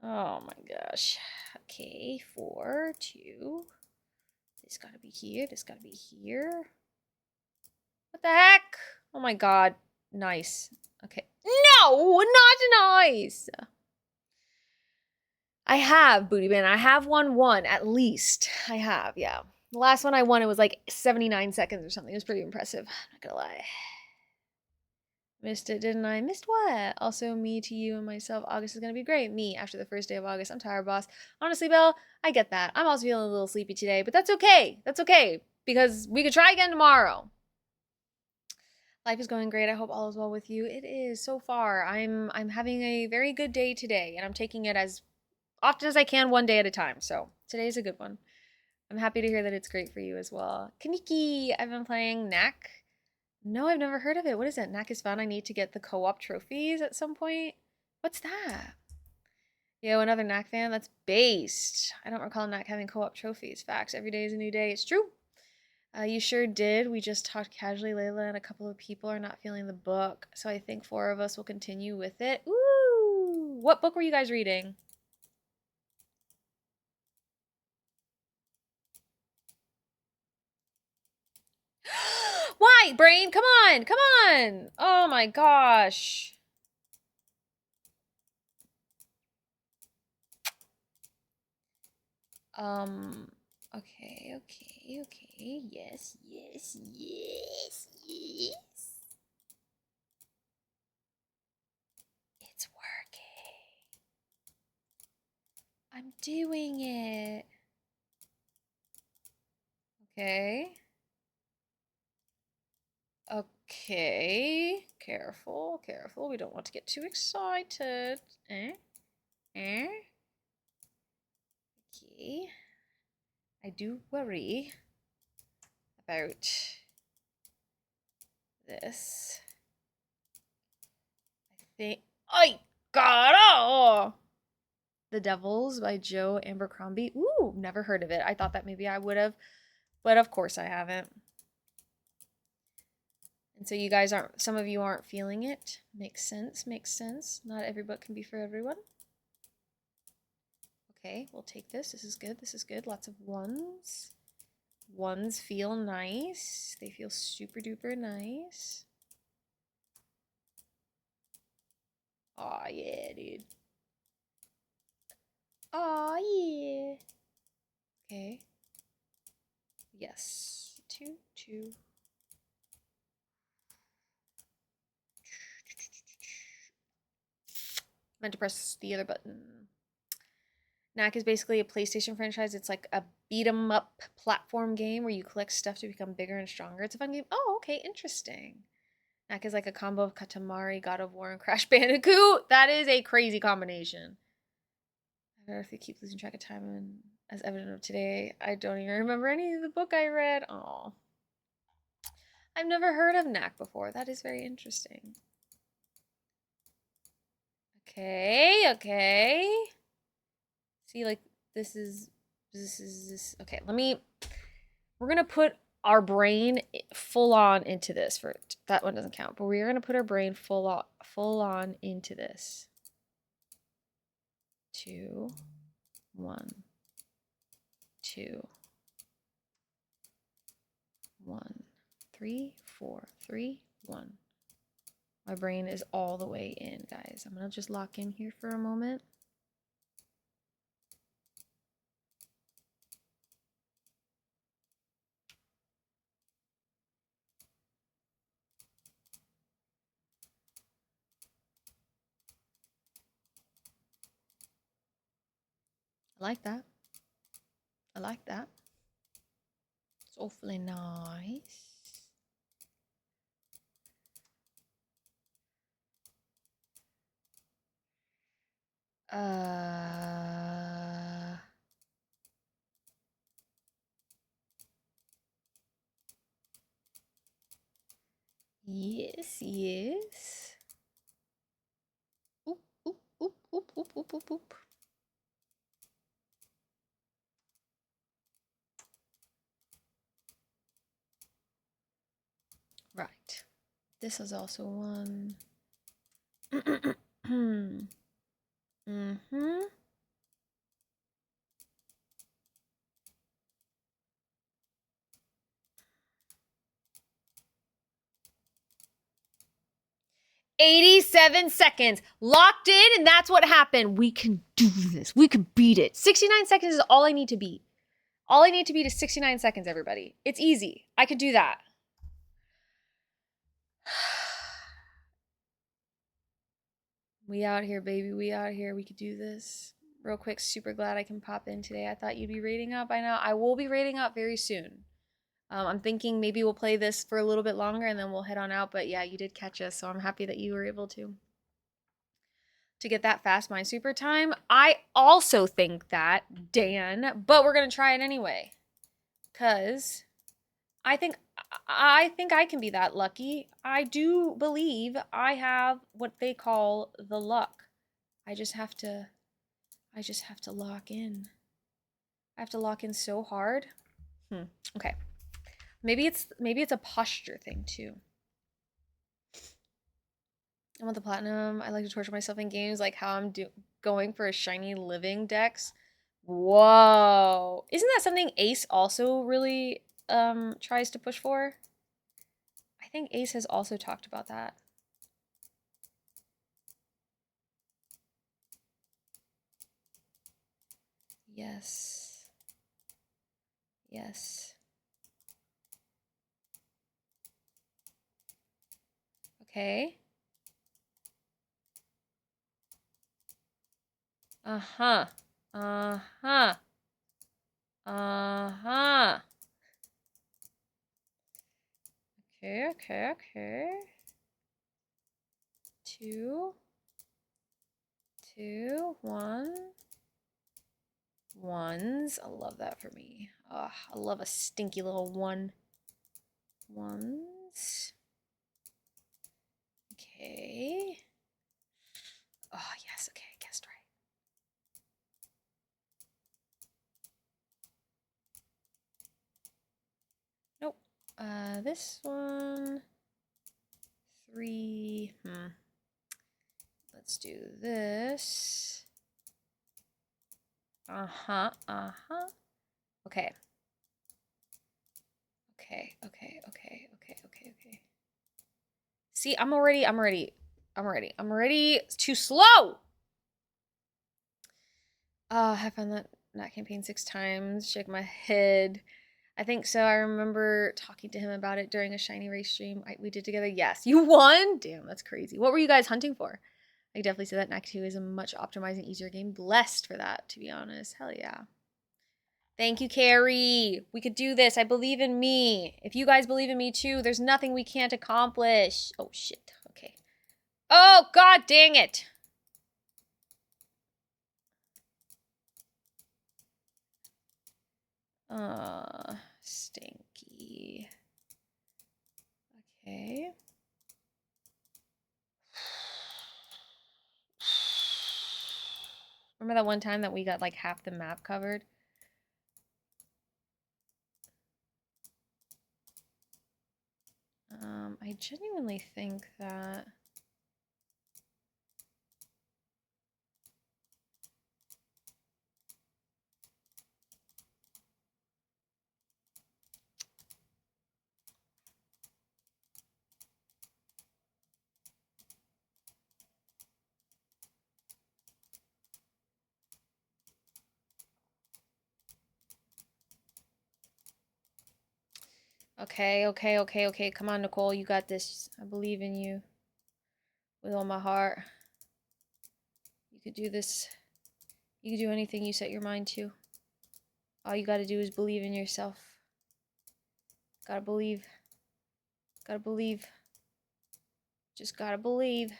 Oh my gosh. Okay, 4, 2. This gotta be here. This gotta be here. What the heck? Oh my god. Nice. Okay. No, not nice. I have, Booty Man. I have won at least. I have, yeah. The last one I won, it was like 79 seconds or something. It was pretty impressive. Not gonna lie. Missed it, didn't I? Missed what? Also, me to you and myself. August is gonna be great. Me, after the first day of August. I'm tired, boss. Honestly, Belle, I get that. I'm also feeling a little sleepy today, but that's okay. That's okay. Because we could try again tomorrow. Life is going great. I hope all is well with you. It is so far. I'm having a very good day today, and I'm taking it as often as I can, one day at a time. So today's a good one. I'm happy to hear that it's great for you as well. Kaniki, I've been playing Knack. No, I've never heard of it. What is it? Knack is fun. I need to get the co-op trophies at some point. What's that? Yo, another Knack fan? That's based. I don't recall Knack having co-op trophies. Facts. Every day is a new day. It's true. You sure did. We just talked casually, Layla, and a couple of people are not feeling the book. So I think 4 of us will continue with it. Ooh! What book were you guys reading? Why, brain? Come on, come on. Oh my gosh. Okay, okay, okay. Yes, yes, yes, yes. It's working. I'm doing it. Okay. Okay. Careful, careful. We don't want to get too excited. Okay. I do worry about this. I think I got The Devils by Joe Abercrombie. Ooh, never heard of it. I thought that maybe I would have, but of course I haven't. And so you guys aren't, some of you aren't feeling it. Makes sense, makes sense. Not every book can be for everyone. Okay, we'll take this. This is good, this is good. Lots of ones. Ones feel nice. They feel super duper nice. Aw, yeah, dude. Aw, yeah. Okay. Yes. 2, 2. Meant to press the other button. Knack is basically a PlayStation franchise. It's like a beat 'em up platform game where you collect stuff to become bigger and stronger. It's a fun game. Oh, okay, interesting. Knack is like a combo of Katamari, God of War, and Crash Bandicoot. That is a crazy combination. I don't know if you keep losing track of time, and as evident of today, I don't even remember any of the book I read. Oh, I've never heard of Knack before. That is very interesting. Okay, okay. See, like, this. Okay, we're gonna put our brain full on into this. For that one doesn't count, but we're going to put our brain full on into this. 2, 1, 2, 1, 3, 4, 3, 1. My brain is all the way in, guys. I'm going to just lock in here for a moment. I like that. I like that. It's awfully nice. Yes, yes. Oop, oop, oop, oop, oop, oop, oop, oop. Right. This is also one. Mm-hmm. 87 seconds. Locked in, and that's what happened. We can do this. We can beat it. 69 seconds is all I need to beat. All I need to beat is 69 seconds, everybody. It's easy. I could do that. We out here, baby. We out here. We could do this. Real quick, super glad I can pop in today. I thought you'd be rating up. I know. I will be rating up very soon. I'm thinking maybe we'll play this for a little bit longer and then we'll head on out. But yeah, you did catch us, so I'm happy that you were able to get that fast mind super time. I also think that, Dan, but we're going to try it anyway. Because I think I can be that lucky. I do believe I have what they call the luck. I just have to lock in. I have to lock in so hard. Okay. Maybe it's a posture thing too. I want the platinum. I like to torture myself in games, like how I'm going for a shiny living dex. Whoa. Isn't that something Ace also really tries to push for? I think Ace has also talked about that. Yes. Yes. Okay. Uh-huh. Uh-huh. Uh-huh. Okay, okay, okay. 2, 2, 1. Ones. I love that for me. I love a stinky little one. Ones. Okay. Oh, yes. Okay, I guessed right. Nope. This one. 3. Let's do this. Uh-huh. Uh-huh. Okay. Okay. Okay. Okay. Okay. Okay. Okay. See, I'm ready. It's too slow. I found that campaign 6 times. Shake my head. I think so. I remember talking to him about it during a Shiny Race stream we did together. Yes. You won? Damn, that's crazy. What were you guys hunting for? I definitely say that Knack 2 is a much optimizing, easier game. Blessed for that, to be honest. Hell yeah. Thank you, Carrie. We could do this. I believe in me. If you guys believe in me too, there's nothing we can't accomplish. Oh, shit. Okay. Oh, god dang it. Stinky. Okay. Remember that one time that we got like half the map covered? genuinely think that... Okay. Come on, Nicole. You got this. I believe in you with all my heart. You could do this. You could do anything you set your mind to. All you gotta do is believe in yourself. Gotta believe. Gotta believe. Just gotta believe.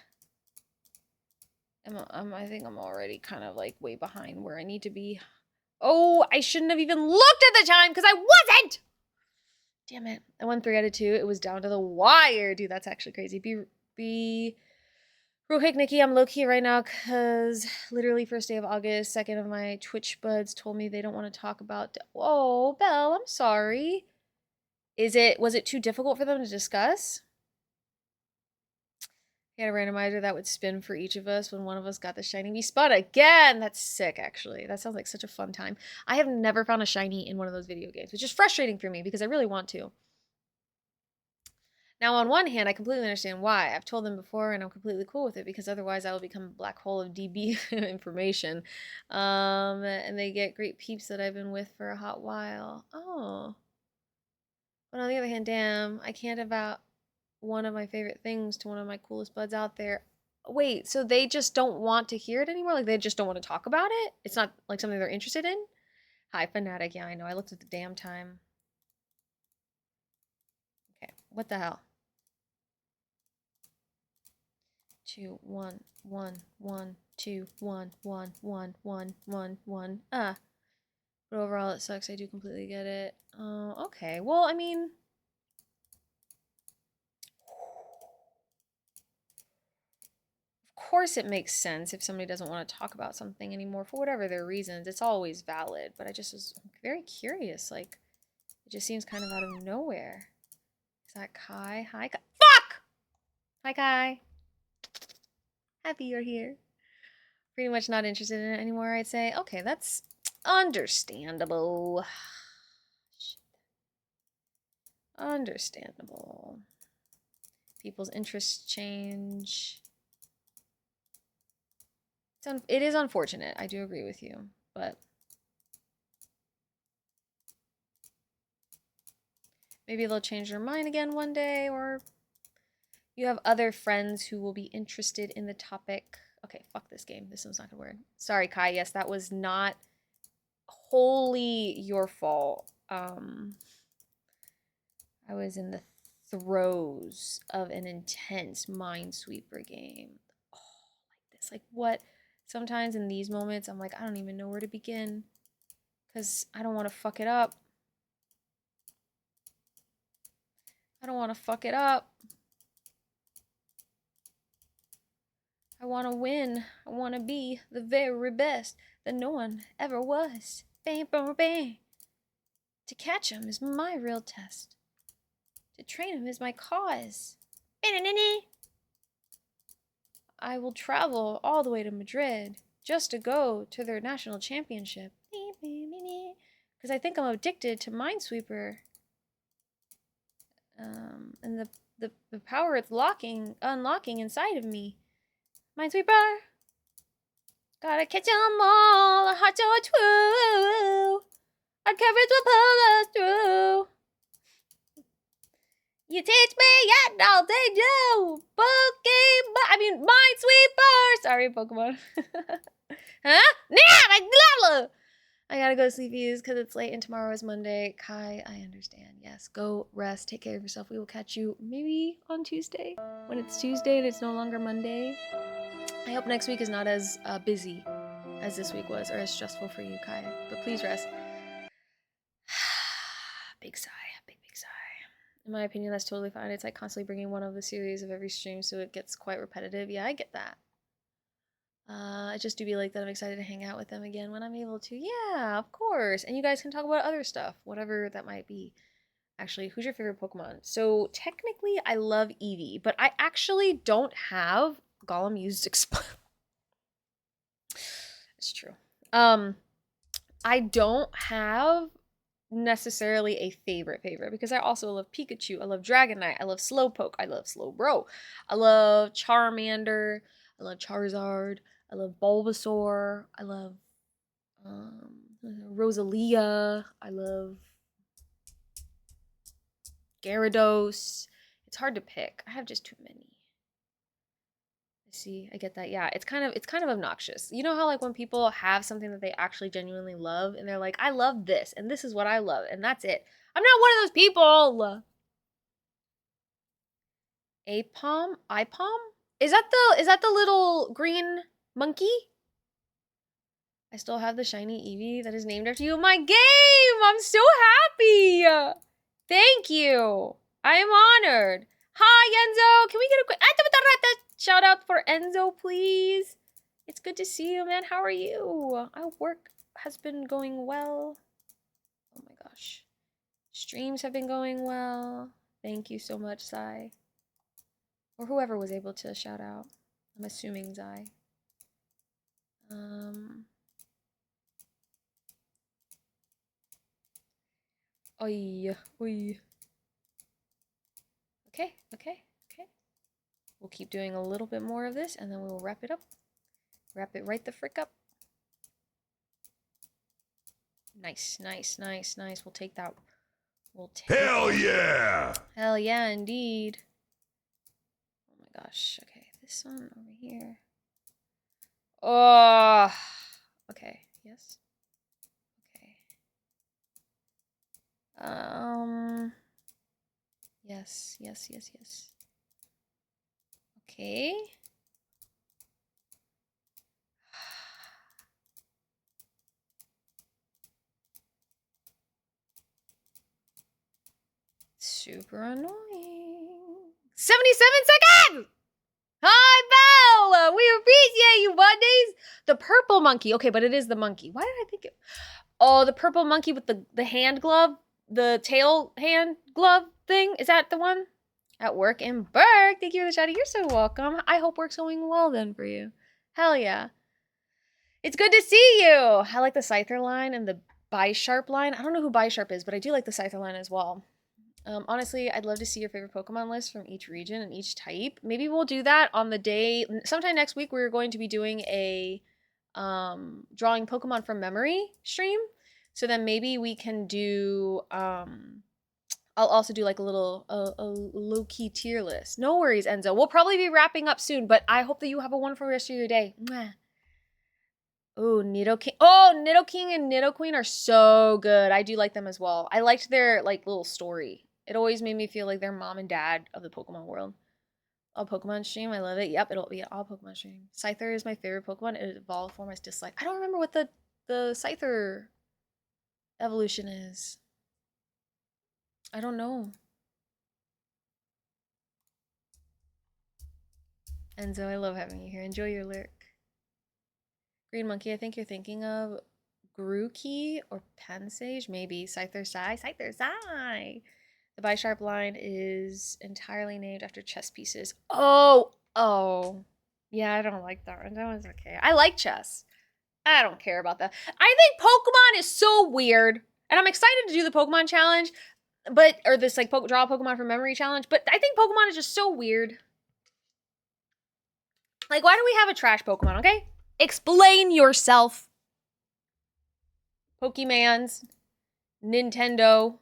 I think I'm already kind of like way behind where I need to be. Oh, I shouldn't have even looked at the time because I wasn't! Damn it. I won 3 out of 2. It was down to the wire. Dude, that's actually crazy. Be real quick, Nikki. I'm low-key right now because literally first day of August, second of my Twitch buds told me they don't want to talk about... Oh, Belle, I'm sorry. Was it too difficult for them to discuss? I had a randomizer that would spin for each of us when one of us got the shiny. We spun again! That's sick, actually. That sounds like such a fun time. I have never found a shiny in one of those video games, which is frustrating for me because I really want to. Now, on one hand, I completely understand why. I've told them before and I'm completely cool with it because otherwise I will become a black hole of DB information. And they get great peeps that I've been with for a hot while. Oh. But on the other hand, damn, I can't about one of my favorite things to one of my coolest buds out there. Wait, so they just don't want to hear it anymore? Like they just don't want to talk about it? It's not like something they're interested in? Hi, Fanatic. Yeah, I know. I looked at the damn time. Okay, what the hell? 2, 1, 1, 1, 2, 1, 1, 1, 1, 1, 1. But overall, it sucks. I do completely get it. Okay. Well, I mean... Of course it makes sense if somebody doesn't want to talk about something anymore for whatever their reasons. It's always valid. But I just was very curious. Like, it just seems kind of out of nowhere. Is that Kai? Hi, Kai. Fuck! Hi, Kai. Happy you're here. Pretty much not interested in it anymore, I'd say. Okay, that's understandable. Shit. Understandable. People's interests change. It is unfortunate. I do agree with you, but maybe they'll change their mind again one day, or you have other friends who will be interested in the topic. Okay, fuck this game. This one's not gonna work. Sorry, Kai. Yes, that was not wholly your fault. I was in the throes of an intense Minesweeper game. Oh, like this. Like what? Sometimes in these moments, I'm like, I don't even know where to begin. Because I don't want to fuck it up. I don't want to fuck it up. I want to win. I want to be the very best that no one ever was. Bang, bang, bang. To catch him is my real test. To train him is my cause. I will travel all the way to Madrid just to go to their national championship. Because I think I'm addicted to Minesweeper. And the power it's unlocking inside of me. Minesweeper! Gotta catch 'em all, a hot or true. Our courage will pull us through. You teach me yet all they do. Minesweeper! Sorry, Pokemon. Huh? Nah, I gotta go to sleep, views, because it's late and tomorrow is Monday. Kai, I understand. Yes, go rest. Take care of yourself. We will catch you maybe on Tuesday. When it's Tuesday and it's no longer Monday. I hope next week is not as busy as this week was, or as stressful for you, Kai. But please rest. Big sigh. Big sigh. In my opinion, that's totally fine. It's like constantly bringing one of the series of every stream, so it gets quite repetitive. Yeah, I get that. I just do be like that. I'm excited to hang out with them again when I'm able to. Yeah, of course. And you guys can talk about other stuff, whatever that might be. Actually, who's your favorite Pokemon? So technically, I love Eevee, but I actually don't have Golem used It's true. I don't have necessarily a favorite because I also love Pikachu, I love Dragonite, I love Slowpoke, I love Slowbro, I love Charmander, I love Charizard, I love Bulbasaur, I love Rosalia, I love Gyarados. It's hard to pick. I have just too many. See, I get that. Yeah, it's kind of obnoxious. You know how like when people have something that they actually genuinely love and they're like, I love this and this is what I love and that's it. I'm not one of those people. IPOM? Is that the little green monkey? I still have the shiny Eevee that is named after you in my game. I'm so happy. Thank you. I am honored. Hi, Enzo. Can we get a quick shout out for Enzo, please? It's good to see you, man. How are you? I hope work has been going well. Oh my gosh. Streams have been going well. Thank you so much, Zai. Or whoever was able to shout out. I'm assuming Zai. Oi. Okay. We'll keep doing a little bit more of this and then we'll wrap it up. Wrap it right the frick up. Nice. We'll take that. Hell yeah! Hell yeah, indeed. Oh my gosh. Okay, this one over here. Oh. Okay, yes. Okay. Yes. Okay. Super annoying. 77 seconds! Hi, Belle! We appreciate you, buddies! The purple monkey. Okay, but it is the monkey. Why did I think it... Oh, the purple monkey with the hand glove? The tail hand glove thing? Is that the one? At work in Berg. Thank you for the shout out. You're so welcome. I hope work's going well then for you. Hell yeah. It's good to see you. I like the Scyther line and the Bisharp line. I don't know who Bisharp is, but I do like the Scyther line as well. Honestly, I'd love to see your favorite Pokemon list from each region and each type. Maybe we'll do that on the day. Sometime next week, we're going to be doing a drawing Pokemon from memory stream. So then maybe we can do... I'll also do like a little low-key tier list. No worries, Enzo. We'll probably be wrapping up soon, but I hope that you have a wonderful rest of your day. Mwah. Oh, Nidoking. Oh, Nidoking and Nidoqueen are so good. I do like them as well. I liked their like little story. It always made me feel like they're mom and dad of the Pokemon world. All Pokemon stream. I love it. Yep, it'll be all Pokemon stream. Scyther is my favorite Pokemon. It evolved form I dislike. I don't remember what the Scyther evolution is. I don't know. Enzo, I love having you here. Enjoy your lyric. Green Monkey, I think you're thinking of Grookey or Pansage, maybe. Scyther Sai. The Bisharp line is entirely named after chess pieces. Oh. Yeah, I don't like that one. That one's okay. I like chess. I don't care about that. I think Pokemon is so weird. And I'm excited to do the Pokemon challenge, or this like draw a Pokemon from memory challenge, but I think Pokemon is just so weird. Like, why do we have a trash Pokemon, okay? Explain yourself. Pokemans. Nintendo.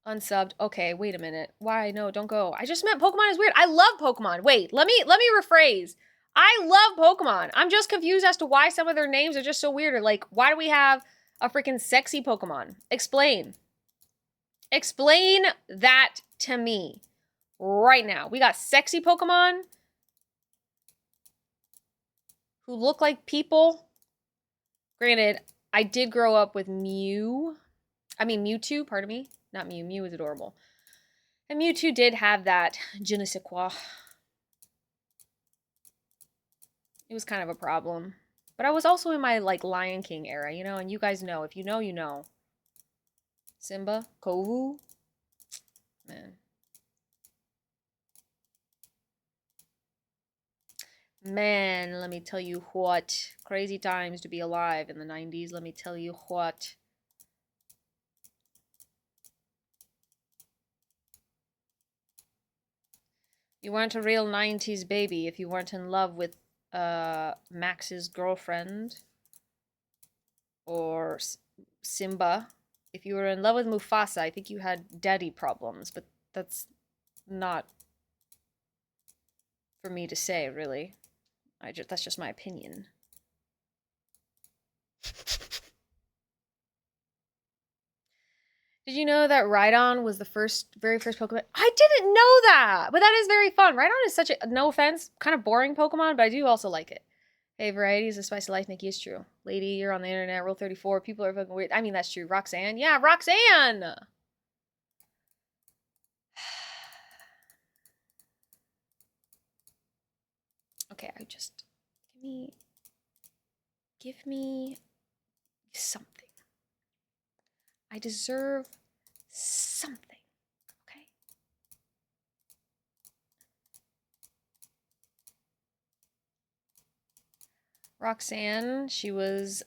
Unsubbed. Okay, wait a minute. Why? No, don't go. I just meant Pokemon is weird. I love Pokemon. Wait, let me rephrase. I love Pokemon. I'm just confused as to why some of their names are just so weird. Or like, why do we have a freaking sexy Pokemon? Explain. Explain that to me. Right now. We got sexy Pokemon who look like people. Granted, I did grow up with Mewtwo, pardon me. Not Mew. Mew is adorable. And Mewtwo did have that je ne sais quoi. It was kind of a problem. But I was also in my, like, Lion King era, you know? And you guys know. If you know, you know. Simba? Kovu? Man. Man, let me tell you what. Crazy times to be alive in the 90s. Let me tell you what. You weren't a real 90s baby if you weren't in love with Max's girlfriend. Or Simba. If you were in love with Mufasa, I think you had daddy problems. But that's not for me to say, really. That's just my opinion. Did you know that Rhydon was the very first Pokemon? I didn't know that! But that is very fun. Rhydon is such a, no offense, kind of boring Pokemon, but I do also like it. Hey, variety is the spice of life, Nikki, is true. Lady, you're on the internet, Rule 34, people are fucking weird. I mean, that's true. Roxanne? Yeah, Roxanne! Okay, give me something. I deserve something, okay? Roxanne, she was,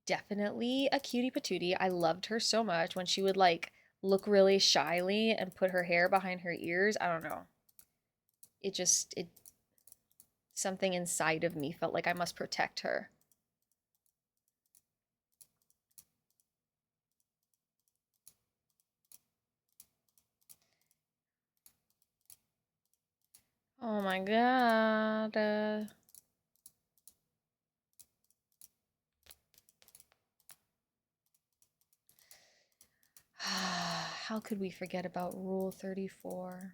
definitely a cutie patootie. I loved her so much when she would, like, look really shyly and put her hair behind her ears. I don't know. Something inside of me felt like I must protect her. Oh my god. How could we forget about Rule 34?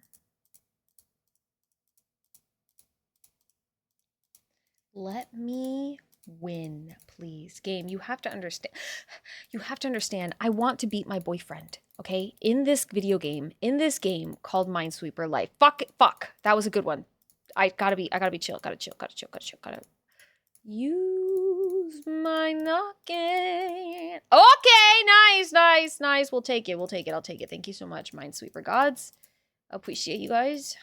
Let me win, please. Game, you have to understand. You have to understand. I want to beat my boyfriend, okay? In this video game, called Minesweeper Life. Fuck. That was a good one. I gotta be chill. Gotta use my knocking. Okay, nice. We'll take it. I'll take it. Thank you so much, Minesweeper gods. Appreciate you guys.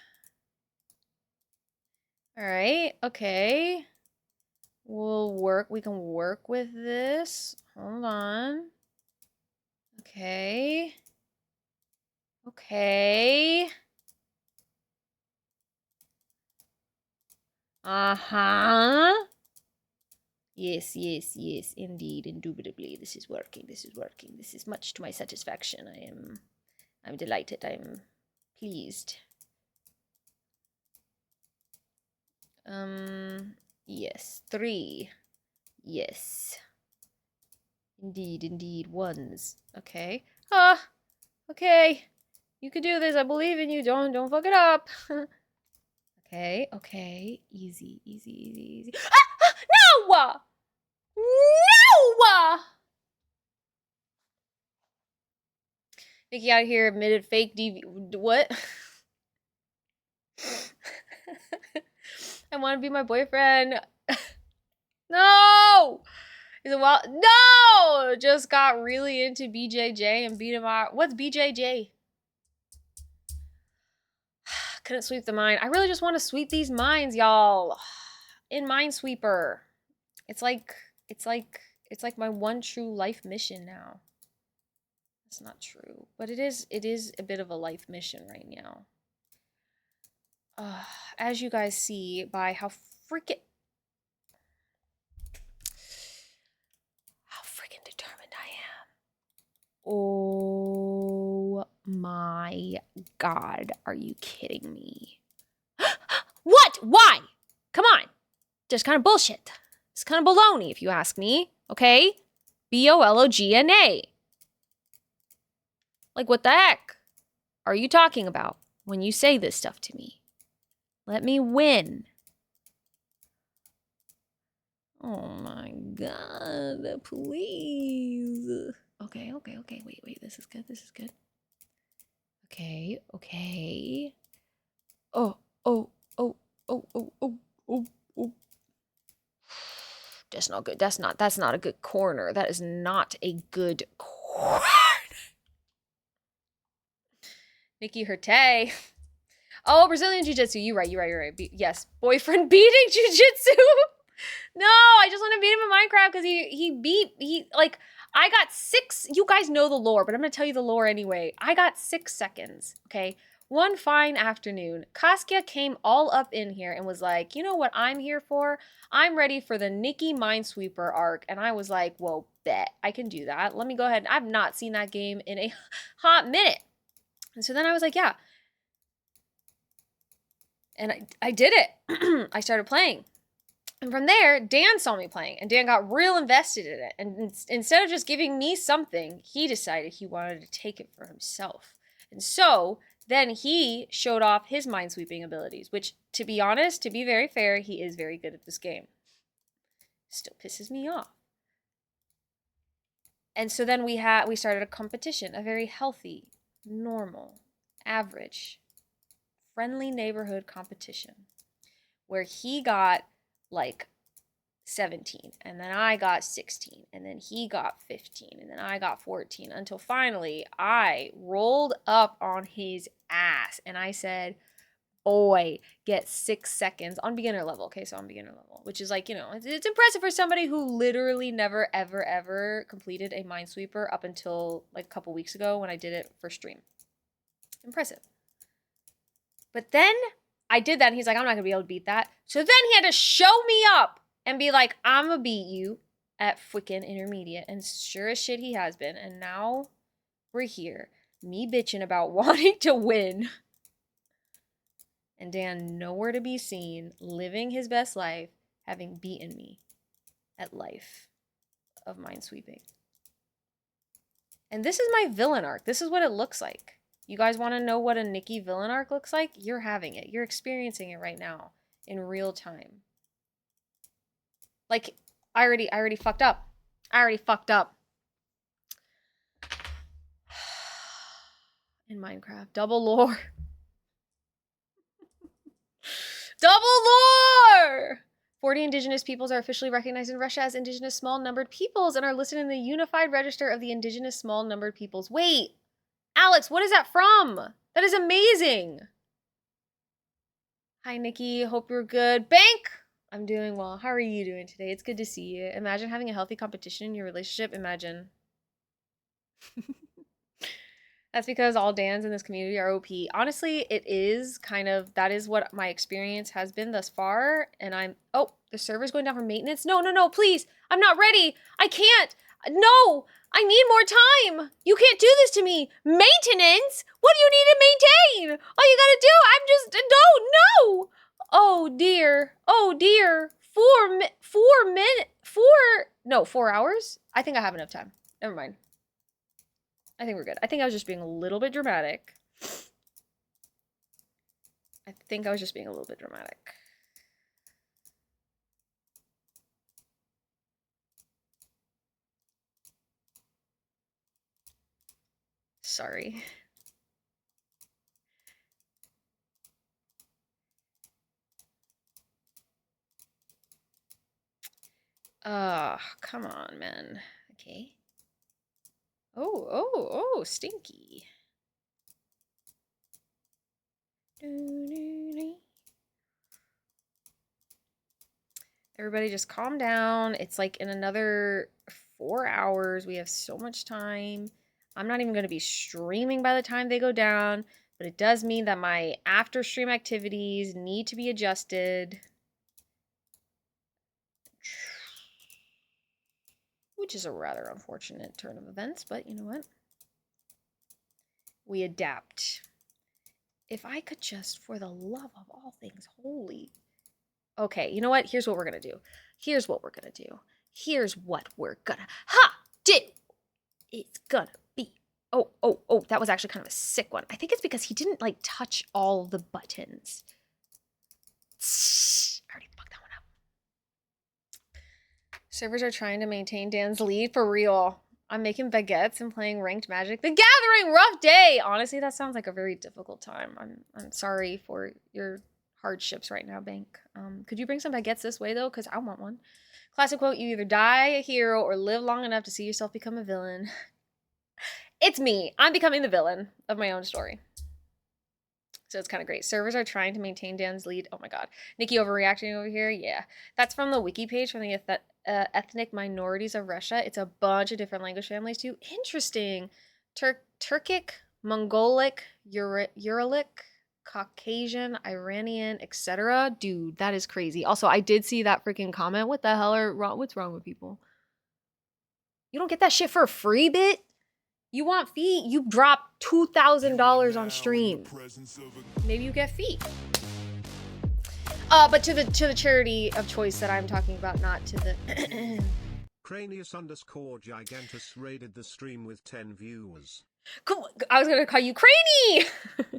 All right. Okay. We can work with this. Hold on. Okay. Uh-huh. Yes, indeed, indubitably. This is working. This is much to my satisfaction. I'm delighted. I'm pleased. Yes. 3. Yes. Indeed. 1s. Okay. Okay. You can do this. I believe in you. Don't fuck it up. Okay. Easy. No! No! Nikki out here admitted fake DV. What? I want to be my boyfriend. No! Is it wild? No! Just got really into BJJ and beat him out. What's BJJ? Couldn't sweep the mine. I really just want to sweep these mines, y'all. In Minesweeper. It's like my one true life mission now. That's not true, but it is a bit of a life mission right now. As you guys see by how freaking determined I am. Oh my god, are you kidding me? What? Why? Come on. Just kind of bullshit. It's kind of baloney if you ask me, okay? BOLOGNA. Like, what the heck are you talking about when you say this stuff to me? Let me win. Oh my god, please. Okay. Wait. This is good. Okay. Oh. That's not good. That's not a good corner. That is not a good corner. Nikkihurray. Oh, Brazilian Jiu-Jitsu. You're right. Yes. Boyfriend beating Jiu-Jitsu. No, I just want to beat him in Minecraft because I got 6, you guys know the lore, but I'm going to tell you the lore anyway. I got 6 seconds, okay? One fine afternoon, Kaskia came all up in here and was like, you know what I'm here for? I'm ready for the Nikki Minesweeper arc. And I was like, whoa, bet, I can do that. Let me go ahead. I've not seen that game in a hot minute. And so then I was like, yeah. And I did it. I started playing. And from there, Dan saw me playing, and Dan got real invested in it. And instead of just giving me something, he decided he wanted to take it for himself. And so then he showed off his minesweeping abilities, which, to be honest, to be very fair, he is very good at this game. Still pisses me off. And so then we started a competition, a very healthy, normal, average, friendly neighborhood competition, where he got like 17, and then I got 16, and then he got 15, and then I got 14, until finally I rolled up on his ass and I said, boy, get 6 seconds on beginner level. Okay, so on beginner level, which is like, you know, it's impressive for somebody who literally never, ever, ever completed a Minesweeper up until like a couple weeks ago when I did it for stream. Impressive. But then I did that, and he's like, I'm not going to be able to beat that. So then he had to show me up and be like, I'm going to beat you at freaking intermediate. And sure as shit, he has been. And now we're here, me bitching about wanting to win. And Dan nowhere to be seen, living his best life, having beaten me at life of minesweeping. And this is my villain arc. This is what it looks like. You guys want to know what a Nikki villain arc looks like? You're having it. You're experiencing it right now in real time. Like, I already fucked up. I already fucked up. In Minecraft. Double lore. Double lore! 40 indigenous peoples are officially recognized in Russia as indigenous small-numbered peoples and are listed in the Unified Register of the Indigenous Small-Numbered Peoples. Wait! Alex, what is that from? That is amazing. Hi, Nikki. Hope you're good. Bank! I'm doing well. How are you doing today? It's good to see you. Imagine having a healthy competition in your relationship. Imagine. That's because all Dans in this community are OP. Honestly, it is kind of, that is what my experience has been thus far. And oh, the server's going down for maintenance? No, please. I'm not ready. I can't. No, I need more time. You can't do this to me. Maintenance? What do you need to maintain? All you gotta do, no. Oh dear. 4 hours? I think I have enough time. Never mind. I think we're good. I think I was just being a little bit dramatic. Sorry. Come on, man. Okay. Oh, stinky. Everybody just calm down. It's like in another 4 hours. We have so much time. I'm not even going to be streaming by the time they go down, but it does mean that my after stream activities need to be adjusted. Which is a rather unfortunate turn of events, but you know what? We adapt. If I could just, for the love of all things holy. Okay, you know what? Here's what we're gonna do. Here's what we're gonna do. It's gonna be. Oh, that was actually kind of a sick one. I think it's because he didn't, like, touch all the buttons. I already fucked that one up. Servers are trying to maintain Dan's lead for real. I'm making baguettes and playing ranked Magic. The Gathering, rough day. Honestly, that sounds like a very difficult time. I'm sorry for your hardships right now, bank. Could you bring some baguettes this way, though? Because I want one. Classic quote, you either die a hero or live long enough to see yourself become a villain. It's me. I'm becoming the villain of my own story. So it's kind of great. Servers are trying to maintain Dan's lead. Oh my god. Nikki overreacting over here? Yeah. That's from the wiki page from the ethnic minorities of Russia. It's a bunch of different language families too. Interesting. Turkic, Mongolic, Uralic, Caucasian, Iranian, etc. Dude, that is crazy. Also, I did see that freaking comment. What the hell are wrong? What's wrong with people? You don't get that shit for a free bit? You want feet? You drop $2,000 on stream. Maybe you get feet. But to the charity of choice that I'm talking about, not to the Cranius_Gigantus raided the stream with 10 viewers. Cool. I was gonna call you Craney! Grady!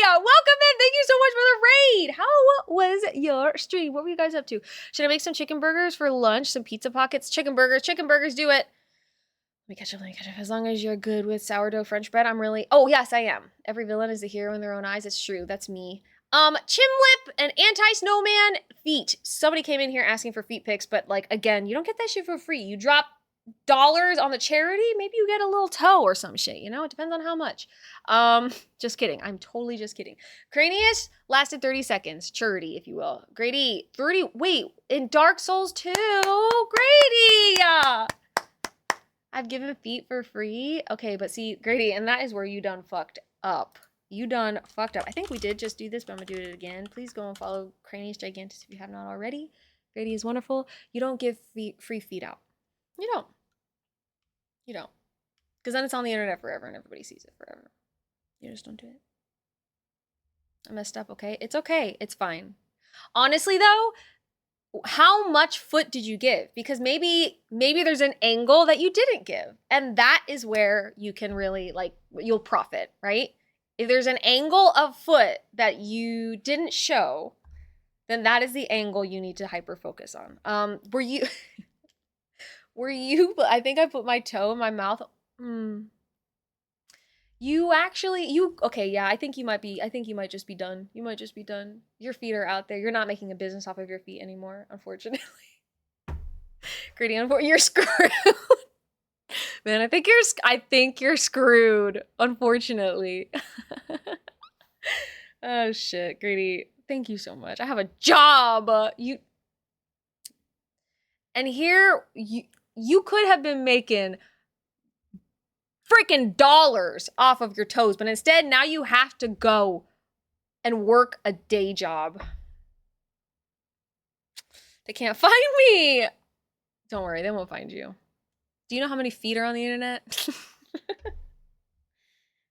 Welcome in! Thank you so much for the raid! How was your stream? What were you guys up to? Should I make some chicken burgers for lunch? Some pizza pockets? Chicken burgers, do it! Let me catch up. As long as you're good with sourdough French bread, I'm really... Oh, yes, I am. Every villain is a hero in their own eyes. It's true. That's me. Chimlip and Anti-Snowman feet. Somebody came in here asking for feet pics, but, like, again, you don't get that shit for free. You drop dollars on the charity, maybe you get a little toe or some shit, you know? It depends on how much. Just kidding. I'm totally just kidding. Cranius lasted 30 seconds. Charity, if you will. Grady, 30... Wait, in Dark Souls 2? Grady! I've given feet for free. Okay, but see, Grady, and that is where you done fucked up. You done fucked up. I think we did just do this, but I'm gonna do it again. Please go and follow Cranius Gigantus if you have not already. Grady is wonderful. You don't give free feet out. You don't. You don't. Because then it's on the internet forever and everybody sees it forever. You just don't do it. I messed up, okay? It's okay. It's fine. Honestly, though, how much foot did you give? Because maybe there's an angle that you didn't give. And that is where you can really, like, you'll profit, right? If there's an angle of foot that you didn't show, then that is the angle you need to hyper focus on. Were you, I think I put my toe in my mouth. Okay, yeah, I think you might just be done. You might just be done. Your feet are out there. You're not making a business off of your feet anymore, unfortunately. Grady, you're screwed. Man, I think you're screwed, unfortunately. Oh shit, Grady, thank you so much. I have a job. And here you could have been making freaking dollars off of your toes, but instead now you have to go and work a day job. They can't find me. Don't worry, they won't find you. Do you know how many feet are on the internet?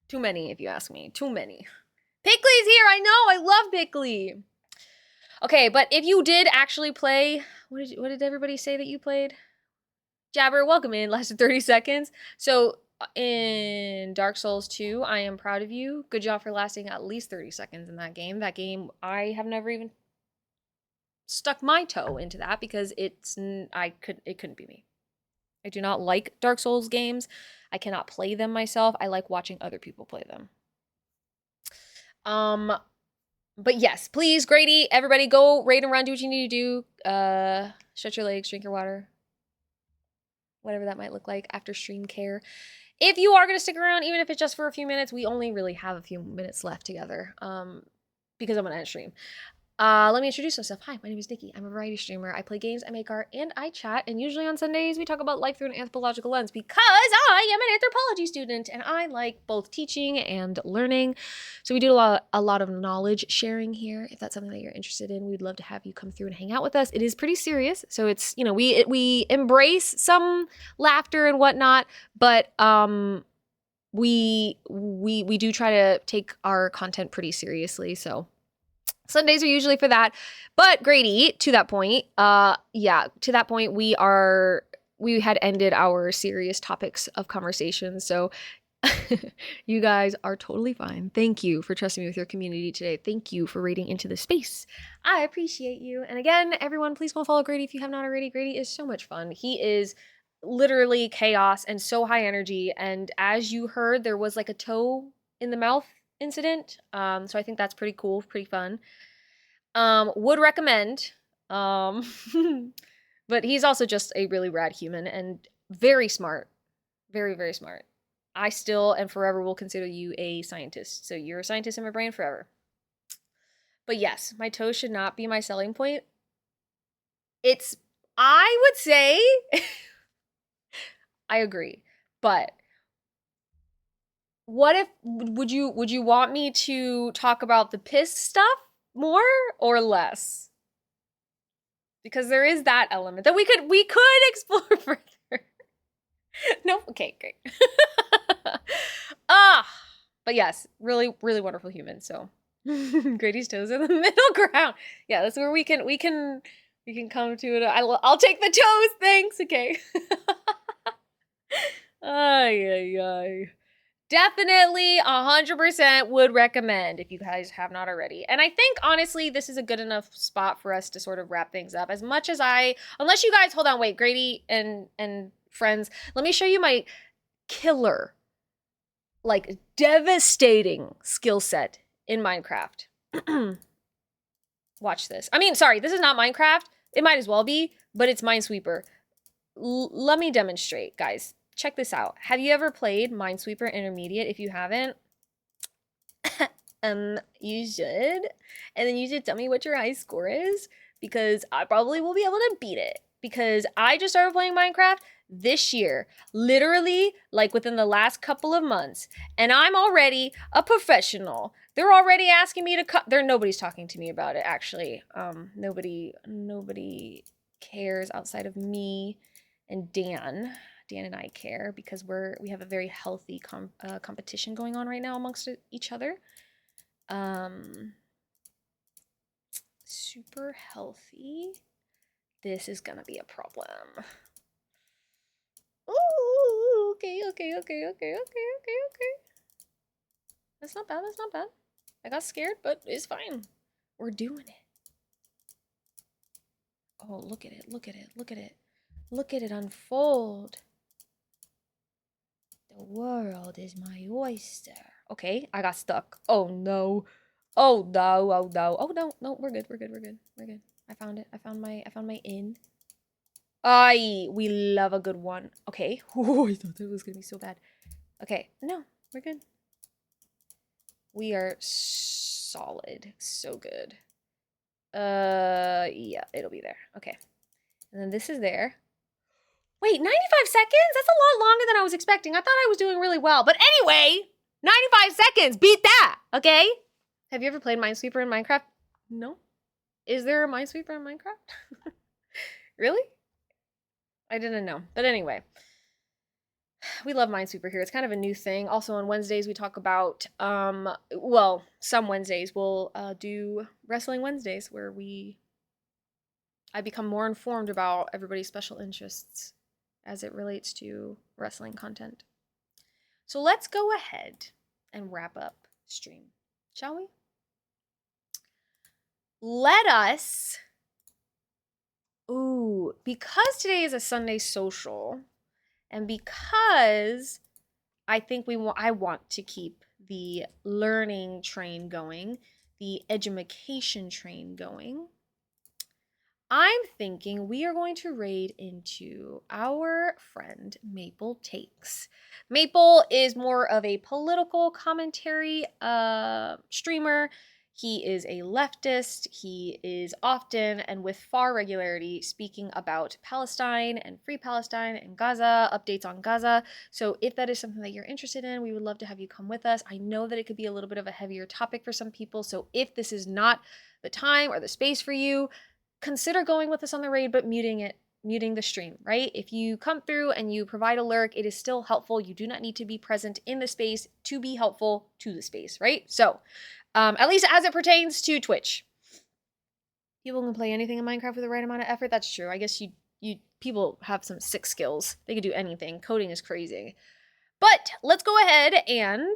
Too many, if you ask me. Too many. Pickley's here. I know. I love Pickley. Okay, but if you did actually play, what did everybody say that you played? Jabber, welcome in. Lasted 30 seconds. So in Dark Souls 2, I am proud of you. Good job for lasting at least 30 seconds in that game. That game, I have never even stuck my toe into that because it couldn't be me. I do not like Dark Souls games. I cannot play them myself. I like watching other people play them. But yes, please, Grady, everybody go raid and run, do what you need to do. Stretch your legs, drink your water. Whatever that might look like after stream care. If you are going to stick around, even if it's just for a few minutes, we only really have a few minutes left together. Because I'm going to end stream. Let me introduce myself. Hi, my name is Nikki. I'm a variety streamer. I play games, I make art, and I chat. And usually on Sundays, we talk about life through an anthropological lens because I am an anthropology student and I like both teaching and learning. So we do a lot of knowledge sharing here. If that's something that you're interested in, we'd love to have you come through and hang out with us. It is pretty serious. So it's, you know, we embrace some laughter and whatnot, but we do try to take our content pretty seriously. So Sundays are usually for that. But Grady, to that point, we had ended our serious topics of conversation. So you guys are totally fine. Thank you for trusting me with your community today. Thank you for raiding into the space. I appreciate you. And again, everyone, please go follow Grady if you have not already. Grady is so much fun. He is literally chaos and so high energy. And as you heard, there was like a toe in the mouth incident. So I think that's pretty cool, pretty fun. Would recommend. But he's also just a really rad human and very smart. Very, very smart. I still and forever will consider you a scientist. So you're a scientist in my brain forever. But yes, my toes should not be my selling point. I would say, I agree. But what if, would you want me to talk about the piss stuff more or less? Because there is that element that we could explore further. Nope. Okay, great. But yes, really, really wonderful human. So Grady's toes are the middle ground. Yeah, that's where we can come to it. I'll take the toes. Thanks. Okay. Ay. Definitely 100% would recommend if you guys have not already. And I think honestly, this is a good enough spot for us to sort of wrap things up. As much as unless you guys, hold on, wait, Grady and friends, let me show you my killer, like devastating skill set in Minecraft. Watch this. I mean, sorry, this is not Minecraft. It might as well be, but it's Minesweeper. Let me demonstrate, guys. Check this out. Have you ever played Minesweeper Intermediate? If you haven't, you should. And then you should tell me what your high score is, because I probably will be able to beat it. Because I just started playing Minecraft this year, literally like within the last couple of months, and I'm already a professional. They're already asking me to nobody's talking to me about it, actually. Nobody cares outside of me and Dan. Dan and I care because we have a very healthy competition going on right now amongst each other. Super healthy. This is gonna be a problem. Ooh, okay. That's not bad. I got scared, but it's fine. We're doing it. Oh, look at it. Look at it unfold. The world is my oyster. Okay, I got stuck. Oh no. Oh no. No, we're good. I found it. I found my in. We love a good one. Okay. Oh, I thought that was gonna be so bad. Okay, no, we're good. We are solid. So good. Yeah, it'll be there. Okay. And then this is there. Wait, 95 seconds? That's a lot longer than I was expecting. I thought I was doing really well. But anyway, 95 seconds. Beat that, okay? Have you ever played Minesweeper in Minecraft? No? Is there a Minesweeper in Minecraft? Really? I didn't know. But anyway, we love Minesweeper here. It's kind of a new thing. Also on Wednesdays, we talk about, well, some Wednesdays we'll do Wrestling Wednesdays where I become more informed about everybody's special interests as it relates to wrestling content. So let's go ahead and wrap up stream, shall we? Let us, because today is a Sunday social, and because I think I want to keep the learning train going, the edumacation train going, I'm thinking we are going to raid into our friend Maple Takes. Maple is more of a political commentary streamer. He is a leftist. He is often and with far regularity speaking about Palestine and Free Palestine and Gaza, updates on Gaza. So if that is something that you're interested in, we would love to have you come with us. I know that it could be a little bit of a heavier topic for some people. So if this is not the time or the space for you, consider going with us on the raid, but muting the stream, right? If you come through and you provide a lurk, it is still helpful. You do not need to be present in the space to be helpful to the space, right? So, at least as it pertains to Twitch. People can play anything in Minecraft with the right amount of effort. That's true. I guess people have some sick skills. They can do anything. Coding is crazy. But let's go ahead and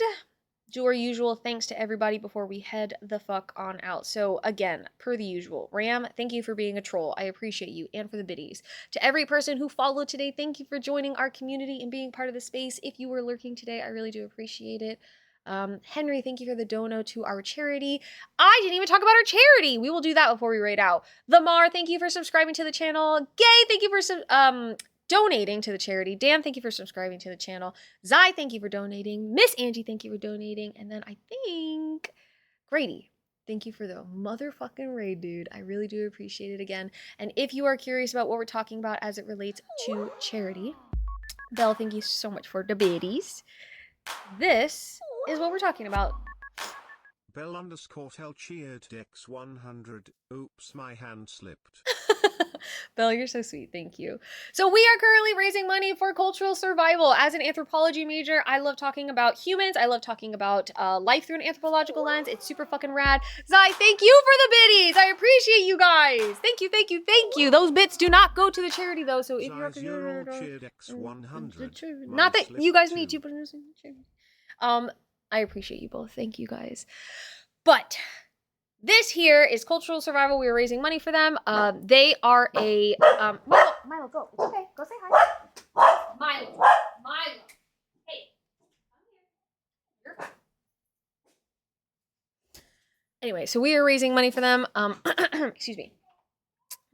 do our usual thanks to everybody before we head the fuck on out. So again, per the usual, Ram, thank you for being a troll. I appreciate you, and for the biddies. To every person who followed today, thank you for joining our community and being part of the space. If you were lurking today, I really do appreciate it. Henry, thank you for the dono to our charity. I didn't even talk about our charity. We will do that before we raid out. Lamar, thank you for subscribing to the channel. Gay, thank you for donating to the charity. Dan, thank you for subscribing to the channel. Zai, thank you for donating. Miss Angie, thank you for donating. And then I think Grady, thank you for the motherfucking raid, dude. I really do appreciate it again. And if you are curious about what we're talking about as it relates to charity, Belle, thank you so much for the biddies. This is what we're talking about. Bell_Tel cheered Dex 100. Oops, my hand slipped. Belle, you're so sweet. Thank you. So we are currently raising money for cultural survival. As an anthropology major, I love talking about humans. I love talking about life through an anthropological lens. It's super fucking rad. Zai, thank you for the biddies. I appreciate you guys. Thank you, thank you, thank you. Those bits do not go to the charity though. So if you're cheered X 100. Not that you guys need to, but I appreciate you both. Thank you guys. But this here is cultural survival. We are raising money for them. They are a Milo, go. It's okay. Go say hi. Milo. Hey. Come here. You're fine. Anyway, so we are raising money for them. Excuse me.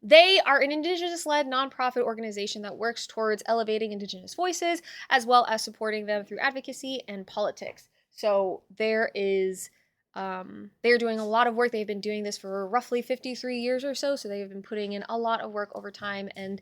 They are an Indigenous-led nonprofit organization that works towards elevating Indigenous voices, as well as supporting them through advocacy and politics. So they're doing a lot of work. They've been doing this for roughly 53 years or so. So they've been putting in a lot of work over time, and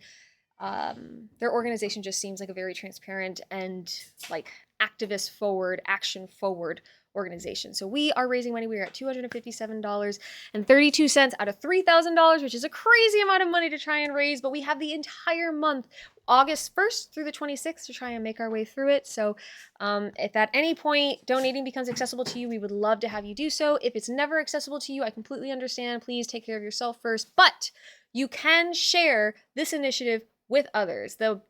their organization just seems like a very transparent and like activist forward, action forward organization. So we are raising money. We are at $257.32 out of $3,000, which is a crazy amount of money to try and raise, but we have the entire month, August 1st through the 26th, to try and make our way through it. So if at any point donating becomes accessible to you, we would love to have you do so. If it's never accessible to you, I completely understand. Please take care of yourself first, but you can share this initiative with others. The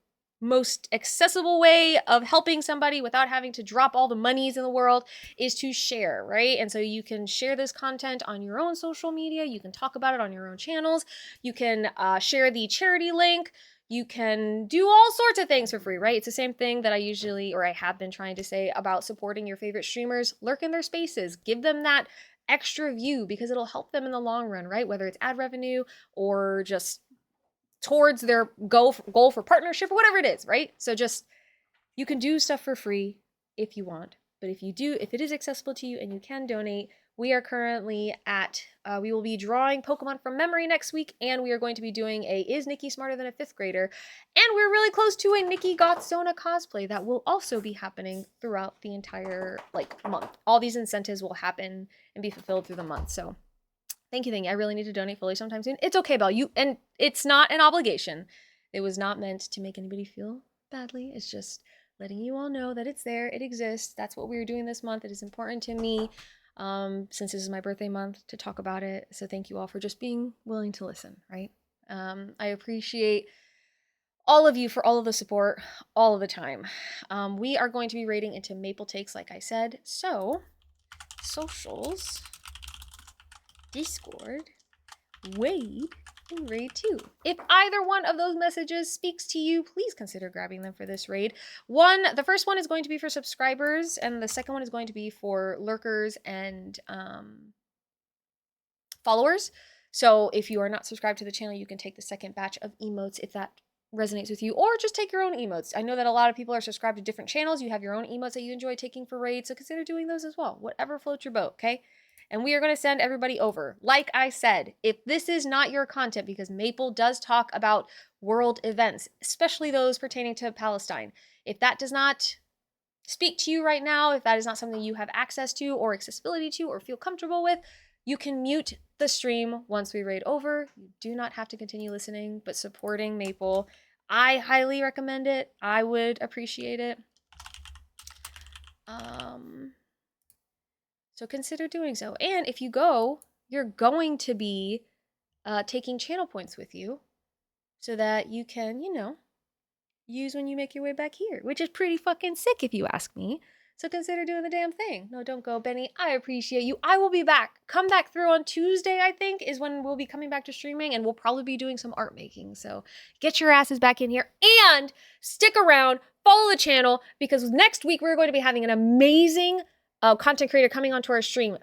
most accessible way of helping somebody without having to drop all the monies in the world is to share, right? And so you can share this content on your own social media. You can talk about it on your own channels. You can share the charity link. You can do all sorts of things for free, right? It's the same thing that I have been trying to say about supporting your favorite streamers. Lurk in their spaces. Give them that extra view because it'll help them in the long run, right? Whether it's ad revenue or just towards their goal for partnership or whatever it is, right? So just, you can do stuff for free if you want, but if it is accessible to you and you can donate, we are currently at, we will be drawing Pokemon from memory next week, and we are going to be doing Is Nikki Smarter Than a Fifth Grader? And we're really close to a Nikki Gotzona cosplay that will also be happening throughout the entire month. All these incentives will happen and be fulfilled through the month, so thank you. I really need to donate fully sometime soon. It's okay, Belle. And it's not an obligation. It was not meant to make anybody feel badly. It's just letting you all know that it's there. It exists. That's what we are doing this month. It is important to me, since this is my birthday month, to talk about it. So thank you all for just being willing to listen, right? I appreciate all of you for all of the support all of the time. We are going to be raiding into Maple Takes, like I said. So, socials, Discord, Wade, and Raid 2. If either one of those messages speaks to you, please consider grabbing them for this raid. The first one is going to be for subscribers, and the second one is going to be for lurkers and followers. So if you are not subscribed to the channel, you can take the second batch of emotes if that resonates with you, or just take your own emotes. I know that a lot of people are subscribed to different channels. You have your own emotes that you enjoy taking for raids, so consider doing those as well. Whatever floats your boat, okay? And we are going to send everybody over. Like I said, if this is not your content, because Maple does talk about world events, especially those pertaining to Palestine, if that does not speak to you right now, if that is not something you have access to or accessibility to or feel comfortable with, you can mute the stream once we raid over. You do not have to continue listening, but supporting Maple, I highly recommend it. I would appreciate it. So consider doing so. And if you go, you're going to be taking channel points with you so that you can, use when you make your way back here, which is pretty fucking sick if you ask me. So consider doing the damn thing. No, don't go, Benny. I appreciate you. I will be back. Come back through on Tuesday, I think, is when we'll be coming back to streaming, and we'll probably be doing some art making. So get your asses back in here and stick around, follow the channel, because next week we're going to be having an amazing content creator coming onto our stream,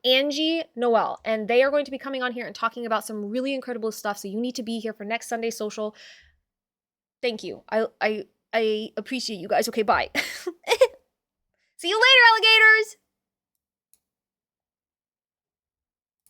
Angie Noel, and they are going to be coming on here and talking about some really incredible stuff. So you need to be here for next Sunday social. Thank you. I appreciate you guys. Okay, bye. See you later, alligators.